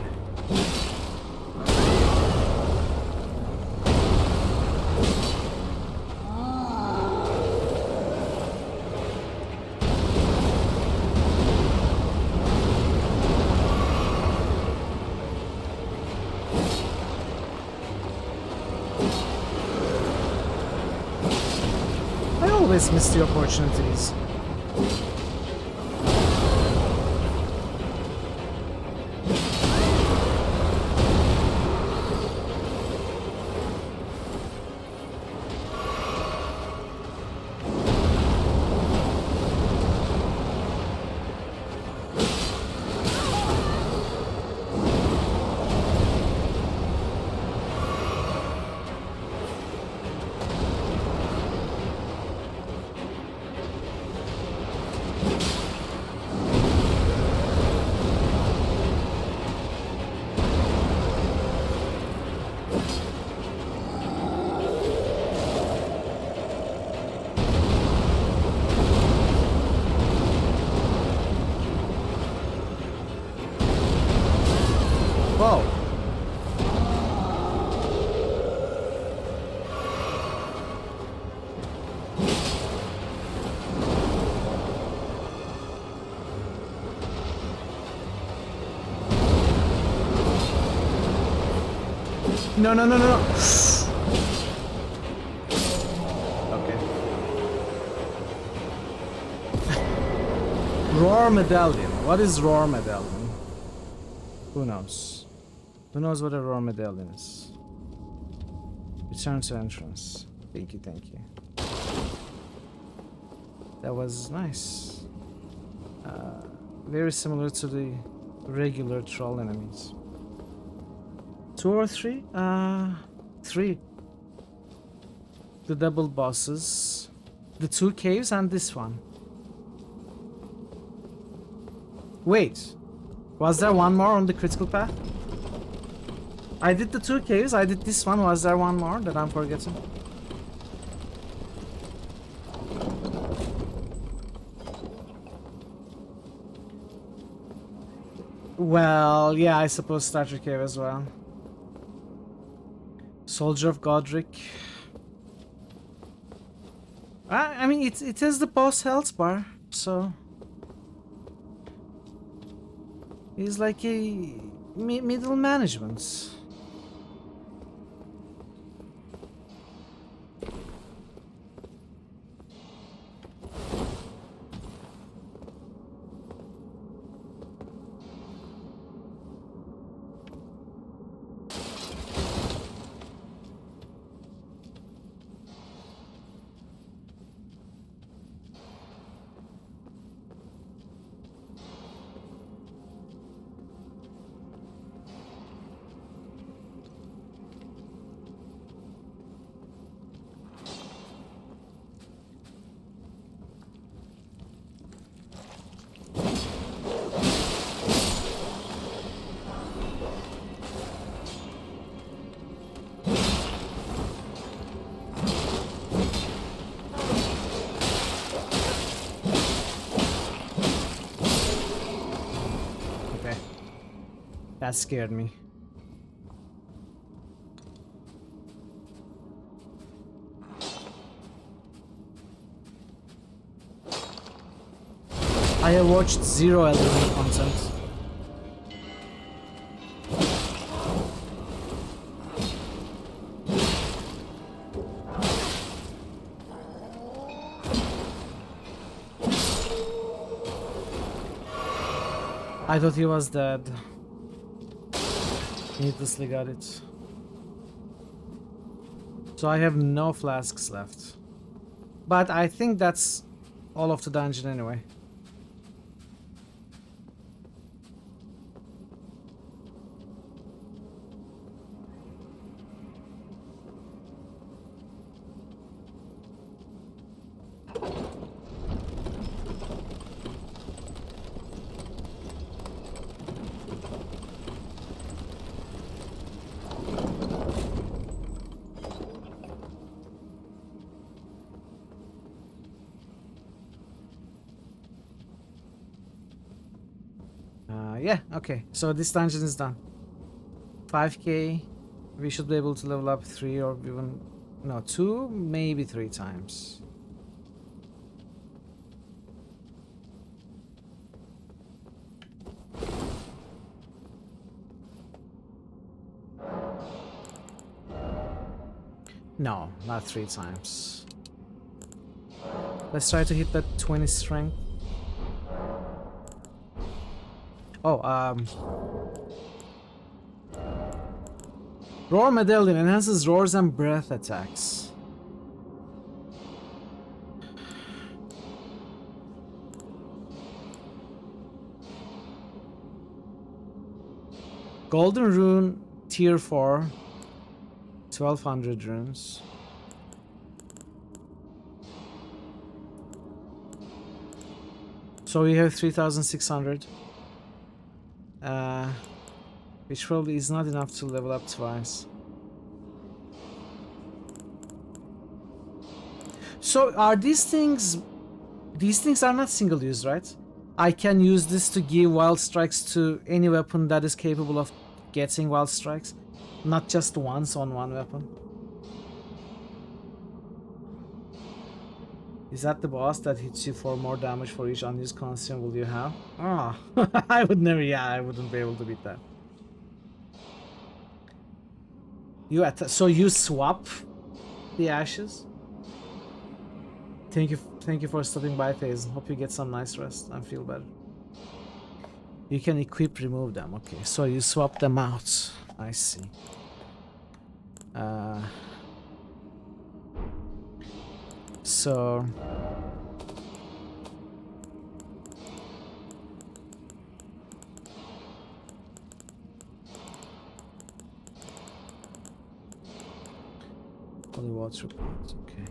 I always miss the opportunities. No, no, no, no, no. Okay. Roar medallion. What is roar medallion? Who knows? Who knows what a roar medallion is? Return to entrance. Thank you, thank you. That was nice. Very similar to the regular troll enemies. 2 or 3? 3. The double bosses, the 2 caves, and this one. Wait, was there one more on the critical path? I did the 2 caves, I did this one. Was there one more that I'm forgetting? Well, yeah, I suppose Starter Cave as well. Soldier of Godric. I mean, it is the boss health bar, so he's like a middle management. That scared me. I have watched 0 Elden Ring content. I thought he was dead. Needlessly got it. So I have no flasks left. But I think that's all of the dungeon anyway. Yeah, okay. So this dungeon is done. 5k. We should be able to level up 3 or even... No, 2, maybe 3 times. No, not 3 times. Let's try to hit that 20 strength. Oh, Roar Medallion enhances roars and breath attacks. Golden Rune Tier 4. 1200 runes. So we have 3600. Which probably is not enough to level up twice. So are these things are not single use, right? I can use this to give wild strikes to any weapon that is capable of getting wild strikes, not just once on one weapon. Is that the boss that hits you for more damage for each unused consumable you have? Ah, I would never, yeah, I wouldn't be able to beat that. So you swap the ashes? Thank you for stopping by, FaZe. Hope you get some nice rest and feel better. You can equip, remove them. Okay, so you swap them out. I see. So holy water pots. Okay.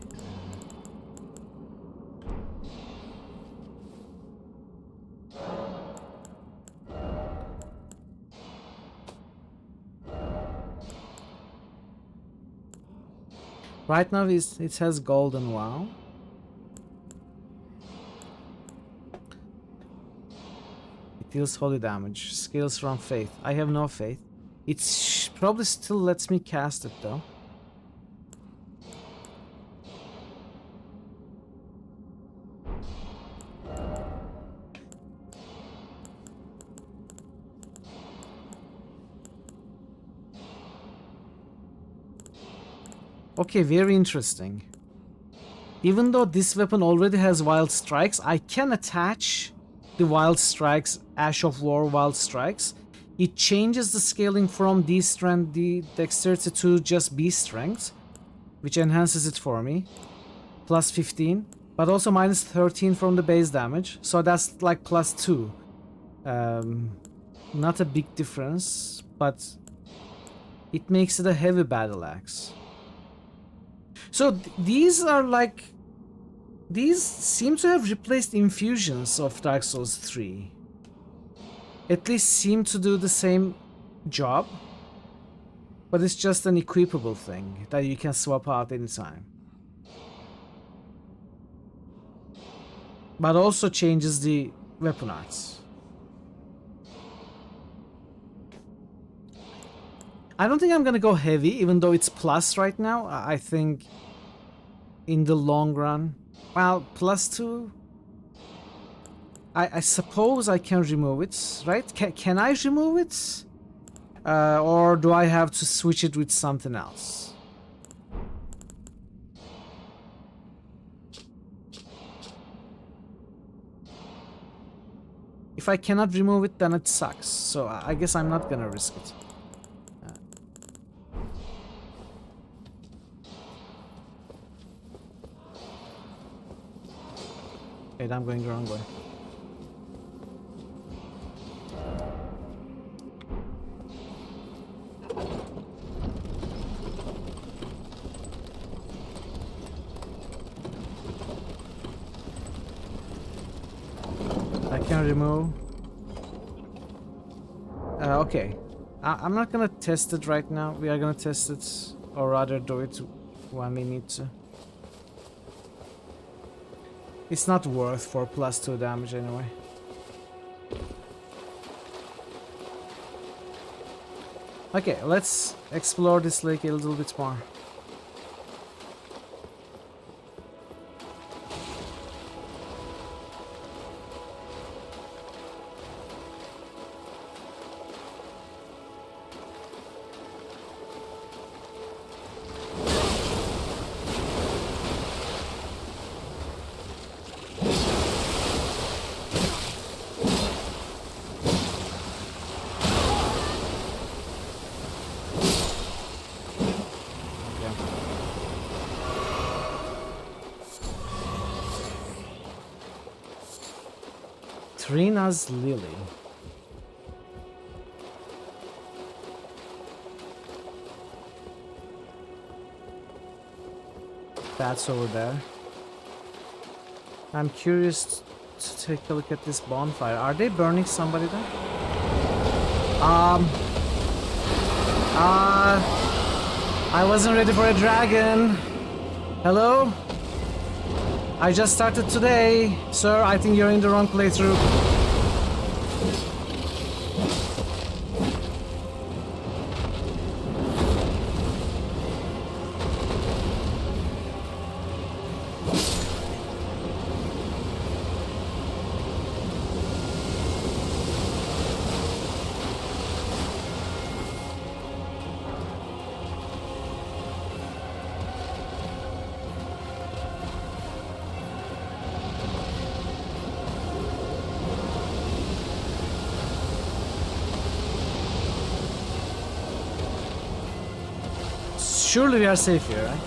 Right now it has golden wow. It deals holy damage. Scales from faith. I have no faith. It probably still lets me cast it though. Okay, very interesting. Even though this weapon already has wild strikes, I can attach the wild strikes, Ash of War wild strikes. It changes the scaling from D strength, D dexterity to just B strength, which enhances it for me. Plus 15, but also minus 13 from the base damage. So that's like plus 2. Not a big difference, but it makes it a heavy battle axe. So these are like... These seem to have replaced infusions of Dark Souls 3. At least seem to do the same job. But it's just an equipable thing that you can swap out anytime. But also changes the weapon arts. I don't think I'm gonna go heavy, even though it's plus right now. I think in the long run, well, plus 2. I suppose I can remove it, right? Can I remove it? Or do I have to switch it with something else? If I cannot remove it, then it sucks. So I guess I'm not gonna risk it. Wait, I'm going the wrong way. I can remove. Okay. I'm not gonna test it right now. We are gonna test it, or rather do it when we need to. It's not worth for plus 2 damage anyway. Okay, let's explore this lake a little bit more. Trina's Lily. That's over there. I'm curious to take a look at this bonfire. Are they burning somebody there? I wasn't ready for a dragon. Hello? I just started today. Sir, I think you're in the wrong playthrough. Surely we are safe here, right?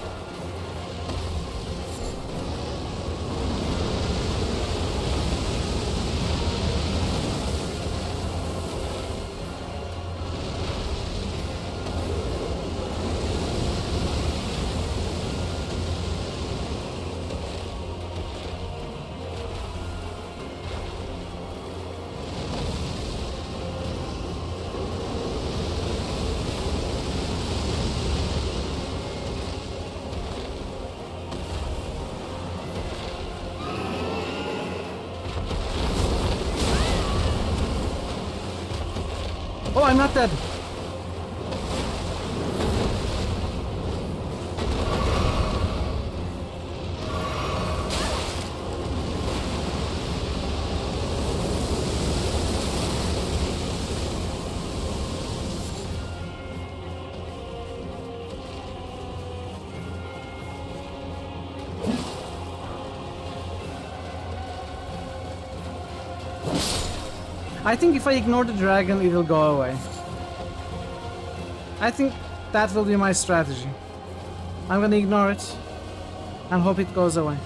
Oh, I'm not dead. I think if I ignore the dragon, it'll go away. I think that will be my strategy. I'm gonna ignore it and hope it goes away.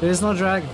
There is no dragon.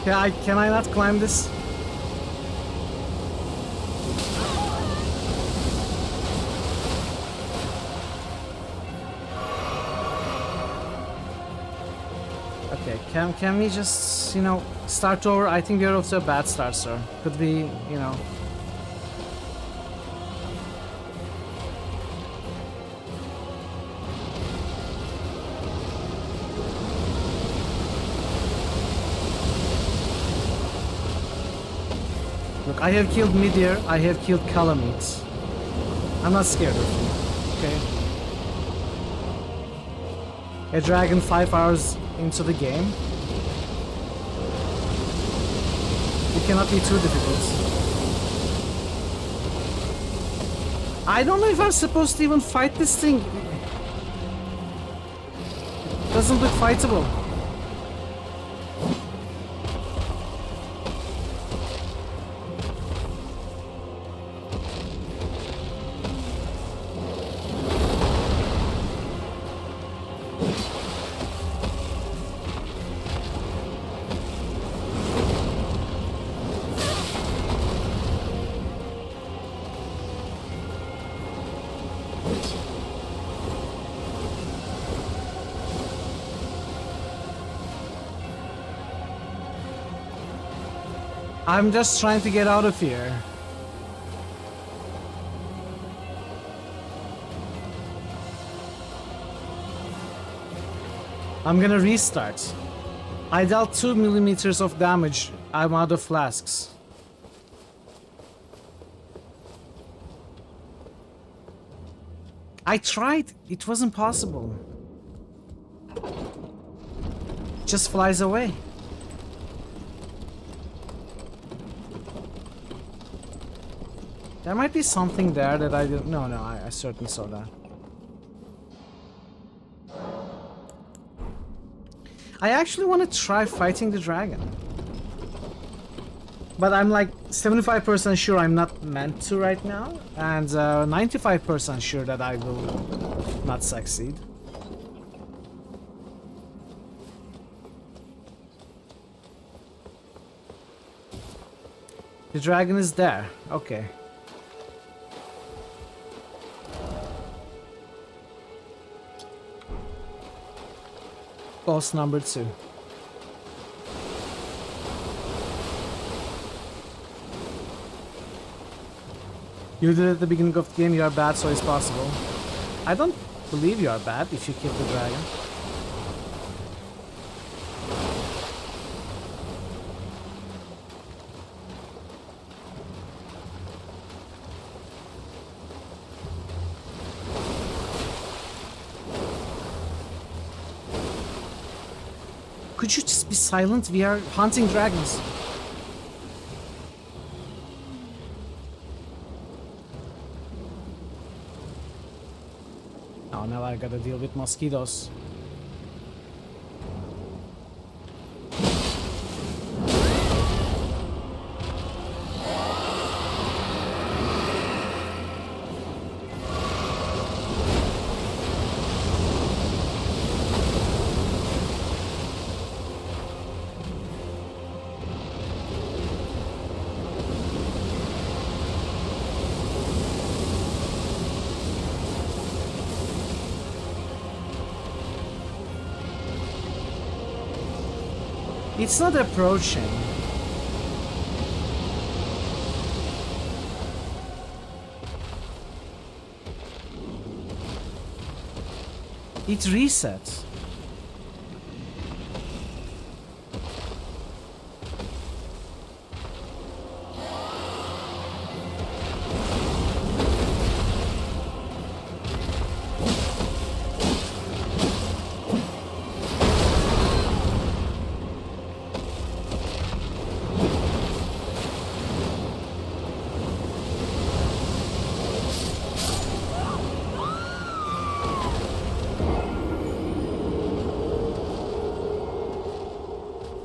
Yeah, can I not climb this? Okay, can we just, you know, start over? I think we're off to a bad start, sir. Could we, you know... Look, I have killed Midir, I have killed Calamite. I'm not scared of you, okay? A dragon 5 hours into the game. It cannot be too difficult. I don't know if I'm supposed to even fight this thing. It doesn't look fightable. I'm just trying to get out of here. I'm gonna restart. I dealt 2 millimeters of damage. I'm out of flasks. I tried. It wasn't possible. It just flies away. There might be something there that I didn't... No, I certainly saw that. I actually want to try fighting the dragon. But I'm like 75% sure I'm not meant to right now. And 95% sure that I will not succeed. The dragon is there. Okay. Ghost number 2. You did it at the beginning of the game, you are bad, so it's possible. I don't believe you are bad if you kill the dragon. Could you just be silent? We are hunting dragons. Oh, now I gotta deal with mosquitoes. It's not approaching. It resets.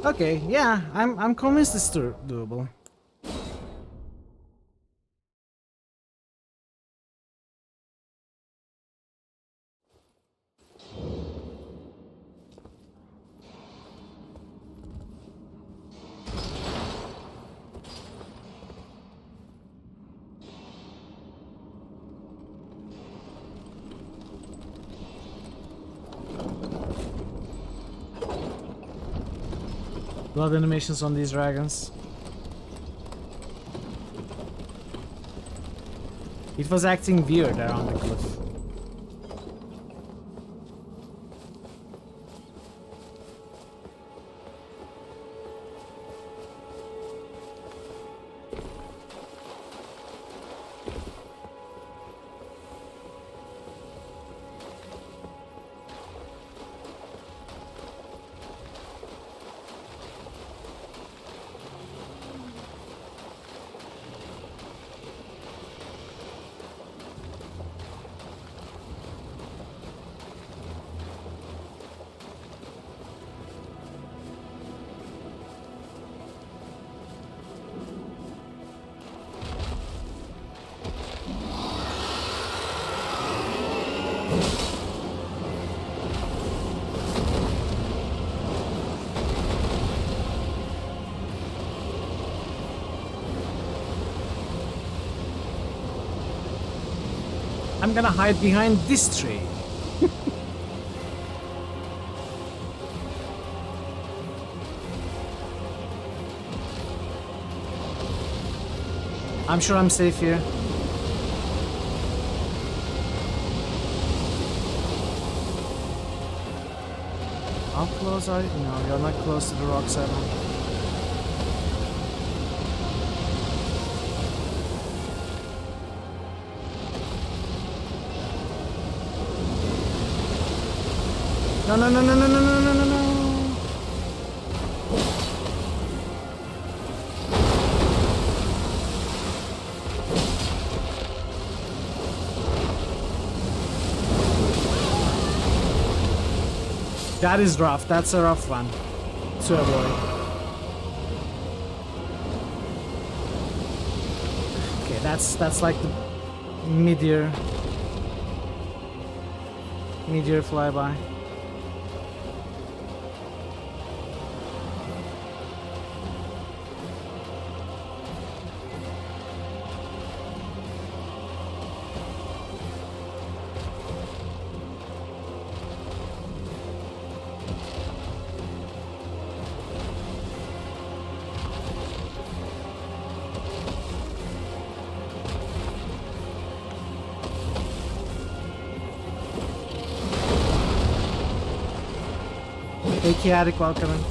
Okay, yeah, I'm convinced it's doable. Blood animations on these dragons. It was acting weird around the cliff. I'm gonna hide behind this tree. I'm sure I'm safe here. How close are you? No, you're not close to the rocks at all. No, no, no, no, no, no, no, no, no, no. That is rough. That's a rough one to avoid. Okay, that's like the mid-ear flyby. Hey Chaotic, welcome.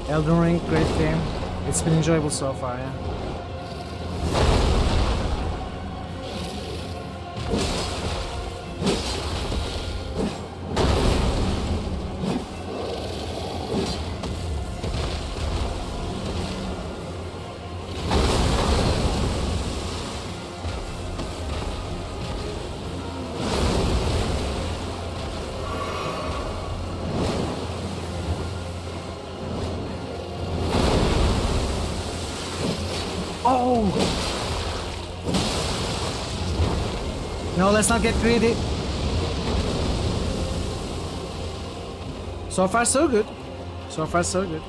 Elden Ring, great game. It's been enjoyable so far, yeah. Oh! No, let's not get greedy. So far, so good. So far, so good.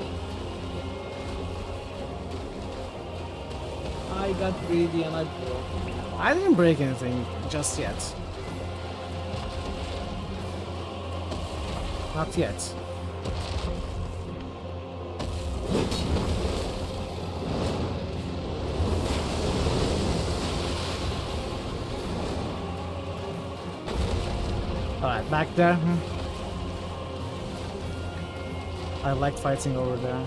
I got greedy and I broke. I didn't break anything just yet. Not yet. Alright, back there. I like fighting over there.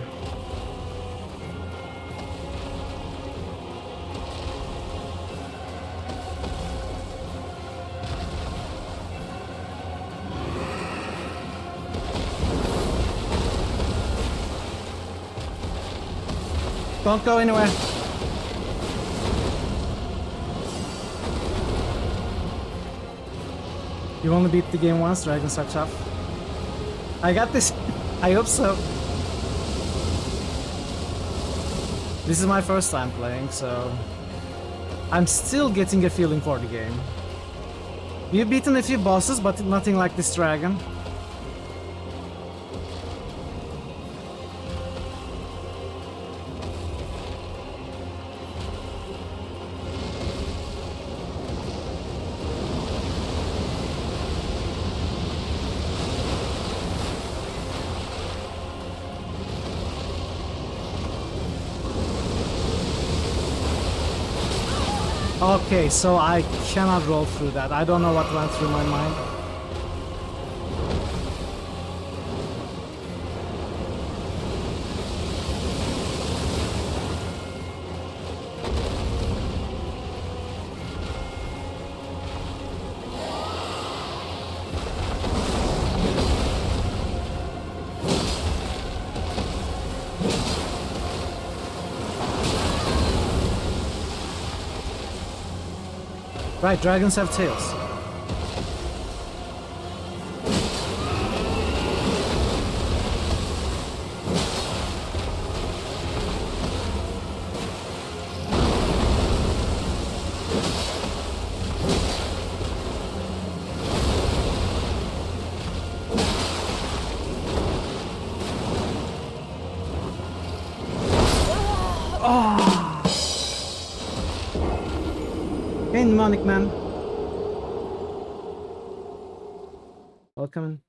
Don't go anywhere. You only beat the game once, dragons are tough. I got this. I hope so. This is my first time playing, so I'm still getting a feeling for the game. We've beaten a few bosses, but nothing like this dragon. Okay, so I cannot roll through that. I don't know what went through my mind. Right, dragons have tails. Hey, Mnemonic Man. Welcome.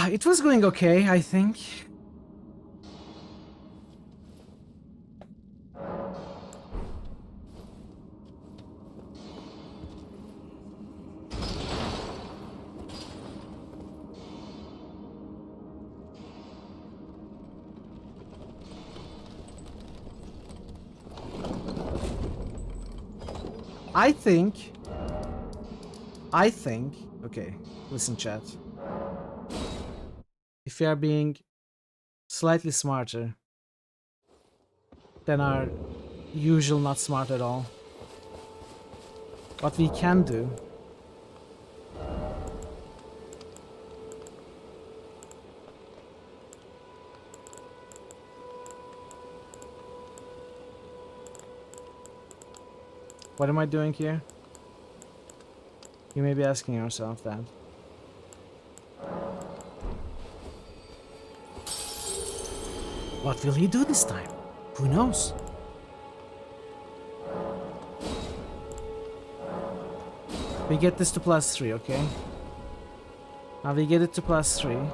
It was going okay, I think. I think, okay, listen chat. If we are being slightly smarter than our usual not smart at all, what we can do what am I doing here? You may be asking yourself that. What will he do this time? Who knows? We get this to +3, okay? Now we get it to +3.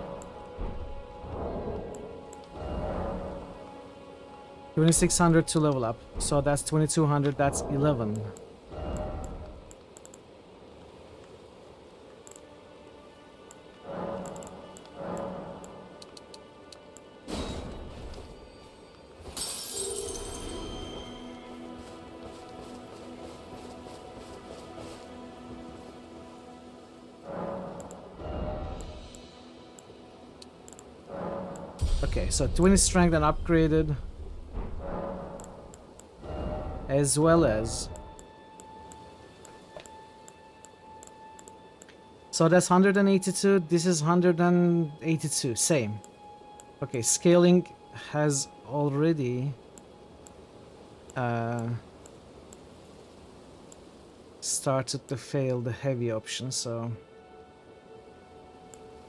2600 to level up. So that's 2200, that's 11. Okay, so 20 strength and upgraded. As well as... So that's 182, this is 182, same. Okay, scaling has already started to fail the heavy option, so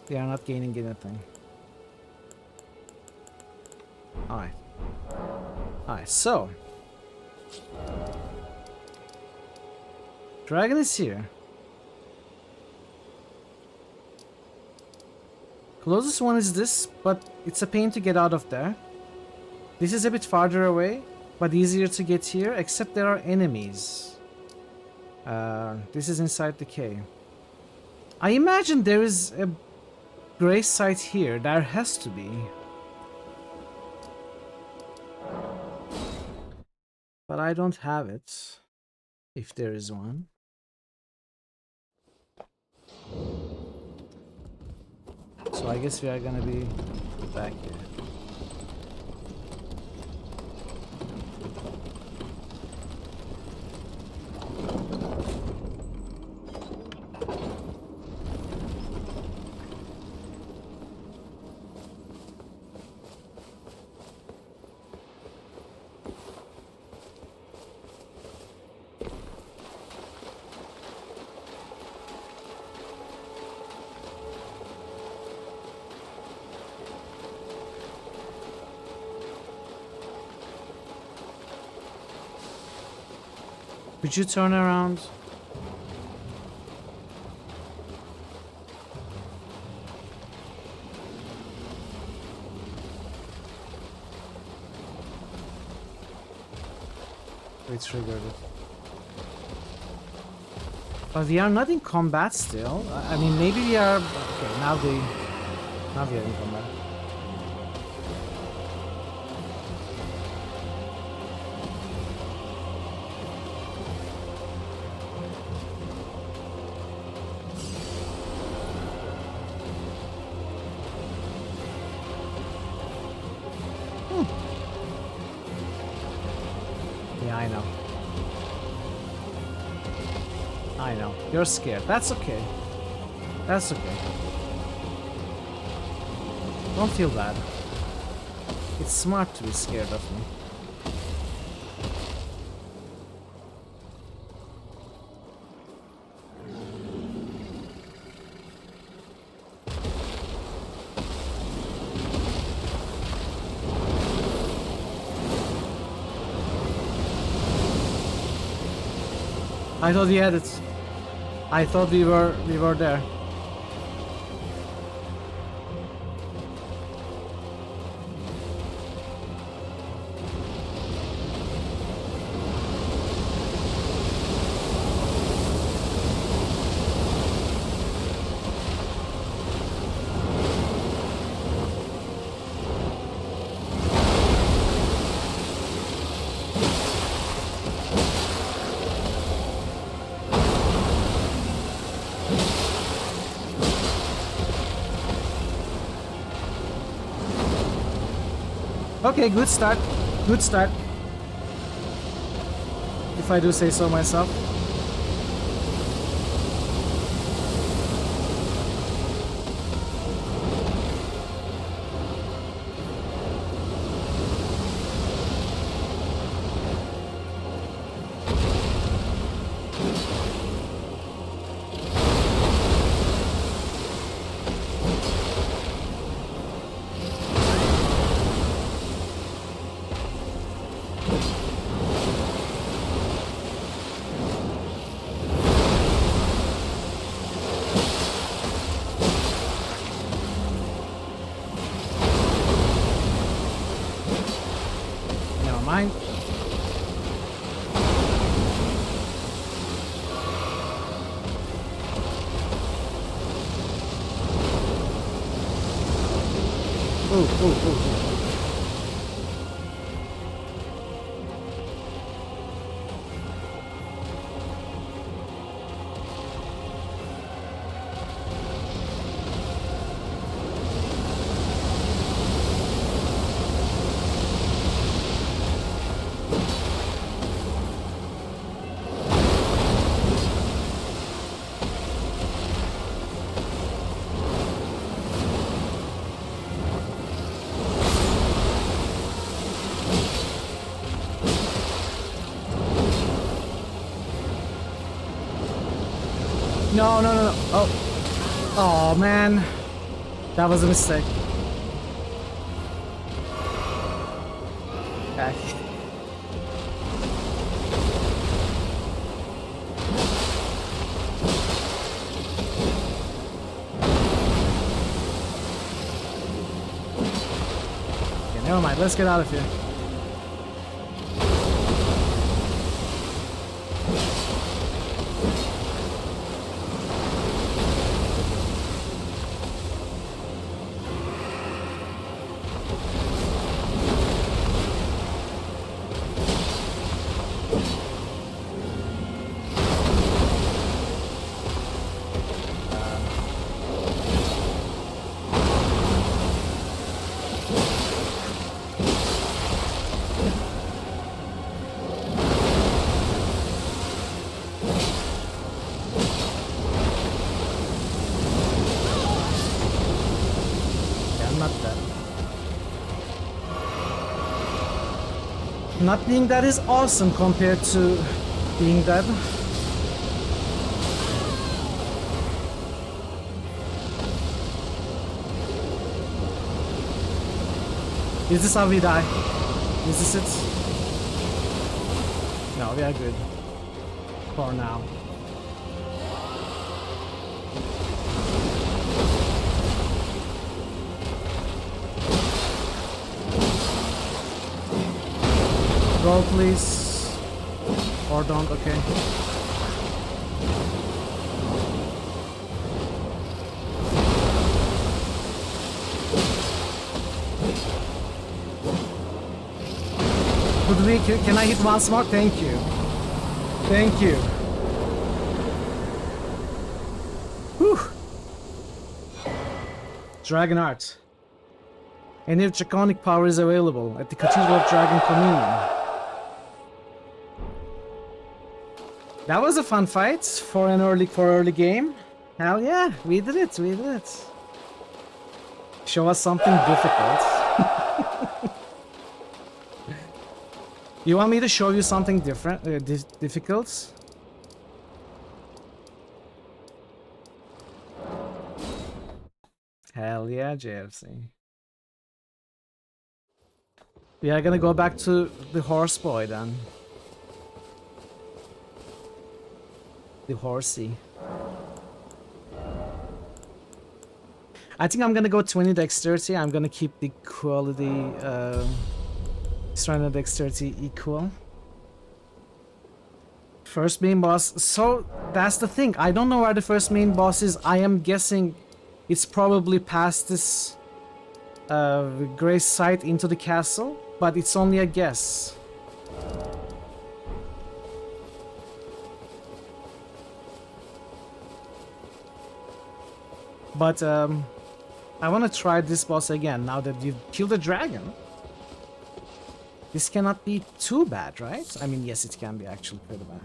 they are not gaining anything. Alright. Alright, so dragon is here. Closest one is this, but it's a pain to get out of there. This is a bit farther away, but easier to get here, except there are enemies. This is inside the cave. I imagine there is a grace site here. There has to be. But I don't have it, if there is one. So I guess we are gonna be back here. Could you turn around? We triggered it. But we are not in combat still. I mean, maybe we are... Okay, now we are in combat. I know. You're scared. That's okay. That's okay. Don't feel bad. It's smart to be scared of me. I thought we had it. I thought we were there. Okay, good start. Good start. If I do say so myself. Mind. Oh. No, no, no, no. Oh. Oh, man. That was a mistake. Back. Okay, never mind. Let's get out of here. Not being dead is awesome compared to being dead. Is this how we die? Is this it? No, we are good. For now. Roll, please. Or don't, okay. Could we, can I hit once more? Thank you. Thank you. Whew. Dragon Art. Any draconic power is available at the Cathedral of Dragon Communion. That was a fun fight for an early game. Hell yeah, we did it, we did it. Show us something difficult. You want me to show you something different, difficult? Hell yeah, JFC. We are gonna go back to the horse boy then. The horsey. I think I'm gonna go 20 dexterity. I'm gonna keep the quality strength and dexterity equal. First main boss. So that's the thing. I don't know where the first main boss is. I am guessing it's probably past this gray site into the castle, but it's only a guess. But I want to try this boss again now that you've killed a dragon. This cannot be too bad, right? I mean, yes, it can be actually pretty bad.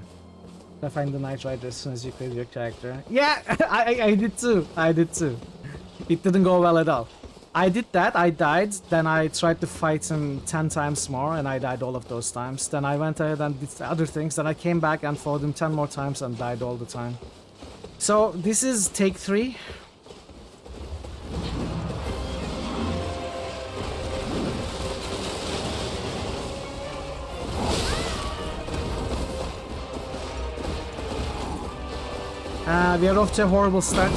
I find the Knight Rider as soon as you create your character. Yeah, I did too. I did too. It didn't go well at all. I did that, I died, then I tried to fight him 10 times more and I died all of those times. Then I went ahead and did other things, then I came back and fought him 10 more times and died all the time. So this is take 3. We are off to a horrible start.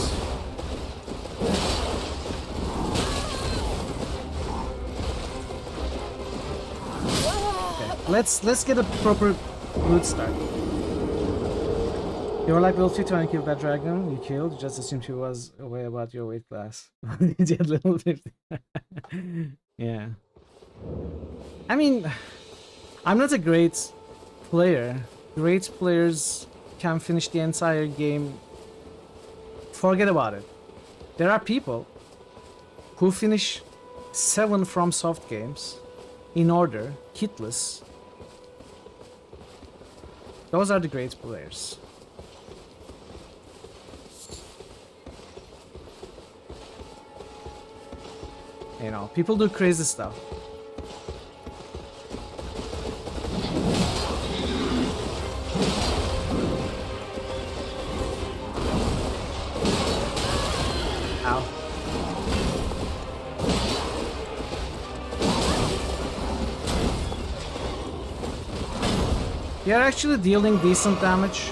Okay, let's get a proper loot start. You're like level 50 when you killed that dragon you killed. You just assumed she was way about your weight class. You did level 50. Yeah. I mean, I'm not a great player. Great players can finish the entire game. Forget about it. There are people who finish 7 FromSoft games in order, hitless. Those are the great players. You know, people do crazy stuff. They are actually dealing decent damage.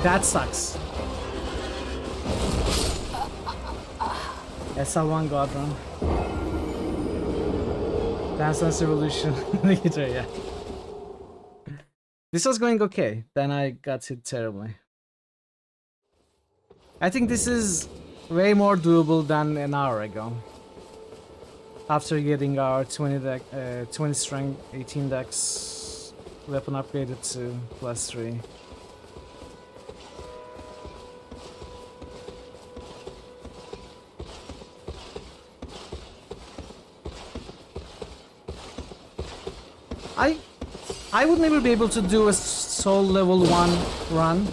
That sucks. SL1 God Run. Dance Dance Revolution later, yeah. This was going okay, then I got hit terribly. I think this is way more doable than an hour ago. After getting our 20 strength, 18 dex weapon upgraded to +3. I would never be able to do a soul level 1 run,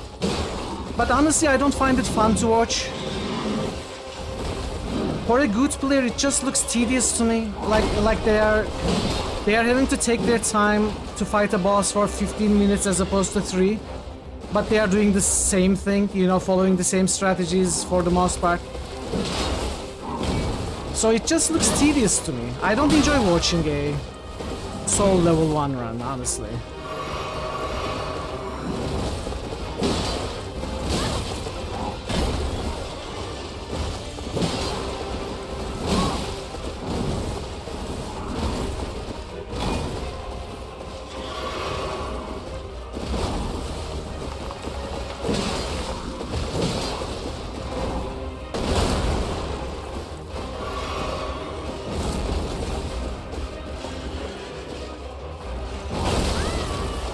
but honestly I don't find it fun to watch. For a good player it just looks tedious to me, like they are having to take their time to fight a boss for 15 minutes as opposed to 3, but they are doing the same thing, you know, following the same strategies for the most part. So it just looks tedious to me. I don't enjoy watching a soul level 1 run, honestly.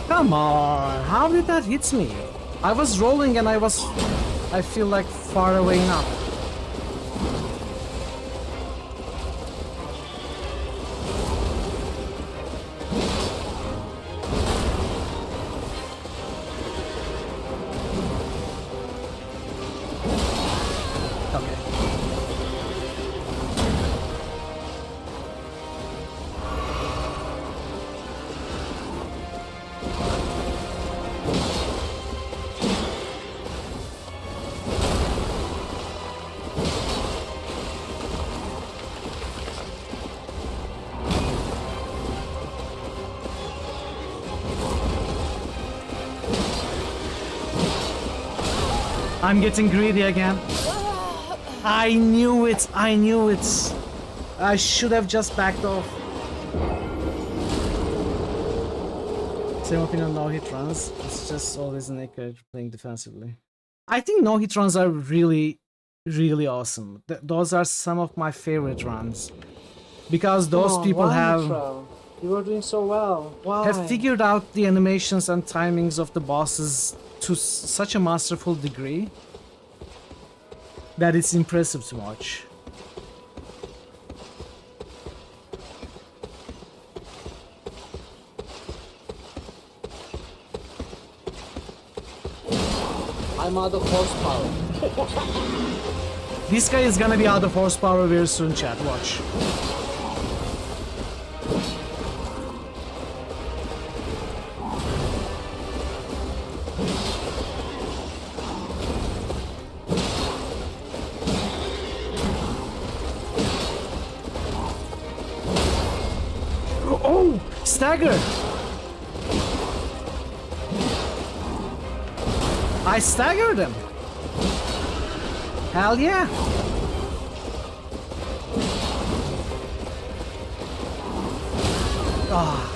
Come on, how did that hit me? I was rolling and I feel like far away now. I'm getting greedy again. I knew it, I knew it. I should have just backed off. Same opinion, no hit runs. It's just always naked playing defensively. I think no hit runs are really, really awesome. Those are some of my favorite runs. Because those people have... You were doing so well. Why? Have figured out the animations and timings of the bosses to such a masterful degree that it's impressive to watch. I'm out of horsepower. This guy is gonna be out of horsepower very soon, chat. Watch. Oh! Stagger! I staggered him! Hell yeah! Ah.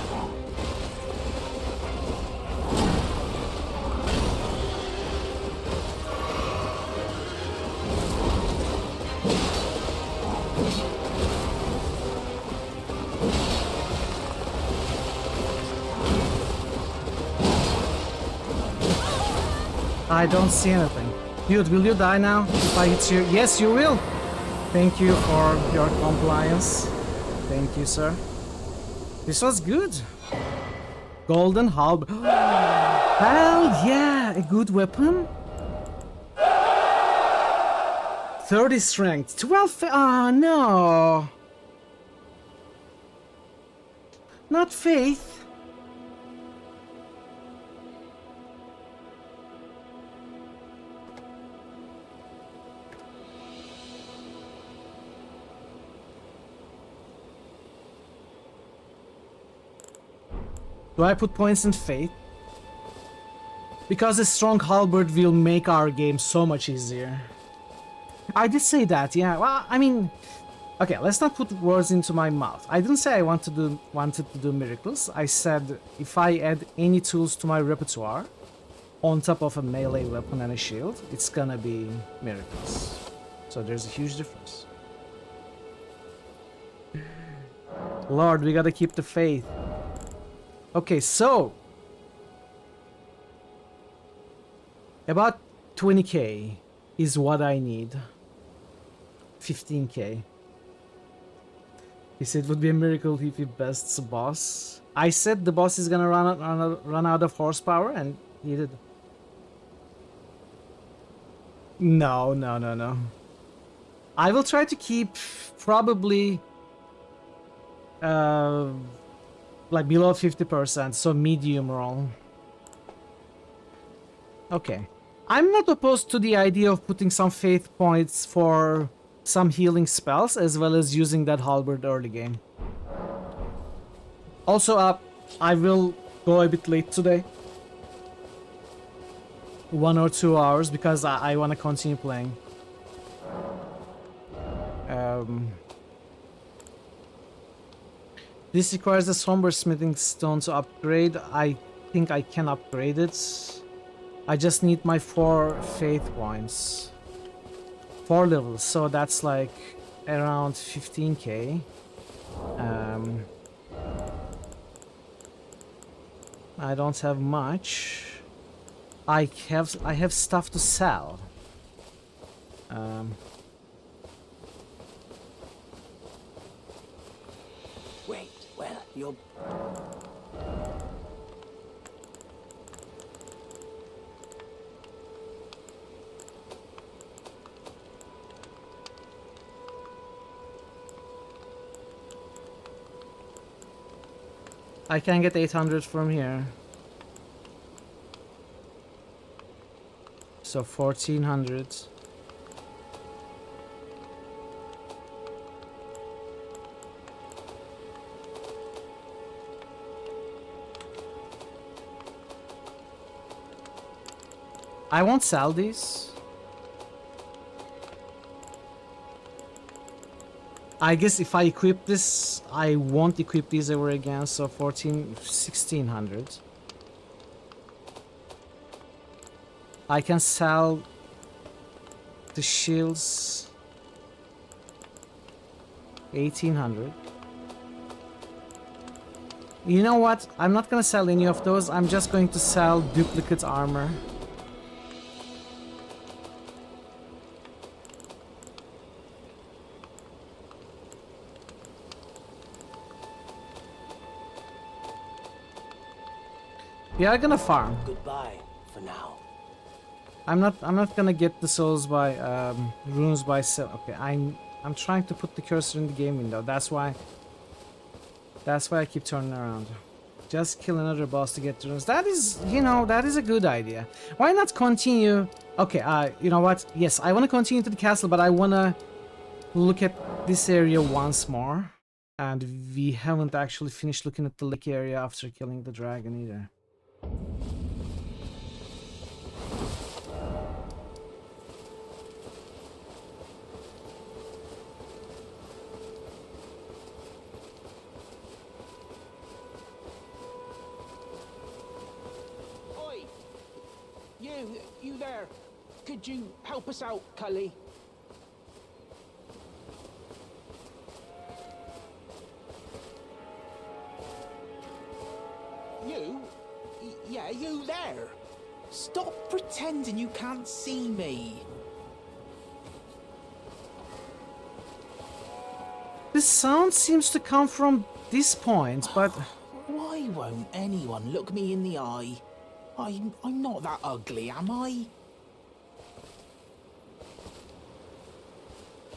I don't see anything. Dude, will you die now if I hit you? Yes, you will! Thank you for your compliance. Thank you, sir. This was good. Golden halb. Hell yeah! A good weapon? 30 strength. 12. Ah, no. Not faith. Do I put points in faith? Because a strong halberd will make our game so much easier. I did say that, yeah. Well, I mean, okay, let's not put words into my mouth. I didn't say I wanted to do miracles. I said if I add any tools to my repertoire on top of a melee weapon and a shield, it's gonna be miracles. So there's a huge difference. Lord, we gotta keep the faith. Okay, so about 20k is what I need. 15k. He said it would be a miracle if he bests a boss. I said the boss is gonna run out of horsepower, and he did. No. I will try to keep probably like below 50%, so medium roll. Okay. I'm not opposed to the idea of putting some faith points for some healing spells, as well as using that halberd early game. Also, I will go a bit late today. 1 or 2 hours, because I want to continue playing. This requires a somber smithing stone to upgrade. I think I can upgrade it. I just need my 4 faith points. 4 levels, so that's like around 15k. I don't have much. I have stuff to sell. Wait, well, you're... I can get 800 from here. So 1400. I won't sell these. I guess if I equip this, I won't equip these ever again, so 1600. I can sell the shields 1800. You know what? I'm not gonna sell any of those. I'm just going to sell duplicate armor. We are gonna farm. Goodbye for now. I'm not gonna get the souls by runes by okay, I'm trying to put the cursor in the game window. That's why I keep turning around. Just kill another boss to get the runes. That is, you know, that is a good idea. Why not continue? Okay, you know what? Yes, I want to continue to the castle, but I want to look at this area once more. And we haven't actually finished looking at the lake area after killing the dragon either. Oi! You there. Could you help us out, Cully? Yeah, you there. Stop pretending you can't see me. The sound seems to come from this point, but... Why won't anyone look me in the eye? I'm not that ugly, am I?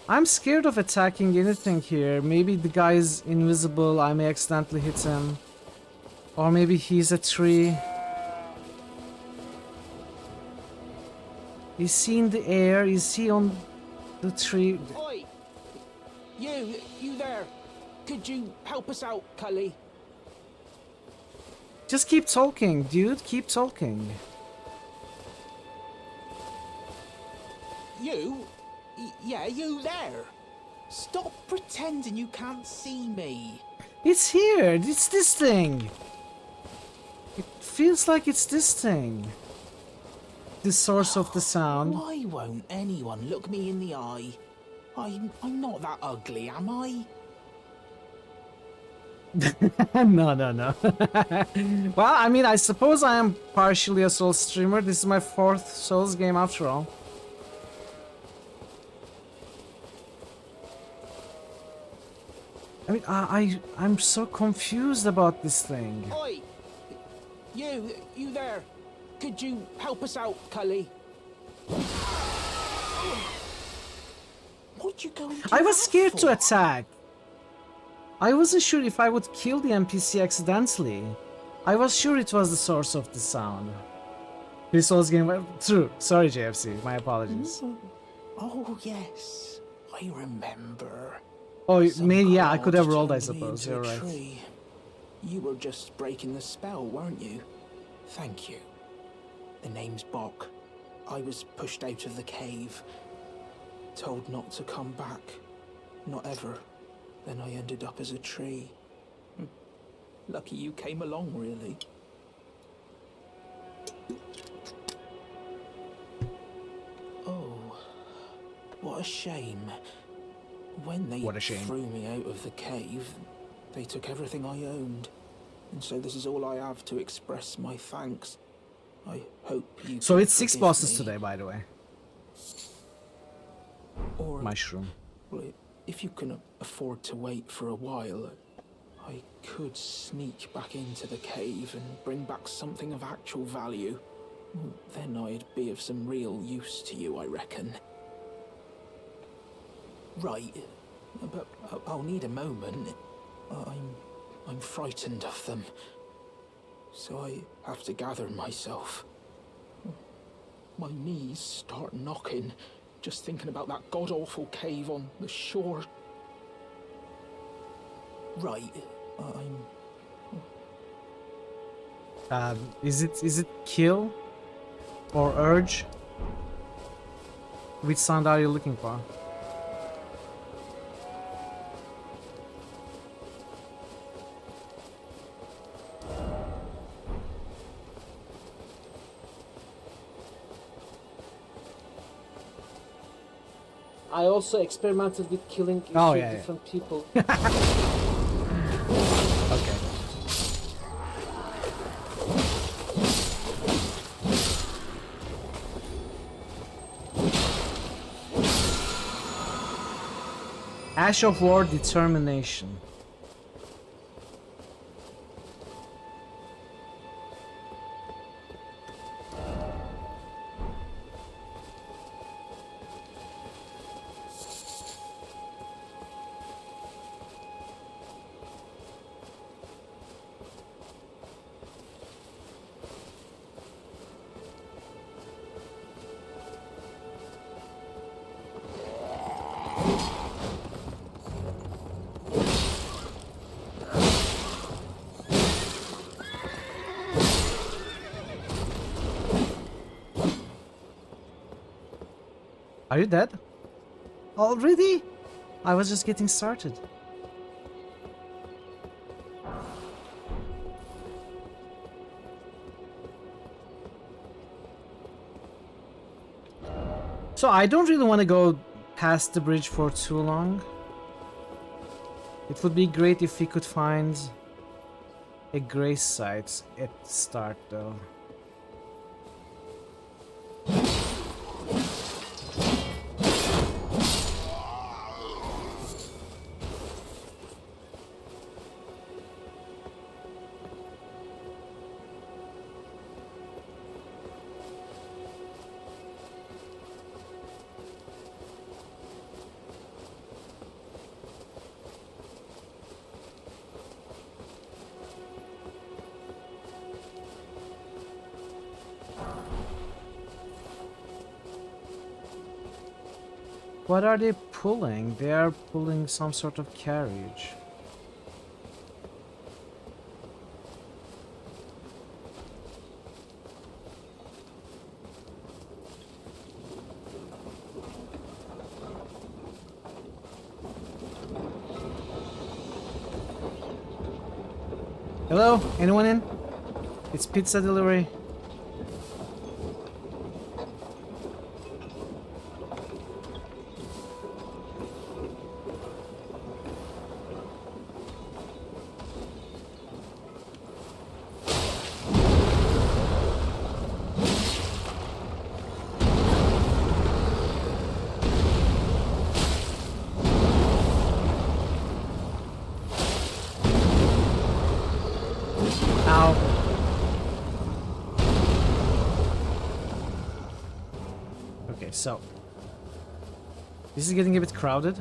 I'm scared of attacking anything here. Maybe the guy is invisible, I may accidentally hit him. Or maybe he's a tree. Is he in the air? Is he on the tree? Oi! You there. Could you help us out, Cully? Just keep talking, dude. Keep talking. You? Yeah, you there. Stop pretending you can't see me. It's here. It's this thing. It feels like it's this thing. The source of the sound. Why won't anyone look me in the eye? I'm not that ugly, am I? No. Well, I mean, I suppose I am partially a Souls streamer. This is my 4th Souls game after all. I mean, I'm so confused about this thing. Oi! You there. Could you help us out, Cully? What'd you go and do I was that scared for? to attack. I wasn't sure if I would kill the NPC accidentally. I was sure it was the source of the sound. This Souls game... True. Sorry, JFC. My apologies. Oh, yes. I remember. Oh, maybe, yeah, I Some could have cloud rolled, I turned me suppose. into You're a right. tree. You were just breaking the spell, weren't you? Thank you. The name's Bok. I was pushed out of the cave. Told not to come back. Not ever. Then I ended up as a tree. Lucky you came along, really. Oh, what a shame. When they threw me out of the cave, they took everything I owned. And so this is all I have to express my thanks. I hope you So can it's 6 forgive bosses me. today, by the way. Or, Mushroom. well, if you can afford to wait for a while, I could sneak back into the cave and bring back something of actual value. Then I'd be of some real use to you, I reckon. Right, but I'll need a moment. I'm frightened of them, so I have to gather myself. My knees start knocking, just thinking about that god-awful cave on the shore. Right, Is it kill or urge? Which sound are you looking for? I also experimented with killing Oh, two yeah. different people. Okay. Ash of War Determination. Are you dead? Already? I was just getting started. So I don't really want to go past the bridge for too long. It would be great if we could find a grace site at the start though. What are they pulling? They are pulling some sort of carriage. Hello? Anyone in? It's pizza delivery. So, this is getting a bit crowded.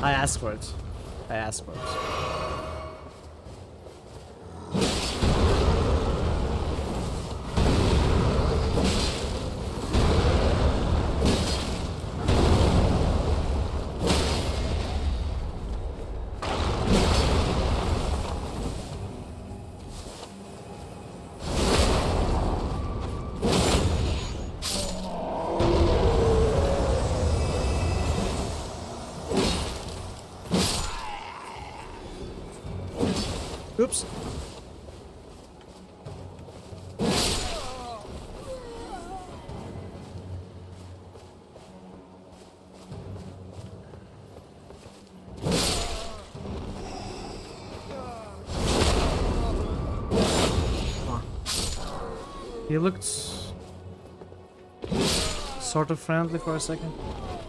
I asked for it. I asked for it. Oops. He looked sort of friendly for a second.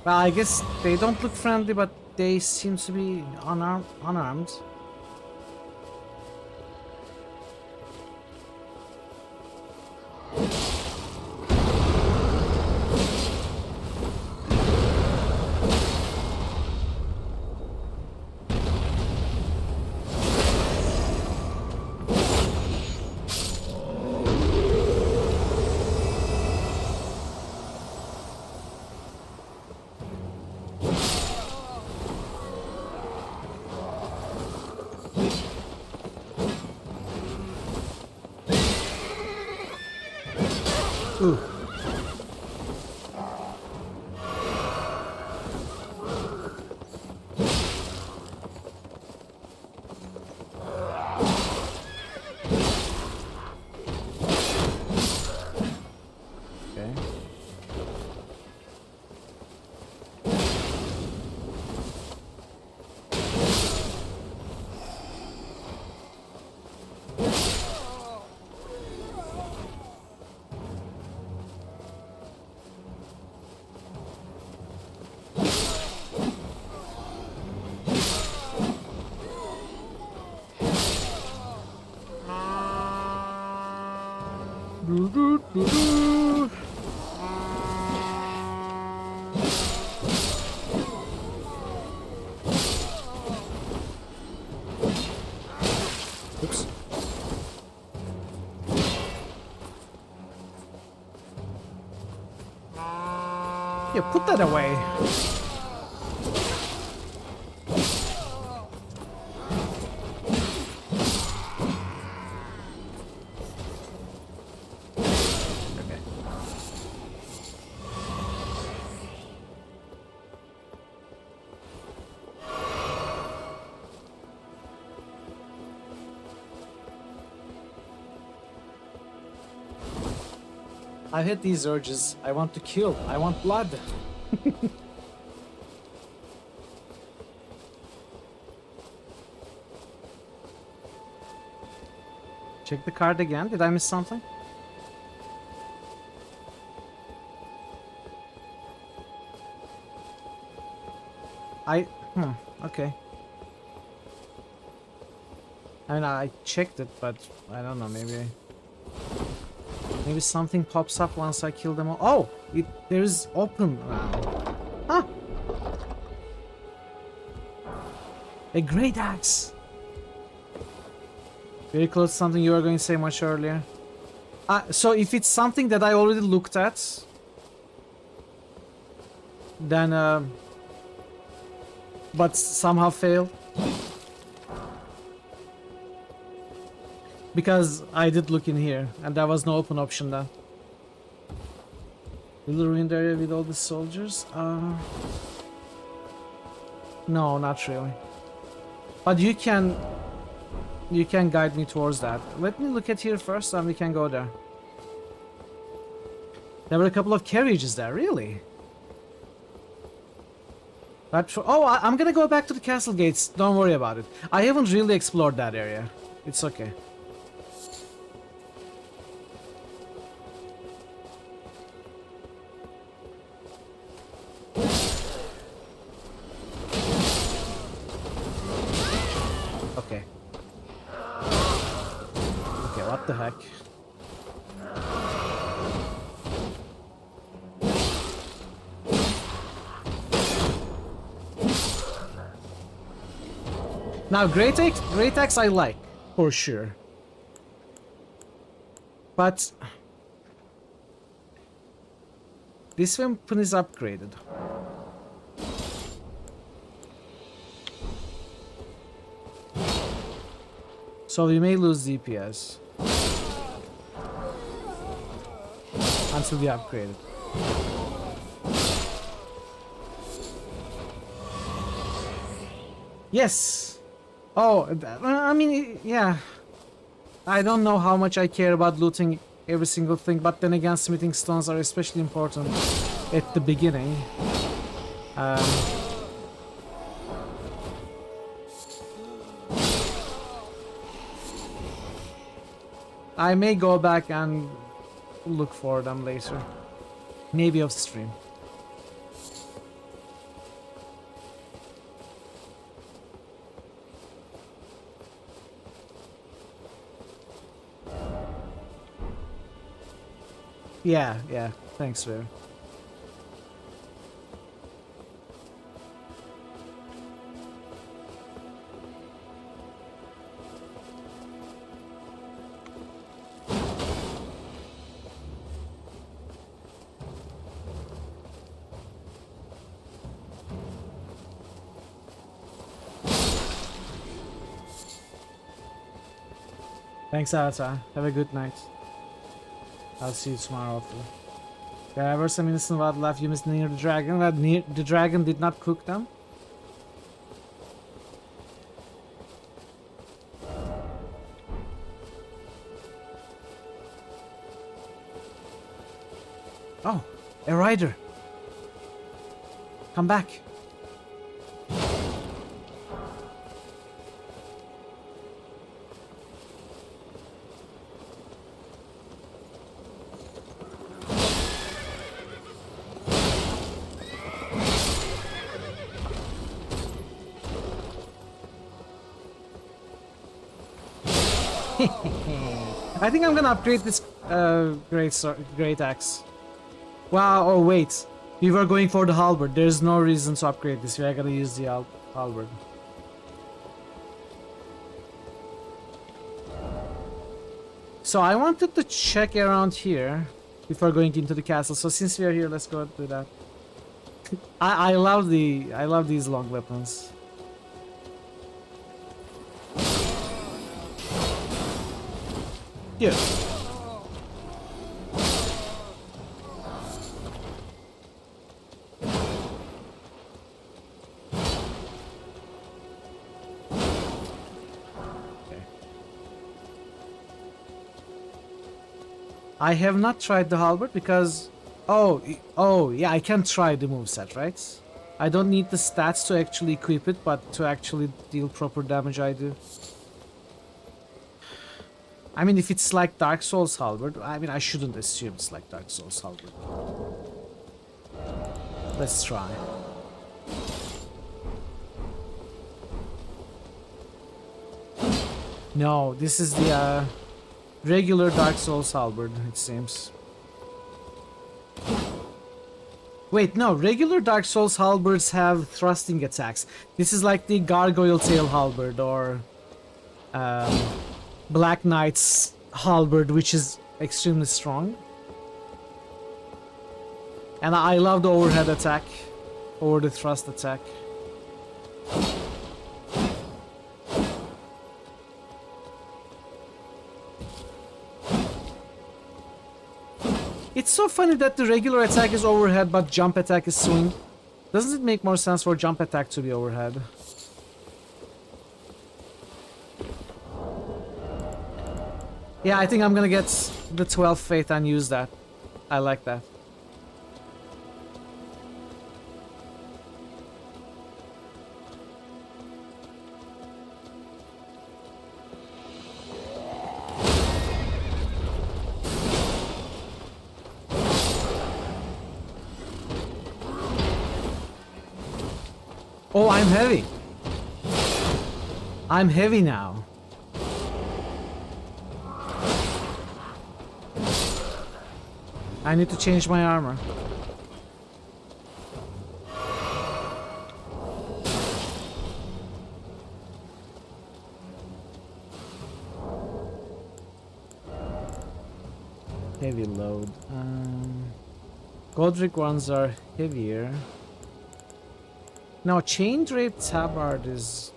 Well, I guess they don't look friendly, but they seem to be unarmed. Ooh. Okay. Oops. Yeah, put that away. I've had these urges. I want to kill. I want blood. Check the card again. Did I miss something? Okay. I mean, I checked it, but I don't know, maybe something pops up once I kill them all. Oh! There's open now. Huh! A great axe! Very close to something you were going to say much earlier. So if it's something that I already looked at, then but somehow fail. Because I did look in here and there was no open option then. Will the ruined area with all the soldiers? No, not really. But you can guide me towards that. Let me look at here first and we can go there. There were a couple of carriages there, really? I'm gonna go back to the castle gates, don't worry about it. I haven't really explored that area. It's okay. Okay. Okay, what the heck? Now, Great Axe I like, for sure. But this weapon is upgraded. So we may lose DPS until we upgrade it. Yes! Oh, I mean, yeah. I don't know how much I care about looting every single thing, but then again, smithing stones are especially important at the beginning. I may go back and look for them later. Maybe off stream. Yeah, thanks, Rare. Thanks, Avatar. Have a good night. I'll see you tomorrow, hopefully. There were some innocent wildlife you missed near the dragon. The dragon did not cook them. Oh, a rider. Come back. I think I'm gonna upgrade this great axe. Wow, oh wait. We were going for the halberd. There's no reason to upgrade this. We are gonna use the halberd. So I wanted to check around here before going into the castle. So since we are here, let's go do that. I love these long weapons. Here. I have not tried the halberd because... Oh, yeah, I can try the moveset, right? I don't need the stats to actually equip it, but to actually deal proper damage I do. I mean, if it's like Dark Souls halberd, I mean, I shouldn't assume it's like Dark Souls halberd. Let's try. No, this is the regular Dark Souls halberd, it seems. Wait, no, regular Dark Souls halberds have thrusting attacks. This is like the Gargoyle Tail halberd or Black Knight's halberd, which is extremely strong. And I love the overhead attack. Over the thrust attack. It's so funny that the regular attack is overhead but jump attack is swing. Doesn't it make more sense for jump attack to be overhead? Yeah, I think I'm gonna get the 12th Faith and use that. I like that. Oh, I'm heavy. I'm heavy now. I need to change my armor. Heavy load. Godric ones are heavier. Now, chain draped tabard is...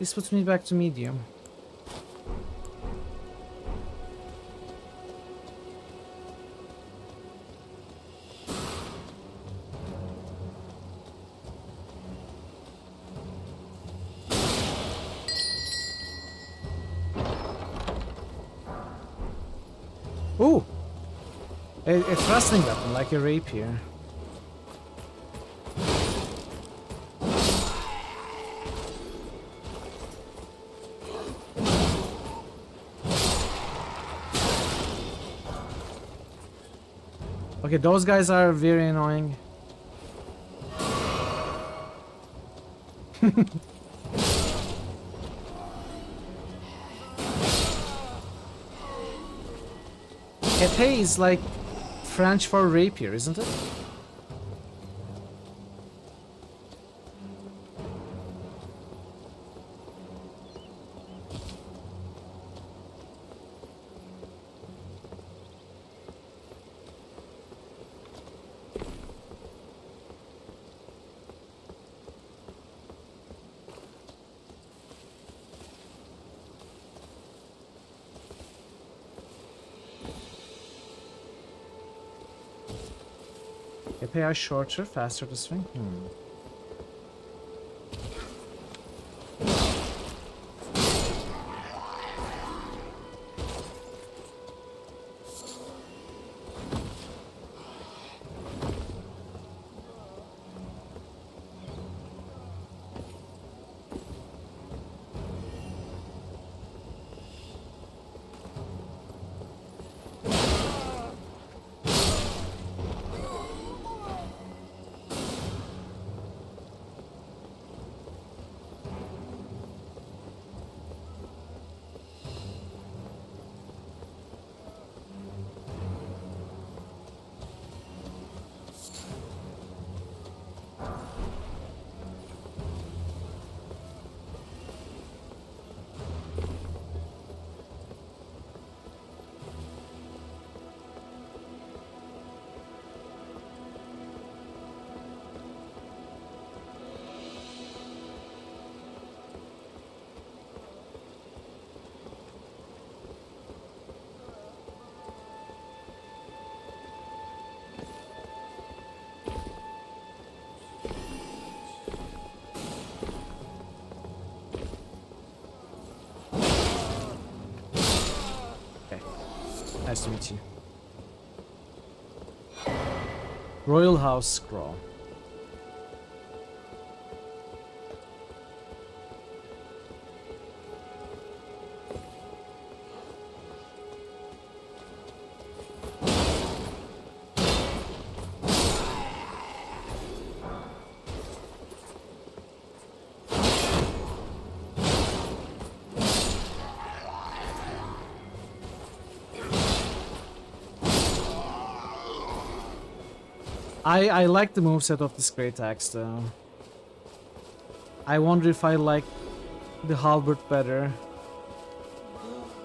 This puts me back to medium. Ooh! A thrusting weapon, like a rapier. Okay, those guys are very annoying. Epée is like French for rapier, isn't it? Epée are shorter, faster to swing. Nice to meet you. Royal House Scroll. I like the moveset of this Great Axe though. I wonder if I like the halberd better.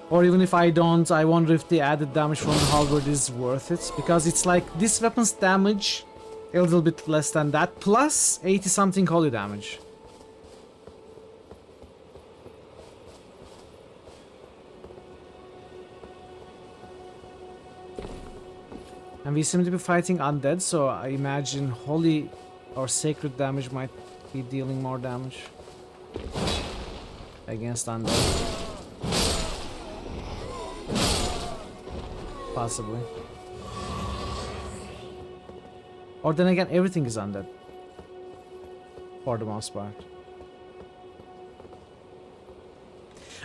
Or even if I don't, I wonder if the added damage from the halberd is worth it. Because it's like this weapon's damage A little bit less than that, plus 80 something holy damage. And we seem to be fighting undead, so I imagine holy or sacred damage might be dealing more damage against undead. Possibly. Or then again, everything is undead. For the most part.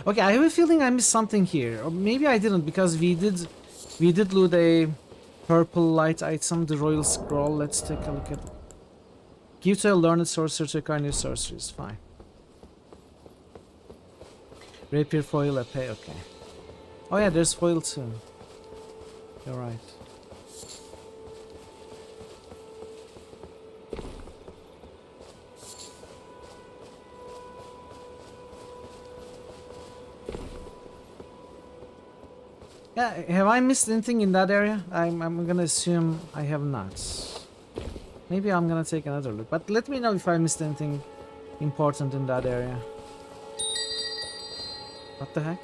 Okay, I have a feeling I missed something here. Or maybe I didn't, because we did loot a purple light item, the Royal Scroll. Let's take a look at it. Give to a learned sorcerer to acquire new sorceries. Fine. Rapier foil, a pay. Okay. Oh yeah, there's foil too. You're right. Yeah, have I missed anything in that area? I'm gonna assume I have not. Maybe I'm gonna take another look, but let me know if I missed anything important in that area. What the heck?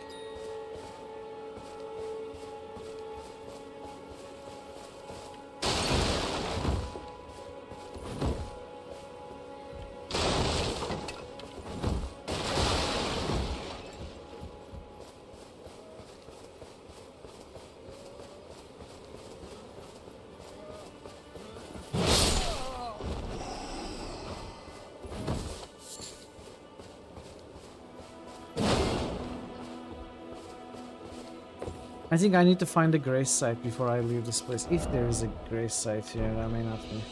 I think I need to find a grace site before I leave this place. If there is a grace site here, that may not be.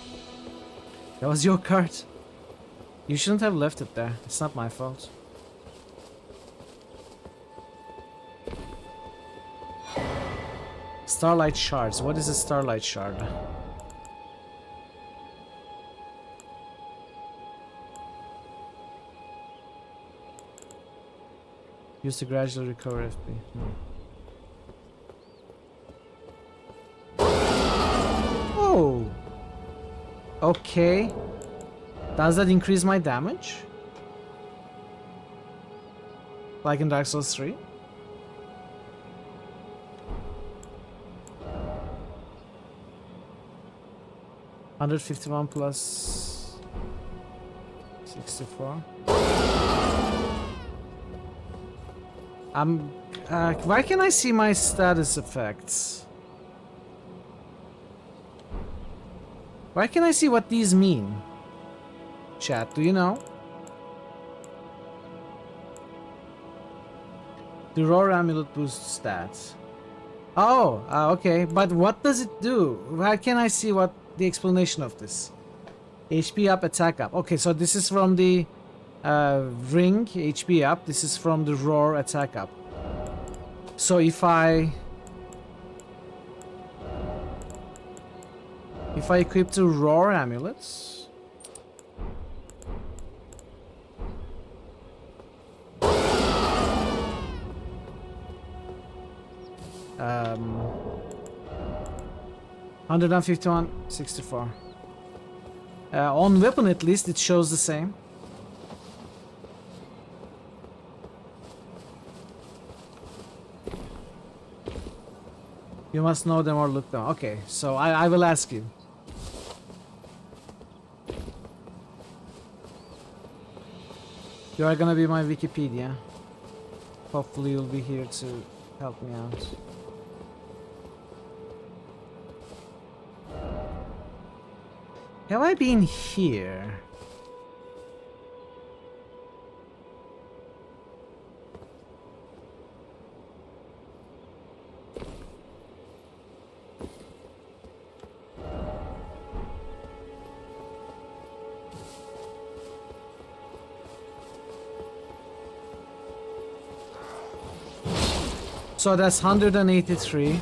That was your cart. You shouldn't have left it there. It's not my fault. Starlight shards. What is a starlight shard? Used to gradually recover FP. Oh! Okay. Does that increase my damage? Like in Dark Souls 3? $151 plus 64. Why can I see my status effects? Why can I see what these mean? Chat, do you know? The Roar Amulet boosts stats. Oh, okay. But what does it do? Why can I see what the explanation of this? HP up, attack up. Okay, so this is from the ring, HP up. This is from the Roar, attack up. So if I equip the Roar amulets, $151.64. On weapon, at least, it shows the same. You must know them or look them. Okay, so I will ask you. You are gonna be my Wikipedia. Hopefully you'll be here to help me out. Have I been here? So that's 183.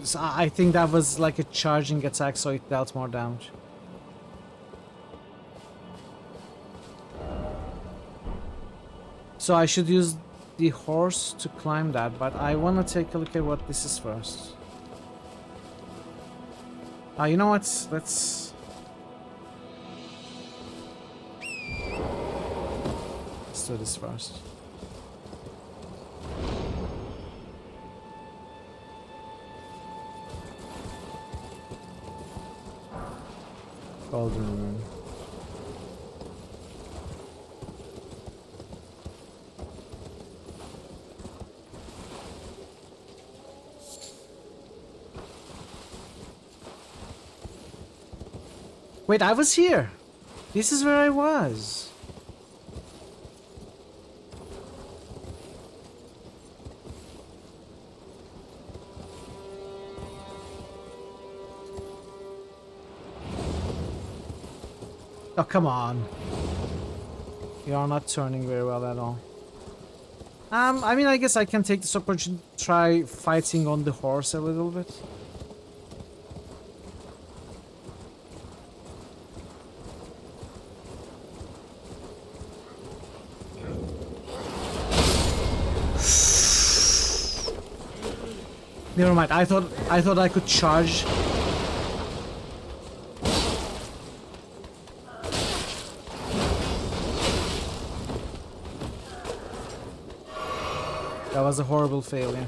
So I think that was like a charging attack, so it dealt more damage. So I should use the horse to climb that, but I want to take a look at what this is first. You know what? Let's do this first. Elden Ring. Wait, I was here. This is where I was. Oh, come on. You are not turning very well at all. I mean, I guess I can take this opportunity to try fighting on the horse a little bit. Never mind. I thought I could charge. That was a horrible failure.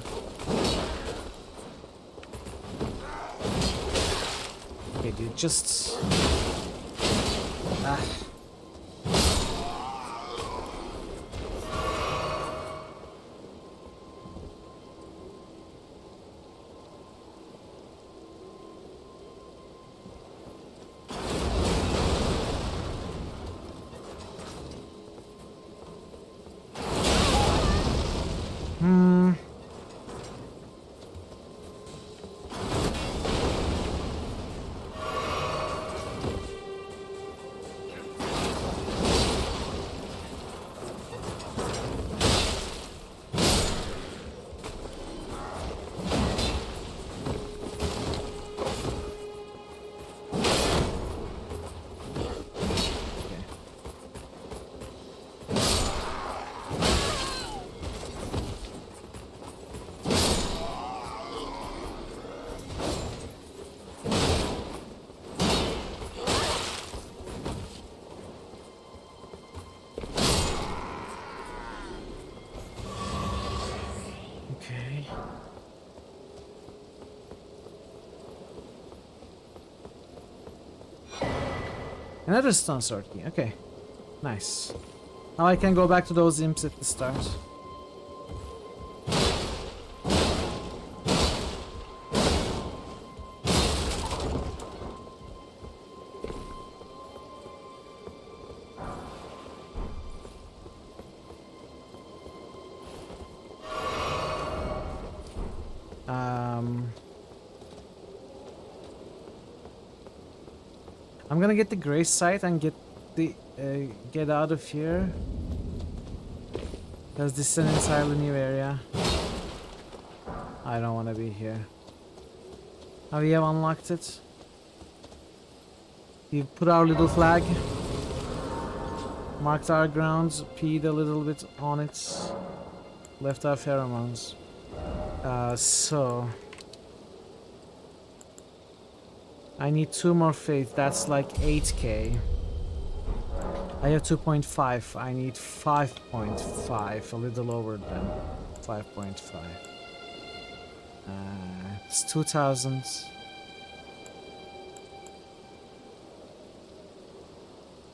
Okay, dude, just... Okay. Another stone sword key. Okay. Nice. Now I can go back to those imps at the start. I'm gonna get the grace site and get out of here, because this is an entirely new area. I don't want to be here. Oh, we have unlocked it. We put our little flag, marked our grounds, peed a little bit on it, left our pheromones. So I need 2 more faith. That's like 8k. I have 2.5. I need 5.5. A little lower than 5.5. It's 2,000.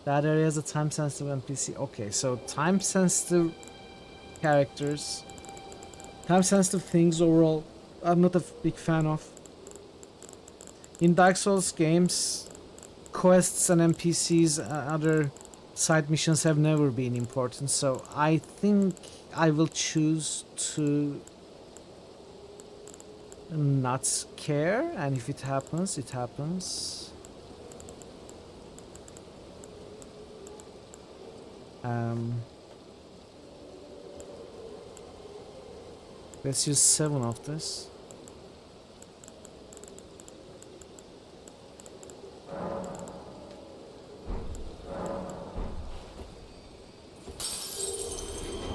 That area is a time-sensitive NPC. Okay, so time-sensitive characters, time-sensitive things overall, I'm not a big fan of. In Dark Souls games, quests and NPCs and other side missions have never been important, so I think I will choose to not care, and if it happens, it happens. Let's use 7 of this.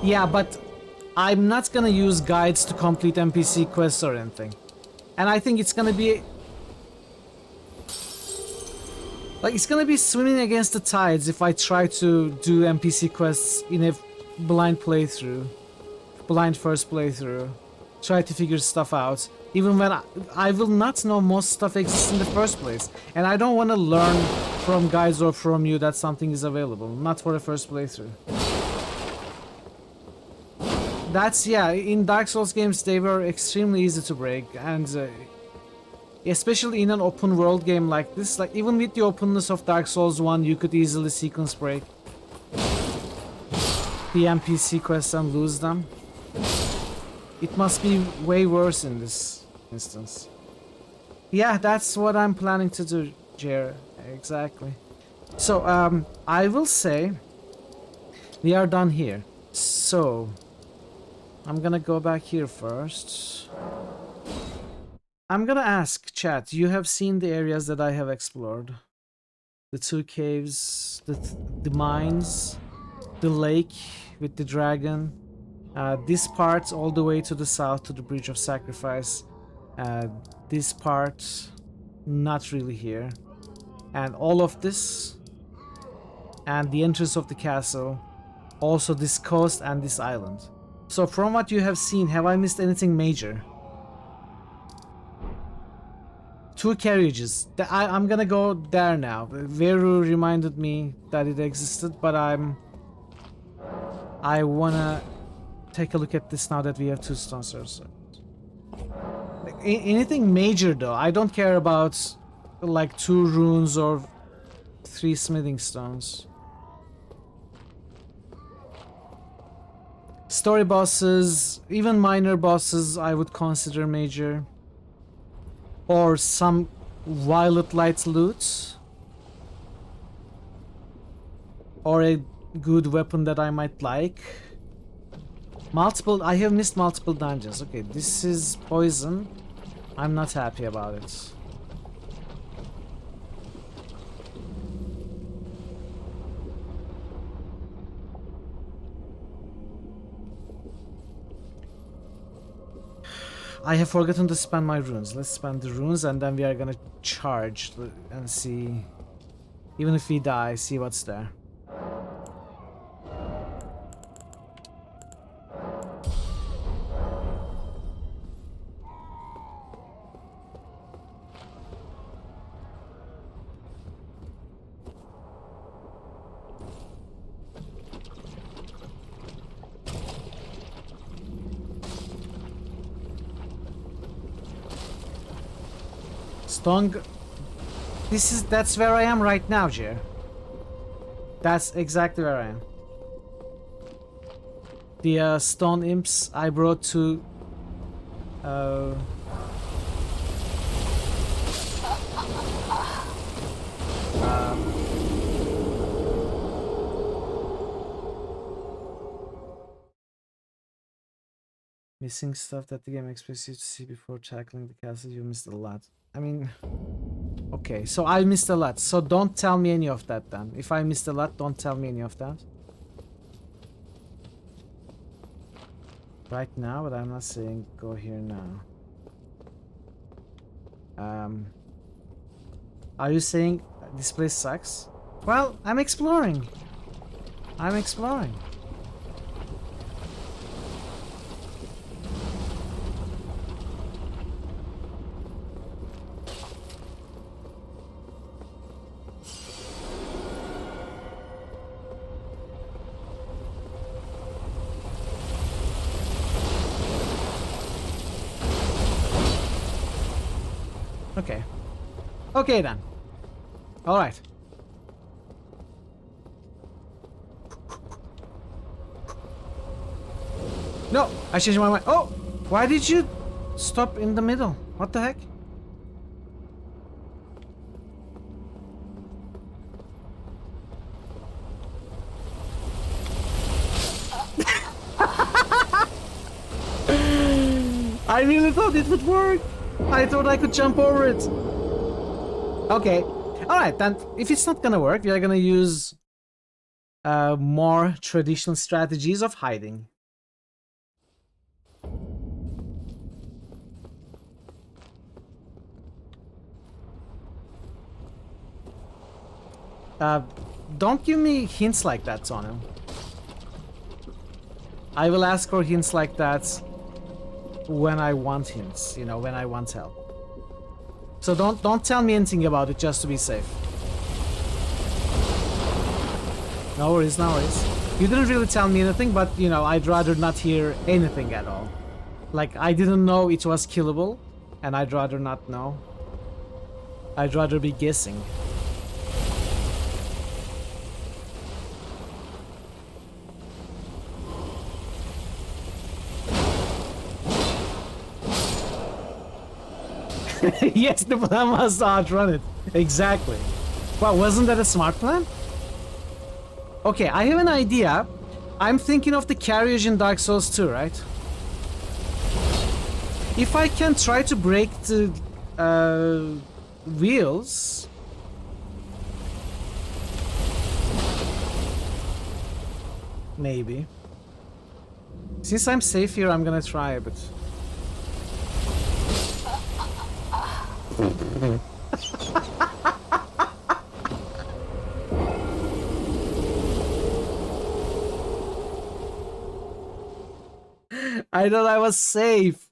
Yeah, but I'm not gonna use guides to complete NPC quests or anything. And I think it's gonna be... like, it's gonna be swimming against the tides if I try to do NPC quests in a blind playthrough. Blind first playthrough. Try to figure stuff out. Even when I will not know most stuff exists in the first place. And I don't want to learn from guides or from you that something is available. Not for a first playthrough. That's, yeah, in Dark Souls games they were extremely easy to break. And especially in an open world game like this. Like, even with the openness of Dark Souls 1, you could easily sequence break the NPC quests and lose them. It must be way worse in this instance. Yeah, that's what I'm planning to do, Jer. Exactly. So, I will say we are done here. So, I'm gonna go back here first. I'm gonna ask, chat, you have seen the areas that I have explored. The 2 caves, the mines, the lake with the dragon. This part all the way to the south to the Bridge of Sacrifice. This part not really here. And all of this and the entrance of the castle. Also this coast and this island. So from what you have seen, have I missed anything major? 2 carriages. I'm gonna go there now. Veru reminded me that it existed, but I wanna take a look at this now that we have 2 stone sorcerers. Anything major though, I don't care about like 2 runes or 3 smithing stones. Story bosses, even minor bosses I would consider major. Or some violet light loot. Or a good weapon that I might like. I have missed multiple dungeons. Okay, this is poison. I'm not happy about it. I have forgotten to spend my runes. Let's spend the runes and then we are gonna charge and see. Even if we die, see what's there. That's where I am right now, Jer. That's exactly where I am. The stone imps I brought to missing stuff that the game expects you to see before tackling the castle. You missed a lot. I mean, okay, so I missed a lot. So don't tell me any of that then. If I missed a lot, don't tell me any of that. Right now, but I'm not saying go here now. Are you saying this place sucks? Well, I'm exploring. I'm exploring. Okay. Okay then. Alright. No! I changed my mind. Oh! Why did you stop in the middle? What the heck? I really thought it would work! I thought I could jump over it. Okay. Alright, then if it's not gonna work, we are gonna use more traditional strategies of hiding. Don't give me hints like that, Tonu. I will ask for hints like that when I want hints, you know, when I want help. So don't tell me anything about it just to be safe. No worries, no worries. You didn't really tell me anything, but you know, I'd rather not hear anything at all. Like, I didn't know it was killable, and I'd rather not know. I'd rather be guessing. Yes, the plan was to outrun it. Exactly. Well, wasn't that a smart plan? Okay, I have an idea. I'm thinking of the carriage in Dark Souls 2, right? If I can try to break the wheels... Maybe. Since I'm safe here, I'm gonna try, but... I thought I was safe.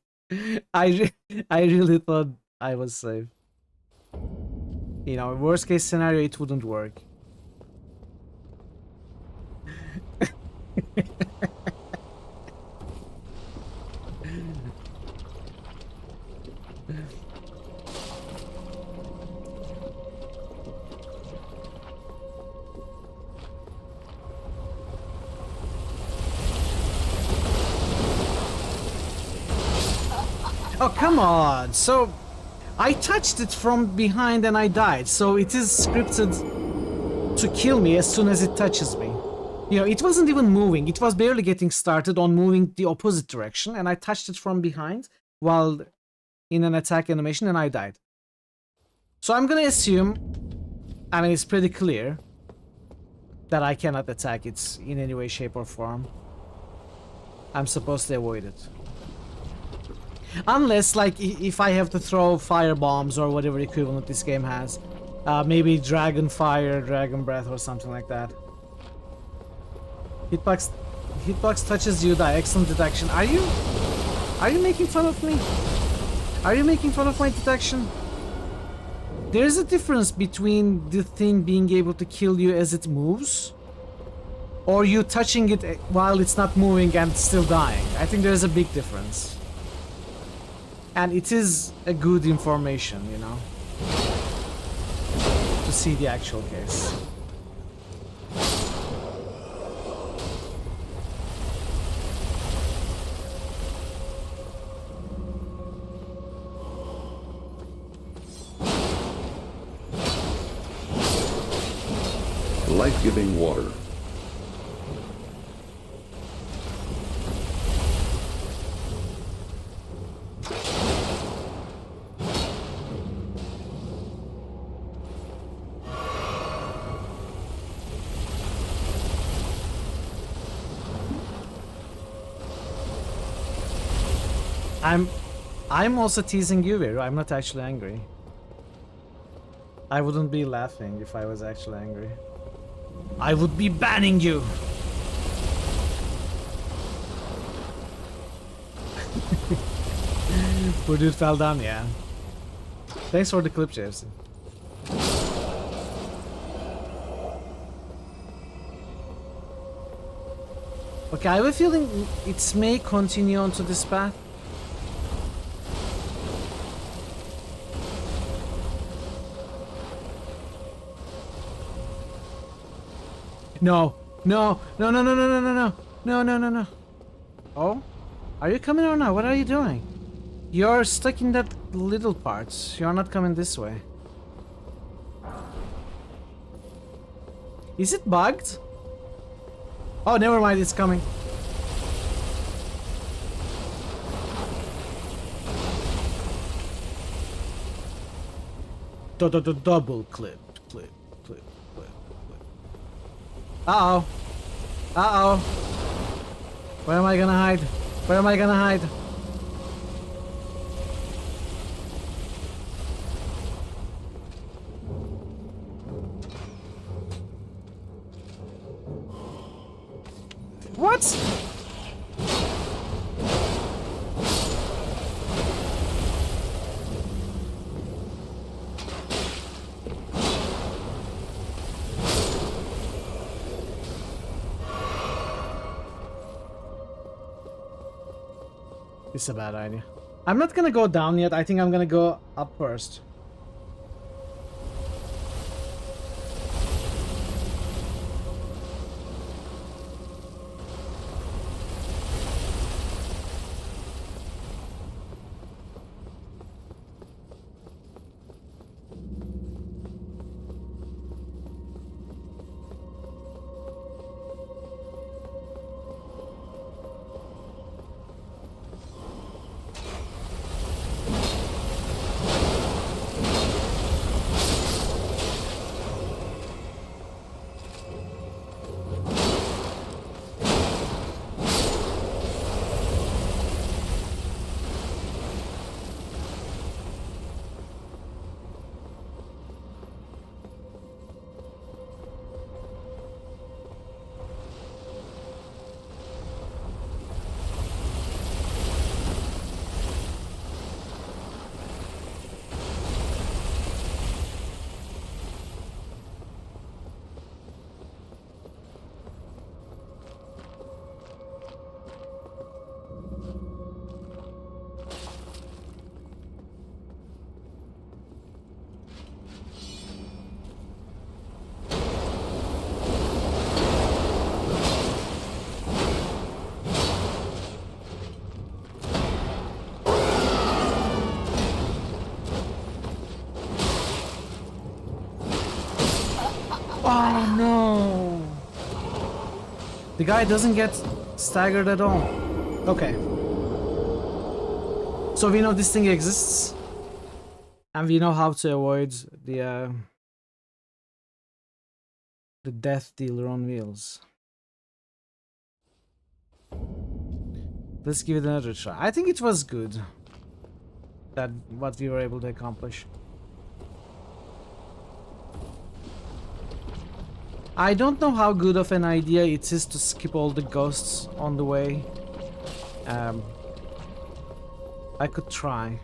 I really thought I was safe. You know, worst case scenario, it wouldn't work. Oh, come on. So, I touched it from behind and I died. So it is scripted to kill me as soon as it touches me. You know, it wasn't even moving. It was barely getting started on moving the opposite direction. And I touched it from behind while in an attack animation and I died. So I'm gonna assume, I mean, it's pretty clear that I cannot attack it in any way, shape or form. I'm supposed to avoid it. Unless, like, if I have to throw fire bombs or whatever equivalent this game has. Maybe dragon fire, dragon breath or something like that. Hitbox touches you, die. Excellent detection. Are you making fun of me? Are you making fun of my detection? There's a difference between the thing being able to kill you as it moves, or you touching it while it's not moving and still dying. I think there's a big difference. And it is a good information, you know, to see the actual case. Life-giving water. I'm also teasing you, Vero. I'm not actually angry. I wouldn't be laughing if I was actually angry. I would be banning you. Poor dude fell down, yeah. Thanks for the clip, JFC. Okay, I have a feeling it may continue onto this path. No, no, no, no, no, no, no, no, no, no, no, no, no. Oh? Are you coming or not? What are you doing? You're stuck in that little part. You're not coming this way. Is it bugged? Oh, never mind, it's coming. Double clip. Uh-oh. Uh-oh. Where am I gonna hide? Where am I gonna hide? It's a bad idea. I'm not gonna go down yet. I think I'm gonna go up first. Oh no! The guy doesn't get staggered at all. Okay. So we know this thing exists. And we know how to avoid the death dealer on wheels. Let's give it another try. I think it was good. That what we were able to accomplish. I don't know how good of an idea it is to skip all the ghosts on the way. I could try.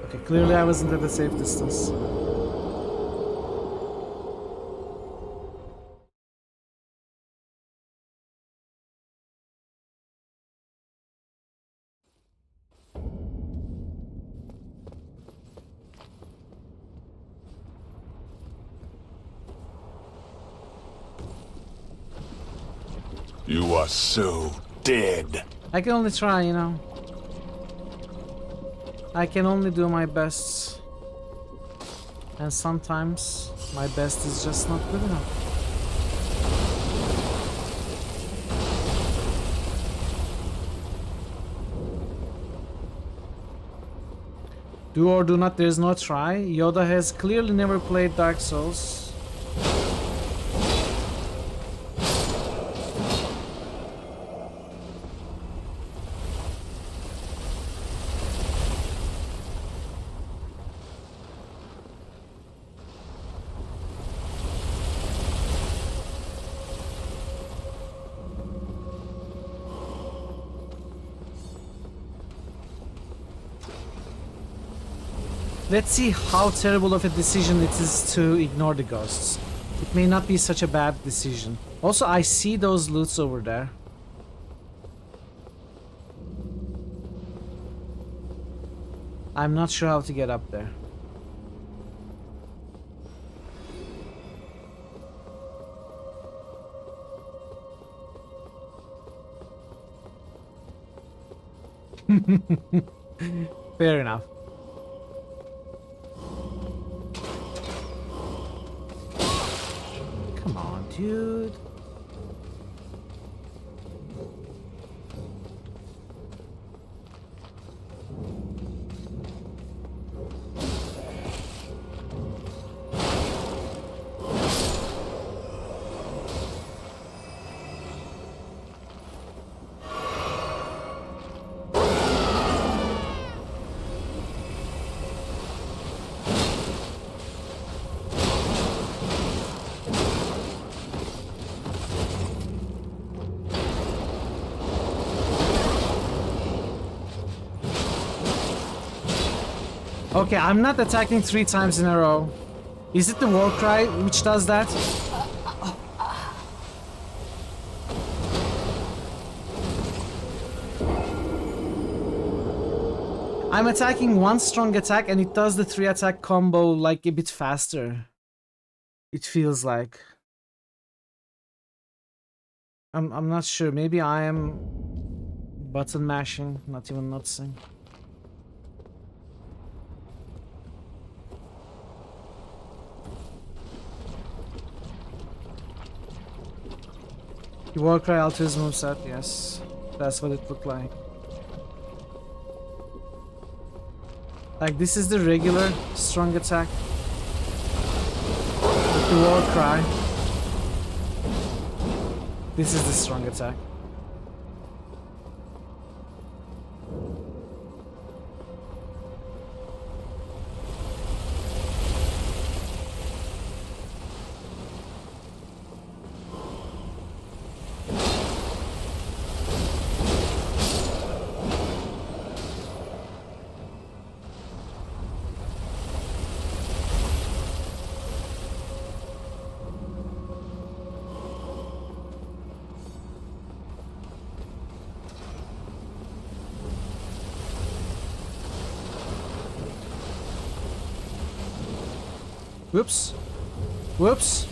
Okay, clearly I wasn't at a safe distance. You are so dead. I can only try, you know. I can only do my best. And sometimes my best is just not good enough. Do or do not, there is no try. Yoda has clearly never played Dark Souls. Let's see how terrible of a decision it is to ignore the ghosts. It may not be such a bad decision. Also, I see those loots over there. I'm not sure how to get up there. Fair enough. Come on, dude. Okay, I'm not attacking 3 times in a row. Is it the war cry which does that? I'm attacking 1 strong attack and it does the 3 attack combo like a bit faster. It feels like. I'm not sure. Maybe I am button mashing, not even noticing. The Warcry Alters moveset, yes. That's what it looked like. Like, this is the regular strong attack. With the Warcry. This is the strong attack. Whoops. Whoops.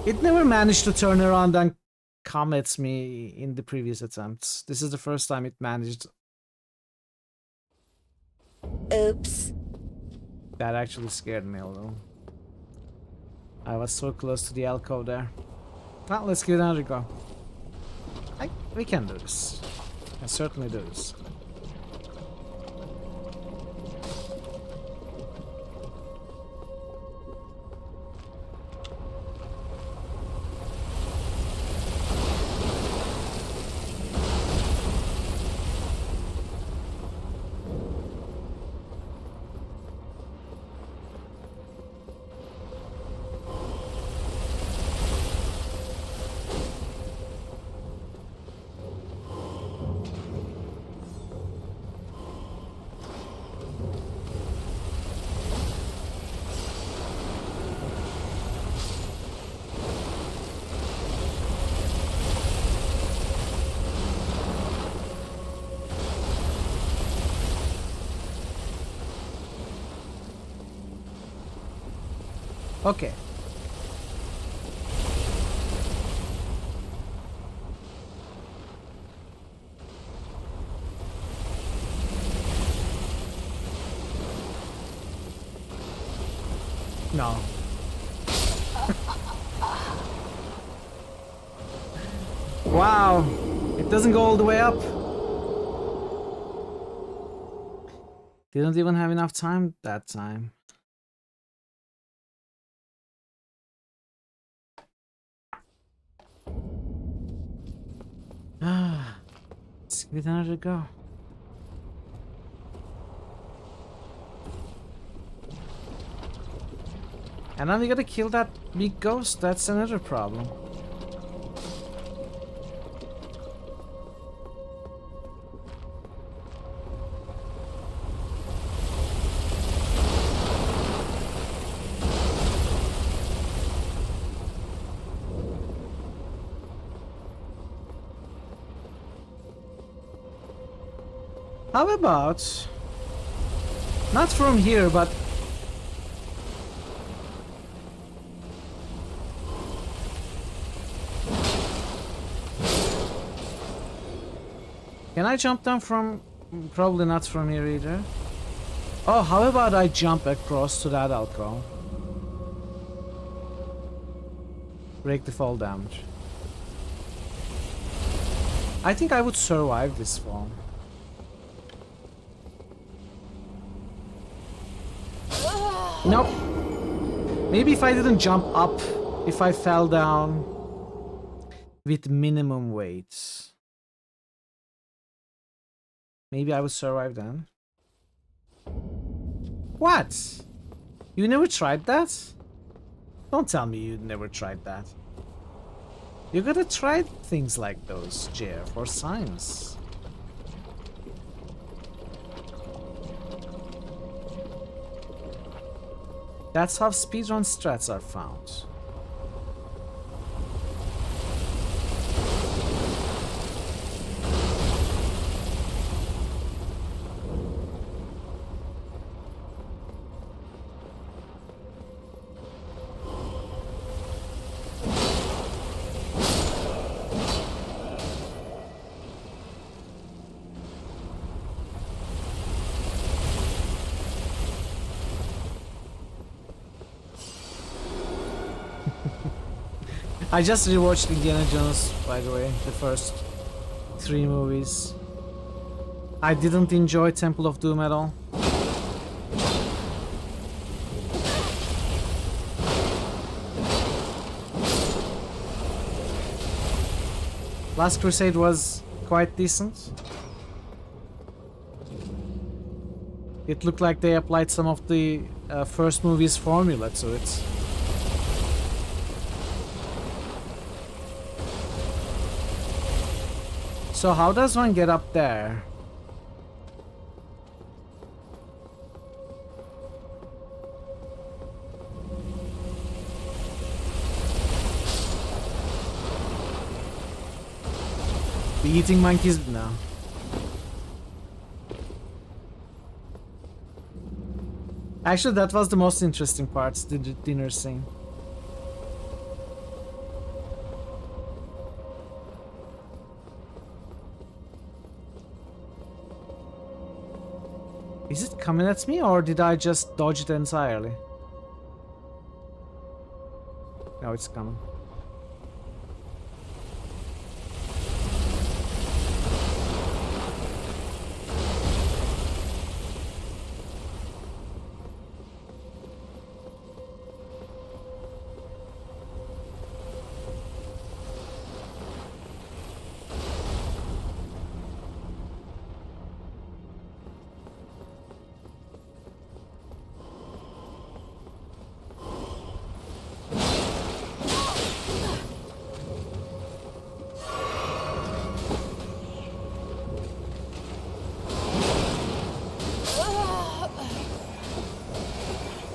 It never managed to turn around and come at me in the previous attempts. This is the first time it managed. Oops. That actually scared me a little. I was so close to the alcove there. Well, let's give it another go. We can do this. We can certainly do this. Okay. No. Wow. It doesn't go all the way up. Didn't even have enough time that time. Let's give it another go. And now we gotta kill that big ghost. That's another problem. How about not from here, but can I jump down from? Probably not from here either. Oh, how about I jump across to that alcove? Break the fall damage. I think I would survive this fall. Nope. Maybe if I didn't jump up, if I fell down with minimum weight, maybe I would survive then. What? You never tried that? Don't tell me you never tried that. You gotta try things like those, Jer, for science. That's how speedrun strats are found. I just rewatched Indiana Jones, by the way, the first 3 movies. I didn't enjoy Temple of Doom at all. Last Crusade was quite decent. It looked like they applied some of the first movie's formula to it. So how does one get up there? The eating monkeys? No. Actually, that was the most interesting part, the dinner scene. Is it coming at me, or did I just dodge it entirely? No, it's coming.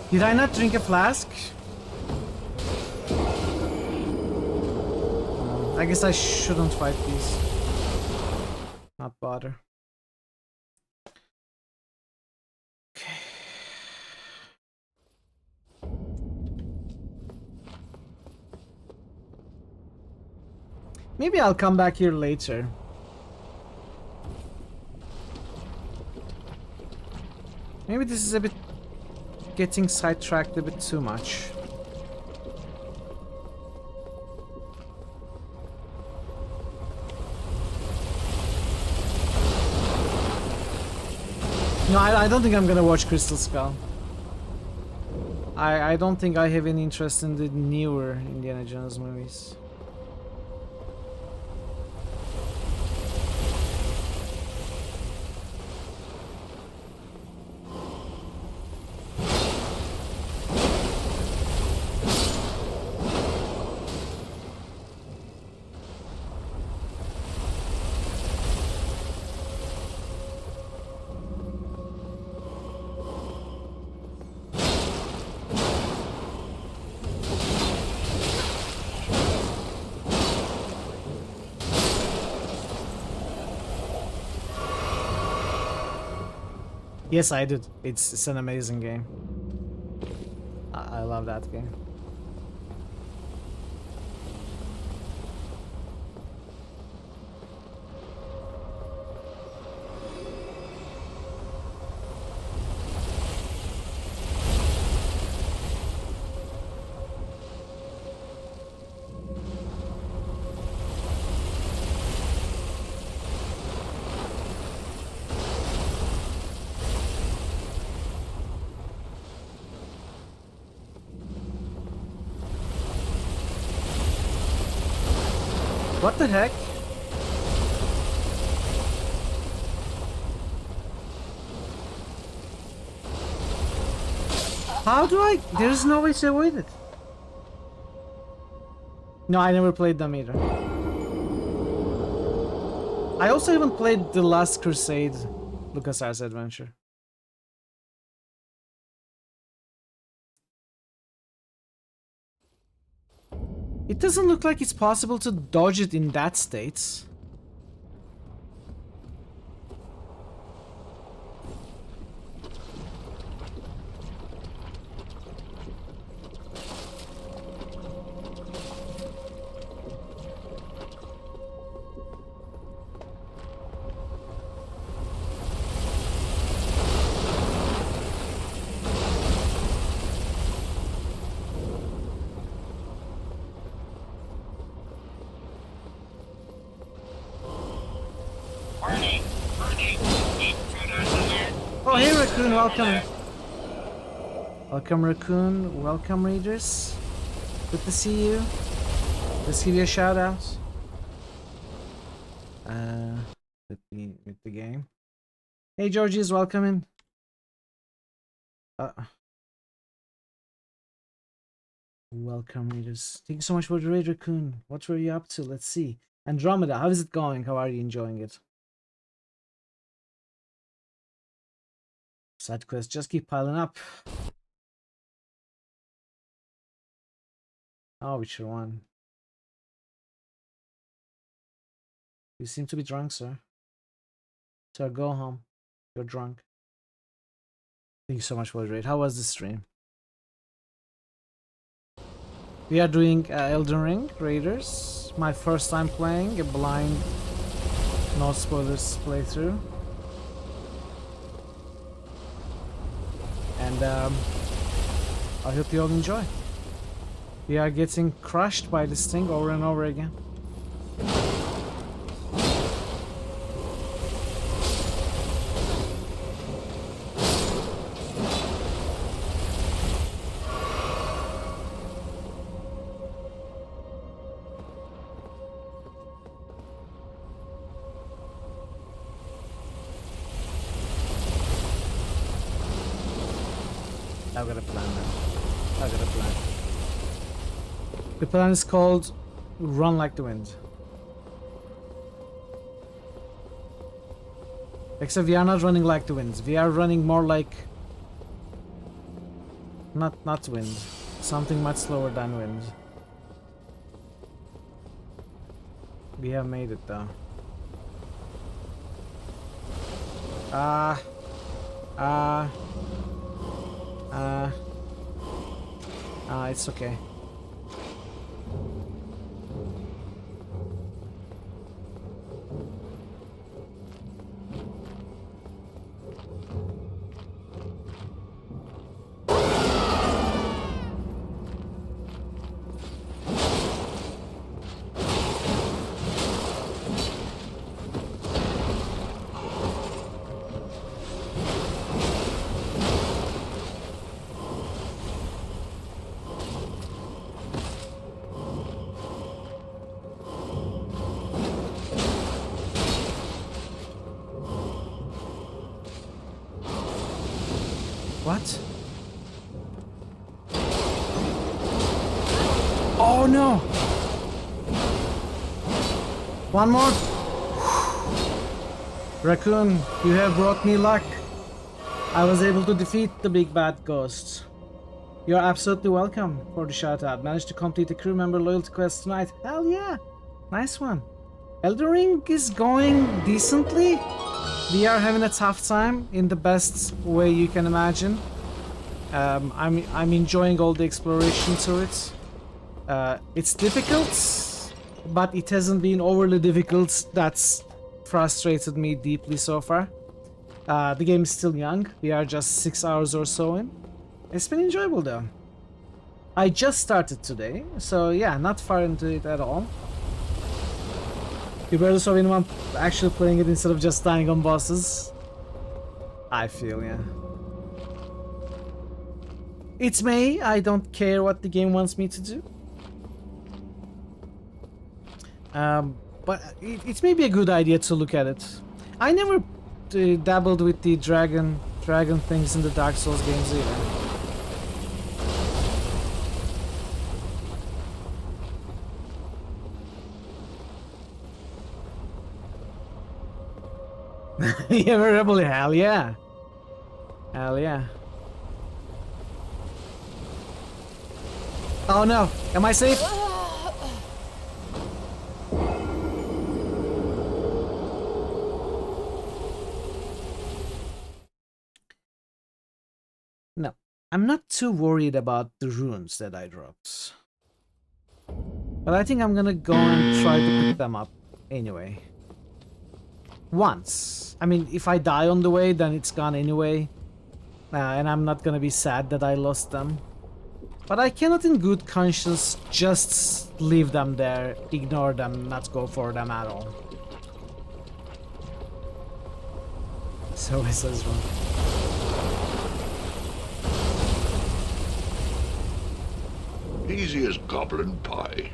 Did I not drink a flask? I guess I shouldn't fight these. Not bother. Okay. Maybe I'll come back here later. Maybe this is a bit getting sidetracked a bit too much. No, I don't think I'm gonna watch Crystal Skull. I don't think I have any interest in the newer Indiana Jones movies. Yes, I did. It's an amazing game. I love that game. What the heck? How do I? There's no way to avoid it. No, I never played them either. I also haven't played The Last Crusade, LucasArts adventure. It doesn't look like it's possible to dodge it in that state. Oh, hey Raccoon, welcome. Welcome Raccoon, welcome Raiders. Good to see you. Let's give you a shout out. Let me with the game. Hey Georgie's welcome in. Welcome Raiders. Thank you so much for the raid, Raccoon. What were you up to? Let's see. Andromeda, how is it going? How are you enjoying it? Side quests just keep piling up. Oh, Witcher 1. You seem to be drunk, sir. Sir, go home. You're drunk. Thank you so much for the raid. How was the stream? We are doing Elden Ring Raiders. My first time playing a blind, no spoilers playthrough. And I hope you all enjoy. We are getting crushed by this thing over and over again. I've got a plan now. I've got a plan. The plan is called Run Like the Wind. Except we are not running like the wind. We are running more like... Not wind. Something much slower than wind. We have made it though. It's okay. What? Oh no! One more! Raccoon, you have brought me luck. I was able to defeat the big bad ghost. You're absolutely welcome for the shout out. Managed to complete the crew member loyalty quest tonight. Hell yeah! Nice one. Elden Ring is going decently. We are having a tough time in the best way you can imagine. I'm enjoying all the exploration to it. It's difficult, but it hasn't been overly difficult. That's frustrated me deeply so far. The game is still young. We are just 6 hours or so in. It's been enjoyable though. I just started today, so yeah, not far into it at all. You better saw anyone actually playing it instead of just dying on bosses. I feel, yeah. It's me. I don't care what the game wants me to do. But it may be a good idea to look at it. I never dabbled with the dragon things in the Dark Souls games either. Yeah, rebel, hell yeah. Hell yeah. Oh no, am I safe? No, I'm not too worried about the runes that I dropped. But I think I'm gonna go and try to pick them up anyway. Once. I mean, if I die on the way, then it's gone anyway. And I'm not gonna be sad that I lost them. But I cannot in good conscience just leave them there, ignore them, not go for them at all. So it says wrong. Easy as goblin pie.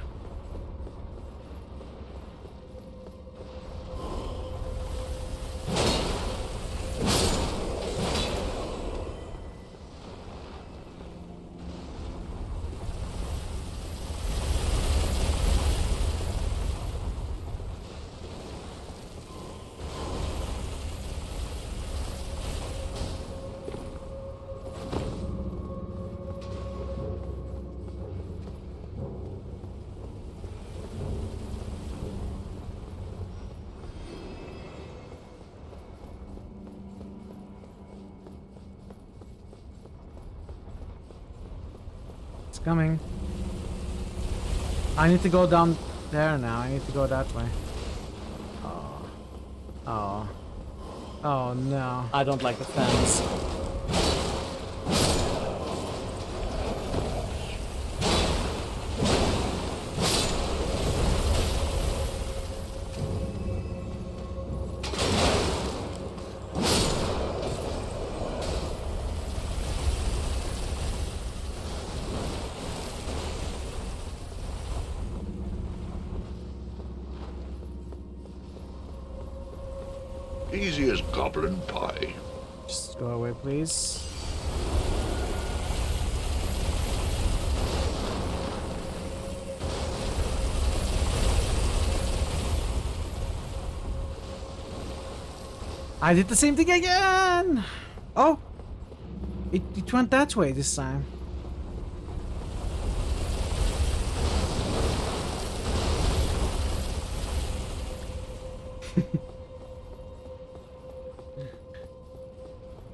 Coming. I need to go down there now. I need to go that way. Oh. Oh. Oh no. I don't like the fans. Easy as goblin pie. Just go away, please. I did the same thing again! Oh! It went that way this time.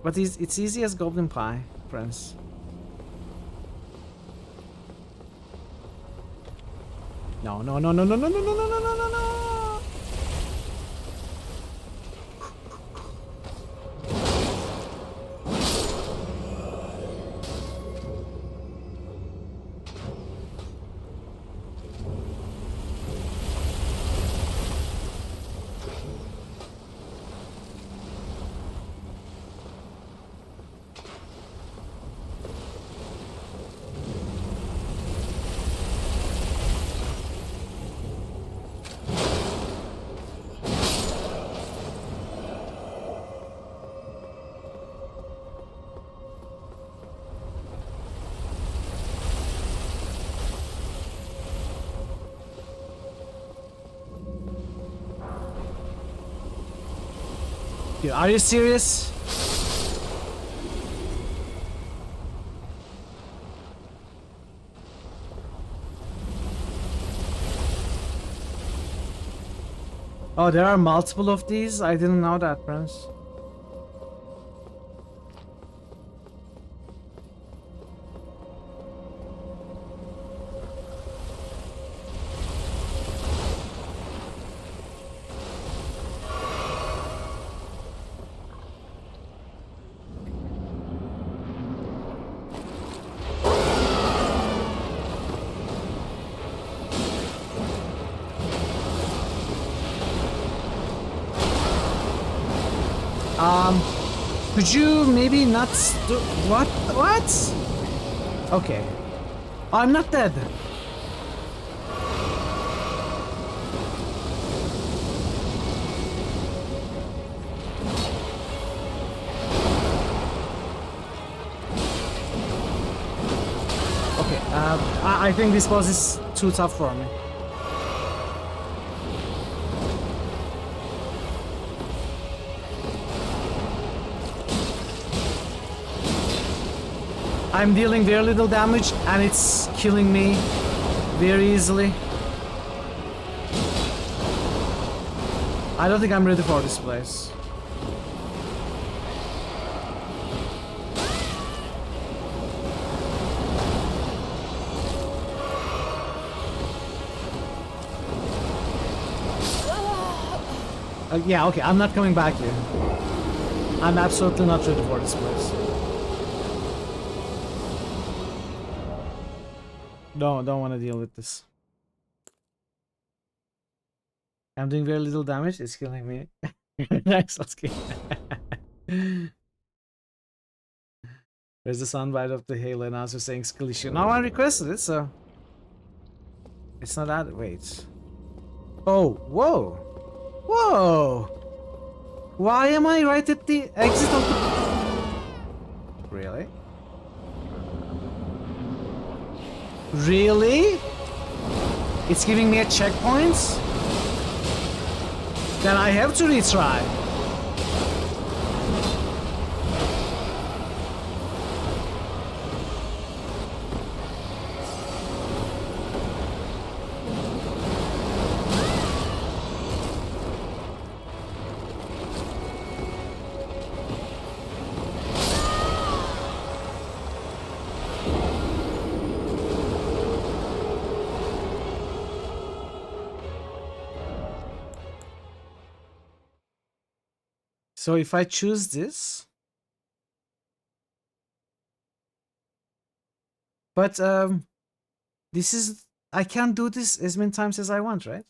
But it's easy as golden pie, friends. No, no, no, no, no, no, no, no, no, no, no, no! Dude, are you serious? Oh, there are multiple of these? I didn't know that, Prince. Could you maybe not what? What? Okay. Oh, I'm not dead. Okay, I think this boss is too tough for me. I'm dealing very little damage and it's killing me very easily. I don't think I'm ready for this place. Yeah, okay, I'm not coming back here. I'm absolutely not ready for this place. Don't want to deal with this. I'm doing very little damage, it's killing me. Nice, okay. There's the soundbite of the Halo announcer saying skill issue. No one requested it, so... It's not that... Wait. Oh, whoa! Whoa! Why am I right at the exit of the... Really? Really? It's giving me a checkpoint? Then I have to retry. So if I choose this, but this is, I can't do this as many times as I want, right?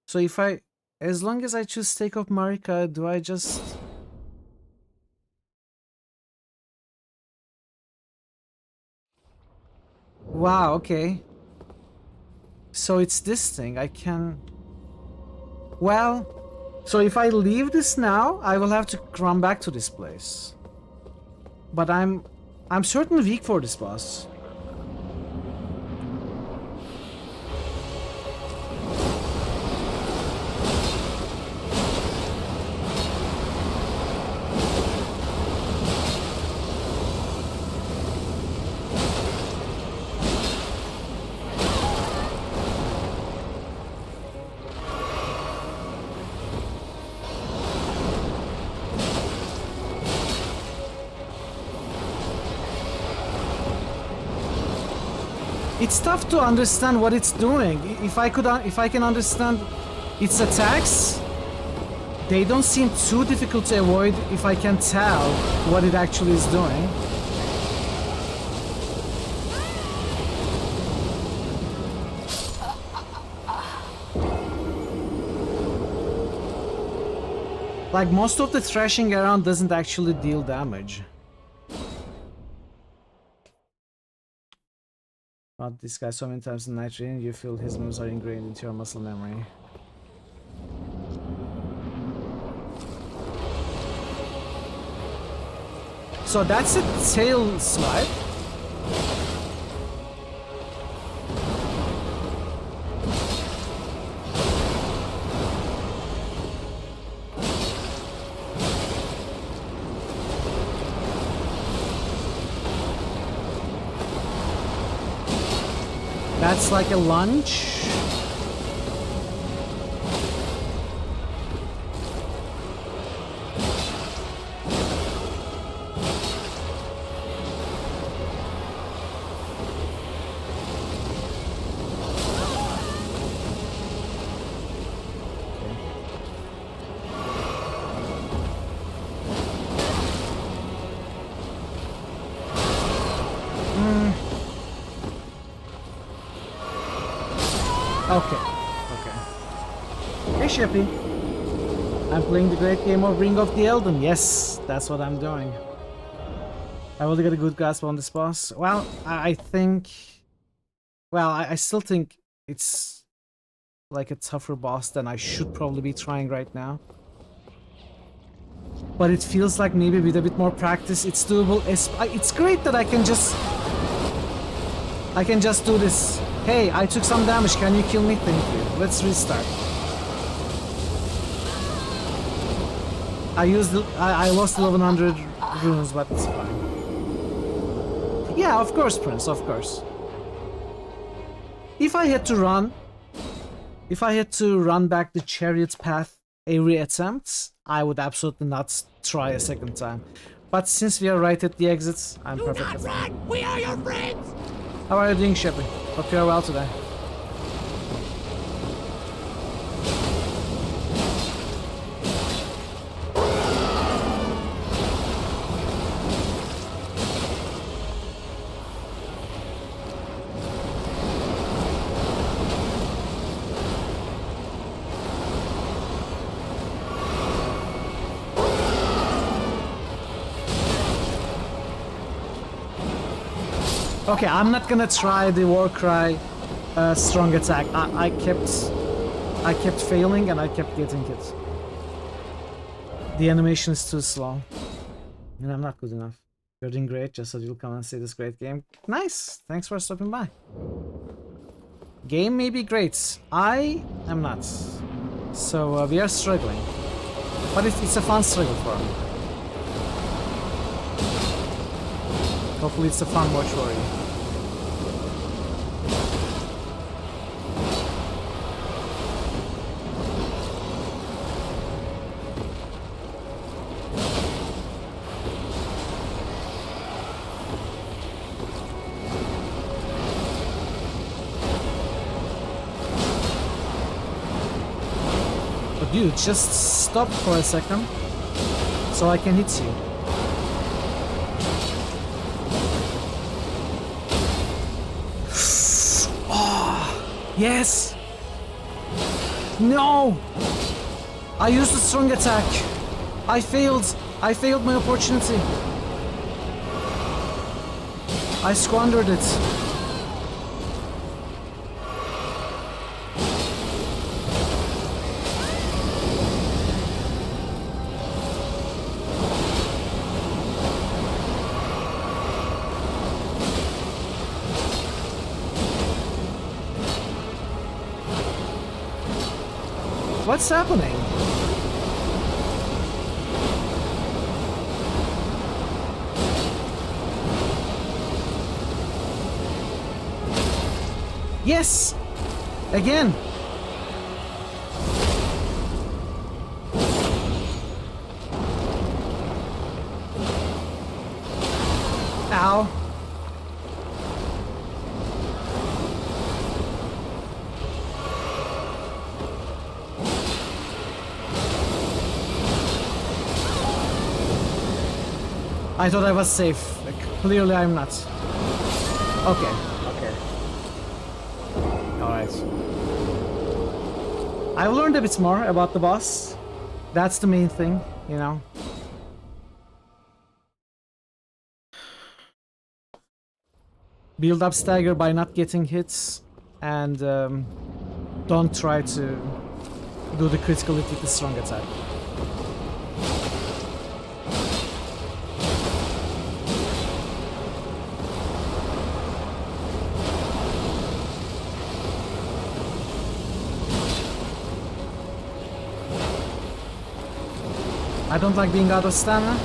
So if I, as long as I choose Stake of Marika, do I just... Wow, okay. So it's this thing, I can... Well... So if I leave this now, I will have to run back to this place. But I'm certainly weak for this boss. It's tough to understand what it's doing. If I can understand its attacks, they don't seem too difficult to avoid if I can tell what it actually is doing. Like, most of the thrashing around doesn't actually deal damage. Fought this guy so many times in Night Rain, you feel his moves are ingrained into your muscle memory. So that's a tail swipe. That's like a lunge. Shippy. I'm playing the great game of Ring of the Elden. Yes, that's what I'm doing. I will get a good grasp on this boss. Well, I think... Well, I still think it's like a tougher boss than I should probably be trying right now. But it feels like maybe with a bit more practice it's doable. It's great that I can just do this. Hey, I took some damage, can you kill me? Thank you. Let's restart. I lost 1100 runes, but it's fine. Yeah, of course, Prince, of course. If I had to run back the chariot path every attempt, I would absolutely not try a second time. But since we are right at the exits, I'm perfectly fine. We are your friends! How are you doing, Sheppy? Hope you're well today. Okay, I'm not gonna try the Warcry strong attack. I kept failing and I kept getting hit. The animation is too slow. And I'm not good enough. You're doing great, just so you'll come and see this great game. Nice! Thanks for stopping by. Game may be great. I am not. So we are struggling. But it's a fun struggle for me. Hopefully it's a fun watch for you. But dude, just stop for a second so I can hit you. Yes! No! I used a strong attack. I failed. I failed my opportunity. I squandered it. What's happening? Yes! Again! Ow. I thought I was safe. Like, clearly I'm not. Okay. Okay. Alright. I've learned a bit more about the boss. That's the main thing, you know. Build up stagger by not getting hits, and don't try to do the critical hit with the strong attack. I don't like being out of stamina.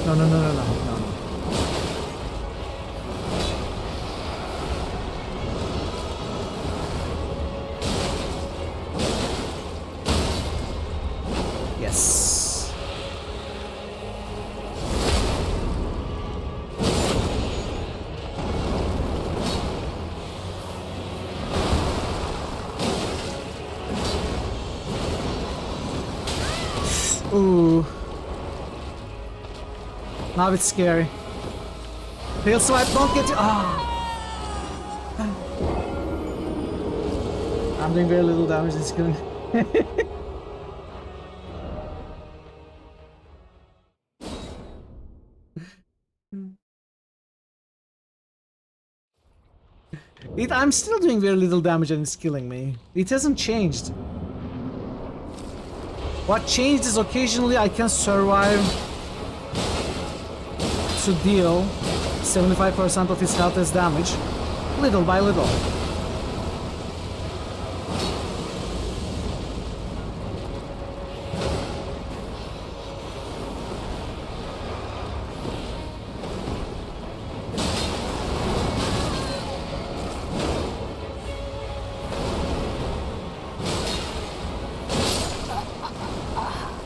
No, no, no, no, no, no. Yes. Ooh. Now it's scary. Tail swipe, don't get you. Ah. I'm doing very little damage. It's killing. I'm still doing very little damage and it's killing me. It hasn't changed. What changed is occasionally I can survive to deal 75% of his health as damage, little by little.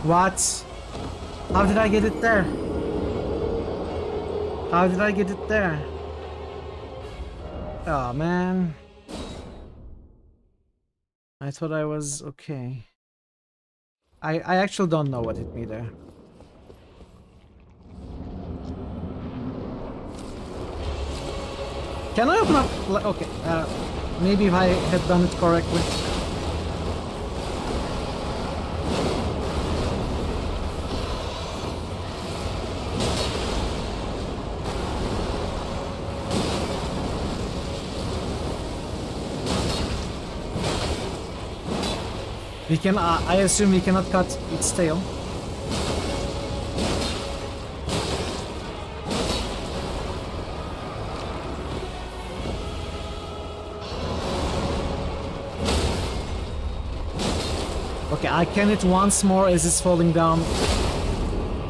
What? How did I get it there? How did I get it there? Oh man. I thought I was okay. I actually don't know what hit me there. Can I open up? Okay, maybe if I had done it correctly. We can, I assume we cannot cut its tail. Okay, I can hit once more as it's falling down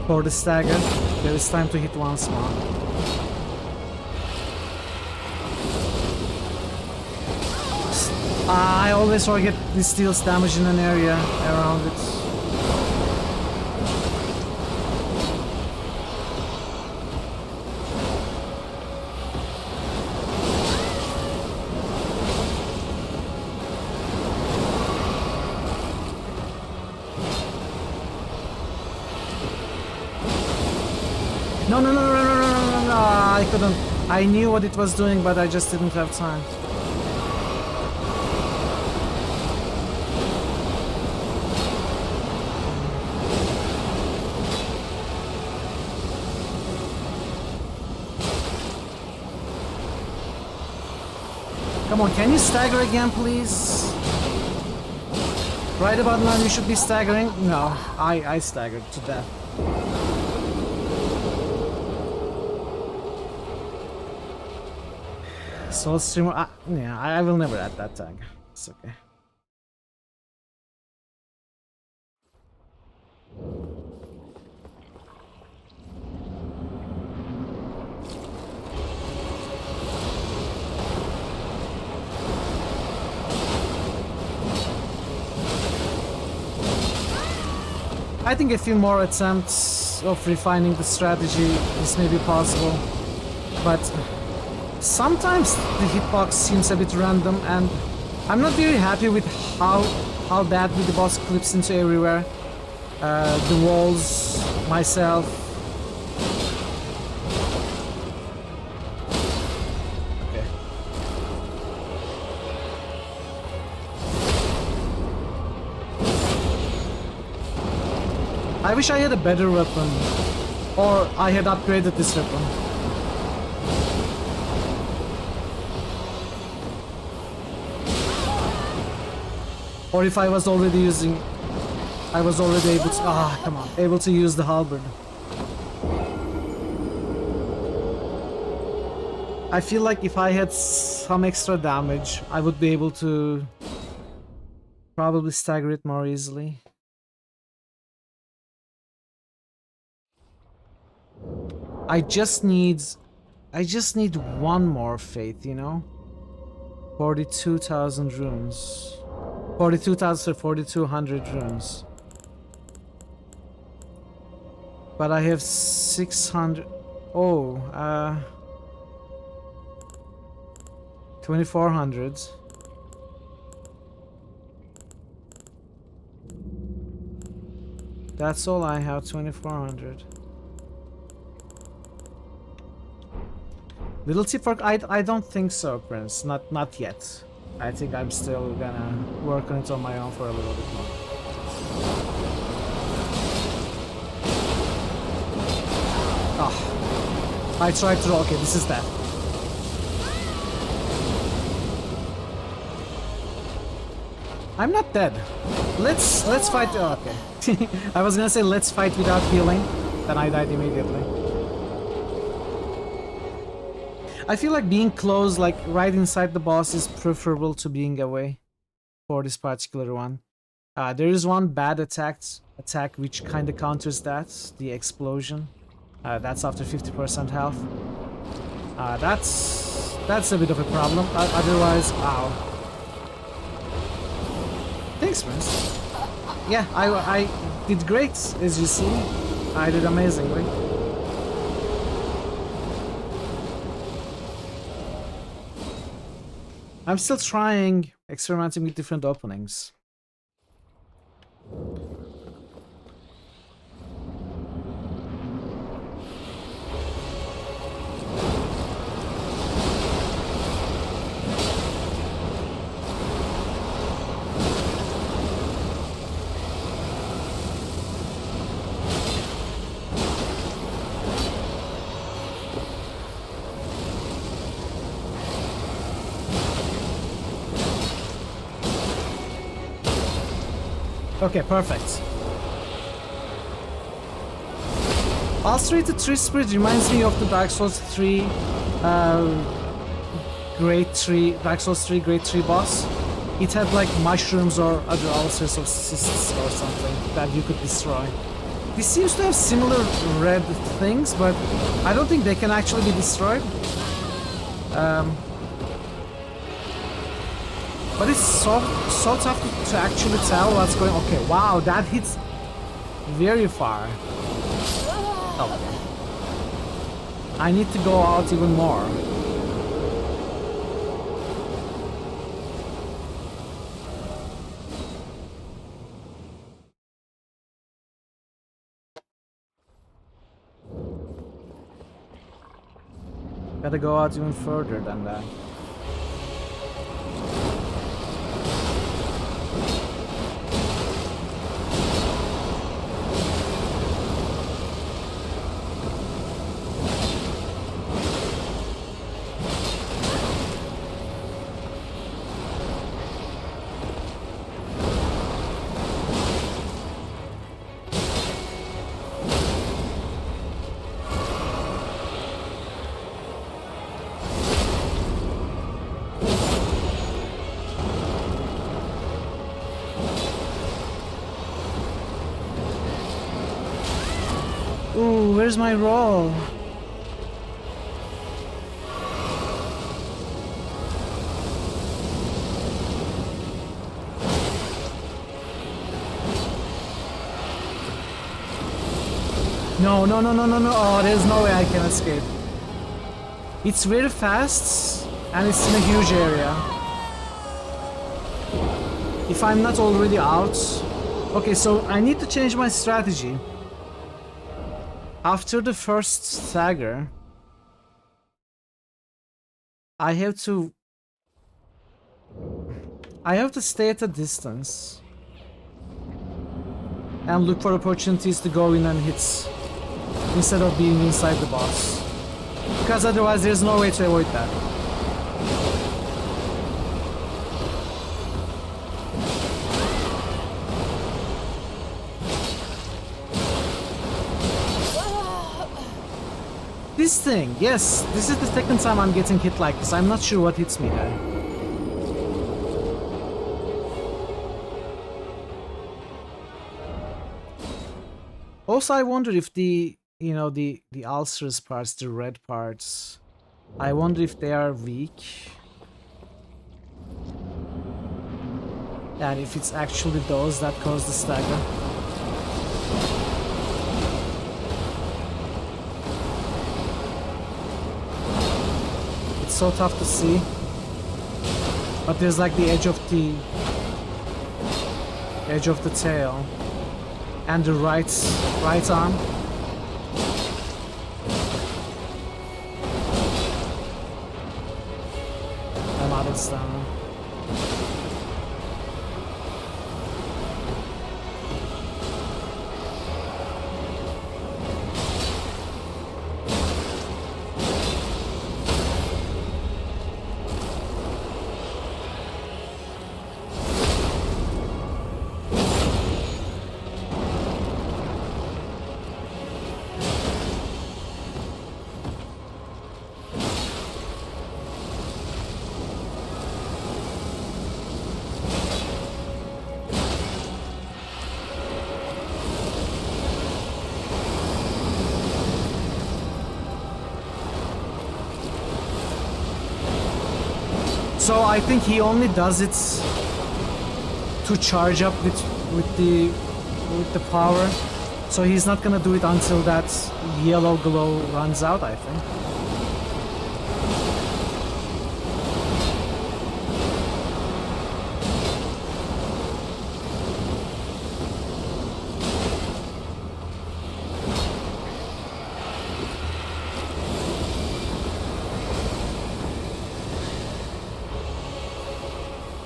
for the stagger. There is time to hit once more. I always forget this deals damage in an area around it. No, no, no, no, no, no, no, no, I couldn't. I knew what it was doing, but I just didn't have time. Come on, can you stagger again, please? Right about now, you should be staggering. No, I staggered to death. Soul streamer. Yeah, I will never add that tag. It's okay. I think a few more attempts of refining the strategy is maybe possible, but sometimes the hitbox seems a bit random, and I'm not very happy with how badly the boss clips into everywhere. The walls, myself. Okay. I wish I had a better weapon, or I had upgraded this weapon. Or if I was already using, I was already able to, come on, able to use the halberd. I feel like if I had some extra damage, I would be able to probably stagger it more easily. I just need one more faith, you know? 42,000 runes. 4,200 runes. But I have 600... Oh, 2,400. That's all I have, 2,400. Little tip for... I don't think so, Prince. Not yet. I think I'm still gonna work on it on my own for a little bit more. Oh, I tried to... Okay, this is that. I'm not dead. Let's fight... Oh, okay. I was gonna say let's fight without healing. Then I died immediately. I feel like being close, like right inside the boss, is preferable to being away for this particular one. There is one bad attack which kind of counters that, the explosion. That's after 50% health. That's a bit of a problem. Otherwise, ow. Thanks, Prince. Yeah, did great, as you see. I did amazingly. I'm still trying, experimenting with different openings. Okay, perfect. Ulcerated Tree Spirit reminds me of the Dark Souls 3 Dark Souls 3 Grade 3 boss. It had like mushrooms or other ulcers or cysts or something that you could destroy. This seems to have similar red things, but I don't think they can actually be destroyed. But it's so tough to actually tell what's going on. Okay, wow, that hits very far. Oh. I need to go out even more. Gotta go out even further than that. Ooh, where's my roll? No. Oh, there's no way I can escape. It's very fast and it's in a huge area. If I'm not already out. Okay, so I need to change my strategy. After the first stagger, I have to stay at a distance and look for opportunities to go in and hit instead of being inside the boss, because otherwise there's no way to avoid that. This thing, yes, this is the second time I'm getting hit like this. I'm not sure what hits me there. Also, I wonder if the ulcers parts, the red parts, I wonder if they are weak. And if it's actually those that cause the stagger. So tough to see, but there's like the edge of the tail and the right arm. I'm out of stamina. So I think he only does it to charge up with the with the power. So he's not gonna do it until that yellow glow runs out, I think.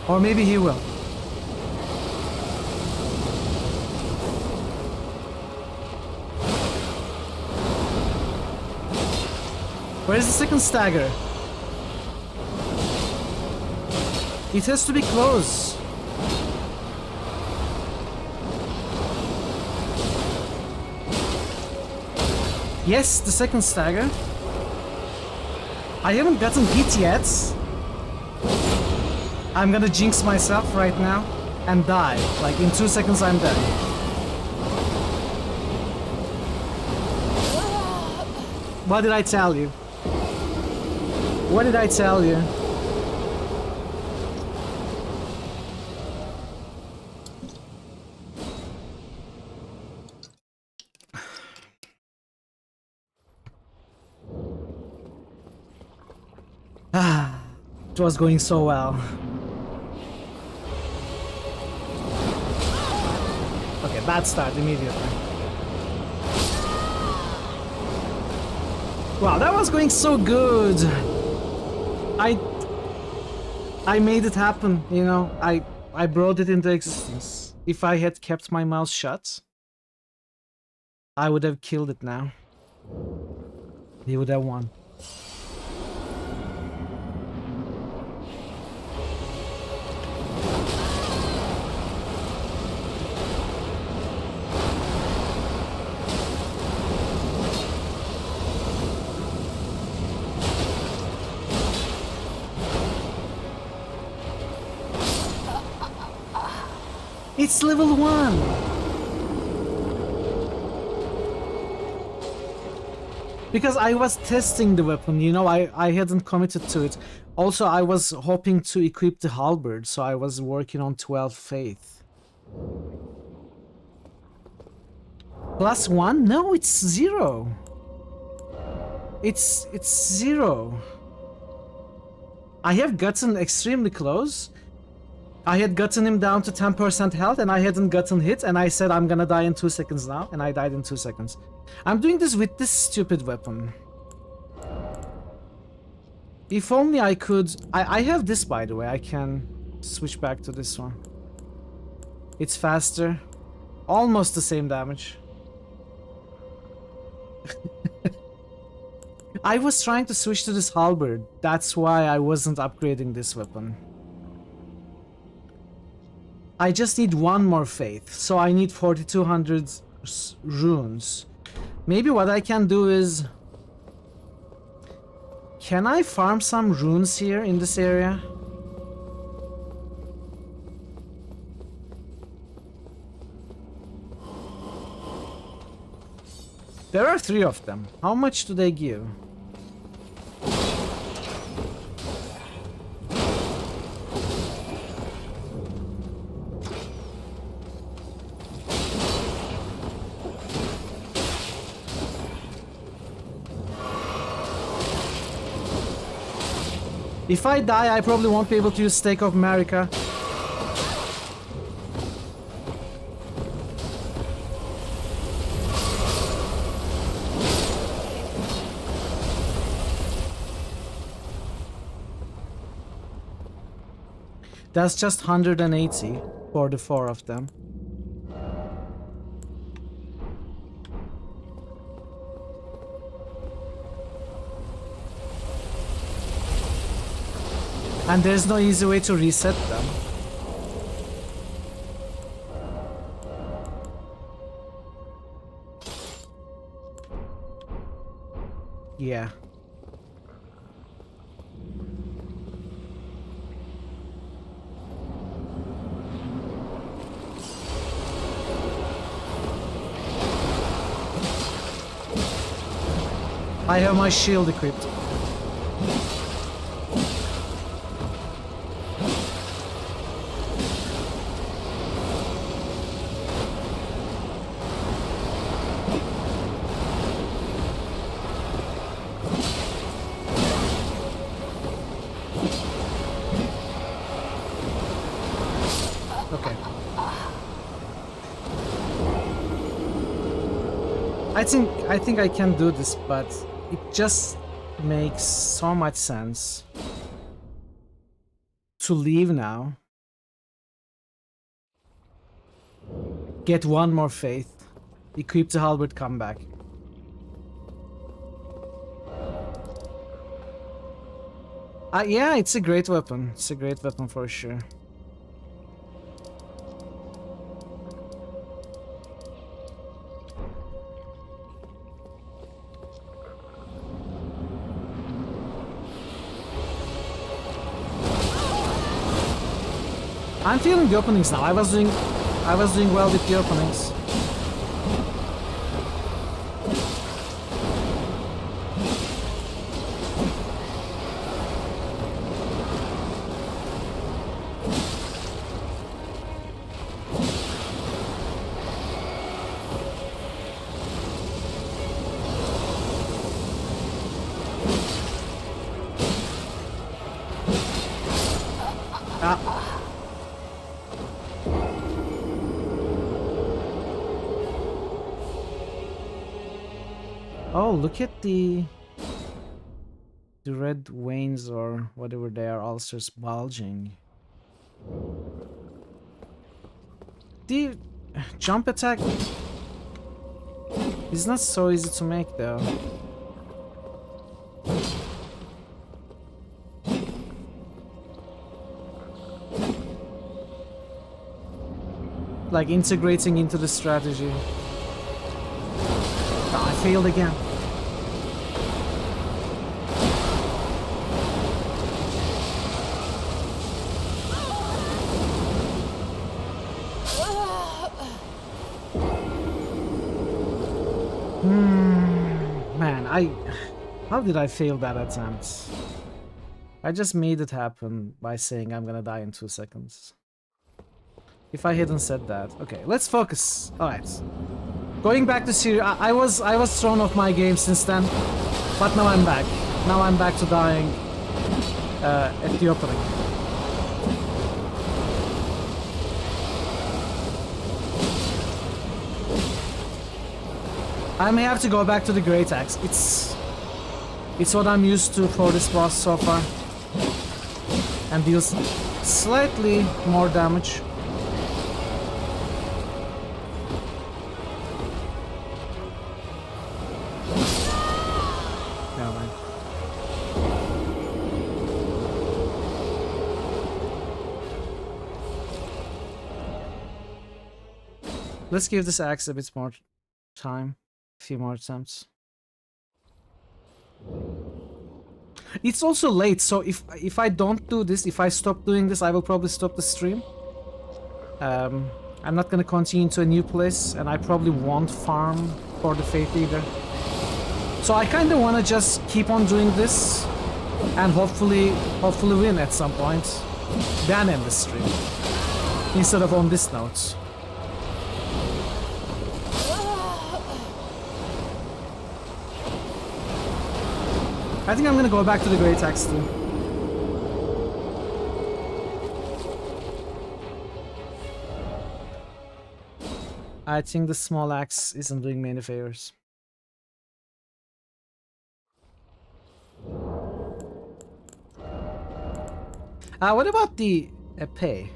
Or maybe he will. Where's the second stagger? It has to be close. Yes, the second stagger. I haven't gotten hit yet. I'm gonna jinx myself right now and die. Like in 2 seconds I'm dead. What did I tell you? What did I tell you? It was going so well. Okay, bad start immediately. Wow, that was going so good. I made it happen, you know. I brought it into existence. If I had kept my mouth shut, I would have killed it now. He would have won. It's level 1! Because I was testing the weapon, you know, I hadn't committed to it. Also, I was hoping to equip the halberd, so I was working on 12 faith. +1? No, it's 0. It's 0. I have gotten extremely close. I had gotten him down to 10% health and I hadn't gotten hit, and I said I'm gonna die in 2 seconds now, and I died in 2 seconds. I'm doing this with this stupid weapon. If only I could... I have this, by the way. I can switch back to this one. It's faster. Almost the same damage. I was trying to switch to this halberd. That's why I wasn't upgrading this weapon. I just need 1 more faith, so I need 4200 runes. Maybe what I can do is... Can I farm some runes here in this area? There are 3 of them. How much do they give? If I die, I probably won't be able to use Stake of America. That's just 180 for the 4 of them. And there's no easy way to reset them. Yeah. I have my shield equipped. I think I can do this, but it just makes so much sense to leave now. Get one more faith. Equip the halberd, come back. Yeah, it's a great weapon. It's a great weapon for sure. I'm feeling the openings now. I was doing well with the openings. Oh, look at the red veins or whatever they are, ulcers bulging. The jump attack is not so easy to make though. Like integrating into the strategy. Oh, I failed again. Man, how did I fail that attempt? I just made it happen by saying I'm gonna die in 2 seconds. If I hadn't said that. Okay, let's focus. Alright. Going back to Syria, I was thrown off my game since then, but now I'm back. Now I'm back to dying at the opening. I may have to go back to the Great Axe. It's what I'm used to for this boss so far, and deals slightly more damage. Never mind. Let's give this axe a bit more time. A few more attempts. It's also late, so if I don't do this, if I stop doing this, I will probably stop the stream. I'm not gonna continue to a new place, and I probably won't farm for the faith either. So I kinda wanna just keep on doing this, and hopefully win at some point, then end the stream, instead of on this note. I think I'm gonna go back to the Great Axe too. I think the small axe isn't doing me any favors. What about the epee?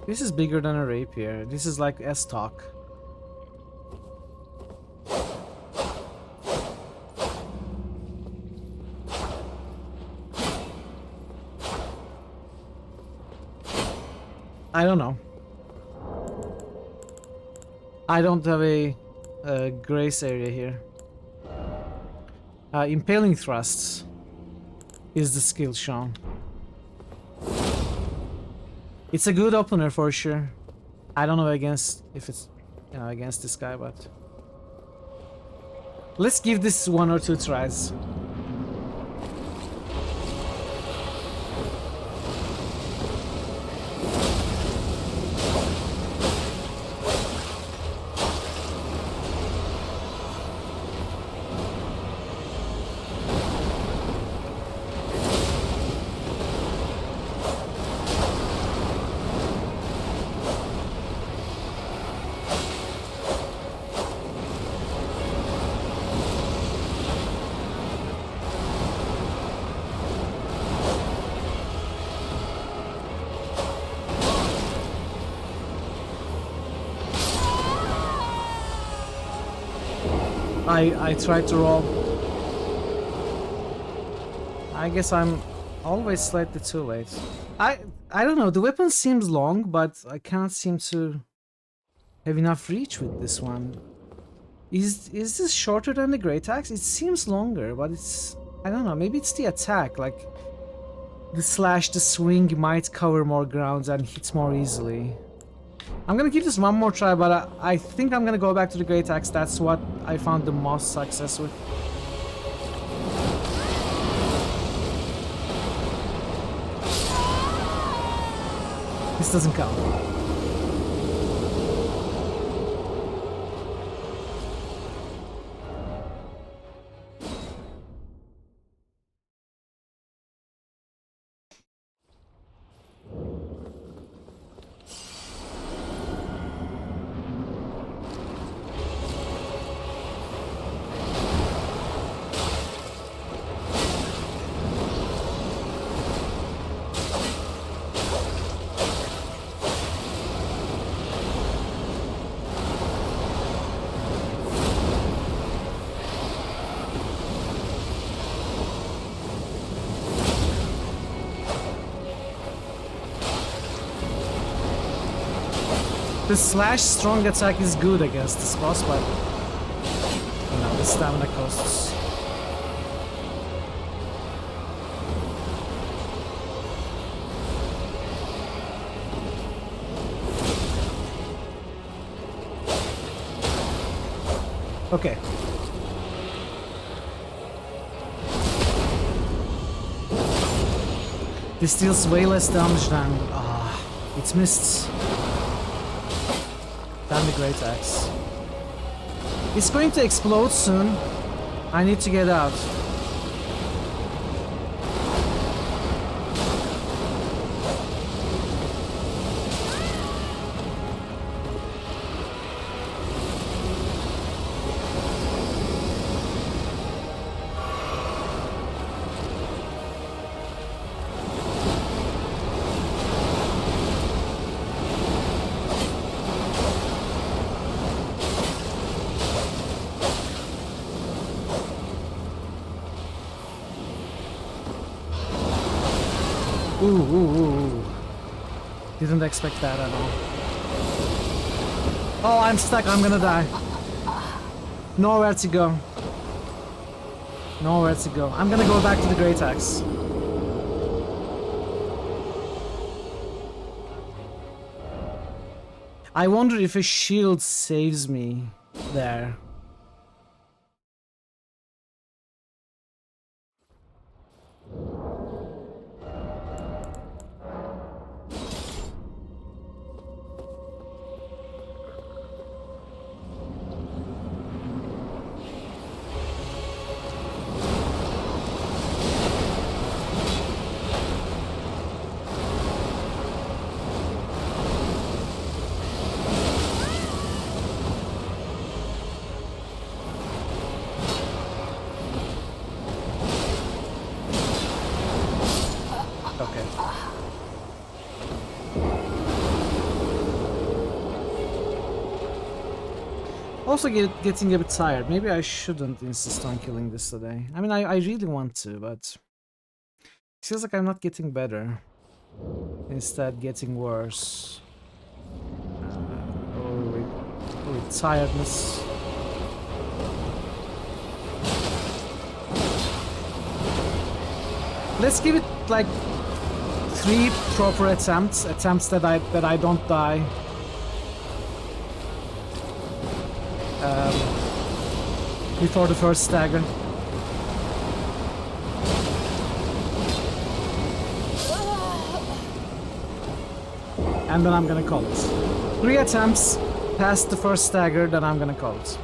This is bigger than a rapier. This is like a stock. I don't know. I don't have a grace area here. Impaling thrusts is the skill shown. It's a good opener for sure. I don't know against if it's, you know, against this guy, but let's give this 1 or 2 tries. I tried to roll. I guess I'm always slightly too late. I don't know, the weapon seems long, but I can't seem to have enough reach with this one. Is this shorter than the Great Axe? It seems longer, but it's... I don't know, maybe it's the attack, like... The slash, the swing might cover more ground and hit more easily. I'm gonna give this one more try, but I think I'm gonna go back to the Great Axe. That's what I found the most success with. This doesn't count. The slash strong attack is good against this boss, but you know, the stamina costs. Okay. This deals way less damage than it's missed. Than the Great Axe. It's going to explode soon. I need to get out. Ooh. Didn't expect that at all. Oh, I'm stuck. I'm gonna die. Nowhere to go. Nowhere to go. I'm gonna go back to the Great Axe. I wonder if a shield saves me there. Also getting a bit tired. Maybe I shouldn't insist on killing this today. I mean, I really want to, but it feels like I'm not getting better. Instead, getting worse. With tiredness. Let's give it like 3 proper attempts that I don't die. Before the first stagger. And then I'm gonna call it. 3 attempts past the first stagger, then I'm gonna call it.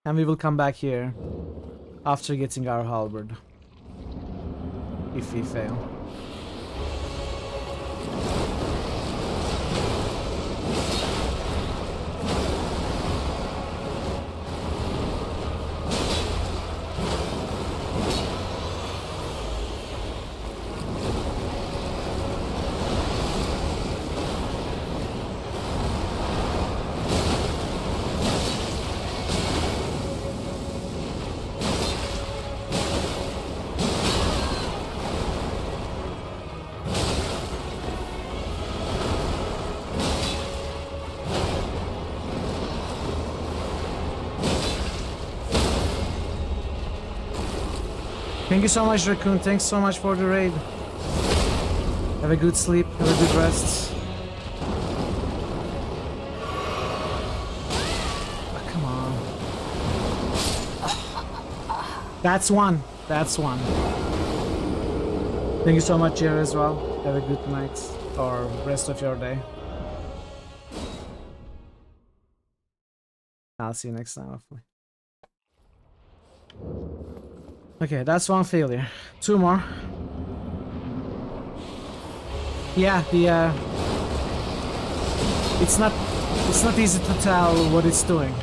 And we will come back here after getting our halberd. If we fail. Thank you so much, Raccoon. Thanks so much for the raid. Have a good sleep. Have a good rest. Oh, come on. That's one. That's one. Thank you so much, Jerry, as well. Have a good night or rest of your day. I'll see you next time, hopefully. Okay, that's one failure. Two more. Yeah, the it's not easy to tell what it's doing.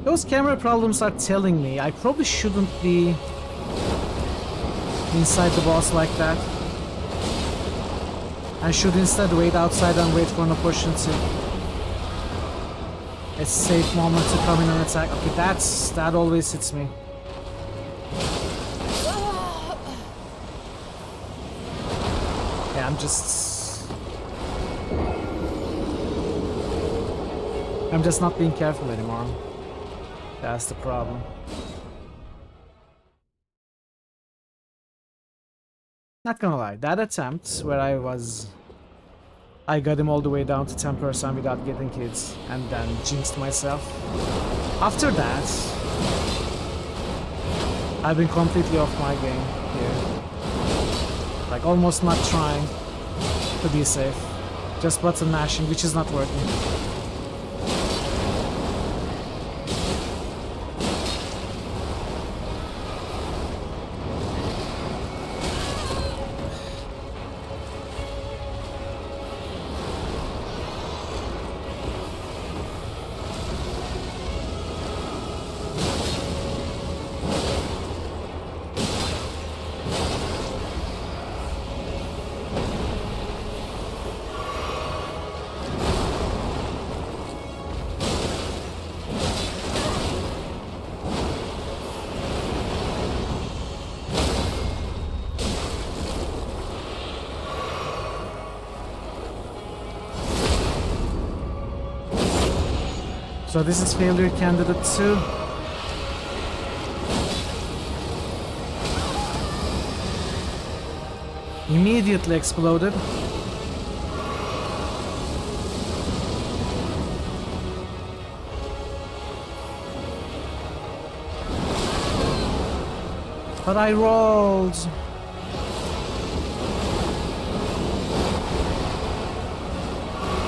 Those camera problems are telling me I probably shouldn't be inside the boss like that. I should instead wait outside and wait for an opportunity. A safe moment to come in and attack. Okay, that always hits me. Yeah, I'm just not being careful anymore. That's the problem. Not gonna lie, that attempt where I got him all the way down to 10% without getting kills and then jinxed myself. After that, I've been completely off my game here. Like almost not trying to be safe. Just button mashing, which is not working. So this is failure candidate 2. Immediately exploded. But I rolled.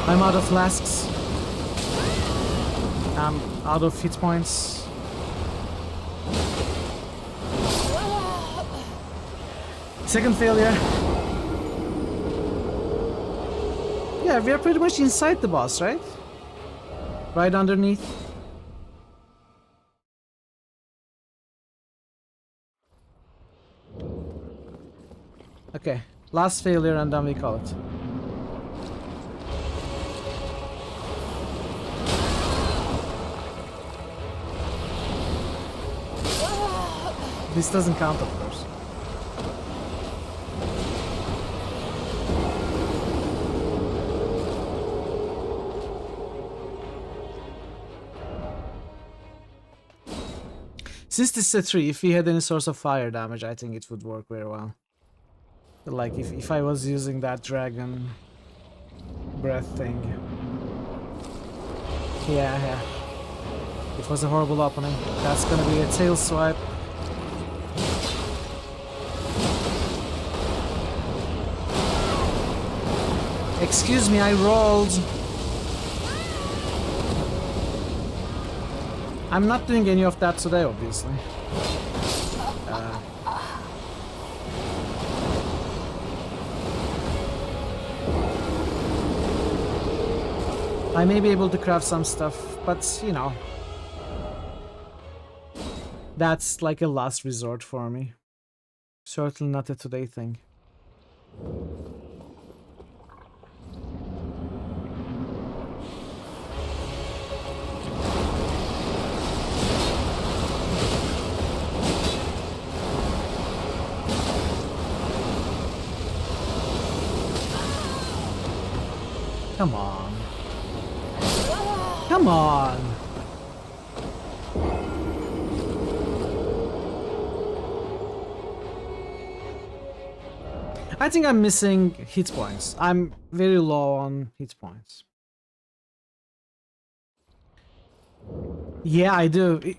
I'm out of flasks. I'm out of hit points. Second failure. Yeah, we are pretty much inside the boss, right? Right underneath. Okay, last failure and then we call it. This doesn't count, of course. Since this is a 3, if we had any source of fire damage, I think it would work very well. Like if I was using that dragon breath thing. Yeah. It was a horrible opening. That's gonna be a tail swipe. Excuse me, I rolled. I'm not doing any of that today, obviously. I may be able to craft some stuff, but you know, that's like a last resort for me. Certainly not a today thing. Come on. Come on. I think I'm missing hit points. I'm very low on hit points. Yeah, I do.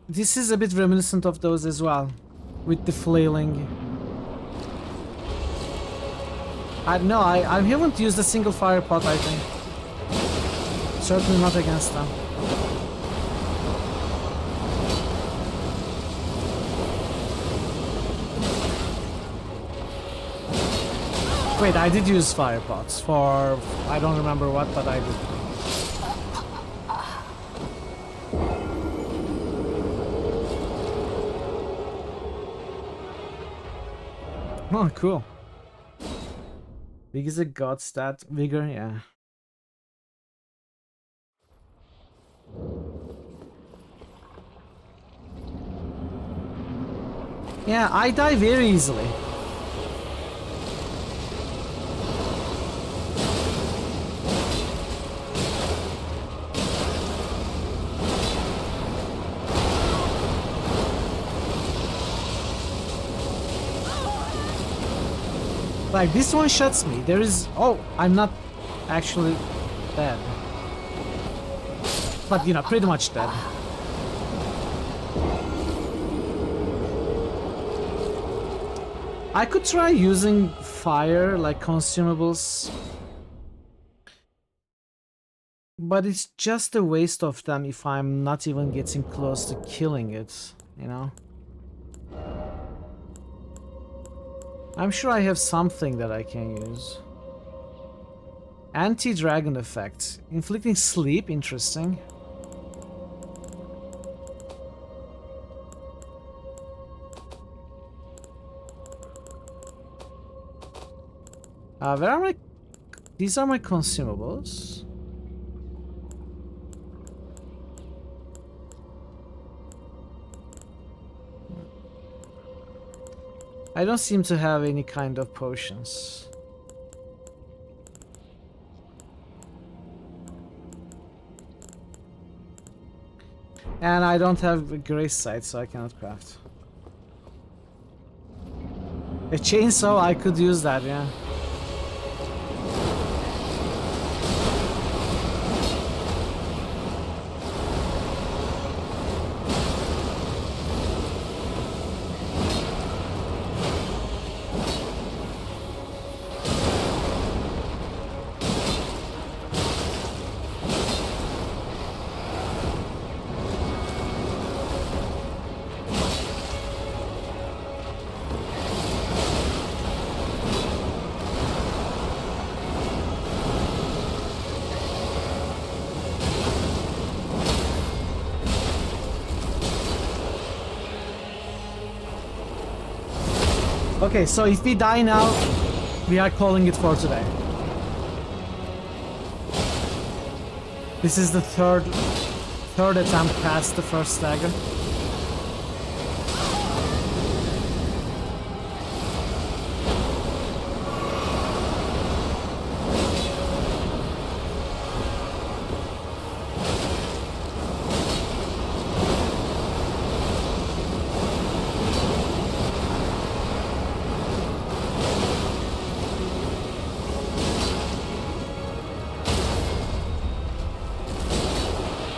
This is a bit reminiscent of those as well, with the flailing. No, I haven't used a single fire pot, I think. Certainly not against them. Wait, I did use fire pots for... I don't remember what, but I did. Oh, cool. Big is a god stat. Vigor, yeah. Yeah, I die very easily. Like, this one shuts me. There is... Oh, I'm not actually dead. But, you know, pretty much dead. I could try using fire, like consumables. But it's just a waste of them if I'm not even getting close to killing it, you know? I'm sure I have something that I can use. Anti-dragon effect. Inflicting sleep, interesting. Where are my... These are my consumables. I don't seem to have any kind of potions. And I don't have a grace sight, so I cannot craft. A chainsaw, I could use that, yeah. Okay, so if we die now, we are calling it for today. This is the third attempt past the first stagger.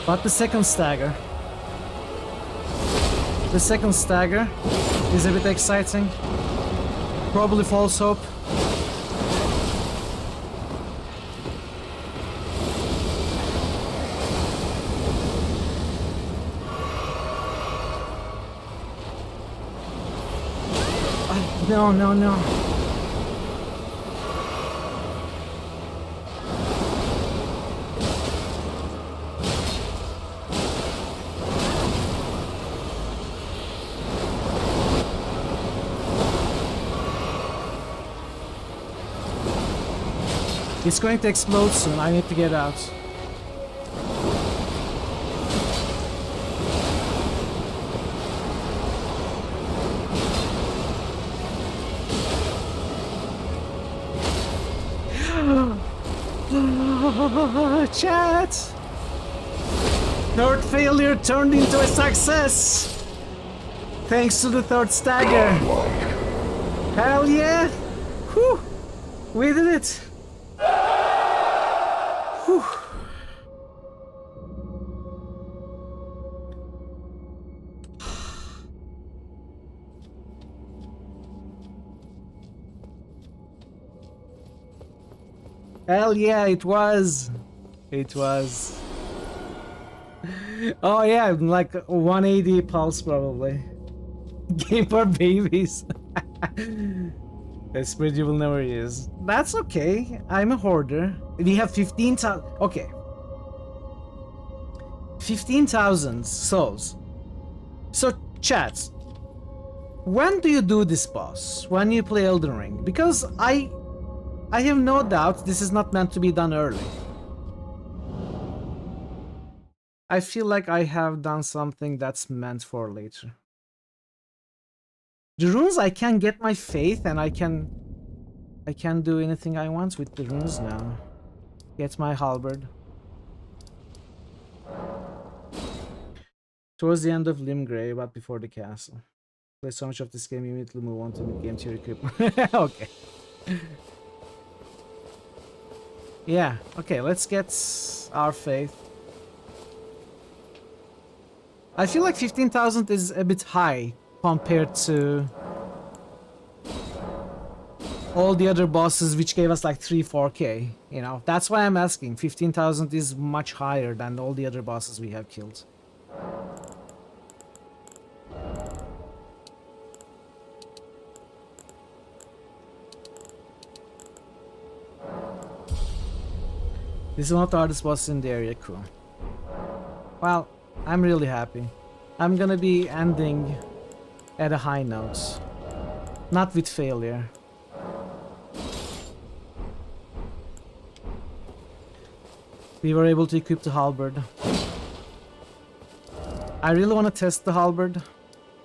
But the second stagger is a bit exciting. Probably false hope. No. It's going to explode soon. I need to get out. Chat! Third failure turned into a success! Thanks to the third stagger. Hell yeah! Whew! We did it! Whew. Hell yeah, it was! It was. Oh yeah, like 180 pulse probably. Game for babies. That's spread you will never use. That's okay. I'm a hoarder. We have 15,000. Okay. 15,000 souls. So, chat. When do you do this boss? When you play Elden Ring? Because I have no doubt this is not meant to be done early. I feel like I have done something that's meant for later. The runes, I can get my faith and I can do anything I want with the runes now. Get my halberd. Towards the end of Limgrave, but before the castle. Play so much of this game, immediately move on to mid-game tier equipment. Okay. Yeah, okay, let's get our faith. I feel like 15,000 is a bit high compared to all the other bosses which gave us like 3-4k, you know. That's why I'm asking. 15,000 is much higher than all the other bosses we have killed. This is one of the hardest bosses in the area, cool. Well, I'm really happy. I'm gonna be ending at a high note. Not with failure. We were able to equip the halberd. I really want to test the halberd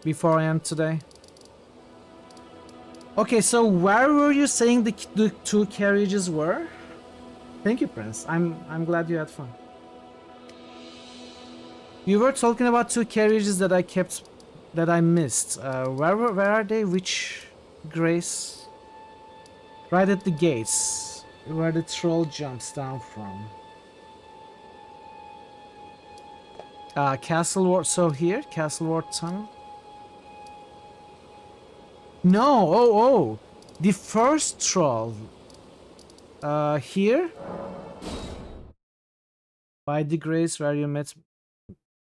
before I end today. Okay, so where were you saying the two carriages were? Thank you, Prince. I'm glad you had fun. You were talking about two carriages that I missed. Where are they? Which Grace? Right at the gates, where the troll jumps down from. Castle Ward. So here, Castle Ward Tunnel. No. Oh. The first troll. Here. By the Grace where you met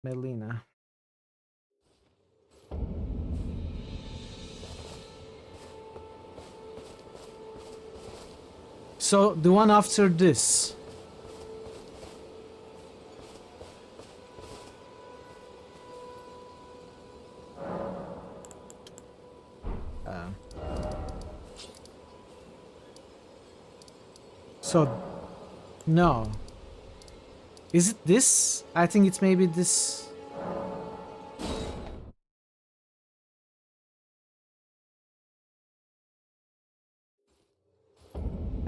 Melina. So the one after this. So no. Is it this? I think it's maybe this.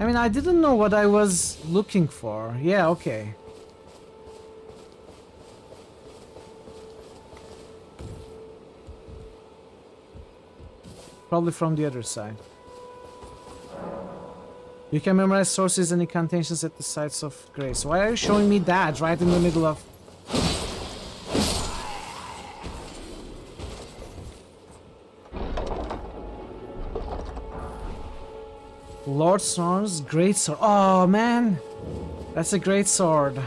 I mean, I didn't know what I was looking for. Yeah, okay. Probably from the other side. You can memorize sources and incantations at the sites of grace. Why are you showing me that right in the middle of... Lord Swords, great sword. Oh man, that's a great sword.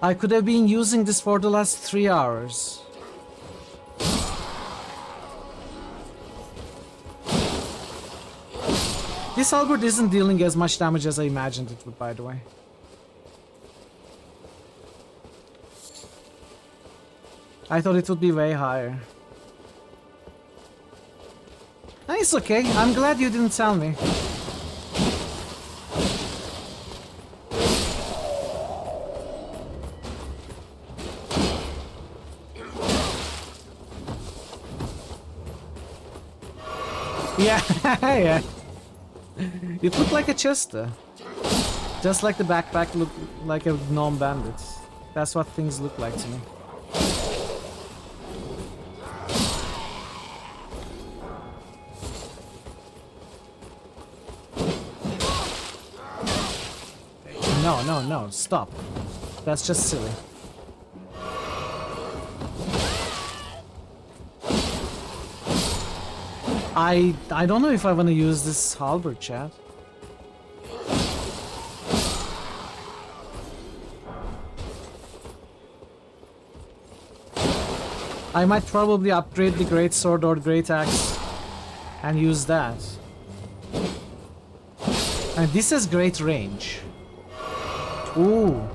I could have been using this for the last 3 hours. This halberd isn't dealing as much damage as I imagined it would, by the way. I thought it would be way higher. And it's okay, I'm glad you didn't tell me. Yeah, yeah. It looked like a chest, just like the backpack looked like a gnome bandit. That's what things look like to me. No, no, no, stop. That's just silly. I don't know if I want to use this halberd, chat. I might probably upgrade the great sword or great axe and use that. And this has great range. Ooh.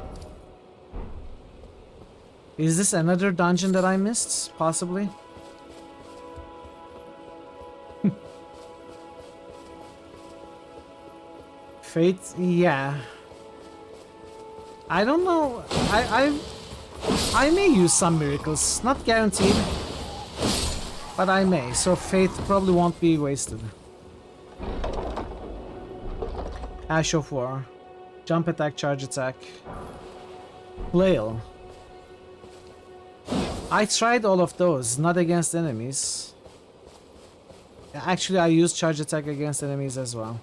Is this another dungeon that I missed? Possibly. Fate, yeah. I don't know. I may use some miracles, not guaranteed, but I may. So faith probably won't be wasted. Ash of War, jump attack, charge attack, flail. I tried all of those, not against enemies. Actually, I used charge attack against enemies as well.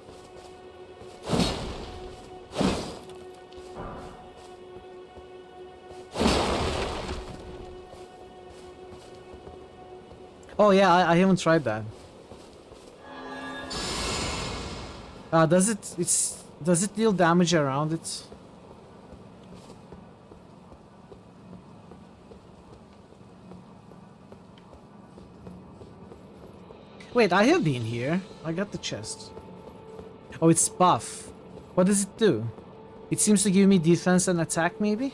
Oh yeah, I haven't tried that. Does it deal damage around it? Wait, I have been here. I got the chest. Oh, it's buff. What does it do? It seems to give me defense and attack, maybe?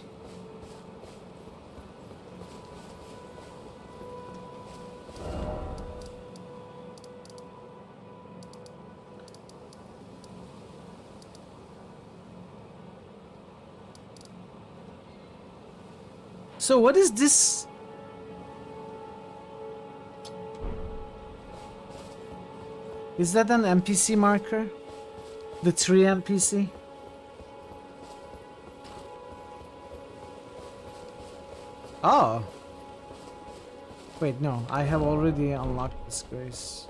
So what is this? Is that an NPC marker? The tree NPC? Oh. Wait, no. I have already unlocked this grace.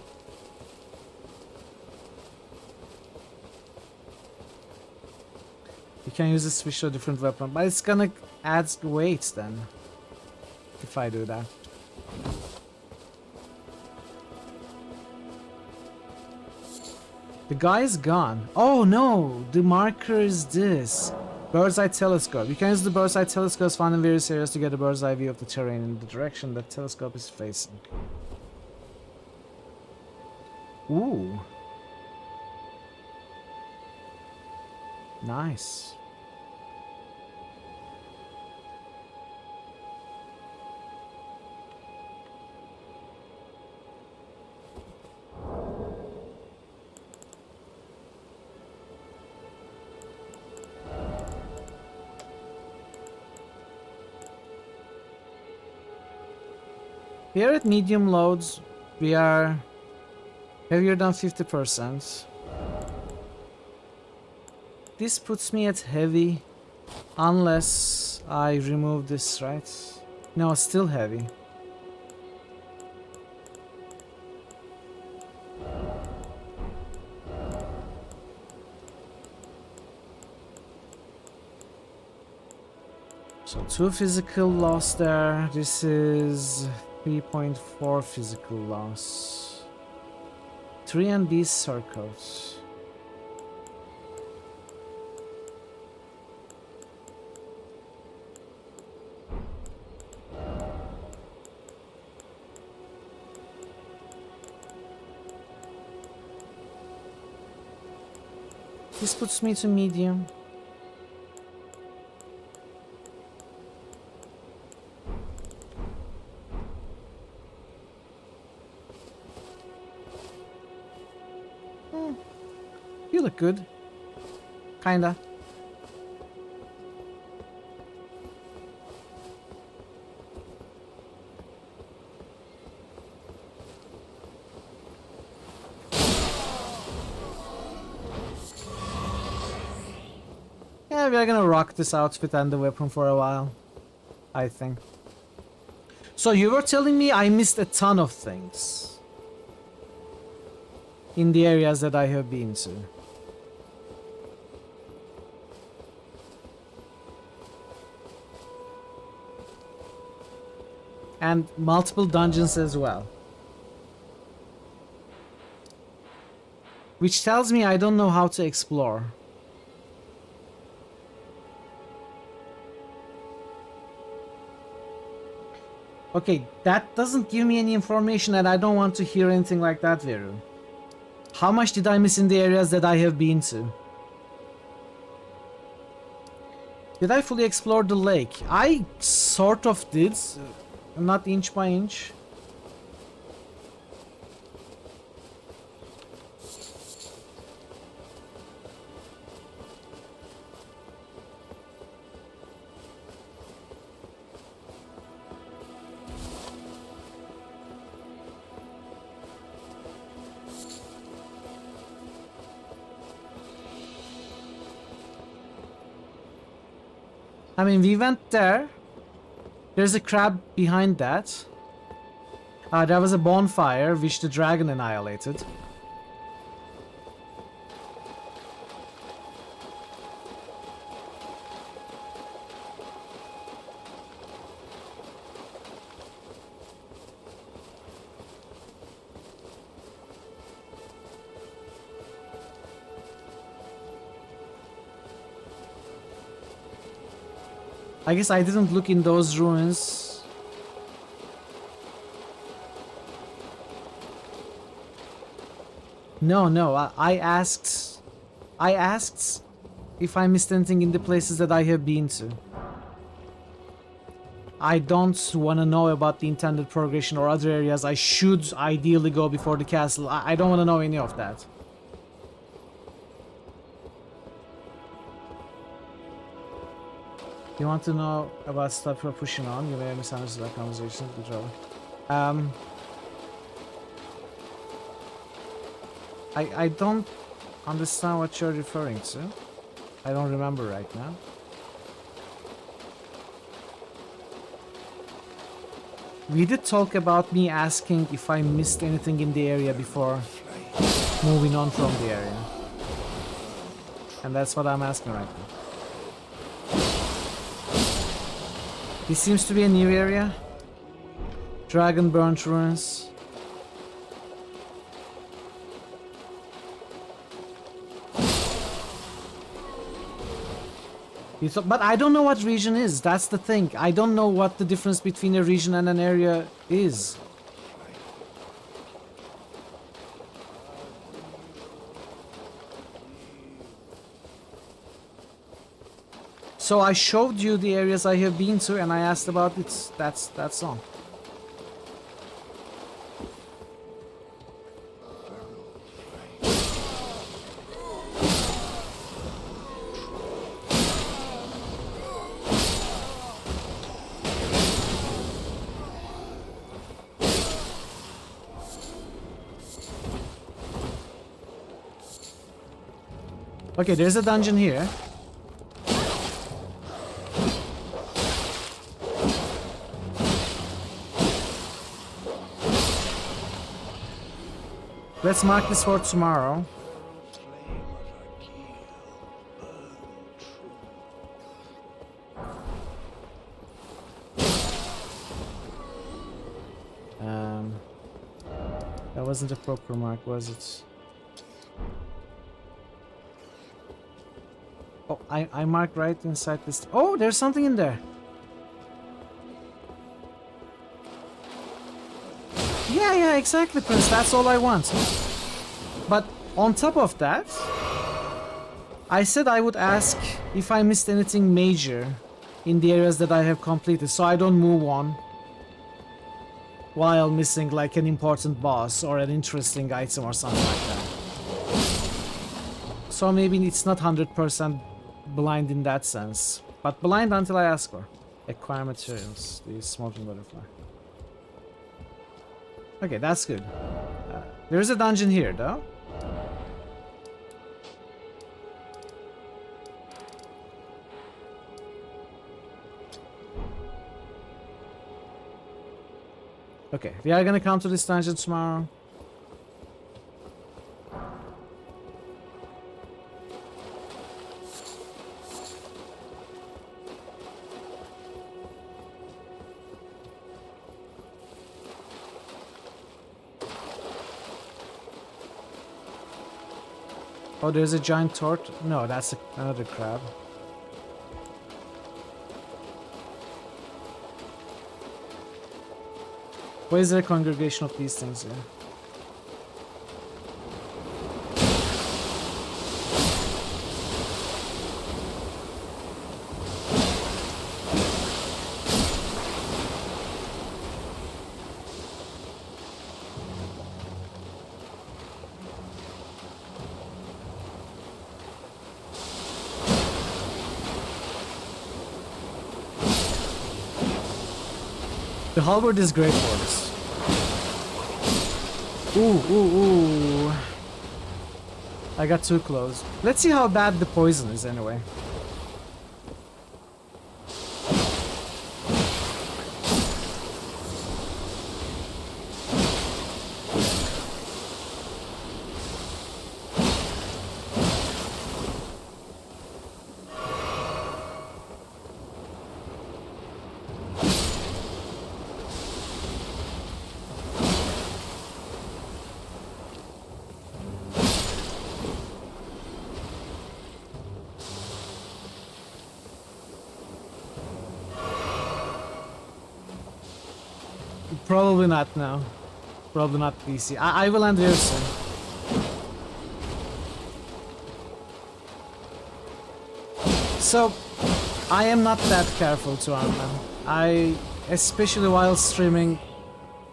You can use a switch to a different weapon, but it's gonna add weight then. If I do that. The guy is gone. Oh no! The marker is this. Bird's eye telescope. You can use the bird's eye telescopes found in various areas to get a bird's eye view of the terrain in the direction that telescope is facing. Ooh. Nice. Here at medium loads, we are heavier than 50%. This puts me at heavy, unless I remove this, right? No, still heavy. So 2 physical loss there. This is 3.4 physical loss. 3 and these circles. This puts me to medium. You look good. Kinda. Yeah, we are gonna rock this outfit and the weapon for a while, I think. So you were telling me I missed a ton of things in the areas that I have been to. And multiple dungeons as well. Which tells me I don't know how to explore. Okay, that doesn't give me any information and I don't want to hear anything like that, Veru. How much did I miss in the areas that I have been to? Did I fully explore the lake? I sort of did, not inch by inch. I mean, we went there. There's a crab behind that. There was a bonfire, which the dragon annihilated. I guess I didn't look in those ruins. No, I asked if I missed anything in the places that I have been to. I don't want to know about the intended progression or other areas I should ideally go before the castle. I don't want to know any of that. You want to know about stuff we're pushing on? You may have misunderstood that conversation. Good job. I don't understand what you're referring to. I don't remember right now. We did talk about me asking if I missed anything in the area before moving on from the area. And that's what I'm asking right now. This seems to be a new area. Dragon burnt ruins. But I don't know what region is. That's the thing. I don't know what the difference between a region and an area is. So I showed you the areas I have been to and I asked about it. That's all. Okay, there's a dungeon here. Let's mark this for tomorrow. That wasn't a proper mark, was it? Oh, I marked right inside this. Oh, there's something in there. Yeah, exactly, Prince. That's all I want. But on top of that, I said I would ask if I missed anything major in the areas that I have completed, so I don't move on while missing like an important boss or an interesting item or something like that. So maybe it's not 100% blind in that sense, but blind until I ask for. Acquire materials, the smoking butterfly. Okay, that's good. There's a dungeon here, though. Okay, we are gonna come to this dungeon tomorrow. Oh, there's a giant tort. No, that's another crab. Where is there a congregation of these things here? The halberd is great for this. Ooh. I got too close. Let's see how bad the poison is anyway. Probably not now. Probably not PC. I will end here soon. So, I am not that careful to Armman. Especially while streaming,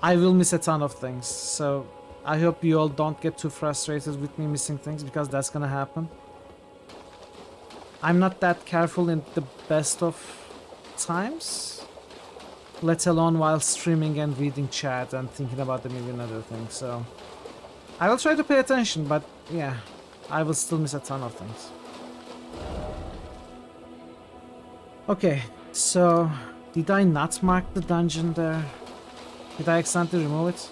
I will miss a ton of things. So, I hope you all don't get too frustrated with me missing things, because that's gonna happen. I'm not that careful in the best of times, let alone while streaming and reading chat and thinking about a million other things. So I will try to pay attention, but yeah, I will still miss a ton of things. Okay, so did I not mark the dungeon there? Did I accidentally remove it?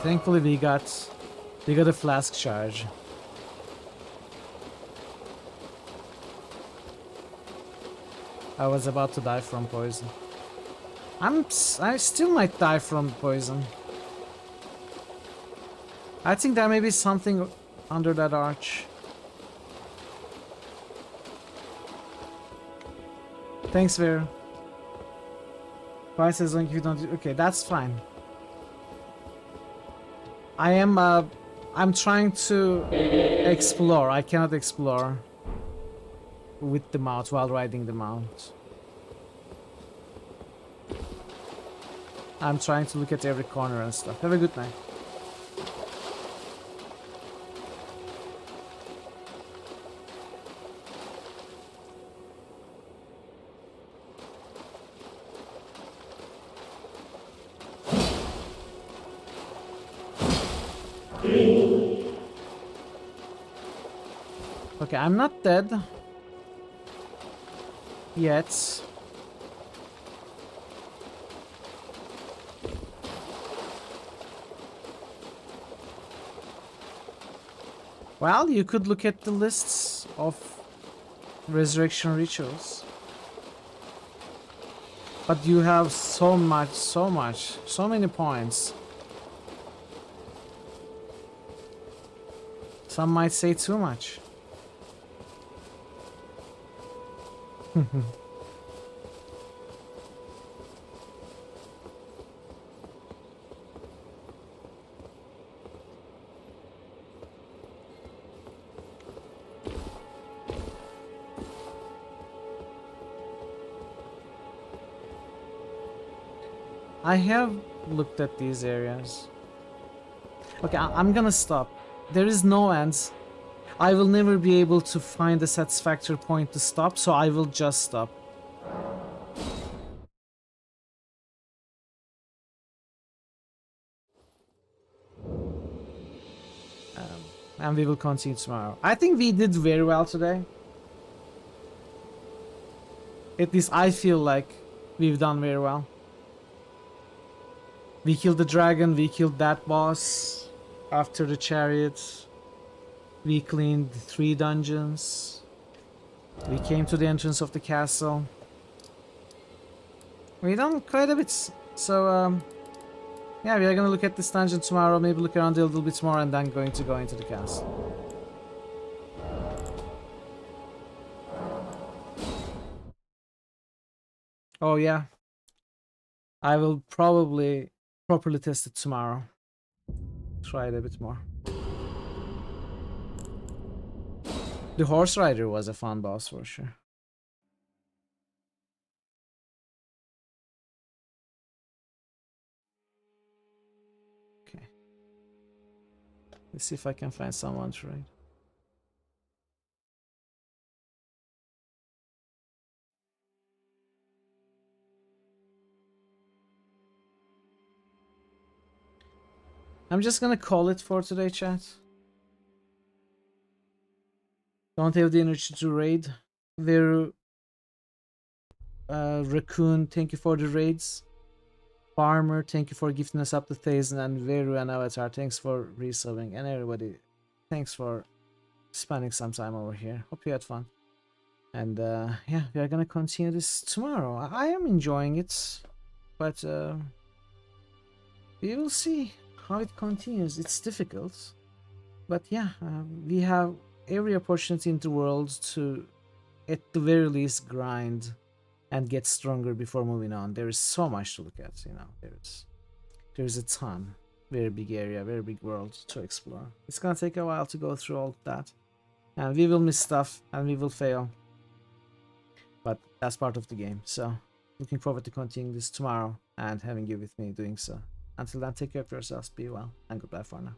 Thankfully we got a flask charge. I was about to die from poison. I still might die from poison. I think there may be something under that arch. Thanks, Vera. Price as long as you don't. Okay, that's fine. I'm trying to explore. I cannot explore with the mount while riding the mount. I'm trying to look at every corner and stuff. Have a good night. Okay, I'm not dead yet. Well, you could look at the lists of resurrection rituals. But you have so many points. Some might say too much. I have looked at these areas. Okay, I'm gonna stop. There is no end. I will never be able to find a satisfactory point to stop, so I will just stop. And we will continue tomorrow. I think we did very well today. At least I feel like we've done very well. We killed the dragon, we killed that boss after the chariot. We cleaned 3 dungeons. We came to the entrance of the castle. We done quite a bit. So, yeah, we are gonna look at this dungeon tomorrow, maybe look around a little bit more, and then going to go into the castle. Oh yeah. I will probably properly test it tomorrow. Try it a bit more. The horse rider was a fun boss for sure. Okay. Let's see if I can find someone to raid. I'm just gonna call it for today, chat. Don't have the energy to raid. Veru, Raccoon, thank you for the raids. Farmer, thank you for gifting us up to 1,000, and Veru and Avatar, thanks for resubbing, and everybody, thanks for spending some time over here. Hope you had fun. And yeah, we are gonna continue this tomorrow. I am enjoying it, but we will see how it continues. It's difficult, but yeah, we have every opportunity in the world to, at the very least, grind and get stronger before moving on. There is so much to look at, you know. There's a ton, very big area, very big world to explore. It's gonna take a while to go through all that, and we will miss stuff and we will fail, but that's part of the game. So looking forward to continuing this tomorrow and having you with me doing so. Until then, take care of yourselves, be well, and goodbye for now.